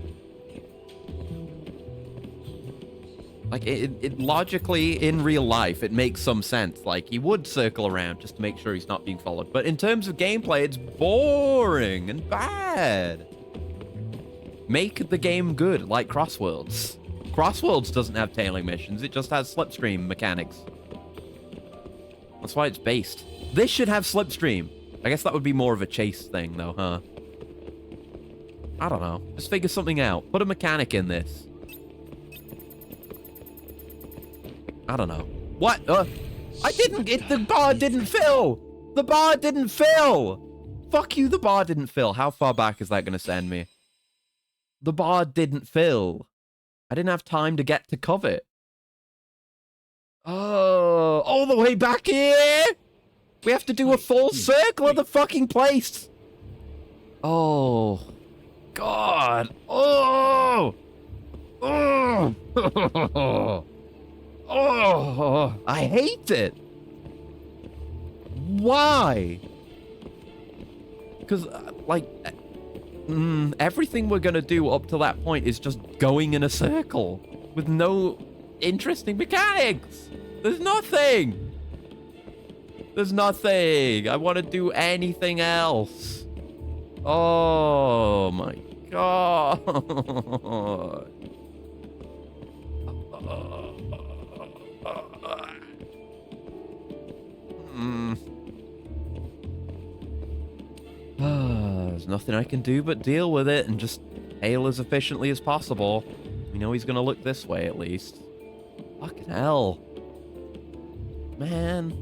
[SPEAKER 1] Like, it logically, in real life, it makes some sense. Like, he would circle around just to make sure he's not being followed. But in terms of gameplay, it's boring and bad. Make the game good, like Crossworlds. Crossworlds doesn't have tailing missions. It just has slipstream mechanics. That's why it's based. This should have slipstream. I guess that would be more of a chase thing, though, huh? I don't know. Just figure something out. Put a mechanic in this. I don't know. What? I didn't get the bar didn't fill. The bar didn't fill. Fuck you, the bar didn't fill. How far back is that going to send me? The bar didn't fill. I didn't have time to get to covet. Oh, all the way back here? We have to do a full circle of the fucking place. Oh, God. Oh. Oh. Oh, I hate it. Why? Because, like, everything we're going to do up to that point is just going in a circle with no interesting mechanics. There's nothing. There's nothing. I want to do anything else. Oh, my God. There's nothing I can do but deal with it and just hail as efficiently as possible. We know he's gonna look this way at least. Fucking hell. Man.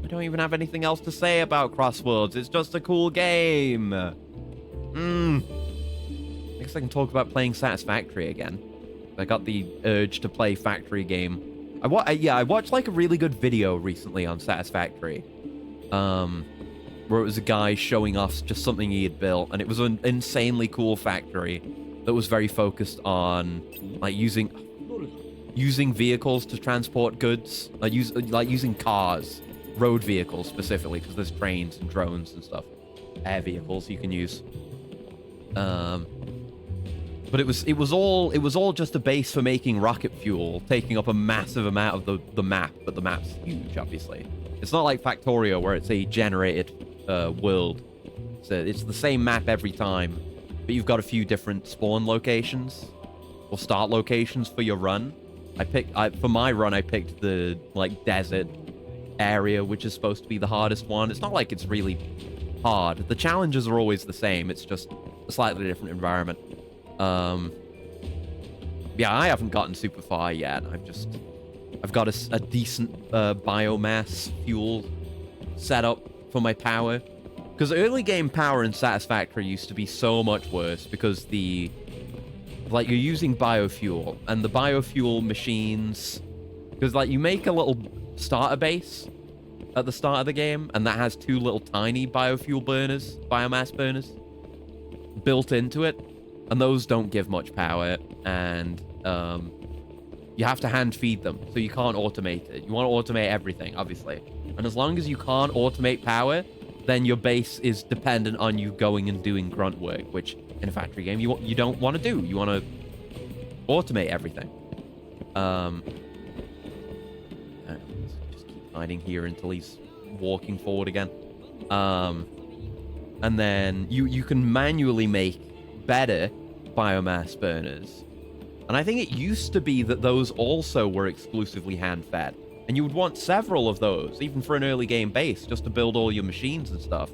[SPEAKER 1] I don't even have anything else to say about Crossworlds. It's just a cool game. I guess I can talk about playing Satisfactory again. I got the urge to play Factory game. I watched like a really good video recently on Satisfactory. Where it was a guy showing off just something he had built, and it was an insanely cool factory that was very focused on like using vehicles to transport goods, like using cars, road vehicles specifically, because there's trains and drones and stuff, air vehicles you can use. But it was all just a base for making rocket fuel, taking up a massive amount of the map, but the map's huge, obviously. It's not like Factorio where it's a generated world. So it's the same map every time, but you've got a few different spawn locations or start locations for your run. For my run, I picked the like desert area, which is supposed to be the hardest one. It's not like it's really hard. The challenges are always the same. It's just a slightly different environment. Yeah, I haven't gotten super far yet. I've got a decent biomass fuel setup for my power. Because early game power in Satisfactory used to be so much worse because you're using biofuel, and the biofuel machines, because like you make a little starter base at the start of the game, and that has two little tiny biomass burners built into it, and those don't give much power, and you have to hand feed them, so you can't automate it. You want to automate everything, obviously. And as long as you can't automate power, then your base is dependent on you going and doing grunt work, which in a factory game you don't want to do. You want to automate everything. Just keep hiding here until he's walking forward again. And then you can manually make better biomass burners. And I think it used to be that those also were exclusively hand-fed. And you would want several of those, even for an early game base, just to build all your machines and stuff,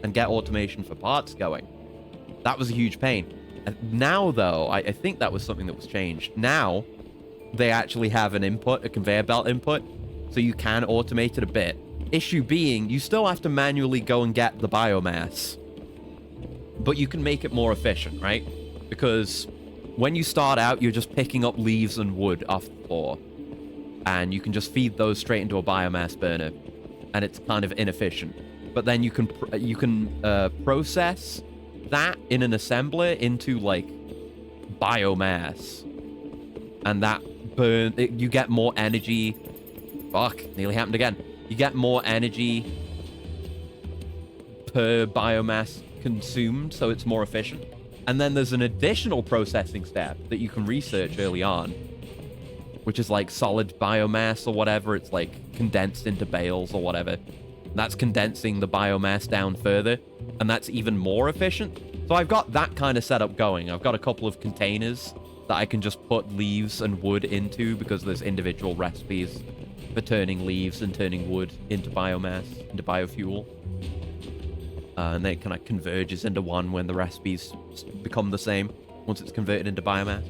[SPEAKER 1] and get automation for parts going. That was a huge pain. And now, though, I think that was something that was changed. Now, they actually have an input, a conveyor belt input, so you can automate it a bit. Issue being, you still have to manually go and get the biomass but you can make it more efficient, right? Because when you start out, you're just picking up leaves and wood off the floor, and you can just feed those straight into a biomass burner, and it's kind of inefficient. But then you can process that in an assembler into like biomass, and that you get more energy. Fuck, nearly happened again. You get more energy per biomass consumed, so it's more efficient. And then there's an additional processing step that you can research early on, which is like solid biomass or whatever. It's like condensed into bales or whatever. That's condensing the biomass down further, and that's even more efficient. So I've got that kind of setup going. I've got a couple of containers that I can just put leaves and wood into, because there's individual recipes for turning leaves and turning wood into biomass, into biofuel. And then it kind of converges into one when the recipes become the same once it's converted into biomass.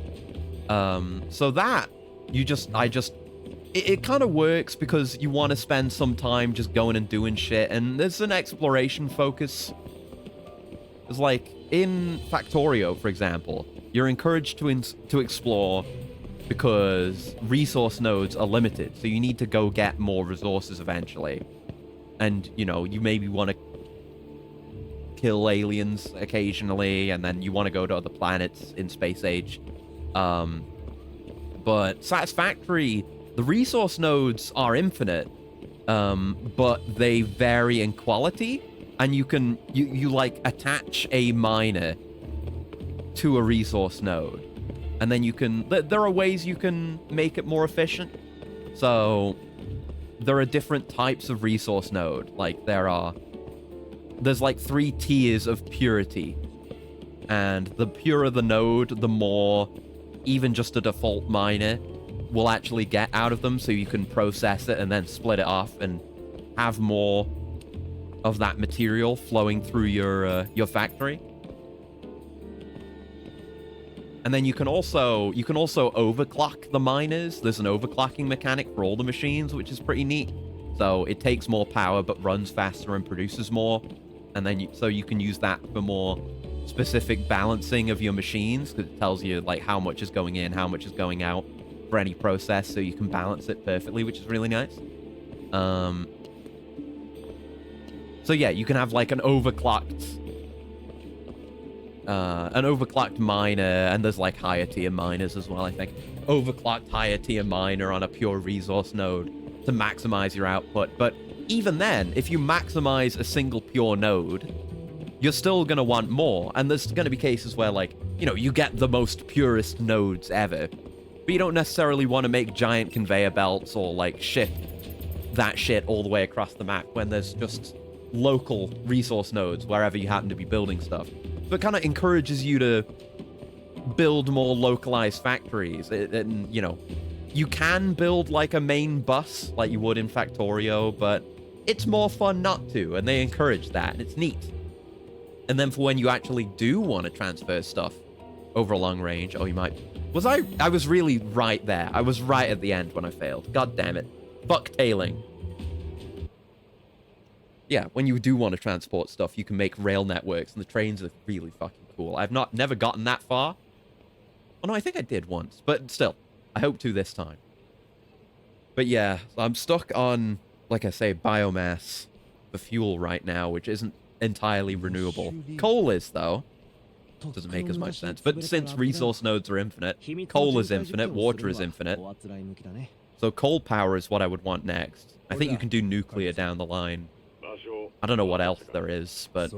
[SPEAKER 1] So that, it kind of works because you want to spend some time just going and doing shit, and there's an exploration focus. It's like in Factorio, for example, you're encouraged to explore because resource nodes are limited, so you need to go get more resources eventually. And, you know, you maybe want to kill aliens occasionally, and then you want to go to other planets in Space Age. But Satisfactory, the resource nodes are infinite, but they vary in quality, and you like attach a miner to a resource node, and then there are ways you can make it more efficient. So there are different types of resource node. Like there's like 3 tiers of purity, and the purer the node, the more even just a default miner will actually get out of them, so you can process it and then split it off and have more of that material flowing through your factory. And then you can also overclock the miners. There's an overclocking mechanic for all the machines, which is pretty neat. So it takes more power but runs faster and produces more. And then so you can use that for more specific balancing of your machines, because it tells you like how much is going in, how much is going out for any process, so you can balance it perfectly, which is really nice. So yeah, you can have like an overclocked miner, and there's like higher tier miners as well, I think. Overclocked higher tier miner on a pure resource node to maximize your output. But even then, if you maximize a single pure node, you're still going to want more. And there's going to be cases where, like, you know, you get the most purest nodes ever, but you don't necessarily want to make giant conveyor belts or like ship that shit all the way across the map when there's just local resource nodes wherever you happen to be building stuff. So it kind of encourages you to build more localized factories. And, you know, you can build like a main bus like you would in Factorio, but it's more fun not to, and they encourage that, and it's neat. And then for when you actually do want to transfer stuff over a long range, oh, you might... I was really right there. I was right at the end when I failed. God damn it. Fuck tailing. Yeah, when you do want to transport stuff, you can make rail networks, and the trains are really fucking cool. I've never gotten that far. Oh, no, I think I did once, but still, I hope to this time. But yeah, I'm stuck on, like I say, biomass for fuel right now, which isn't entirely renewable. Coal is, though. Doesn't make as much sense. But since resource nodes are infinite, coal is infinite, water is infinite. So coal power is what I would want next. I think you can do nuclear down the line. I don't know what else there is, but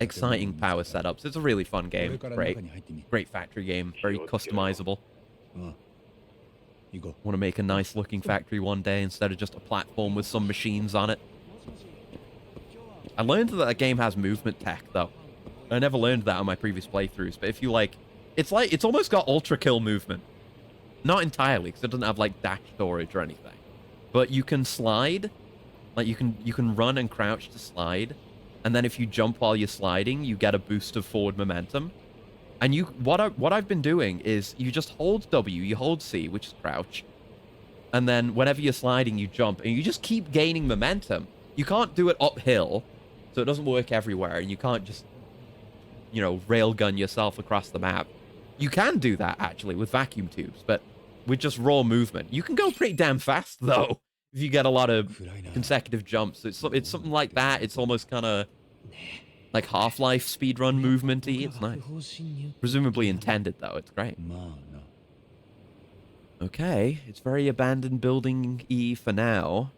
[SPEAKER 1] exciting power setups. It's a really fun game. Great factory game. Very customizable. Want to make a nice looking factory one day instead of just a platform with some machines on it. I learned that game has movement tech, though. I never learned that on my previous playthroughs, but if you like, it's almost got ultra kill movement. Not entirely, because it doesn't have like dash storage or anything. But you can slide. Like you can run and crouch to slide, and then if you jump while you're sliding, you get a boost of forward momentum. And what I've been doing is you just hold W, you hold C, which is crouch, and then whenever you're sliding, you jump, and you just keep gaining momentum. You can't do it uphill, so it doesn't work everywhere, and you can't just you know, railgun yourself across the map. You can do that, actually, with vacuum tubes, but with just raw movement. You can go pretty damn fast, though, if you get a lot of consecutive jumps. It's something like that. It's almost kind of like Half-Life speedrun movement-y. It's nice. Presumably intended, though. It's great. Okay, it's very abandoned building-y for now.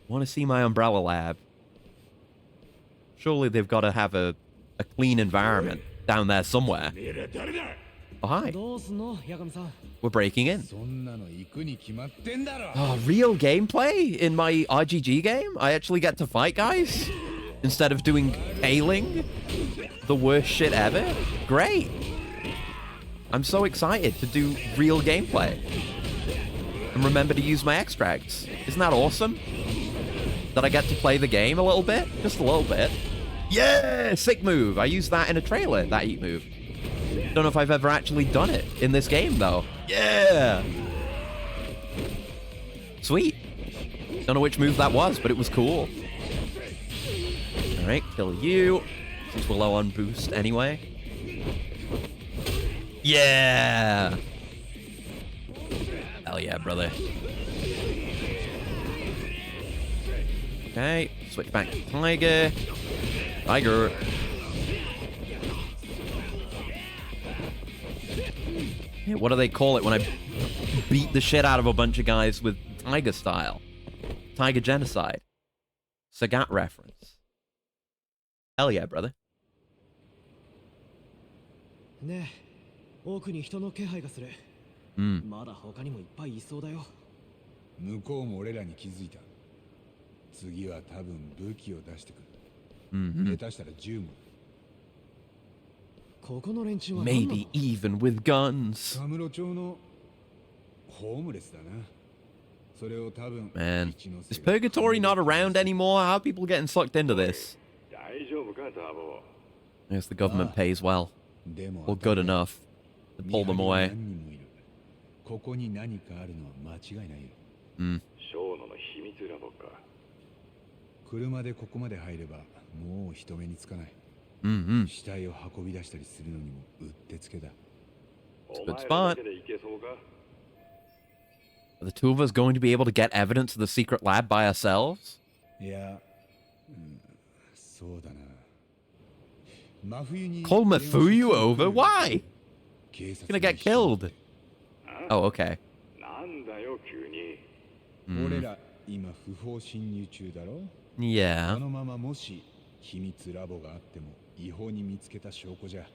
[SPEAKER 1] Want to see my umbrella lab. Surely they've got to have a clean environment down there somewhere. Oh, hi. We're breaking in. Oh, real gameplay in my RGG game? I actually get to fight guys? Instead of doing ailing? The worst shit ever? Great. I'm so excited to do real gameplay. And remember to use my extracts. Isn't that awesome? That I get to play the game a little bit? Just a little bit. Yeah! Sick move. I used that in a trailer, that eat move. Don't know if I've ever actually done it in this game, though. Yeah! Sweet. Don't know which move that was, but it was cool. Alright, kill you. Since we're low on boost anyway. Yeah! Hell yeah, brother. Okay, switch back to Tiger. Tiger. Yeah, what do they call it when I beat the shit out of a bunch of guys with Tiger style? Tiger genocide. Sagat reference. Hell yeah, brother.
[SPEAKER 4] ねえ、奥に人の気配がする。まだ他にもいっぱいいそうだよ。
[SPEAKER 2] 向こうも俺らに気づいた。次は多分武器を出してくる。下手したら銃も。
[SPEAKER 4] ここの連中は
[SPEAKER 1] Maybe even with guns.
[SPEAKER 2] カムロ町のホームレスだな。それを多分。
[SPEAKER 1] Man, is purgatory not around anymore? How are people getting sucked into this? I guess the government pays well. Or good enough to pull them away.
[SPEAKER 2] ここに何かあるのは間違いないよ。
[SPEAKER 5] 小野の秘密ラボか。
[SPEAKER 2] 車でここまで入ればもう人目につかない。死体を運び出したりするのにもうってつけだ。
[SPEAKER 1] It's a good spot. Are the two of us going to be able to get evidence of the secret lab by ourselves?
[SPEAKER 2] いや、そうだな。真冬に
[SPEAKER 1] Call Mafuyu over? Why? He's gonna get killed. Oh, okay.
[SPEAKER 5] なんだよ急に。
[SPEAKER 2] 俺ら今不法侵入中だろ。
[SPEAKER 1] Yeah.
[SPEAKER 2] このままもし秘密ラボがあっても違法に見つけた証拠じゃ。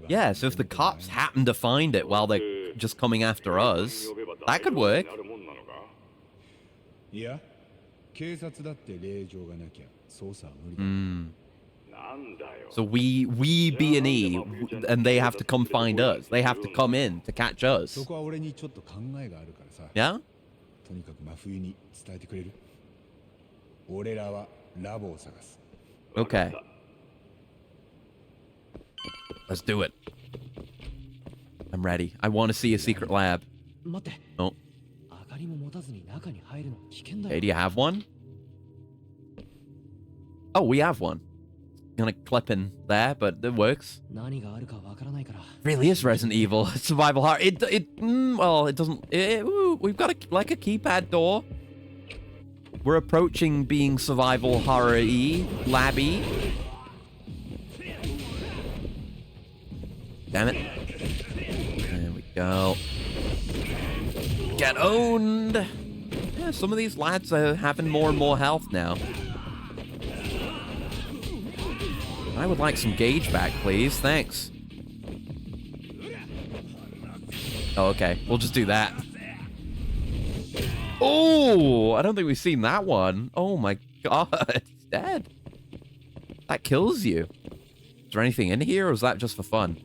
[SPEAKER 1] Yeah, so if the cops happen to find it while they're just coming after us, that could work.
[SPEAKER 2] いや、警察だって令状がなきゃ捜査は無理だ。
[SPEAKER 1] So we B&E, and they have to come find us. They have to come in to catch us.
[SPEAKER 2] そこは俺にちょっと考えがあるからさ。
[SPEAKER 1] Yeah?
[SPEAKER 2] とにかく真冬に伝えてくれる？俺らはラボを探す。
[SPEAKER 1] Okay. Let's do it. I'm ready. I want to see a secret lab. Oh. Okay, do you have one? Oh, we have one. Gonna clip in there, but it works. Really is Resident Evil. Survival horror. Well, it doesn't... we've got like a keypad door. We're approaching being survival horror-y, labby. Damn it. There we go. Get owned! Yeah, some of these lads are having more and more health now. I would like some gauge back, please. Thanks. Oh, okay. We'll just do that. Oh! I don't think we've seen that one. Oh my god. He's dead. That kills you. Is there anything in here, or is that just for fun?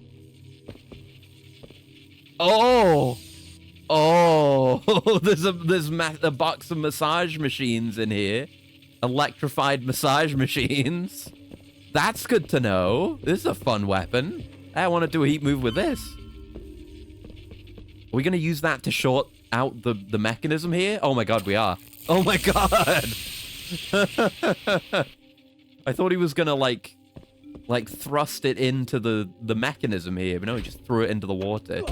[SPEAKER 1] Oh! Oh! there's a box of massage machines in here. Electrified massage machines. That's good to know. This is a fun weapon. I want to do a heat move with this. Are we going to use that to short out the mechanism here? Oh my god, we are. Oh my god! I thought he was going to, like, like, thrust it into the mechanism here, but no, he just threw it into the water.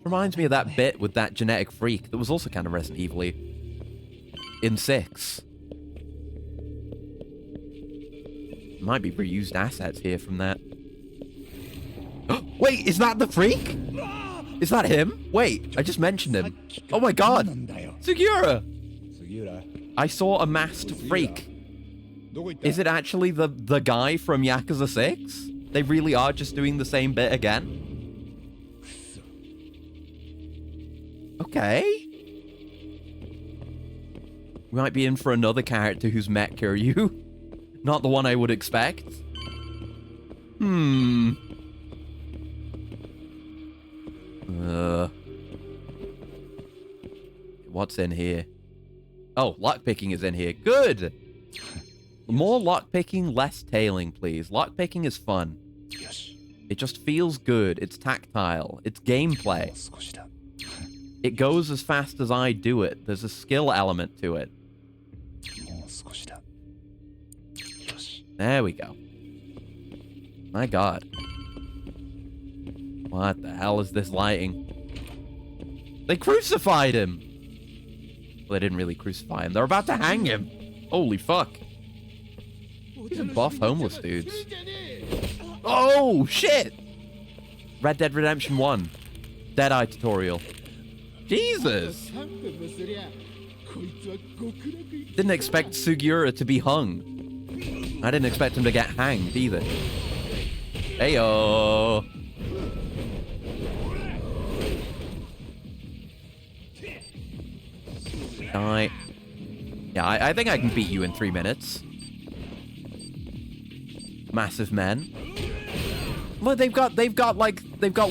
[SPEAKER 1] Reminds me of that bit with that genetic freak that was also kind of Resident Evil-y in 6. Might be reused assets here from that. Wait, is that the freak? Is that him? Wait, I just mentioned him. Oh my god! Sugiura! I saw a masked freak. Is it actually the guy from Yakuza 6? They really are just doing the same bit again? Okay. We might be in for another character who's met Kiryu. Not the one I would expect. What's in here? Oh, lockpicking is in here. Good! More lockpicking, less tailing, please. Lockpicking is fun. It just feels good. It's tactile. It's gameplay. It goes as fast as I do it. There's a skill element to it. There we go. My god. What the hell is this lighting? They crucified him! Well, they didn't really crucify him. They're about to hang him! Holy fuck. These are buff homeless dudes. Oh, shit! Red Dead Redemption 1. Deadeye tutorial. Jesus! Didn't expect Sugiura to be hung. I didn't expect him to get hanged either. Heyo! Die. Yeah, I think I can beat you in 3 minutes. Massive men. Well, they've got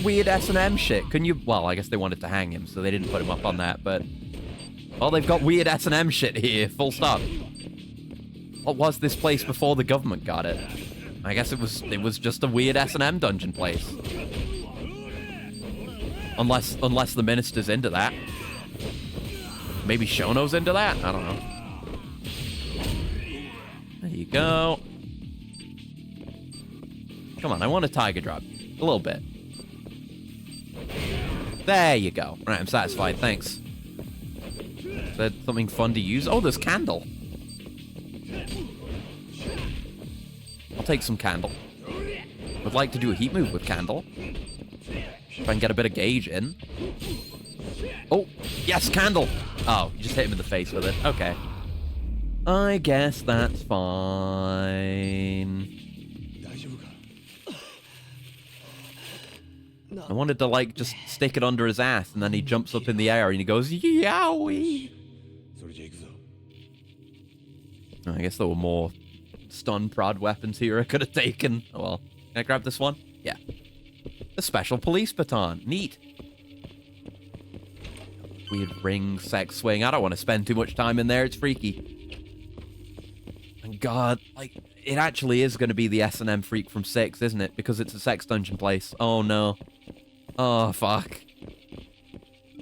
[SPEAKER 1] weird S&M shit. Can you? Well, I guess they wanted to hang him, so they didn't put him up on that. But well, they've got weird S&M shit here. Full stop. What was this place before the government got it? I guess it was just a weird S&M dungeon place. Unless the minister's into that. Maybe Shono's into that? I don't know. There you go. Come on, I want a tiger drop. A little bit. There you go. Alright, I'm satisfied, thanks. Is there something fun to use? Oh, there's candle. I'll take some candle. Would like to do a heat move with candle. If I can get a bit of gauge in. Oh, yes, candle! Oh, you just hit him in the face with it. Okay. I guess that's fine. I wanted to, like, just stick it under his ass, and then he jumps up in the air, and he goes, yowie! I guess there were more stun prod weapons here I could have taken. Oh well. Can I grab this one? Yeah. A special police baton. Neat. Weird ring sex swing. I don't want to spend too much time in there. It's freaky. And God, like, it actually is going to be the S&M freak from 6, isn't it? Because it's a sex dungeon place. Oh, no. Oh, fuck.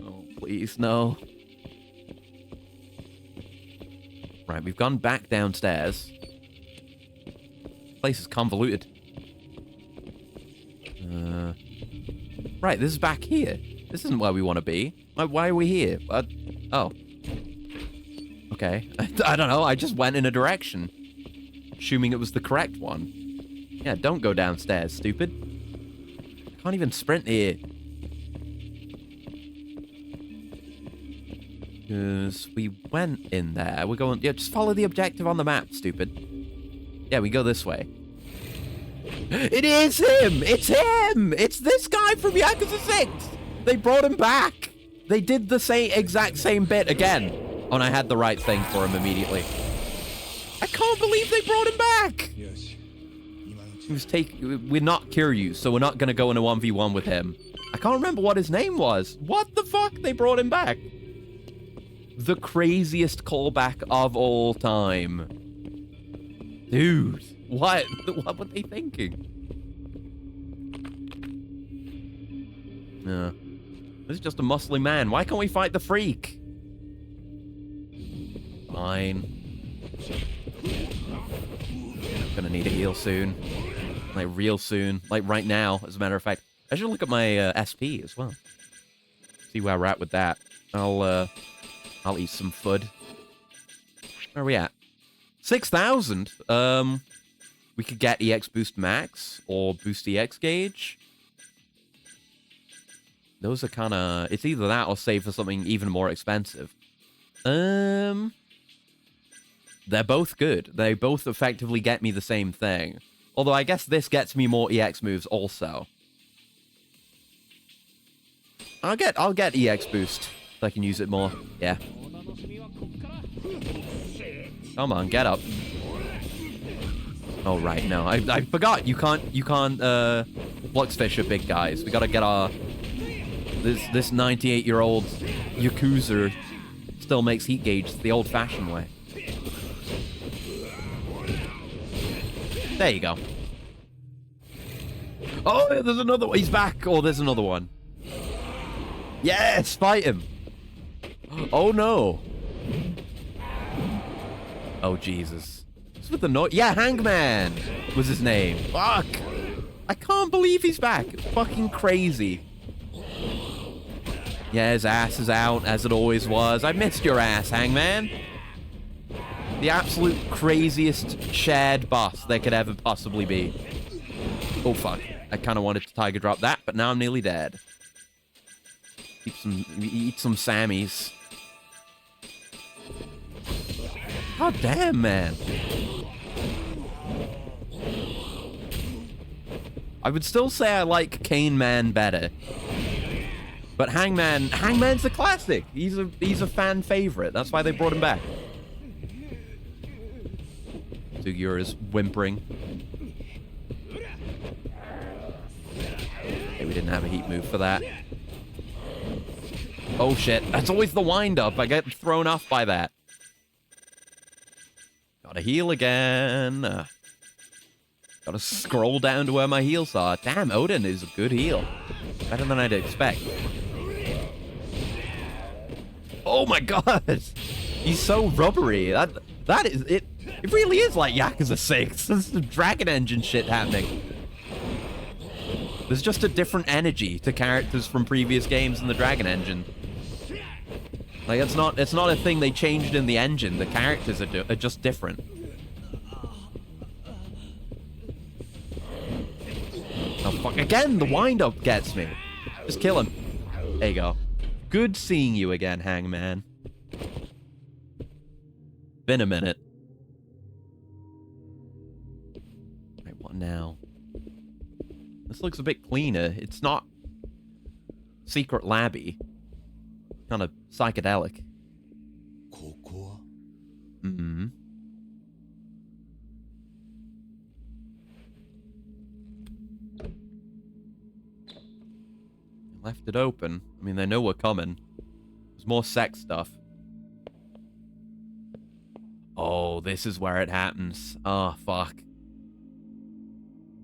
[SPEAKER 1] Oh, please, no. Right, we've gone back downstairs. Place is convoluted. Right, this is back here. This isn't where we want to be. Why are we here? Oh. Okay. I don't know. I just went in a direction. Assuming it was the correct one. Yeah, don't go downstairs, stupid. I can't even sprint here. Because we went in there. We're going... Yeah, just follow the objective on the map, stupid. Yeah, we go this way. It is him! It's him! It's this guy from Yakuza 6! They brought him back! They did the exact same bit again. Oh, and I had the right thing for him immediately. I can't believe they brought him back! He was we're not Kiryu, so we're not gonna go in a 1v1 with him. I can't remember what his name was. What the fuck? They brought him back. The craziest callback of all time. Dude, what were they thinking? This is just a muscly man. Why can't we fight the freak? Fine. Gonna need a heal soon. Like, real soon. Like, right now, as a matter of fact. I should look at my SP as well. See where we're at with that. I'll eat some food. Where are we at? 6,000? We could get EX Boost Max or Boost EX Gauge. Those are kind of... It's either that or save for something even more expensive. They're both good. They both effectively get me the same thing. Although I guess this gets me more EX moves also. I'll get EX Boost so I can use it more. Yeah. Come on, get up. Oh right, no. I forgot you can't Flux Fisher big guys. We gotta get our this 98-year-old Yakuza still makes heat gauge the old fashioned way. There you go. Oh, there's another one. He's back. Oh, there's another one. Yes, fight him. Oh, no. Oh, Jesus. What's with the noise? Yeah, Hangman was his name. Fuck. I can't believe he's back. It's fucking crazy. Yeah, his ass is out, as it always was. I missed your ass, Hangman. The absolute craziest shared boss there could ever possibly be. Oh, fuck. I kind of wanted to Tiger Drop that, but now I'm nearly dead. Eat some Sammies. God damn, man. I would still say I like Cane Man better. But Hangman's a classic. He's a fan favorite. That's why they brought him back. Sugiura's whimpering. Okay, we didn't have a heat move for that. Oh shit, that's always the wind-up. I get thrown off by that. Gotta heal again. Gotta scroll down to where my heals are. Damn, Odin is a good heal. Better than I'd expect. Oh my god! He's so rubbery. That is it. It really is like Yakuza 6. There's some Dragon Engine shit happening. There's just a different energy to characters from previous games in the Dragon Engine. Like, it's not a thing they changed in the engine. The characters are just different. Oh, fuck. Again, the wind-up gets me. Just kill him. There you go. Good seeing you again, Hangman. Been a minute. Right, what now? This looks a bit cleaner. It's not secret labby. Kind of psychedelic. Mm-hmm. Left it open. I mean, they know we're coming. There's more sex stuff. Oh, this is where it happens. Oh, fuck.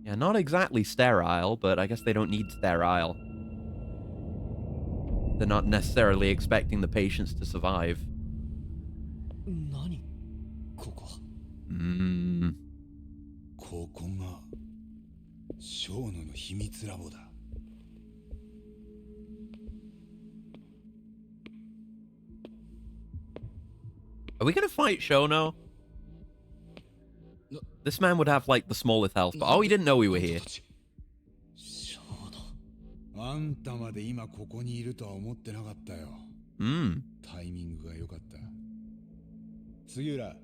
[SPEAKER 1] Yeah, not exactly sterile, but I guess they don't need sterile. They're not necessarily expecting the patients to survive. Mm. Are we gonna fight Shono? This man would have, like, the smallest health, but oh, he didn't know we were here.
[SPEAKER 2] あんたまで今ここにいるとは思ってなかったよ。タイミングが良かった。杉浦、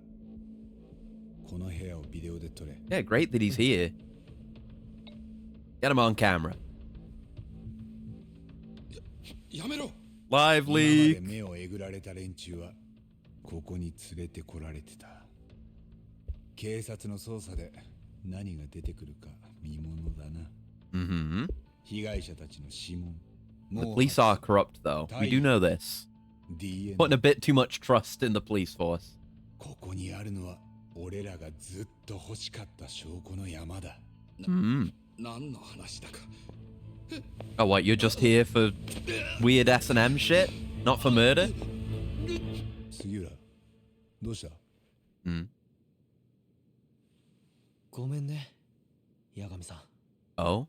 [SPEAKER 2] この部屋をビデオで撮れ。
[SPEAKER 1] Yeah, great that he's here. Get him on camera.
[SPEAKER 2] やめろ。
[SPEAKER 1] Live leak.
[SPEAKER 2] 目をえぐられた連中はここに連れてこられてた。警察の捜査で何が出てくるか見ものだな。
[SPEAKER 1] Mm-hmm.
[SPEAKER 2] The
[SPEAKER 1] police are corrupt, though. We do know this. Putting a bit too much trust in the police force. Oh, what? You're just here for weird S&M shit? Not for murder?
[SPEAKER 4] ごめんね、八神さん。
[SPEAKER 1] Oh?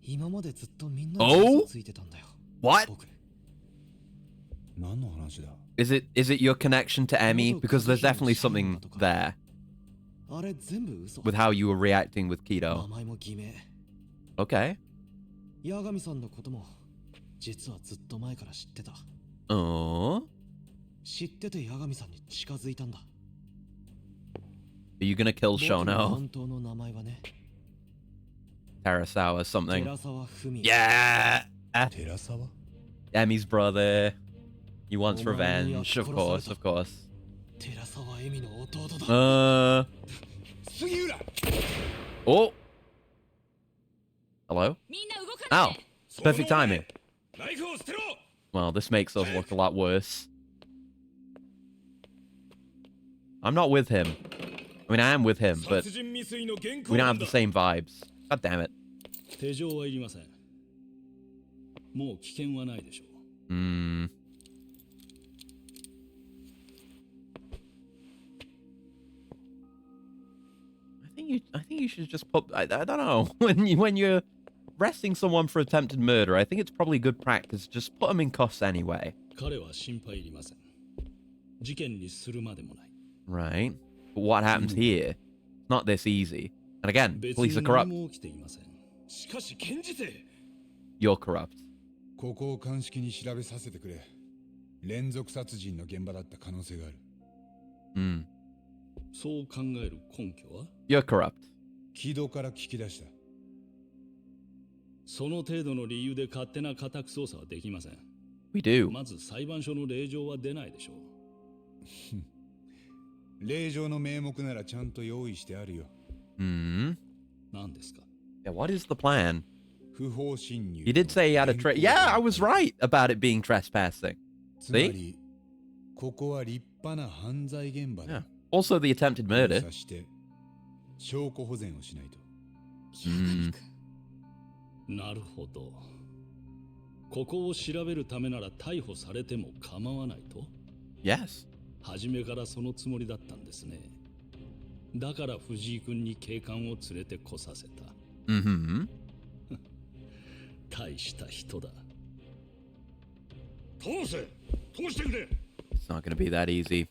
[SPEAKER 4] 今までずっとみんな
[SPEAKER 1] Oh?
[SPEAKER 4] 嘘ついてたんだよ。
[SPEAKER 1] What?
[SPEAKER 4] 僕。
[SPEAKER 2] 何の話だ？
[SPEAKER 1] Is it your connection to Emmy? Because there's definitely something there
[SPEAKER 4] あれ全部嘘。
[SPEAKER 1] with how you were reacting with
[SPEAKER 4] 名
[SPEAKER 1] Kido.
[SPEAKER 4] 前も偽名。
[SPEAKER 1] Okay.
[SPEAKER 4] 八神さんのことも実はずっと前から知ってた。
[SPEAKER 1] Oh?
[SPEAKER 4] 知ってて八神さんに近づいたんだ。
[SPEAKER 1] Are you gonna kill
[SPEAKER 4] 僕の
[SPEAKER 1] Shono?
[SPEAKER 4] 本当の名前はね、
[SPEAKER 1] Terasawa something.
[SPEAKER 4] 寺沢文。
[SPEAKER 1] Yeah!
[SPEAKER 2] 寺沢？
[SPEAKER 1] Emmy's brother. He wants
[SPEAKER 4] Oh, man,
[SPEAKER 1] revenge.
[SPEAKER 4] yeah,
[SPEAKER 1] Of course, of course.
[SPEAKER 4] 寺沢恵美の弟だ。
[SPEAKER 2] 杉浦！
[SPEAKER 1] Oh! Hello?
[SPEAKER 3] みんな動かな
[SPEAKER 1] Ow!
[SPEAKER 3] いで。
[SPEAKER 1] Perfect timing.
[SPEAKER 5] ナイフを捨てろ。
[SPEAKER 1] Well, this makes us look a lot worse. I'm not with him. I mean, I am with him, but
[SPEAKER 5] 殺人未遂の現行
[SPEAKER 1] we don't
[SPEAKER 5] 犯
[SPEAKER 1] have
[SPEAKER 5] だ
[SPEAKER 1] the same vibes. God damn it.
[SPEAKER 5] 手錠はいりません。もう危険はないでしょう。
[SPEAKER 1] I think you should just put. I don't know. When you're arresting someone for attempted murder, I think it's probably good practice. Just put them in cuffs anyway.
[SPEAKER 5] 彼は心配いりません。事件にするまでもない。
[SPEAKER 1] Right. But what happens here? It's not this easy. And again,
[SPEAKER 5] 別
[SPEAKER 1] police
[SPEAKER 5] に
[SPEAKER 1] are
[SPEAKER 5] 何
[SPEAKER 1] corrupt.
[SPEAKER 5] も起きていません。しかし検事正。
[SPEAKER 1] You're corrupt.
[SPEAKER 2] ここを鑑識に調べさせてくれ。連続殺人の現場だった可能性がある。
[SPEAKER 5] そう考える根拠は？
[SPEAKER 1] You're corrupt.
[SPEAKER 2] 木戸から聞き出した。
[SPEAKER 5] その程度の理由で勝手な家宅捜査はできません。
[SPEAKER 1] We do.
[SPEAKER 5] まず裁判所の令状は出ないでしょう。
[SPEAKER 2] 令状の名目ならちゃんと用意してあるよ。
[SPEAKER 5] 何ですか？
[SPEAKER 1] Yeah, what is the plan?
[SPEAKER 2] 不法侵入。
[SPEAKER 1] He did say he had a Yeah, I was right about it being trespassing.
[SPEAKER 2] つまり、ここは立派な犯罪現場
[SPEAKER 1] Yeah.
[SPEAKER 2] だ。
[SPEAKER 1] Also, the attempted murder.
[SPEAKER 2] 捜査して証拠保全をしないと。
[SPEAKER 5] なるほど。ここを調べるためなら逮捕されても構わないと？
[SPEAKER 1] Yes.
[SPEAKER 5] 初めからそのつもりだったんですね。だから藤井君に警官を連れてこさせた。大した人だ。通せ！通してくれ！
[SPEAKER 1] It's not going to be that easy.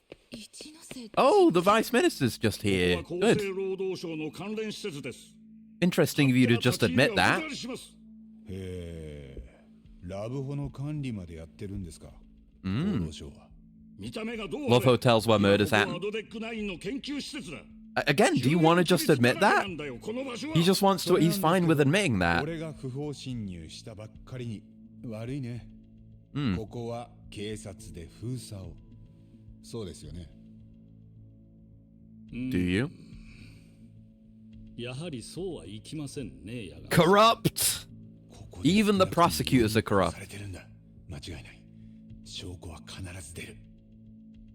[SPEAKER 1] Oh, the Vice Minister's just here.
[SPEAKER 5] ここは厚
[SPEAKER 1] Good.
[SPEAKER 5] 生労働省の関連施設です。
[SPEAKER 1] Interesting of you to just admit that.
[SPEAKER 2] へえ、ラブホの管理までやってるんですか。厚労省は。
[SPEAKER 5] 見た目がどう
[SPEAKER 1] Love hotels where murders
[SPEAKER 5] ここは
[SPEAKER 1] happen.
[SPEAKER 5] アドデック9の研究施設だ。
[SPEAKER 1] Again, do you want to just admit that? He just wants to. He's fine with admitting that.
[SPEAKER 2] 俺が不法侵入したばっかりに悪いね。ここは警察で封鎖を。そうですよね。
[SPEAKER 1] Do you?
[SPEAKER 5] やはりそうはいきませんね、ヤガ。
[SPEAKER 1] Corrupt. Even the prosecutors are corrupt.
[SPEAKER 2] されてるんだ。間違いない。証拠は必ず出る。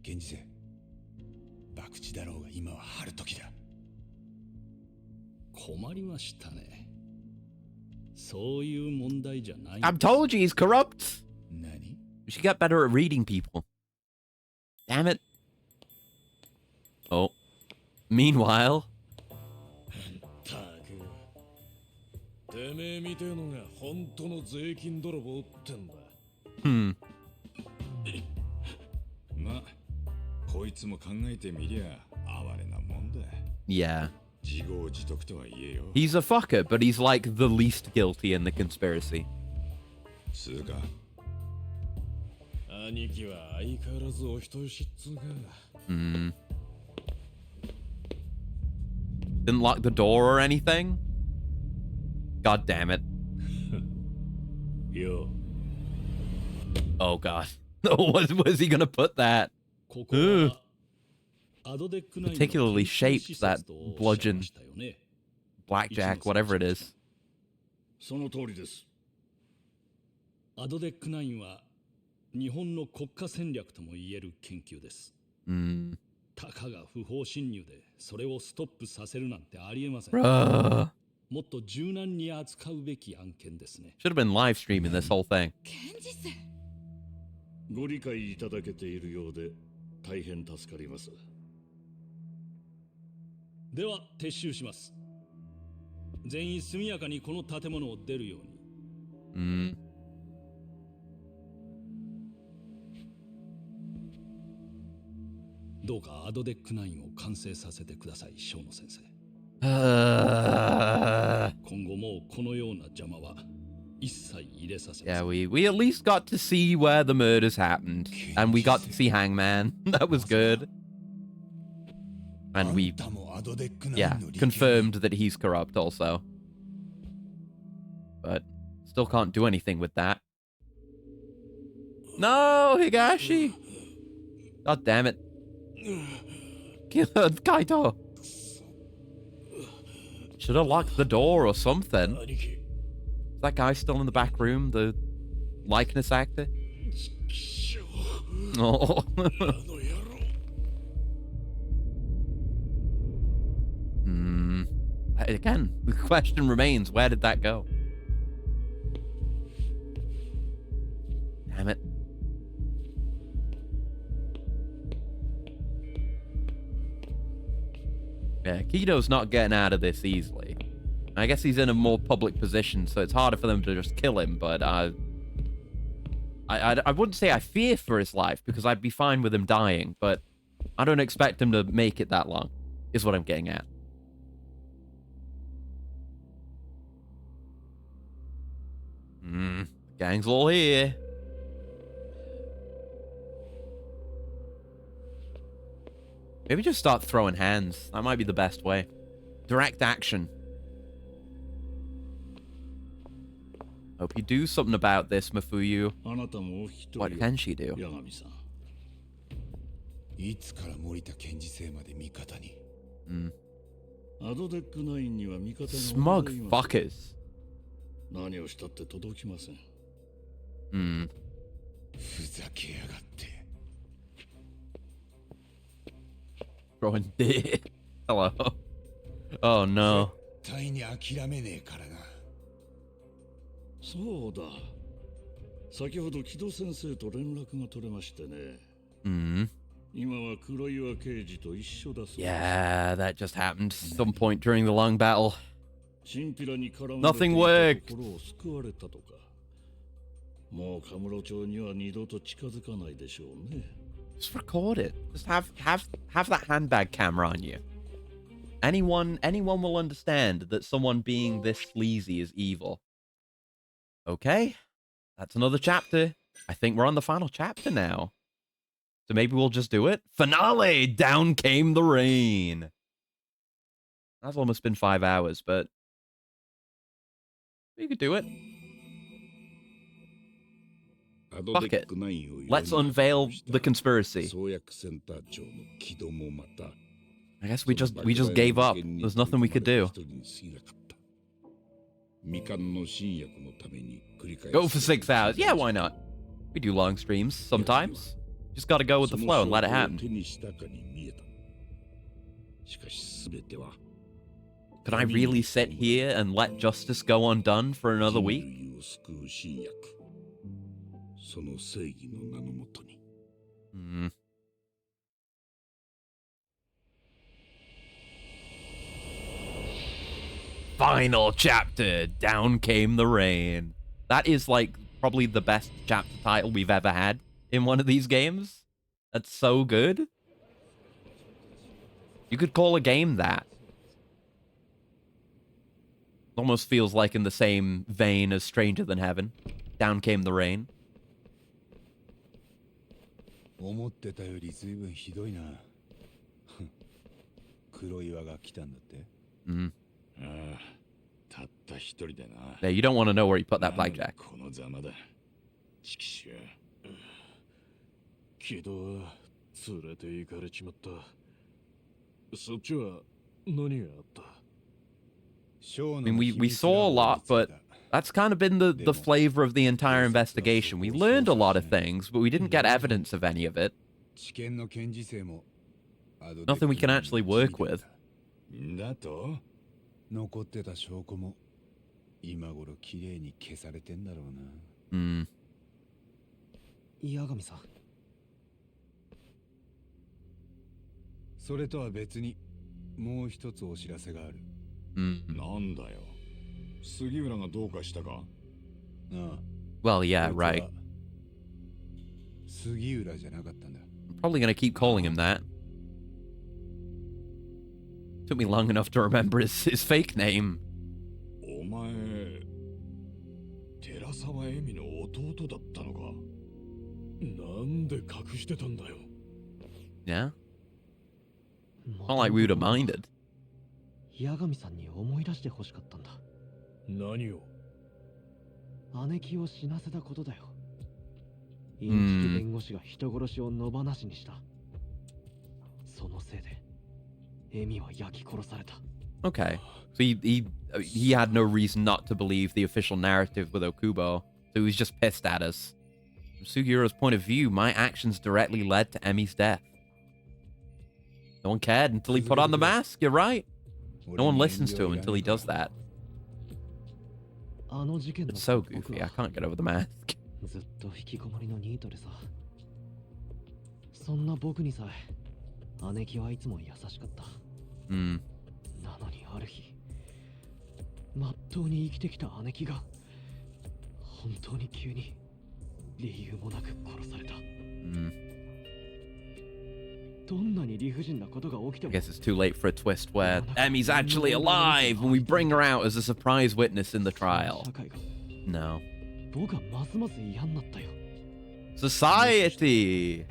[SPEAKER 2] 検事正。博打だろうが今は春時だ。
[SPEAKER 5] 困りましたね。そういう問題じゃない。
[SPEAKER 1] I've told you he's corrupt.
[SPEAKER 2] 何？
[SPEAKER 1] We should get better at reading people. Damn it. Oh. Meanwhile.
[SPEAKER 9] てめえみてえのが本当の税金泥棒ってんだ。まあ、こいつも考えてみりゃ哀れなもんだ。
[SPEAKER 1] Yeah.
[SPEAKER 9] 自業自得とは言えよ。
[SPEAKER 1] He's a fucker, but he's like the least guilty in the conspiracy.
[SPEAKER 9] つうか、兄貴は相変わらずお人よしっつうか。
[SPEAKER 1] Didn't lock the door or anything? God damn it.
[SPEAKER 5] Yo.
[SPEAKER 1] Oh god. Was he gonna put that? Particularly shaped that bludgeon, blackjack, whatever it is.
[SPEAKER 5] その通りです。アドデック9は日本の国家戦略とも言える研究です。たかが不法侵入でそれをストップさせるなんてありえません。もっと柔軟に扱うべき案件ですね。
[SPEAKER 1] Should have been live streaming this whole thing.
[SPEAKER 5] ご理解いただけているようで大変助かります。では撤収します。全員速やかにこの建物を出るように。どうかアドデック9を完成させてください、ショーノ先生。今後もこのような邪魔は一切入れさせません。
[SPEAKER 1] Yeah, we at least got to see where the murders happened. And we got to see Hangman. That was good. And we, yeah, confirmed that he's corrupt also. But still can't do anything with that. No, Higashi! God damn it. Kaito! Should have locked the door or something. Is that guy still in the back room? The likeness actor? Oh. Again, the question remains, where did that go? Damn it. Yeah, Kito's not getting out of this easily. I guess he's in a more public position, so it's harder for them to just kill him, but I wouldn't say I fear for his life, because I'd be fine with him dying, but I don't expect him to make it that long, is what I'm getting at. The gang's all here. Maybe just start throwing hands. That might be the best way. Direct action. Hope you do something about this, Mafuyu. What can she do? Smug fuckers. Throwing dick. Hello. Oh no.
[SPEAKER 5] そうだ。先ほど木戸先生と連絡が取れましてね。今は黒岩刑事と一緒だそうです。
[SPEAKER 1] Yeah, that just happened some point during the long battle.
[SPEAKER 5] チンピラに絡んで
[SPEAKER 1] Nothing worked.
[SPEAKER 5] 心を救われたとか。もうカムロ町には二度と近づかないでしょうね。
[SPEAKER 1] Just record it. Just have that handbag camera on you. Anyone will understand that someone being this sleazy is evil. Okay, that's another chapter. I think we're on the final chapter now. So maybe we'll just do it. Finale! Down came the rain. That's almost been 5 hours, but we could do it. Fuck it. Let's unveil the conspiracy. I guess we just gave up. There's nothing we could do. Go for 6 hours. Yeah, why not? We do long streams sometimes. Just gotta go with the flow and let it happen. Could I really sit here and let justice go undone for another week? Final chapter. Down came the rain. That is like probably the best chapter title we've ever had in one of these games. That's so good. You could call a game that. Almost feels like in the same vein as Stranger Than Heaven. Down came the rain. Yeah, you don't want to know where he put that blackjack.
[SPEAKER 5] 木戸は連れて行かれちまった。そっちは何があった？
[SPEAKER 1] I mean, we saw a lot, but that's kind of been the flavor of the entire investigation. We learned a lot of things, but we didn't get evidence of any of it. Nothing we can actually work with.
[SPEAKER 5] だと？
[SPEAKER 2] 残ってた証拠も今頃綺麗に消されてんだろうな。
[SPEAKER 4] 八神さん。
[SPEAKER 2] それとは別にもう一つお知らせがある。
[SPEAKER 9] なんだよ。杉浦がどうかしたか？
[SPEAKER 2] ああ。
[SPEAKER 1] Well, yeah,
[SPEAKER 2] こいつは
[SPEAKER 1] right.
[SPEAKER 2] 杉浦じゃなかったんだ。
[SPEAKER 1] Probably gonna keep calling him that. Took me long enough to remember his fake name.
[SPEAKER 9] お前、寺沢恵美の弟だったのか？
[SPEAKER 5] なんで隠してたんだよ。
[SPEAKER 1] Yeah? Not like we would have minded.
[SPEAKER 4] 八神さんに思い出してほしかったんだ。
[SPEAKER 5] 何を？
[SPEAKER 4] 姉貴を死なせたことだよ。インチキ弁護士が人殺しを野放しにした。そのせいで、エミは焼き殺された。
[SPEAKER 1] Okay. So he had no reason not to believe the official narrative with Okubo. So he was just pissed at us. From Sugiura's point of view, my actions directly led to Emi's death. No one cared until he put on the mask, you're right. No one listens to him until he does that. It's so goofy, I can't get over the mask.
[SPEAKER 4] ずっと引きこもりのニートでさ。そんな僕にさえ、姉貴はいつも優しかった。なのにある日、まっとうに生きてきた姉貴が、本当に急に理由もなく殺された。どんなに理不尽なことが起きても。
[SPEAKER 1] I guess it's too late for a twist where Emi's actually alive and we bring her out as a surprise witness in the trial. No.
[SPEAKER 4] 僕はますます嫌になったよ。
[SPEAKER 1] Society!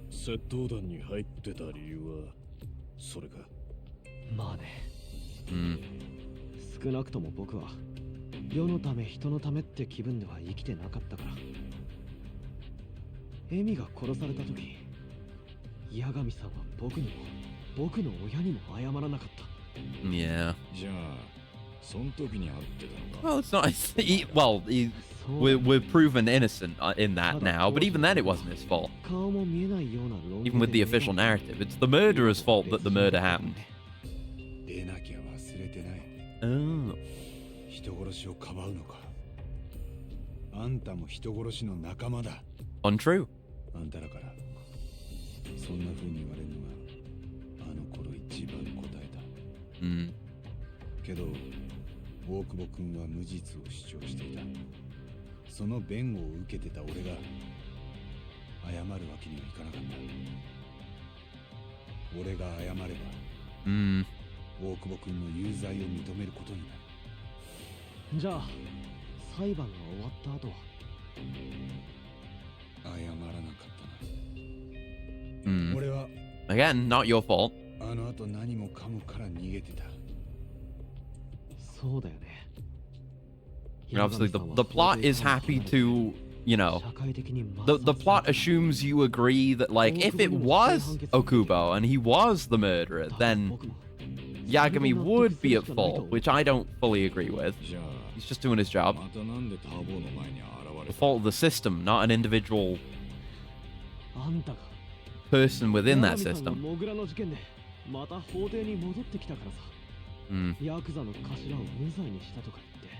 [SPEAKER 5] 窃盗団に入ってた理由はそれか。
[SPEAKER 4] まあね。少なくとも僕は世のため人のためって気分では生きてなかったから。エミが殺された時、八神さんは僕にも僕の親にも謝らなかった。
[SPEAKER 1] Yeah.
[SPEAKER 9] じゃあ、その時に会ってたのか。
[SPEAKER 1] Well, it's not. We're proven innocent in that now, but even then, it wasn't his fault. Even with the official narrative, it's the murderer's fault that the murder happened.
[SPEAKER 2] でなきゃ忘れてない。
[SPEAKER 1] Oh.
[SPEAKER 2] 人殺しをかばうのか。あんたも人殺しの仲間だ。
[SPEAKER 1] Untrue.
[SPEAKER 2] あんたらからそんな風に言われるのがあの頃一番答えた。けど大久保君は無実を主張していた。その弁護を受けてた俺が謝るわけにはいかなかった。俺が謝れば大久保君の有罪を認めることになる。
[SPEAKER 4] じゃあ裁判が終わった後は
[SPEAKER 2] 謝らなかったな。俺は
[SPEAKER 1] Again, not your fault.
[SPEAKER 2] あの後何もかもから逃げてた。
[SPEAKER 4] そうだよね。
[SPEAKER 1] And obviously, the plot is happy to, you know, the plot assumes you agree that, like, if it was Okubo and he was the murderer, then Yagami would be at fault, which I don't fully agree with. He's just doing his job. The fault of the system, not an individual person within that system.
[SPEAKER 4] また法廷に戻ってきたからさ。ヤクザの頭を無罪にしたとか言って。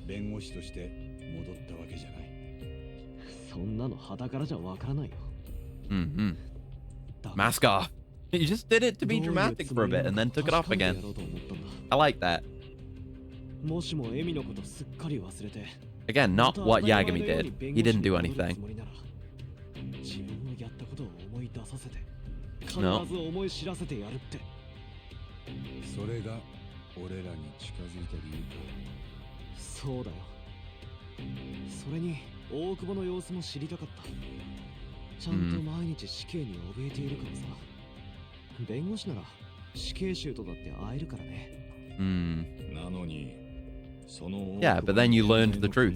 [SPEAKER 2] 弁護士として戻ったわけじゃない。
[SPEAKER 4] そんなの裸からじゃわからないよ。
[SPEAKER 1] Mask off. You just did it to be dramatic for a bit and then took it off again. I like that.
[SPEAKER 4] もしもエミのことすっかり忘れて。
[SPEAKER 1] Again, not what Yagami did. He didn't do anything.
[SPEAKER 4] 自分のやったことを思い出させて、必
[SPEAKER 1] No.
[SPEAKER 4] ず思い知らせてやるって。
[SPEAKER 2] それが俺らに近づいた理由か。
[SPEAKER 4] そうだよ。それに大久保の様子も知りたかった。ちゃんと毎日死刑に怯えているからさ。弁護士なら死刑囚とだって会えるからね。
[SPEAKER 9] なのに、その
[SPEAKER 1] Yeah, but then you learned the truth.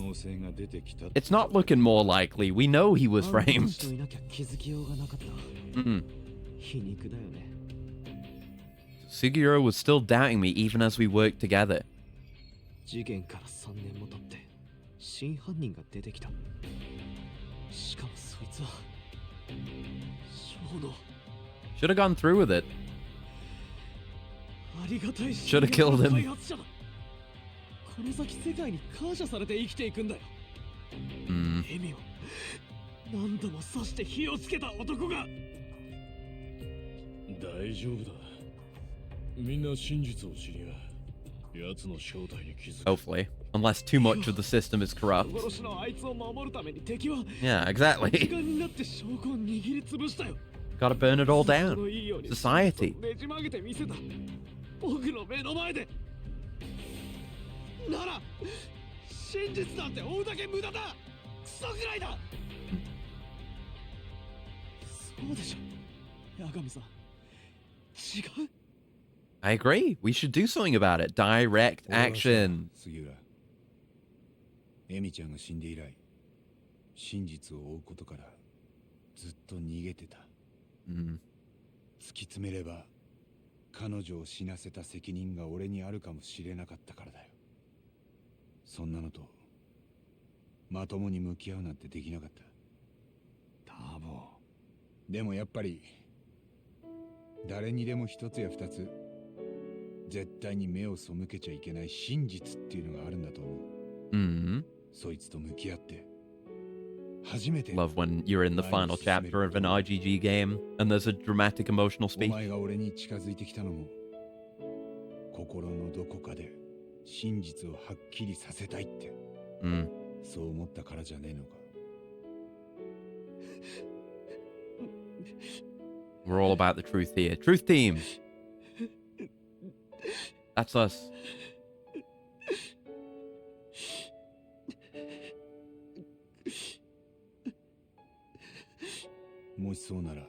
[SPEAKER 1] It's not looking more likely. We know he was framed.
[SPEAKER 4] いなきゃ気づきようがなかった。皮肉だよね。
[SPEAKER 1] Sugiro was still doubting me even as we worked together.
[SPEAKER 4] 事件から3年も経って真犯人が出てきた。しかもそいつはショーの
[SPEAKER 1] Should have gone through with it.
[SPEAKER 4] ありがたい
[SPEAKER 1] Should have killed him.
[SPEAKER 4] この先世界に感謝されて生きていくんだよ。エミを何度も刺して火をつけた男が。
[SPEAKER 5] 大丈夫だ。
[SPEAKER 1] Hopefully. Unless too much of the system is corrupt. Yeah, exactly. Gotta burn it all down. Society. I agree. We should do something about it. Direct action.
[SPEAKER 2] 杉浦、エミちゃんが死んで以来、真実を追うことからずっと逃げてた。突き詰めれば、彼女を死なせた責任が俺にあるかもしれなかったからだよ。そんなのとまともに向き合うなんてできなかった。多分。でもやっぱり誰にでも一つや二つ絶対に目を背けちゃいけない真実っていうのがあるんだと思う。そいつと向き合って初めて。
[SPEAKER 1] Love when you're in the final chapter of an RGG game and there's a dramatic emotional
[SPEAKER 2] お
[SPEAKER 1] speech.
[SPEAKER 2] 前が俺に近づいてきたのも心のどこかで真実をはっきりさせたいって、そう思ったからじゃねえのか。
[SPEAKER 1] We're all about the truth here. Truth team. That's us.
[SPEAKER 2] もしそうなら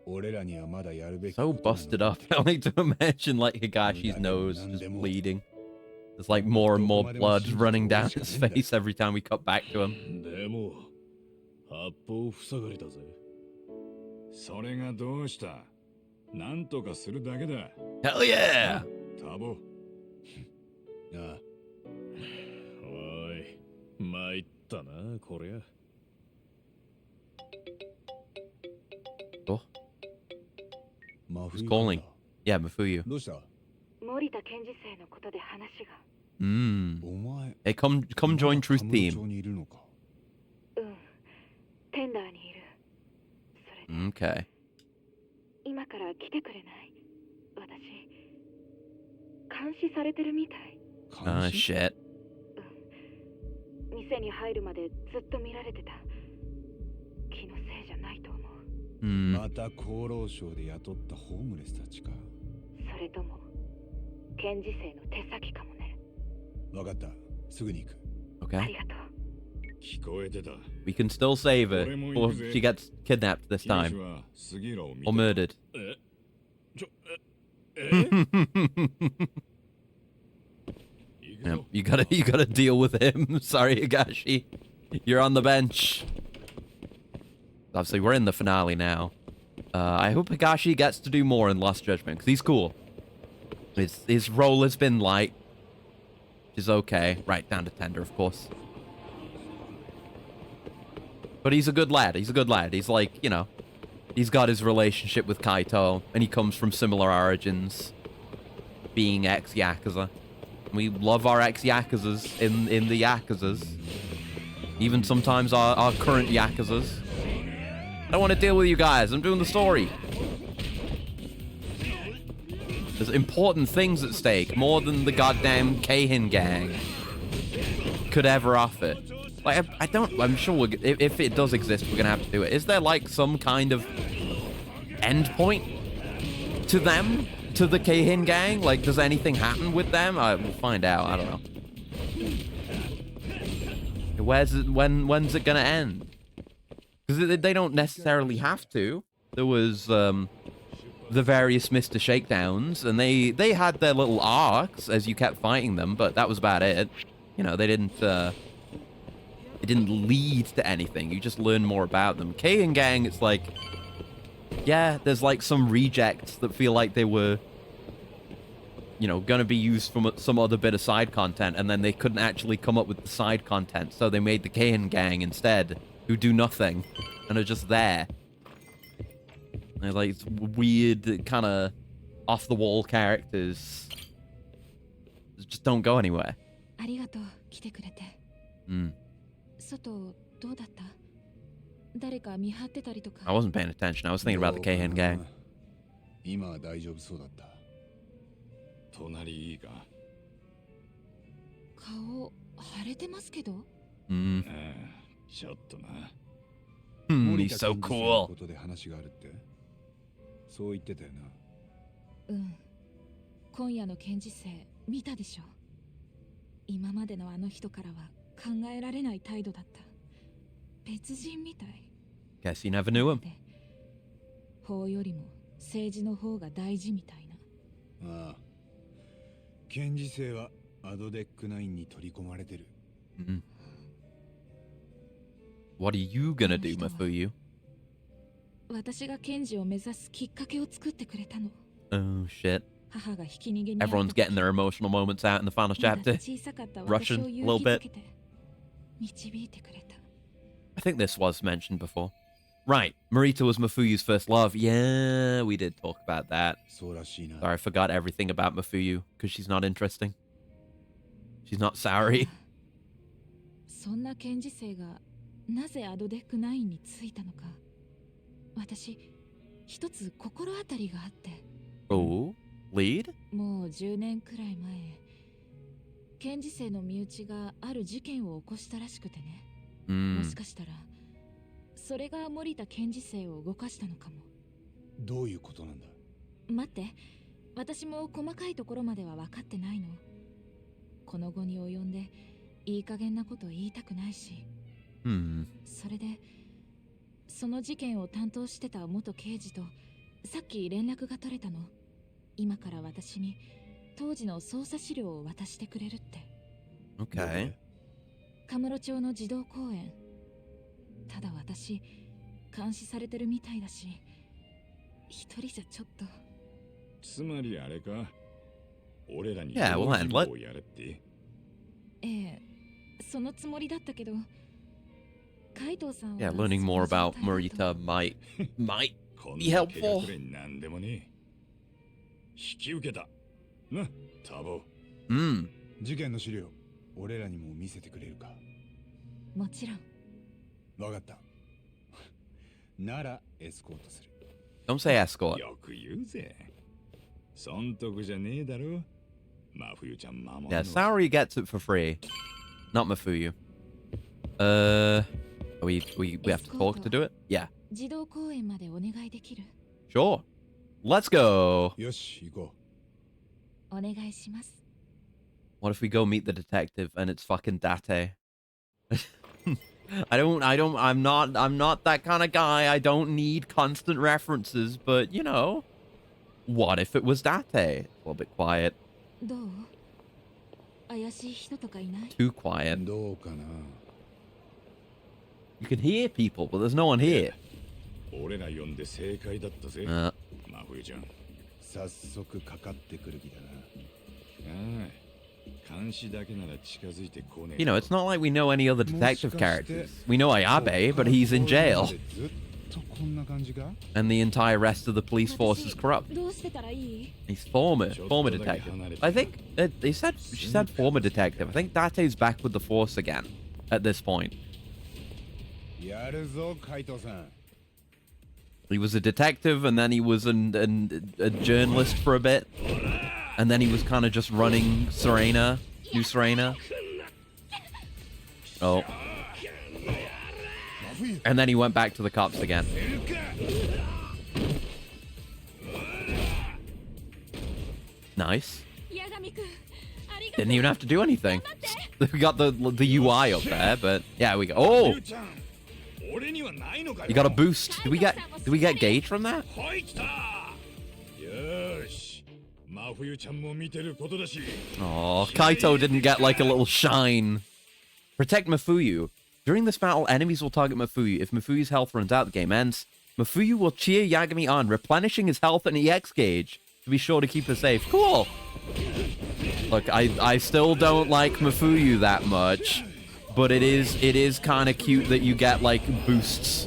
[SPEAKER 2] 俺らにはまだやるべき
[SPEAKER 1] So busted up. I like to imagine like Higashi's nose just bleeding. There's like more and more blood running down his face every time we cut back to him.
[SPEAKER 5] でも八方塞がりだぜ。
[SPEAKER 9] それがどうした？なんとかするだけだ。
[SPEAKER 1] Hell yeah!
[SPEAKER 9] タボ。
[SPEAKER 2] ああ。
[SPEAKER 5] おい、参ったな、こりゃ。
[SPEAKER 1] Oh. Who's calling? Yeah, Mafuyu.
[SPEAKER 2] どうした？
[SPEAKER 3] 森田検事正のことで話が。
[SPEAKER 2] お前。
[SPEAKER 1] Hey, come join Truth Team.
[SPEAKER 3] テンダーにいる。それで。
[SPEAKER 1] Okay.
[SPEAKER 3] 今から来てくれない？私監視されてるみたい。
[SPEAKER 1] Shit.
[SPEAKER 3] 店に入るまでずっと見られてた。気のせいじゃないと思う。
[SPEAKER 2] また厚労省で雇ったホームレスたちか。
[SPEAKER 3] それとも検事正の手先かもね。
[SPEAKER 2] わかった。すぐに行く。
[SPEAKER 1] Okay.
[SPEAKER 3] ありがとう。
[SPEAKER 9] 聞こえてた。
[SPEAKER 1] We can still save her before she gets kidnapped this time. Or murdered. Yeah, you gotta deal with him. Sorry, Higashi. You're on the bench. Obviously, we're in the finale now. I hope Higashi gets to do more in Lost Judgment, because he's cool. His role has been light, which is okay. Right, down to tender, of course. But he's a good lad. He's a good lad. He's like, you know, he's got his relationship with Kaito, and he comes from similar origins, being ex-Yakuza. We love our ex-Yakuzas in the Yakuzas. Even sometimes our current Yakuzas. I don't want to deal with you guys. I'm doing the story. There's important things at stake, more than the goddamn Keihin gang could ever offer. Like, I'm sure if it does exist, we're gonna have to do it. Is there like some kind of end point to them? To the Keihin gang? Like, does anything happen with them? We'll find out. I don't know. When's it gonna end? Because they don't necessarily have to. There was the various Mr. Shakedowns, and they had their little arcs as you kept fighting them, but that was about it. You know, they didn't it didn't lead to anything. You just learn more about them. Keihin gang, it's like, yeah, there's like some rejects that feel like they were, you know, gonna be used from some other bit of side content, and then they couldn't actually come up with the side content, so they made the Keihin gang instead, who do nothing and are just there. They're like weird, kind of off-the-wall characters. Just don't go anywhere.
[SPEAKER 3] ありがとう、来てくれて。外どうだった？誰か見張ってたりとか。
[SPEAKER 1] I wasn't paying attention. I was thinking about the Keihin gang.
[SPEAKER 2] 今は大丈夫そうだった。
[SPEAKER 9] 隣いいか。
[SPEAKER 3] 顔腫れてますけど。
[SPEAKER 1] Mm.
[SPEAKER 9] ちょっとな。
[SPEAKER 1] He's so cool.
[SPEAKER 2] ことで話があるって。そう言ってたよな。
[SPEAKER 3] うん。今夜の検事生見たでしょ。今までのあの人からは考えられない態度だった。別人みたい。
[SPEAKER 1] Guess you never knew him.
[SPEAKER 3] 法よりも政治の方が大事みたいな。
[SPEAKER 2] ああ。検事生はアドデック9に取り込まれてる。
[SPEAKER 1] Mm. What are you gonna do, Mafuyu?
[SPEAKER 3] 私が検事を目指すきっかけを作ってくれたの。
[SPEAKER 1] Oh shit.
[SPEAKER 3] 母が引き逃げに。
[SPEAKER 1] Everyone's getting their emotional moments out in the final chapter. Russian, a little bit.
[SPEAKER 3] 導いてくれた。
[SPEAKER 1] I think this was mentioned before. Right, Marita was Mafuyu's first love. Yeah, we did talk about that. Sorry, I forgot everything about Mafuyu because she's not interesting. She's not Saori.
[SPEAKER 3] そんな検事生がなぜアドデック9についたのか。私、一つ心当たりがあって。
[SPEAKER 1] Oh, lead?
[SPEAKER 3] もう10年くらい前、検事生の身内がある事件を起こしたらしくてね。もしかしたら、それが森田検事生を動かしたのかも。
[SPEAKER 2] どういうことなんだ？
[SPEAKER 3] 待って、私も細かいところまでは分かってないの。この後に及んで、いい加減なこと言いたくないし。それで、その事件を担当してた元刑事とさっき連絡が取れたの。今から私に当時の捜査資料を渡してくれるって。
[SPEAKER 1] Okay.
[SPEAKER 3] カムロ町の児童公園。ただ私監視されてるみたいだし、一人じゃちょっと。
[SPEAKER 9] つまりあれか。俺らに
[SPEAKER 1] やれ
[SPEAKER 9] って。
[SPEAKER 3] ええ、そのつもりだったけど。カイトさんは。
[SPEAKER 1] Yeah, learning more about Marita might be helpful.
[SPEAKER 9] なんでもね。引き受けた。な、タボ。
[SPEAKER 2] 事件の資料、俺らにも見せてくれるか。
[SPEAKER 3] もちろん。
[SPEAKER 2] わかった。ならエスコートする。
[SPEAKER 1] Don't say escort.
[SPEAKER 9] よく言うぜ。損得じゃねえだろ。真冬ちゃん守るの。
[SPEAKER 1] Yeah, Saori gets it for free. Not Mafuyu. We have to talk to do it? Yeah.
[SPEAKER 3] 児童公園までお願いできる？
[SPEAKER 1] Sure. Let's go.
[SPEAKER 2] よし、行こ
[SPEAKER 3] う。お願いします。
[SPEAKER 1] What if we go meet the detective and it's fucking Date? I'm not that kind of guy. I don't need constant references, but you know, what if it was Date? A little bit quiet.
[SPEAKER 3] どう？怪しい人とかいない？
[SPEAKER 1] Too quiet.
[SPEAKER 2] どうかな。
[SPEAKER 1] You can hear people, but there's no one here.
[SPEAKER 9] 俺ら呼んで正解だったぜ。真冬ちゃん。
[SPEAKER 2] 早速かかってくる気だな。
[SPEAKER 9] 監視だけなら近づいてこねえ。
[SPEAKER 1] You know, it's not like we know any other detective characters. We know Ayabe, but he's in jail.
[SPEAKER 2] ずっとこんな感じか?
[SPEAKER 1] And the entire rest of the police force is corrupt.
[SPEAKER 3] どうしてたらいい?
[SPEAKER 1] He's former detective. she said former detective. I think Date's back with the force again at this point.
[SPEAKER 2] やるぞ、カイトさん。
[SPEAKER 1] He was a detective, and then he was a journalist for a bit, and then he was kind of just running Serena, New Serena. Oh. And then he went back to the cops again. Nice. Didn't even have to do anything. We got the UI up there, but yeah, we go. Oh! You got a boost. Do we get gauge from that? Oh, Kaito didn't get like a little shine. Protect Mafuyu. During this battle, enemies will target Mafuyu. If Mafuyu's health runs out, the game ends. Mafuyu will cheer Yagami on, replenishing his health and EX gauge to be sure to keep her safe. Cool. Look, I still don't like Mafuyu that much. But it is kind of cute that you get like boosts.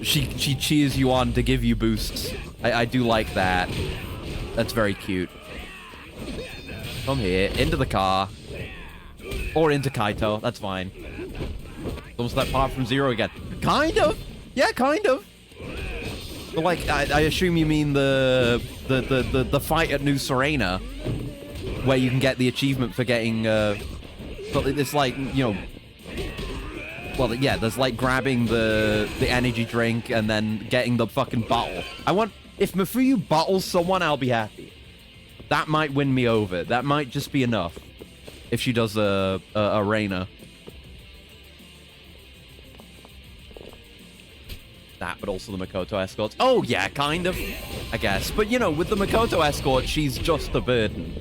[SPEAKER 1] She cheers you on to give you boosts. I do like that. That's very cute. Come here, into the car. Or into Kaito, that's fine. It's almost that part from Zero again. Kind of! Yeah, kind of. But like, I assume you mean the fight at New Serena, where you can get the achievement for getting, but it's like, you know, well, yeah, there's like grabbing the energy drink and then getting the fucking bottle. If Mafuyu bottles someone, I'll be happy. That might win me over. That might just be enough if she does a Reina. That, but also the Makoto escorts. Oh, yeah, kind of, I guess. But, you know, with the Makoto escort, she's just a burden.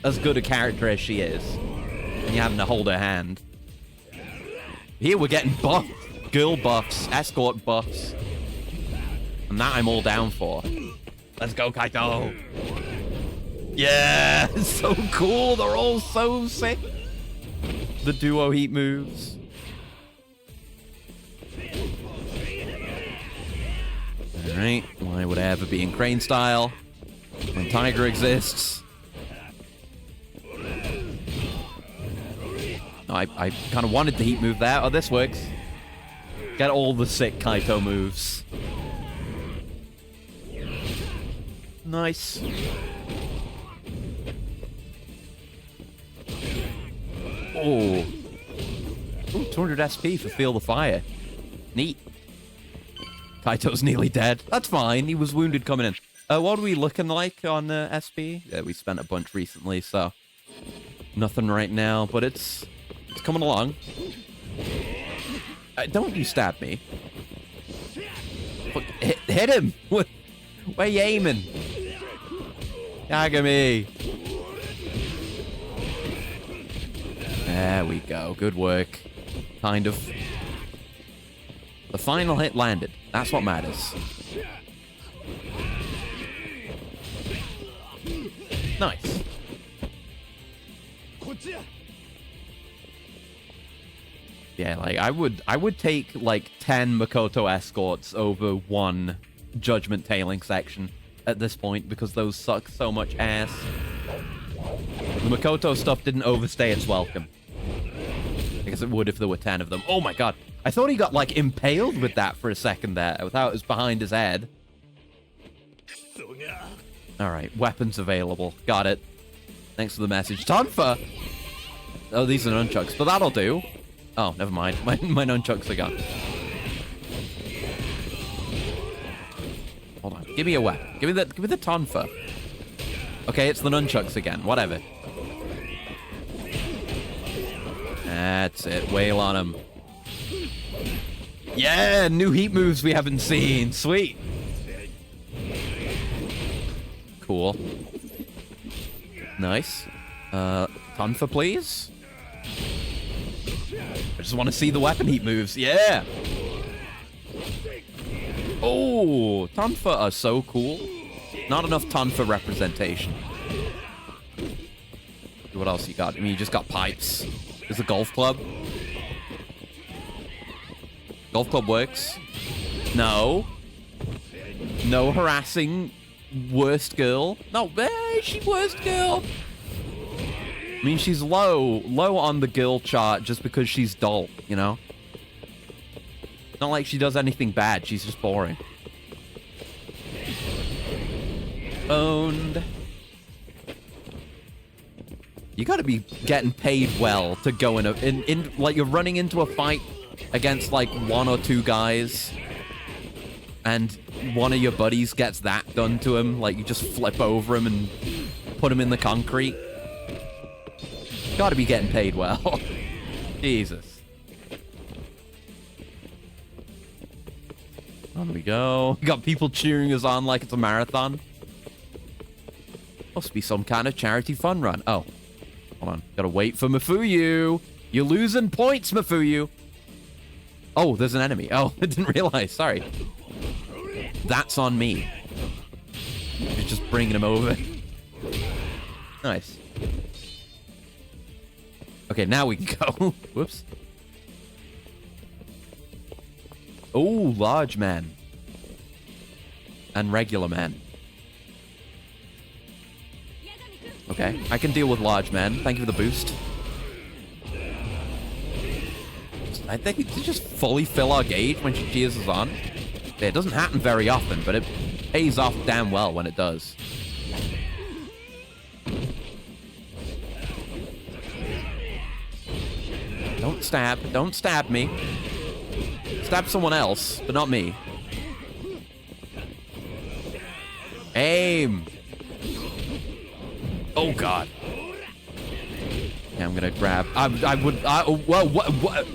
[SPEAKER 1] As good a character as she is. And you're having to hold her hand. Here we're getting buffs. Girl buffs. Escort buffs. And that I'm all down for. Let's go, Kaito. Yeah, it's so cool. They're all so sick. The duo heat moves. Alright, why would I ever be in Crane style when Tiger exists? No, I kind of wanted the heat move there. Oh, this works. Get all the sick Kaito moves. Nice. Oh. Ooh, 200 SP for Feel the Fire. Neat. Kaito's nearly dead. That's fine. He was wounded coming in. What are we looking like on SP? Yeah, we spent a bunch recently, so nothing right now, but it's coming along. Don't you stab me. Fuck, hit him! Where you aiming? Yagami! There we go. Good work. Kind of. The final hit landed. That's what matters. Nice. Yeah, like I would take like 10 Makoto escorts over one Judgment Tailing section at this point because those suck so much ass. The Makoto stuff didn't overstay its welcome. I guess it would if there were 10 of them. Oh my god. I thought he got, like, impaled with that for a second there. I thought it was behind his head. Alright, weapons available. Got it. Thanks for the message. Tonfa! Oh, these are nunchucks, but that'll do. Oh, never mind. My nunchucks are gone. Hold on. Give me a weapon. Give me the Tonfa. Okay, it's the nunchucks again. Whatever. That's it. Wail on him. Yeah, new heat moves we haven't seen. Sweet. Cool. Nice. Tonfa, please. I just want to see the weapon heat moves. Yeah. Oh, Tonfa are so cool. Not enough Tonfa representation. What else you got? I mean, you just got pipes. There's a golf club. Golf club works. No. No harassing worst girl. No, she's worst girl. I mean, she's low on the girl chart just because she's dull, you know? Not like she does anything bad. She's just boring. Owned. You gotta be getting paid well to go in like you're running into a fight against like 1 or 2 guys and one of your buddies gets that done to him, like you just flip over him and put him in the concrete. Gotta be getting paid well. Jesus. On we go. We got people cheering us on like it's a marathon. Must be some kind of charity fun run. Oh. Hold on. Gotta wait for Mafuyu. You're losing points, Mafuyu. Oh, there's an enemy. Oh, I didn't realize. Sorry. That's on me. You're just bringing him over. Nice. Okay, now we can go. Whoops. Oh, large man. And regular man. Okay, I can deal with large men. Thank you for the boost. I think we just fully fill our gauge when she cheers us on. It doesn't happen very often, but it pays off damn well when it does. Don't stab. Don't stab me. Stab someone else, but not me. Aim. Oh, God. Yeah, I'm gonna grab. Well, what?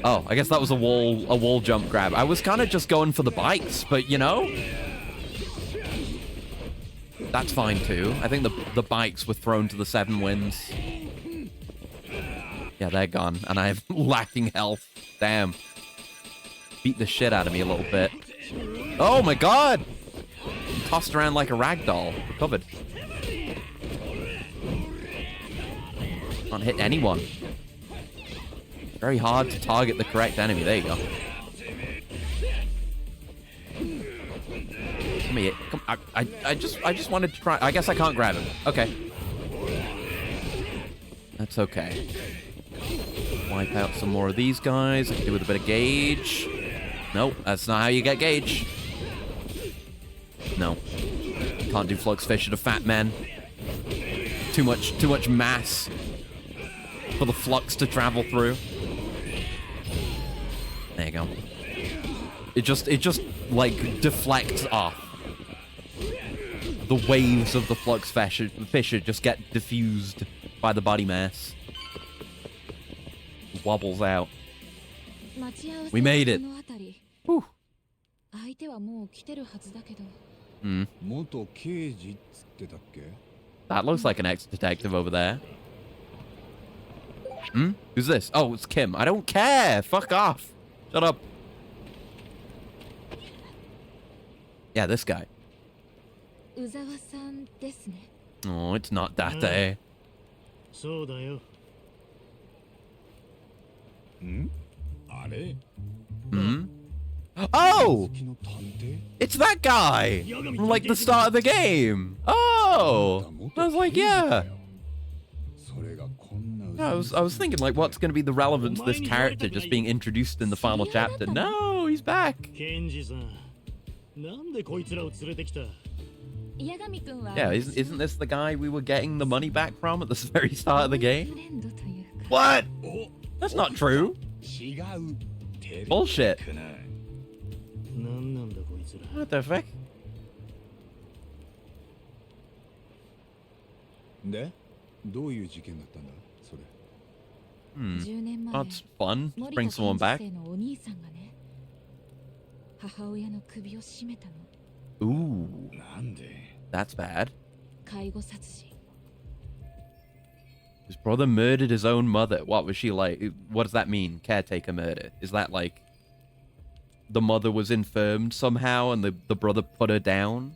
[SPEAKER 1] Oh, I guess that was a wall jump grab. I was kind of just going for the bikes, but you know, that's fine too. I think the bikes were thrown to the 7 winds. Yeah, they're gone, and I'm lacking health. Damn. Beat the shit out of me a little bit. Oh my God! Tossed around like a rag doll. Recovered. Can't hit anyone. Very hard to target the correct enemy. There you go. Come here. Come. I just wanted to try. I guess I can't grab him. Okay. That's okay. Wipe out some more of these guys. I can do with a bit of gauge. Nope, that's not how you get gauge. No. Can't do flux fish at a fat man. Too much mass for the flux to travel through. There you go. It just like deflects off. The waves of the flux fisher just get diffused by the body mass. It wobbles out. We made it. Whew. That looks like an ex-detective over there. Hmm? Who's this? Oh, it's Kim. I don't care. Fuck off. Shut up. Yeah, this guy. Oh, it's not Date. Hmm? Oh! It's that guy! From like the start of the game! Oh! I was like, yeah! I was thinking, like, what's going to be the relevance of this character just being introduced in the final chapter? No, he's back! Yeah, isn't this the guy we were getting the money back from at the very start of the game? What? That's not true. Bullshit. What the fuck? That's fun. Bring someone back. Ooh. That's bad. His brother murdered his own mother. What was she like? What does that mean? Caretaker murder. Is that like the mother was infirmed somehow and the brother put her down?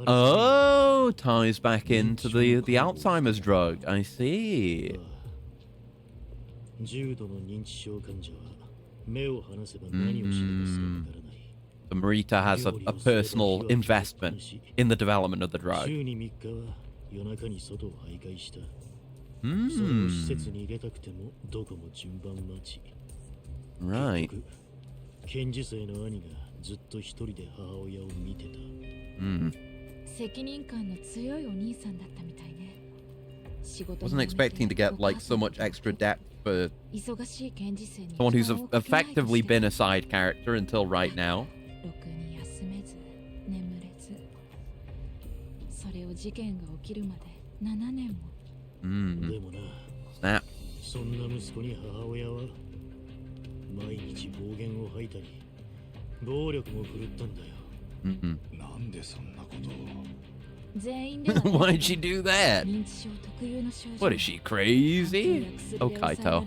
[SPEAKER 1] Oh, ties back into the Alzheimer's drug. I see. So Marita has a personal investment in the development of the drug. Right. Wasn't expecting to get like so much extra depth for someone who's effectively been a side character until right now. Snap. Why'd she do that? What is she, crazy? Oh, Kaito.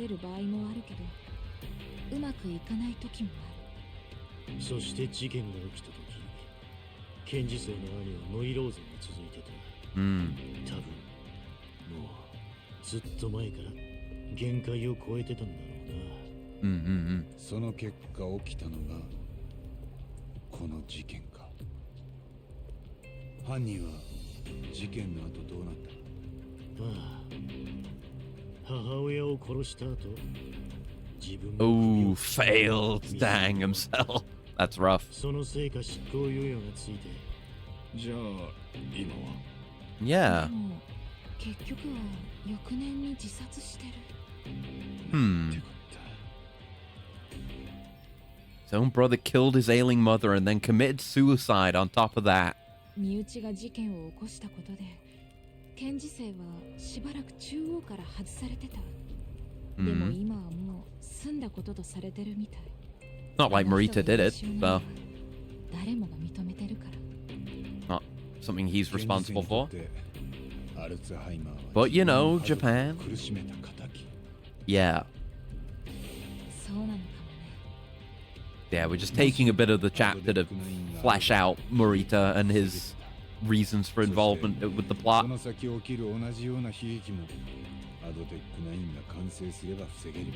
[SPEAKER 1] Oh, failed to hang himself. That's rough.
[SPEAKER 5] そのせいか執行猶予がついて。
[SPEAKER 9] じゃあ今は
[SPEAKER 1] Yeah.
[SPEAKER 3] でも結局は翌年に自殺してる。
[SPEAKER 1] Hmm. His own brother killed his ailing mother and then committed suicide on top of that.
[SPEAKER 3] 身内が事件を起こしたことで検事正はしばらく中央から外されてた。でも今はもう済んだこととされてるみたい。
[SPEAKER 1] Not like Marita did it, so
[SPEAKER 3] 誰もが認めてるから。
[SPEAKER 1] not something he's responsible for.
[SPEAKER 2] アルツハイマーは
[SPEAKER 1] But you know, Japan.
[SPEAKER 2] 苦しめた仇。
[SPEAKER 1] Yeah.
[SPEAKER 3] そうなのかもね。
[SPEAKER 1] Yeah, we're just taking a bit of the chapter to flesh out Morita and his reasons for involvement with the
[SPEAKER 2] そ
[SPEAKER 1] plot.
[SPEAKER 2] の先起きる同じような悲劇もアドテック9が完成すれば防げる。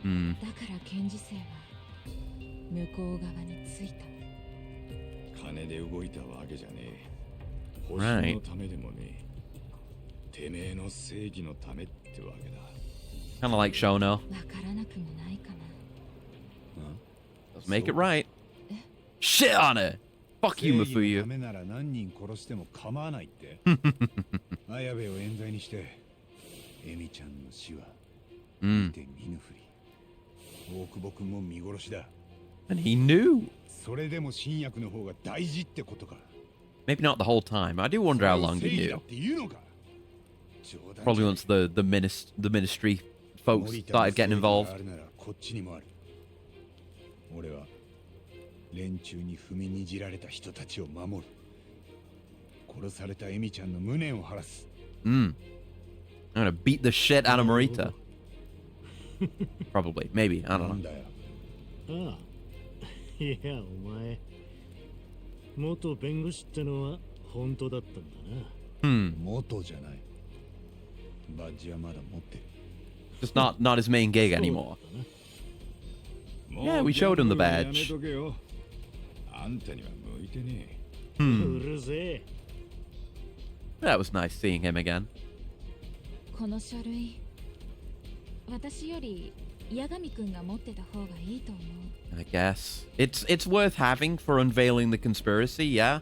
[SPEAKER 1] Hmm.
[SPEAKER 3] だから検事正は向こう側についた。
[SPEAKER 9] 金で動いたわけじゃねえ。保
[SPEAKER 1] Right.
[SPEAKER 9] 身のためでもねえ。てめえの正義のためってわけだ。
[SPEAKER 1] Kind of like Shono.
[SPEAKER 3] わからなくもないかな。
[SPEAKER 1] Let's make it right. Shit on it! Fuck you,
[SPEAKER 2] 正義のた
[SPEAKER 1] Mafuyu.
[SPEAKER 2] めなら何人殺しても構わないって綾部を冤罪にしてエミちゃんの死は見て見ぬふり、大久保君も見殺しだ。
[SPEAKER 1] And he knew.
[SPEAKER 2] それでも新薬の方が大事ってことか。
[SPEAKER 1] Maybe not the whole time. I do wonder how long
[SPEAKER 2] 正
[SPEAKER 1] he
[SPEAKER 2] 義だ
[SPEAKER 1] knew.
[SPEAKER 2] って言うのか。冗談
[SPEAKER 1] Probably
[SPEAKER 2] じゃない
[SPEAKER 1] once the ministry folks
[SPEAKER 2] 森田の
[SPEAKER 1] started getting
[SPEAKER 2] 正義が
[SPEAKER 1] involved.
[SPEAKER 2] あるならこっちにもある。俺は連中に踏みにじられた人たちを守る。殺されたエミちゃんの無念を晴らす。
[SPEAKER 1] I'm gonna beat the shit out of Morita. Probably. Maybe. I
[SPEAKER 2] な
[SPEAKER 1] don't
[SPEAKER 2] ん
[SPEAKER 1] know.
[SPEAKER 2] だよ。
[SPEAKER 5] ああ。いや、お前。元弁護士ってのは本当だったんだな。
[SPEAKER 2] 元じゃない。バッジはまだ持ってる。
[SPEAKER 1] Just not his main gig anymore. Yeah, we showed him the
[SPEAKER 9] やめ
[SPEAKER 1] badge.
[SPEAKER 9] とけよ。あんたには向いてね
[SPEAKER 5] う
[SPEAKER 1] Hmm.
[SPEAKER 5] るせえ。
[SPEAKER 1] That was nice seeing him again.
[SPEAKER 3] この書類、私より八神くんが持ってた方がいいと思う。
[SPEAKER 1] I guess it's worth having for unveiling the conspiracy. Yeah.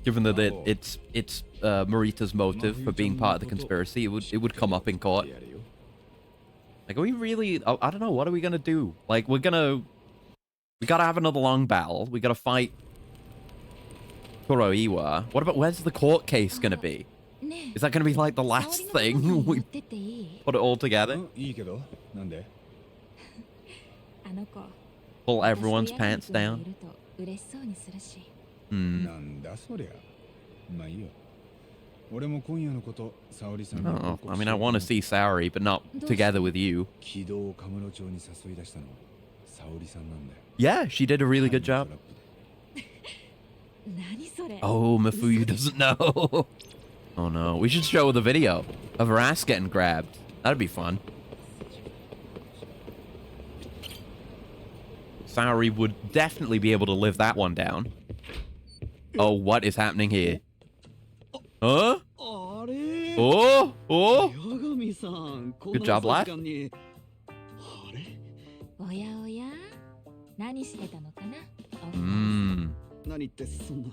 [SPEAKER 1] Given that it's Morita's motive for being part of the conspiracy, it would come up in
[SPEAKER 9] え。
[SPEAKER 1] court.
[SPEAKER 9] やるよ。
[SPEAKER 1] Like, are we really? I don't know. What are we gonna do? Like, we gotta have another long battle. We gotta fight Kuroiwa. What about where's the court case gonna be?
[SPEAKER 3] ね
[SPEAKER 1] Is that gonna be like the
[SPEAKER 3] え、
[SPEAKER 1] last
[SPEAKER 3] 沙織の
[SPEAKER 1] thing
[SPEAKER 3] とこ
[SPEAKER 1] we
[SPEAKER 3] に持ってっていい？
[SPEAKER 1] put it all together?
[SPEAKER 2] いいけど、なんで？
[SPEAKER 3] あの子、
[SPEAKER 1] Pull everyone's
[SPEAKER 3] 私と八
[SPEAKER 1] pants
[SPEAKER 3] 神くんが
[SPEAKER 1] down?
[SPEAKER 3] いると嬉しそうにするし。
[SPEAKER 1] Hmm.
[SPEAKER 2] なんだそりゃ。まあいいよ。俺も今夜のこと沙織さんに
[SPEAKER 1] Oh, I mean, I want to see Saori, but not together with you.
[SPEAKER 2] 軌道をカムロ町に誘い出したのは沙織さんなんだよ。
[SPEAKER 1] Yeah, she did a really good job.
[SPEAKER 3] 何それ？
[SPEAKER 1] Oh, Mafuyu doesn't know. Oh no, we should show the video of her ass getting grabbed. That'd be fun. Saori would definitely be able to live that one down. Oh, what is happening here? Huh?
[SPEAKER 4] あれ
[SPEAKER 1] Oh, oh.
[SPEAKER 4] 八神さん、こん
[SPEAKER 1] Good
[SPEAKER 4] な
[SPEAKER 1] job,
[SPEAKER 4] 遅い
[SPEAKER 1] lad.
[SPEAKER 4] 時間に。あれ
[SPEAKER 3] おやおや、何してたのかな？
[SPEAKER 1] Mmm.
[SPEAKER 4] 何ってそんな。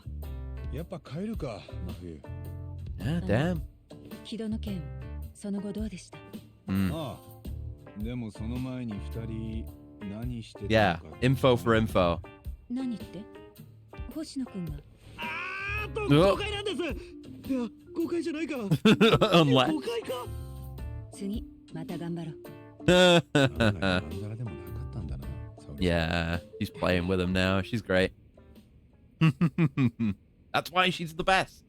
[SPEAKER 2] やっぱ帰るか、真冬。
[SPEAKER 1] Yeah, damn.
[SPEAKER 3] 木戸の件、その後どうでした？
[SPEAKER 1] Mm.
[SPEAKER 2] ああ。でもその前に二人何してた
[SPEAKER 1] Yeah,
[SPEAKER 2] のか。
[SPEAKER 1] info for info.
[SPEAKER 3] 何って？星野くんが。
[SPEAKER 5] あー誤解なんです。いや、誤解じゃないか。
[SPEAKER 1] Unless.
[SPEAKER 5] 誤解か。
[SPEAKER 3] 次、また頑張ろう。
[SPEAKER 2] なんだかまんざらでもなかったんだな、沙織。
[SPEAKER 1] Yeah, she's playing with him now. She's great. That's why she's the best.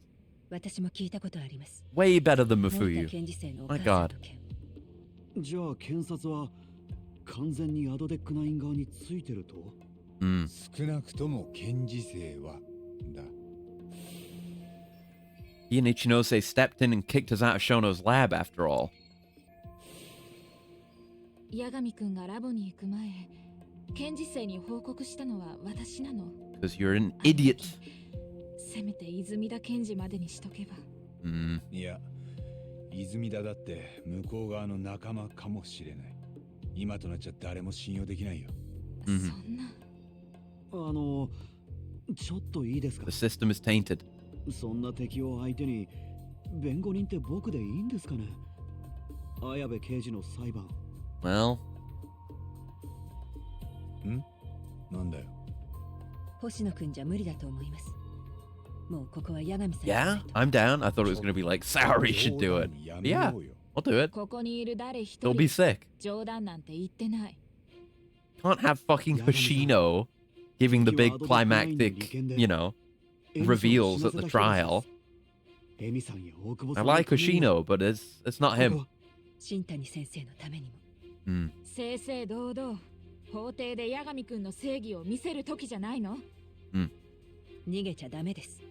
[SPEAKER 3] 私も聞いたことあります。
[SPEAKER 1] Way better than
[SPEAKER 3] 森田
[SPEAKER 1] Mafuyu.
[SPEAKER 3] 検事正のお
[SPEAKER 1] My
[SPEAKER 3] 母さ
[SPEAKER 1] God.
[SPEAKER 3] んの件。
[SPEAKER 4] じゃあ検察は完全にアドデックナイン側についてると？
[SPEAKER 1] Mm.
[SPEAKER 2] 少なくとも検事正はだ。
[SPEAKER 1] He and Ichinose stepped in and kicked us out of Shono's lab after all.
[SPEAKER 3] 八神くんがラボに行く前、検事正に報告したのは私なの。
[SPEAKER 1] Because you're an idiot.
[SPEAKER 3] せめて泉田検事までにしとけば。
[SPEAKER 1] Mm.
[SPEAKER 2] いや、泉田だって向こう側の仲間かもしれない。今となっちゃ誰も信用できないよ。
[SPEAKER 3] そんな。
[SPEAKER 4] ちょっといいですか？
[SPEAKER 1] The system is tainted.
[SPEAKER 4] そんな敵を相手に弁護人って僕でいいんですかね？綾部刑事の裁判。
[SPEAKER 1] Well.
[SPEAKER 2] なんだよ。
[SPEAKER 10] 星野くんじゃ無理だと思います。もうここは八神さん。
[SPEAKER 1] Yeah, I'm down. I thought it was going to be like Saori should do it. But yeah, I'll do it.
[SPEAKER 3] ここにいる誰一
[SPEAKER 1] It'll be
[SPEAKER 3] 人
[SPEAKER 1] sick.
[SPEAKER 3] 冗談なんて言ってない。
[SPEAKER 1] Can't have fucking Hoshino giving the big climactic, you know, reveals at the trial. I like Hoshino, but it's not him.
[SPEAKER 10] 新谷先生のためにも。
[SPEAKER 3] 正々堂々法廷で八神くんの正義を見せる時じゃないの？
[SPEAKER 10] 逃げちゃダメです。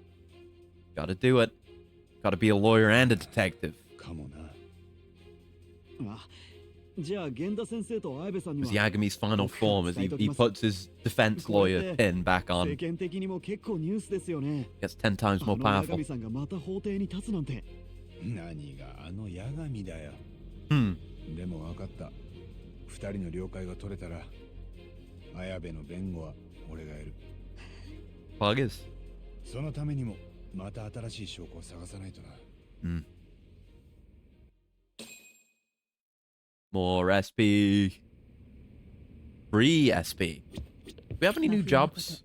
[SPEAKER 1] Gotta do it. Gotta be a lawyer and a detective.
[SPEAKER 2] かもな。
[SPEAKER 4] じゃあ源田先生と綾部さんに
[SPEAKER 1] It
[SPEAKER 4] は
[SPEAKER 1] was Yagami's final form as he puts his defense lawyer pin back
[SPEAKER 4] 世
[SPEAKER 1] on.
[SPEAKER 4] 間的にも結構ニュースですよね。
[SPEAKER 1] Gets 10 times more
[SPEAKER 4] 八
[SPEAKER 1] powerful.
[SPEAKER 4] 神さんがまた法廷に立つなんて。
[SPEAKER 2] 何があの八神だよ。でも分かった。二人の了解が取れたら、綾部の弁護は俺がやる。
[SPEAKER 1] Buggers.
[SPEAKER 2] そのためにもまた新しい証拠を探さないとな。
[SPEAKER 1] More SP. Free SP. Do we have any new jobs?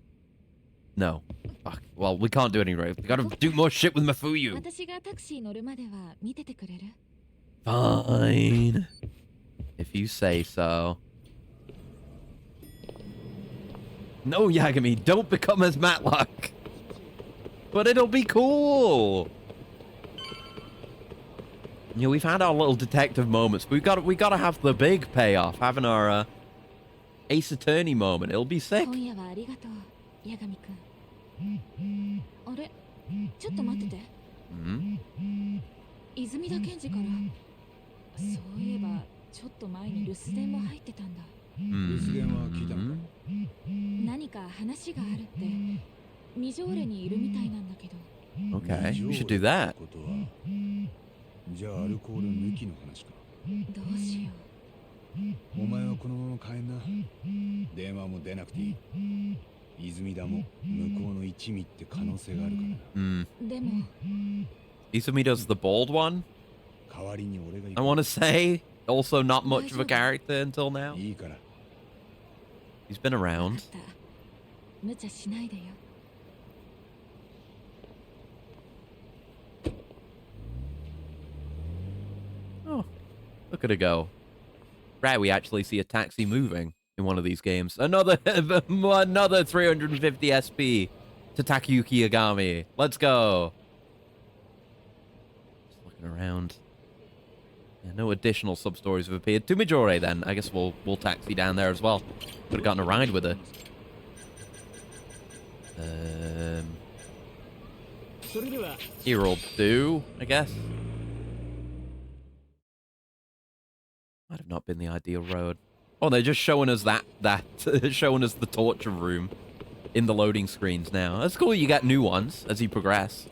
[SPEAKER 1] No. Fuck. Well, we can't do any right. We gotta do more shit with Mafuyu.
[SPEAKER 3] 私がタクシー乗るまでは見ててくれる？
[SPEAKER 1] Fine. If you say so. No, Yagami, don't become as Matlock. But it'll be cool. Yeah, we've had our little detective moments. But we gotta have the big payoff, having our Ace Attorney moment. It'll be sick.
[SPEAKER 3] 今夜はありがとう、八神くん。あれ、ちょっと待ってて。泉田検事から。そういえば、ちょっと前に留守電も入ってたんだ。
[SPEAKER 2] 留守電は聞いたのか？
[SPEAKER 3] 何か話があるって、二条連にいるみたいなんだけど。
[SPEAKER 1] Okay, we should do that.
[SPEAKER 2] じゃあアルコール抜きの話か。
[SPEAKER 3] どうしよ
[SPEAKER 2] う。お前はこのまま帰んな。電話も出なくていい。泉田も向こうの一味って可能性があるからな。
[SPEAKER 3] でも。
[SPEAKER 1] Izumi-does the bald one?
[SPEAKER 2] 代わりに俺が行く。
[SPEAKER 1] I want to say, also not much of a character until now.
[SPEAKER 2] いいから。
[SPEAKER 1] He's been around.
[SPEAKER 3] 無茶しないでよ。
[SPEAKER 1] Oh, look at it go. Right, we actually see a taxi moving in one of these games. Another 350 SP to Takayuki Yagami. Let's go. Just looking around. Yeah, no additional sub-stories have appeared. To Majore, then. I guess we'll taxi down there as well. Could have gotten a ride with her. Here'll do, I guess. Might have not been the ideal road. Oh, they're just showing us that showing us the torture room in the loading screens now. That's cool. You get new ones as you progress.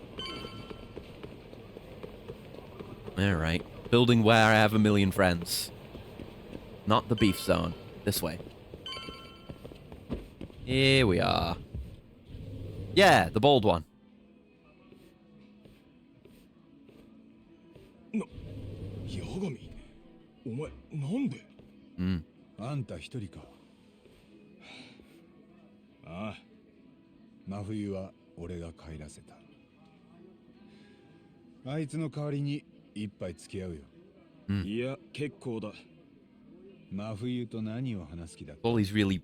[SPEAKER 1] All right. Building where I have a million friends. Not the beef zone. This way. Here we are. Yeah, the bold one.
[SPEAKER 5] 八神、お前なんで？
[SPEAKER 2] あんた一人か。ああ。真冬は俺が帰らせた。あいつの代わりに一杯付き合うよ。
[SPEAKER 5] いや、結構だ。
[SPEAKER 2] 真冬と何を話す気だ。
[SPEAKER 1] All he's really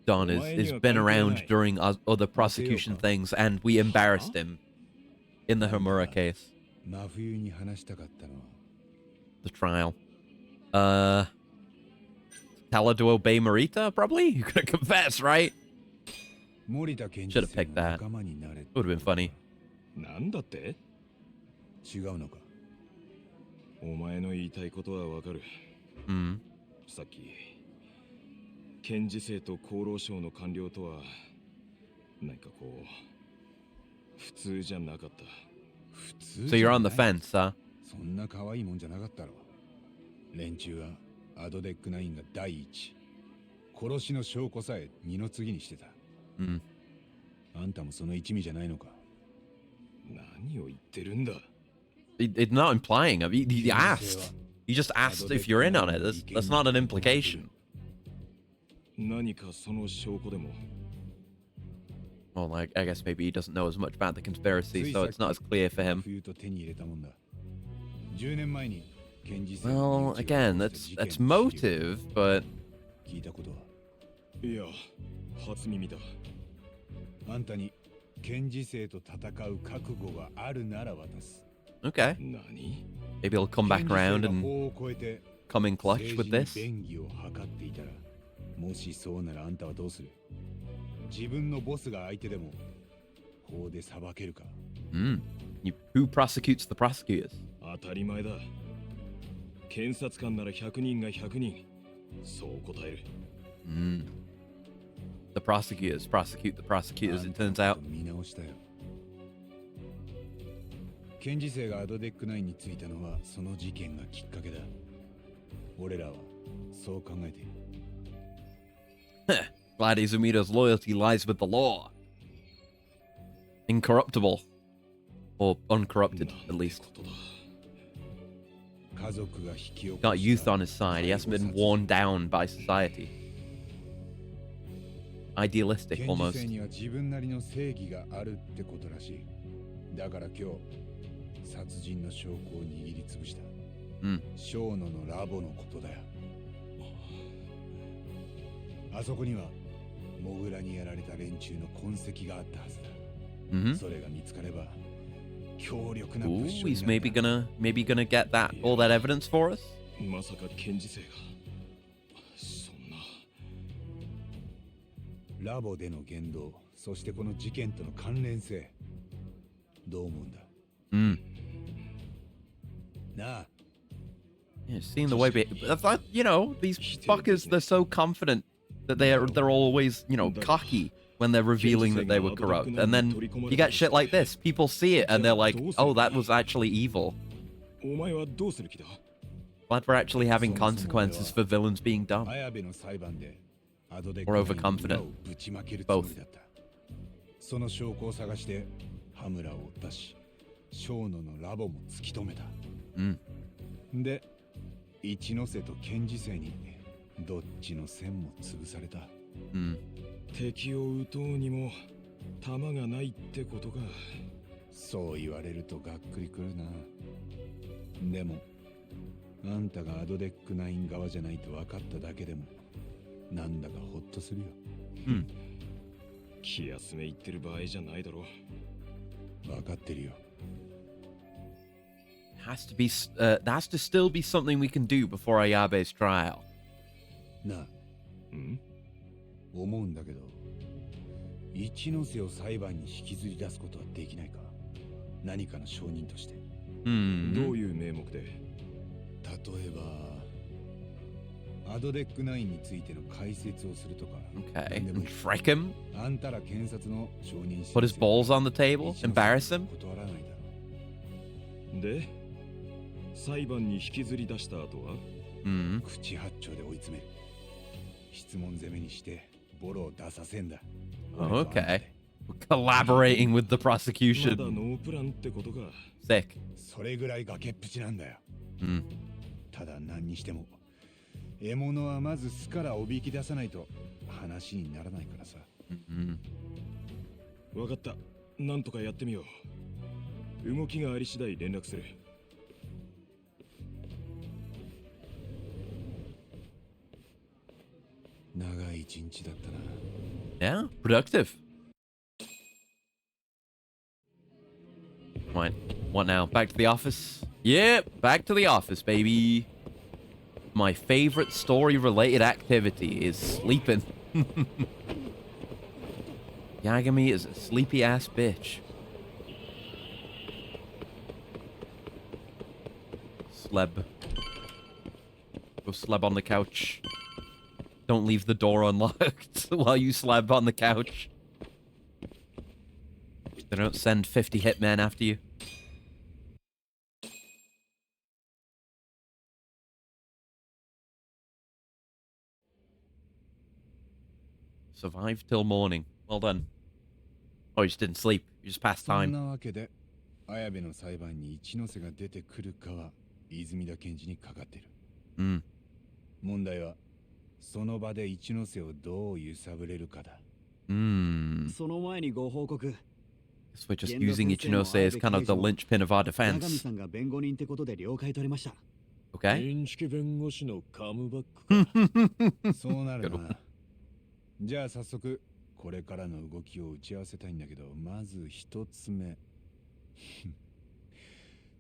[SPEAKER 1] done is been around during other prosecution things, and we embarrassed him in the Homura case.
[SPEAKER 2] 真冬に話したかったのは
[SPEAKER 1] The trial. Tell her to obey Marita, probably? You're gonna confess, right? Should have picked that. Would have been funny.
[SPEAKER 5] なんだって？
[SPEAKER 2] 違うのか。
[SPEAKER 5] お前の言いたいことはわかる。さっき検事正と厚労省の官僚とはなんかこう普通じゃなかった。
[SPEAKER 2] 普通
[SPEAKER 1] So you're on the fence, huh?
[SPEAKER 2] そんな可愛いもんじゃなかったろ。連中はアドデックナインが第一、殺しの証拠さえ二の次にしてた。あんたもその一味じゃないのか。
[SPEAKER 9] 何を言ってるんだ。
[SPEAKER 1] It's not implying. I mean, he asked. He just asked if you're in on it. That's not an implication.
[SPEAKER 9] 何かその証拠でも。
[SPEAKER 1] Well, I guess maybe he doesn't know as much about the conspiracy, so it's not as clear for him. Well, again, that's motive, but...
[SPEAKER 9] いや、初耳だ。
[SPEAKER 2] あんたに検事正と戦う覚悟があるなら渡す。
[SPEAKER 1] Okay.
[SPEAKER 9] 何?
[SPEAKER 1] Maybe he'll come back around and come in clutch with this.
[SPEAKER 2] 便宜を図っていたら、もしそうならあんたはどうする？自分のボスが相手でも法で裁けるか。
[SPEAKER 1] Who prosecutes the prosecutors?
[SPEAKER 9] 当たり前だ。検察官なら100人が100人。そう答える。
[SPEAKER 1] The prosecutors prosecute the prosecutors, it turns out.
[SPEAKER 2] 見直したよ。検事正がアドデックナインについたのはその事件がきっかけだ。俺らはそう考えている。
[SPEAKER 1] Glad Izumida's loyalty lies with the law. Incorruptible. Or uncorrupted, at least. Got youth on his side. He hasn't been worn down by society. Idealistic, almost.
[SPEAKER 2] 自分なりの正義があるってことらしい。だから今日、殺人の証拠を握りつぶした。小野のラボのことだよ。あそこにはモグラにやられた連中の痕跡があったはずだ。それが見つかれば強力な物証になる。
[SPEAKER 1] He's maybe gonna get all that evidence for us?
[SPEAKER 9] まさか検事正がそんな。
[SPEAKER 2] ラボでの言動、そしてこの事件との関連性、どう思うんだ？なあ。
[SPEAKER 1] Yeah, seeing the way you know, these fuckers, they're so confident that they're always, you know, cocky when they're revealing that they were corrupt. And then you get shit like this. People see it and they're like, oh, that was actually evil. Glad we're actually having consequences for villains being dumb. Or overconfident. Both.
[SPEAKER 2] その証拠を探して羽村を追ったし、小野のラボも突き止めた。で、一ノ瀬と検事正にどっちの線も潰された。
[SPEAKER 9] 敵を撃とうにも弾がないってことか。
[SPEAKER 2] そう言われるとがっくりくるな。でもあんたがアドデックナイン側じゃないと分かっただけでもなんだかホッとするよ。
[SPEAKER 9] 気休め言ってる場合じゃないだろ。
[SPEAKER 2] 分かってるよ。
[SPEAKER 1] There has to still be something we can do before Ayabe's trial.
[SPEAKER 2] なあ、思うんだけど、一ノ瀬を裁判に引きずり出すことはできないか？何かの証人として。
[SPEAKER 9] どういう名目で？
[SPEAKER 2] 例えば、アドデックナインについての解説をするとか。
[SPEAKER 1] Okay. Frick him?
[SPEAKER 2] あんたら検察の証人。
[SPEAKER 1] Put his balls on the table? Embarrass him?
[SPEAKER 2] 断らないだろ。
[SPEAKER 9] で、裁判に引きずり出した後は？
[SPEAKER 2] 口八丁で追い詰める。質問攻めにしてボロを出させんだ。
[SPEAKER 1] Okay. Collaborating with the prosecution.
[SPEAKER 9] まだノープランってことか。
[SPEAKER 1] Sick.
[SPEAKER 2] それぐらい崖っぷちなんだよ。ただ何にしても獲物はまず巣からおびき出さないと話にならないからさ。
[SPEAKER 9] わかった。なんとかやってみよう。動きがあり次第連絡する。
[SPEAKER 2] 長い一日だったな。
[SPEAKER 1] Yeah, productive. Right, what now? Back to the office? Yep, back to the office, baby. My favorite story-related activity is sleeping. Yagami is a sleepy-ass bitch. Sleb. Go sleb on the couch. Don't leave the door unlocked while you slab on the couch. They don't send 50 hitmen after you. Survived till morning. Well done. Oh, you just didn't sleep. You just passed
[SPEAKER 2] そん
[SPEAKER 1] time.
[SPEAKER 2] なわけで綾部の裁判に一ノ瀬が出てくるかは泉田検事にかかってる。問題はその場で一ノ瀬をどう揺さぶれるかだ。
[SPEAKER 8] その前にご報告。
[SPEAKER 1] So we're just using Ichinose as kind of the linchpin of our
[SPEAKER 8] 長
[SPEAKER 1] defense.
[SPEAKER 8] 見さんが弁護人ってことで了解取りました。
[SPEAKER 1] Okay.
[SPEAKER 5] インチキ弁護士のカムバックか。
[SPEAKER 2] そうなるな。じゃあ早速これからの動きを打ち合わせたいんだけど、まず一つ目。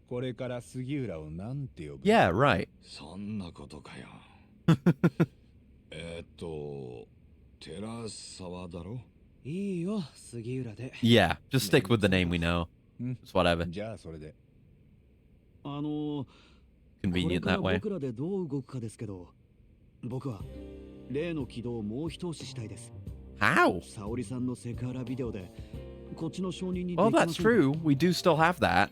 [SPEAKER 2] これから杉浦をなんて呼ぶ？
[SPEAKER 1] Yeah, right.
[SPEAKER 9] そんなことかよ。寺沢だろ？
[SPEAKER 4] いいよ、杉浦で。
[SPEAKER 1] Yeah, just stick with the name we know. It's whatever.
[SPEAKER 2] じゃあそれで。
[SPEAKER 1] Convenient that way.
[SPEAKER 8] 僕らでどう動くかですけど、僕は例の軌道をもう一押ししたいです。
[SPEAKER 1] How?
[SPEAKER 8] 沙織さんのセクハラビデオでこっちの承認に
[SPEAKER 1] Well, that's true. We do still have that.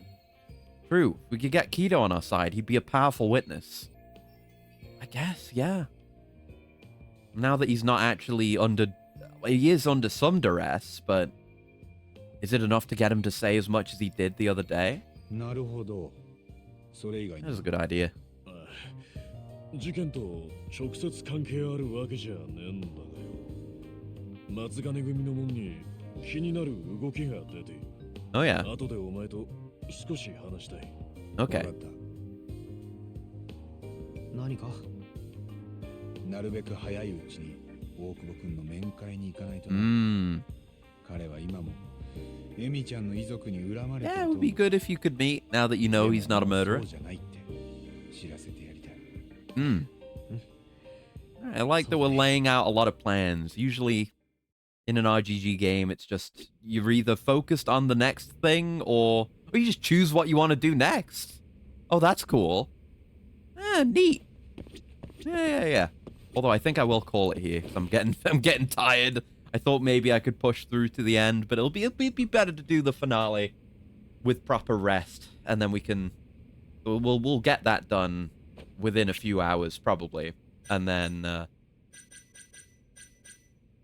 [SPEAKER 1] True. We could get Keto on our side. He'd be a powerful witness. I guess, yeah. Now that he's not actually under... He is under some duress, but... Is it enough to get him to say as much as he did the other day?
[SPEAKER 2] なるほど。それ以外に。
[SPEAKER 1] That was a good idea.
[SPEAKER 5] 事件と直接関係あるわけじゃねえんだがよ。松金組の門に気になる動きが出ている。
[SPEAKER 1] Oh, yeah.
[SPEAKER 5] 後でお前と少し話したい。
[SPEAKER 1] Okay.
[SPEAKER 4] 何か？
[SPEAKER 2] なるべく早いうちに大久保君の面会に行かないとな。彼は今もエミちゃんの遺族に恨まれている
[SPEAKER 1] Yeah,
[SPEAKER 2] と
[SPEAKER 1] it would be good if you could meet now that you know he's not a murderer.
[SPEAKER 2] そうじゃないって知らせてやりたい。
[SPEAKER 1] I like that we're laying out a lot of plans. Usually in an RGG game, it's just you're either focused on the next thing or you just choose what you want to do next. Oh, that's cool. Neat. Yeah. Although I think I will call it here because I'm getting tired. I thought maybe I could push through to the end, but it'll be better to do the finale with proper rest, and then we'll get that done within a few hours probably, and then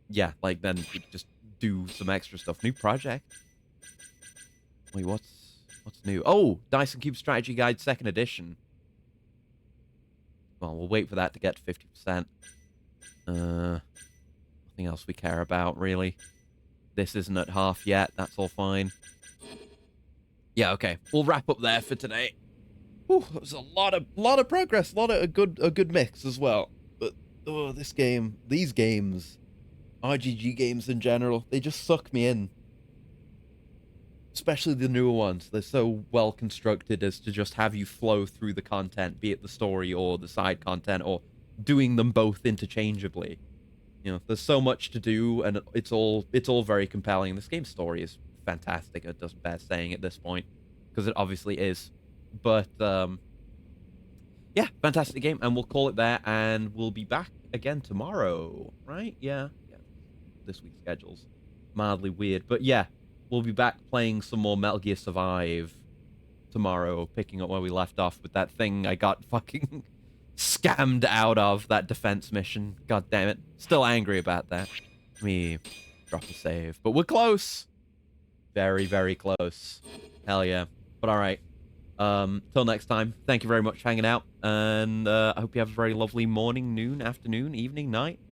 [SPEAKER 1] yeah, like then we just do some extra stuff. New project. Wait, what's new? Oh, Dyson Cube Strategy Guide 2nd edition. Well, we'll wait for that to get to 50%. Nothing else we care about, really. This isn't at half yet. That's all fine. Yeah, okay. We'll wrap up there for today. Whew, there's a lot of progress, a good mix as well. But these games, RGG games in general, they just suck me in. Especially the newer ones. They're so well constructed as to just have you flow through the content, be it the story or the side content, or doing them both interchangeably. You know, there's so much to do, and it's all very compelling. This game's story is fantastic. It doesn't bear saying at this point, because it obviously is. But yeah, fantastic game, and we'll call it there, and we'll be back again tomorrow, right? Yeah. This week's schedule's mildly weird, but yeah. We'll be back playing some more Metal Gear Survive tomorrow, picking up where we left off with that thing I got fucking scammed out of, that defense mission. God damn it. Still angry about that. Let me drop a save. But we're close. Very, very close. Hell yeah. But alright. Till next time, thank you very much for hanging out, and I hope you have a very lovely morning, noon, afternoon, evening, night.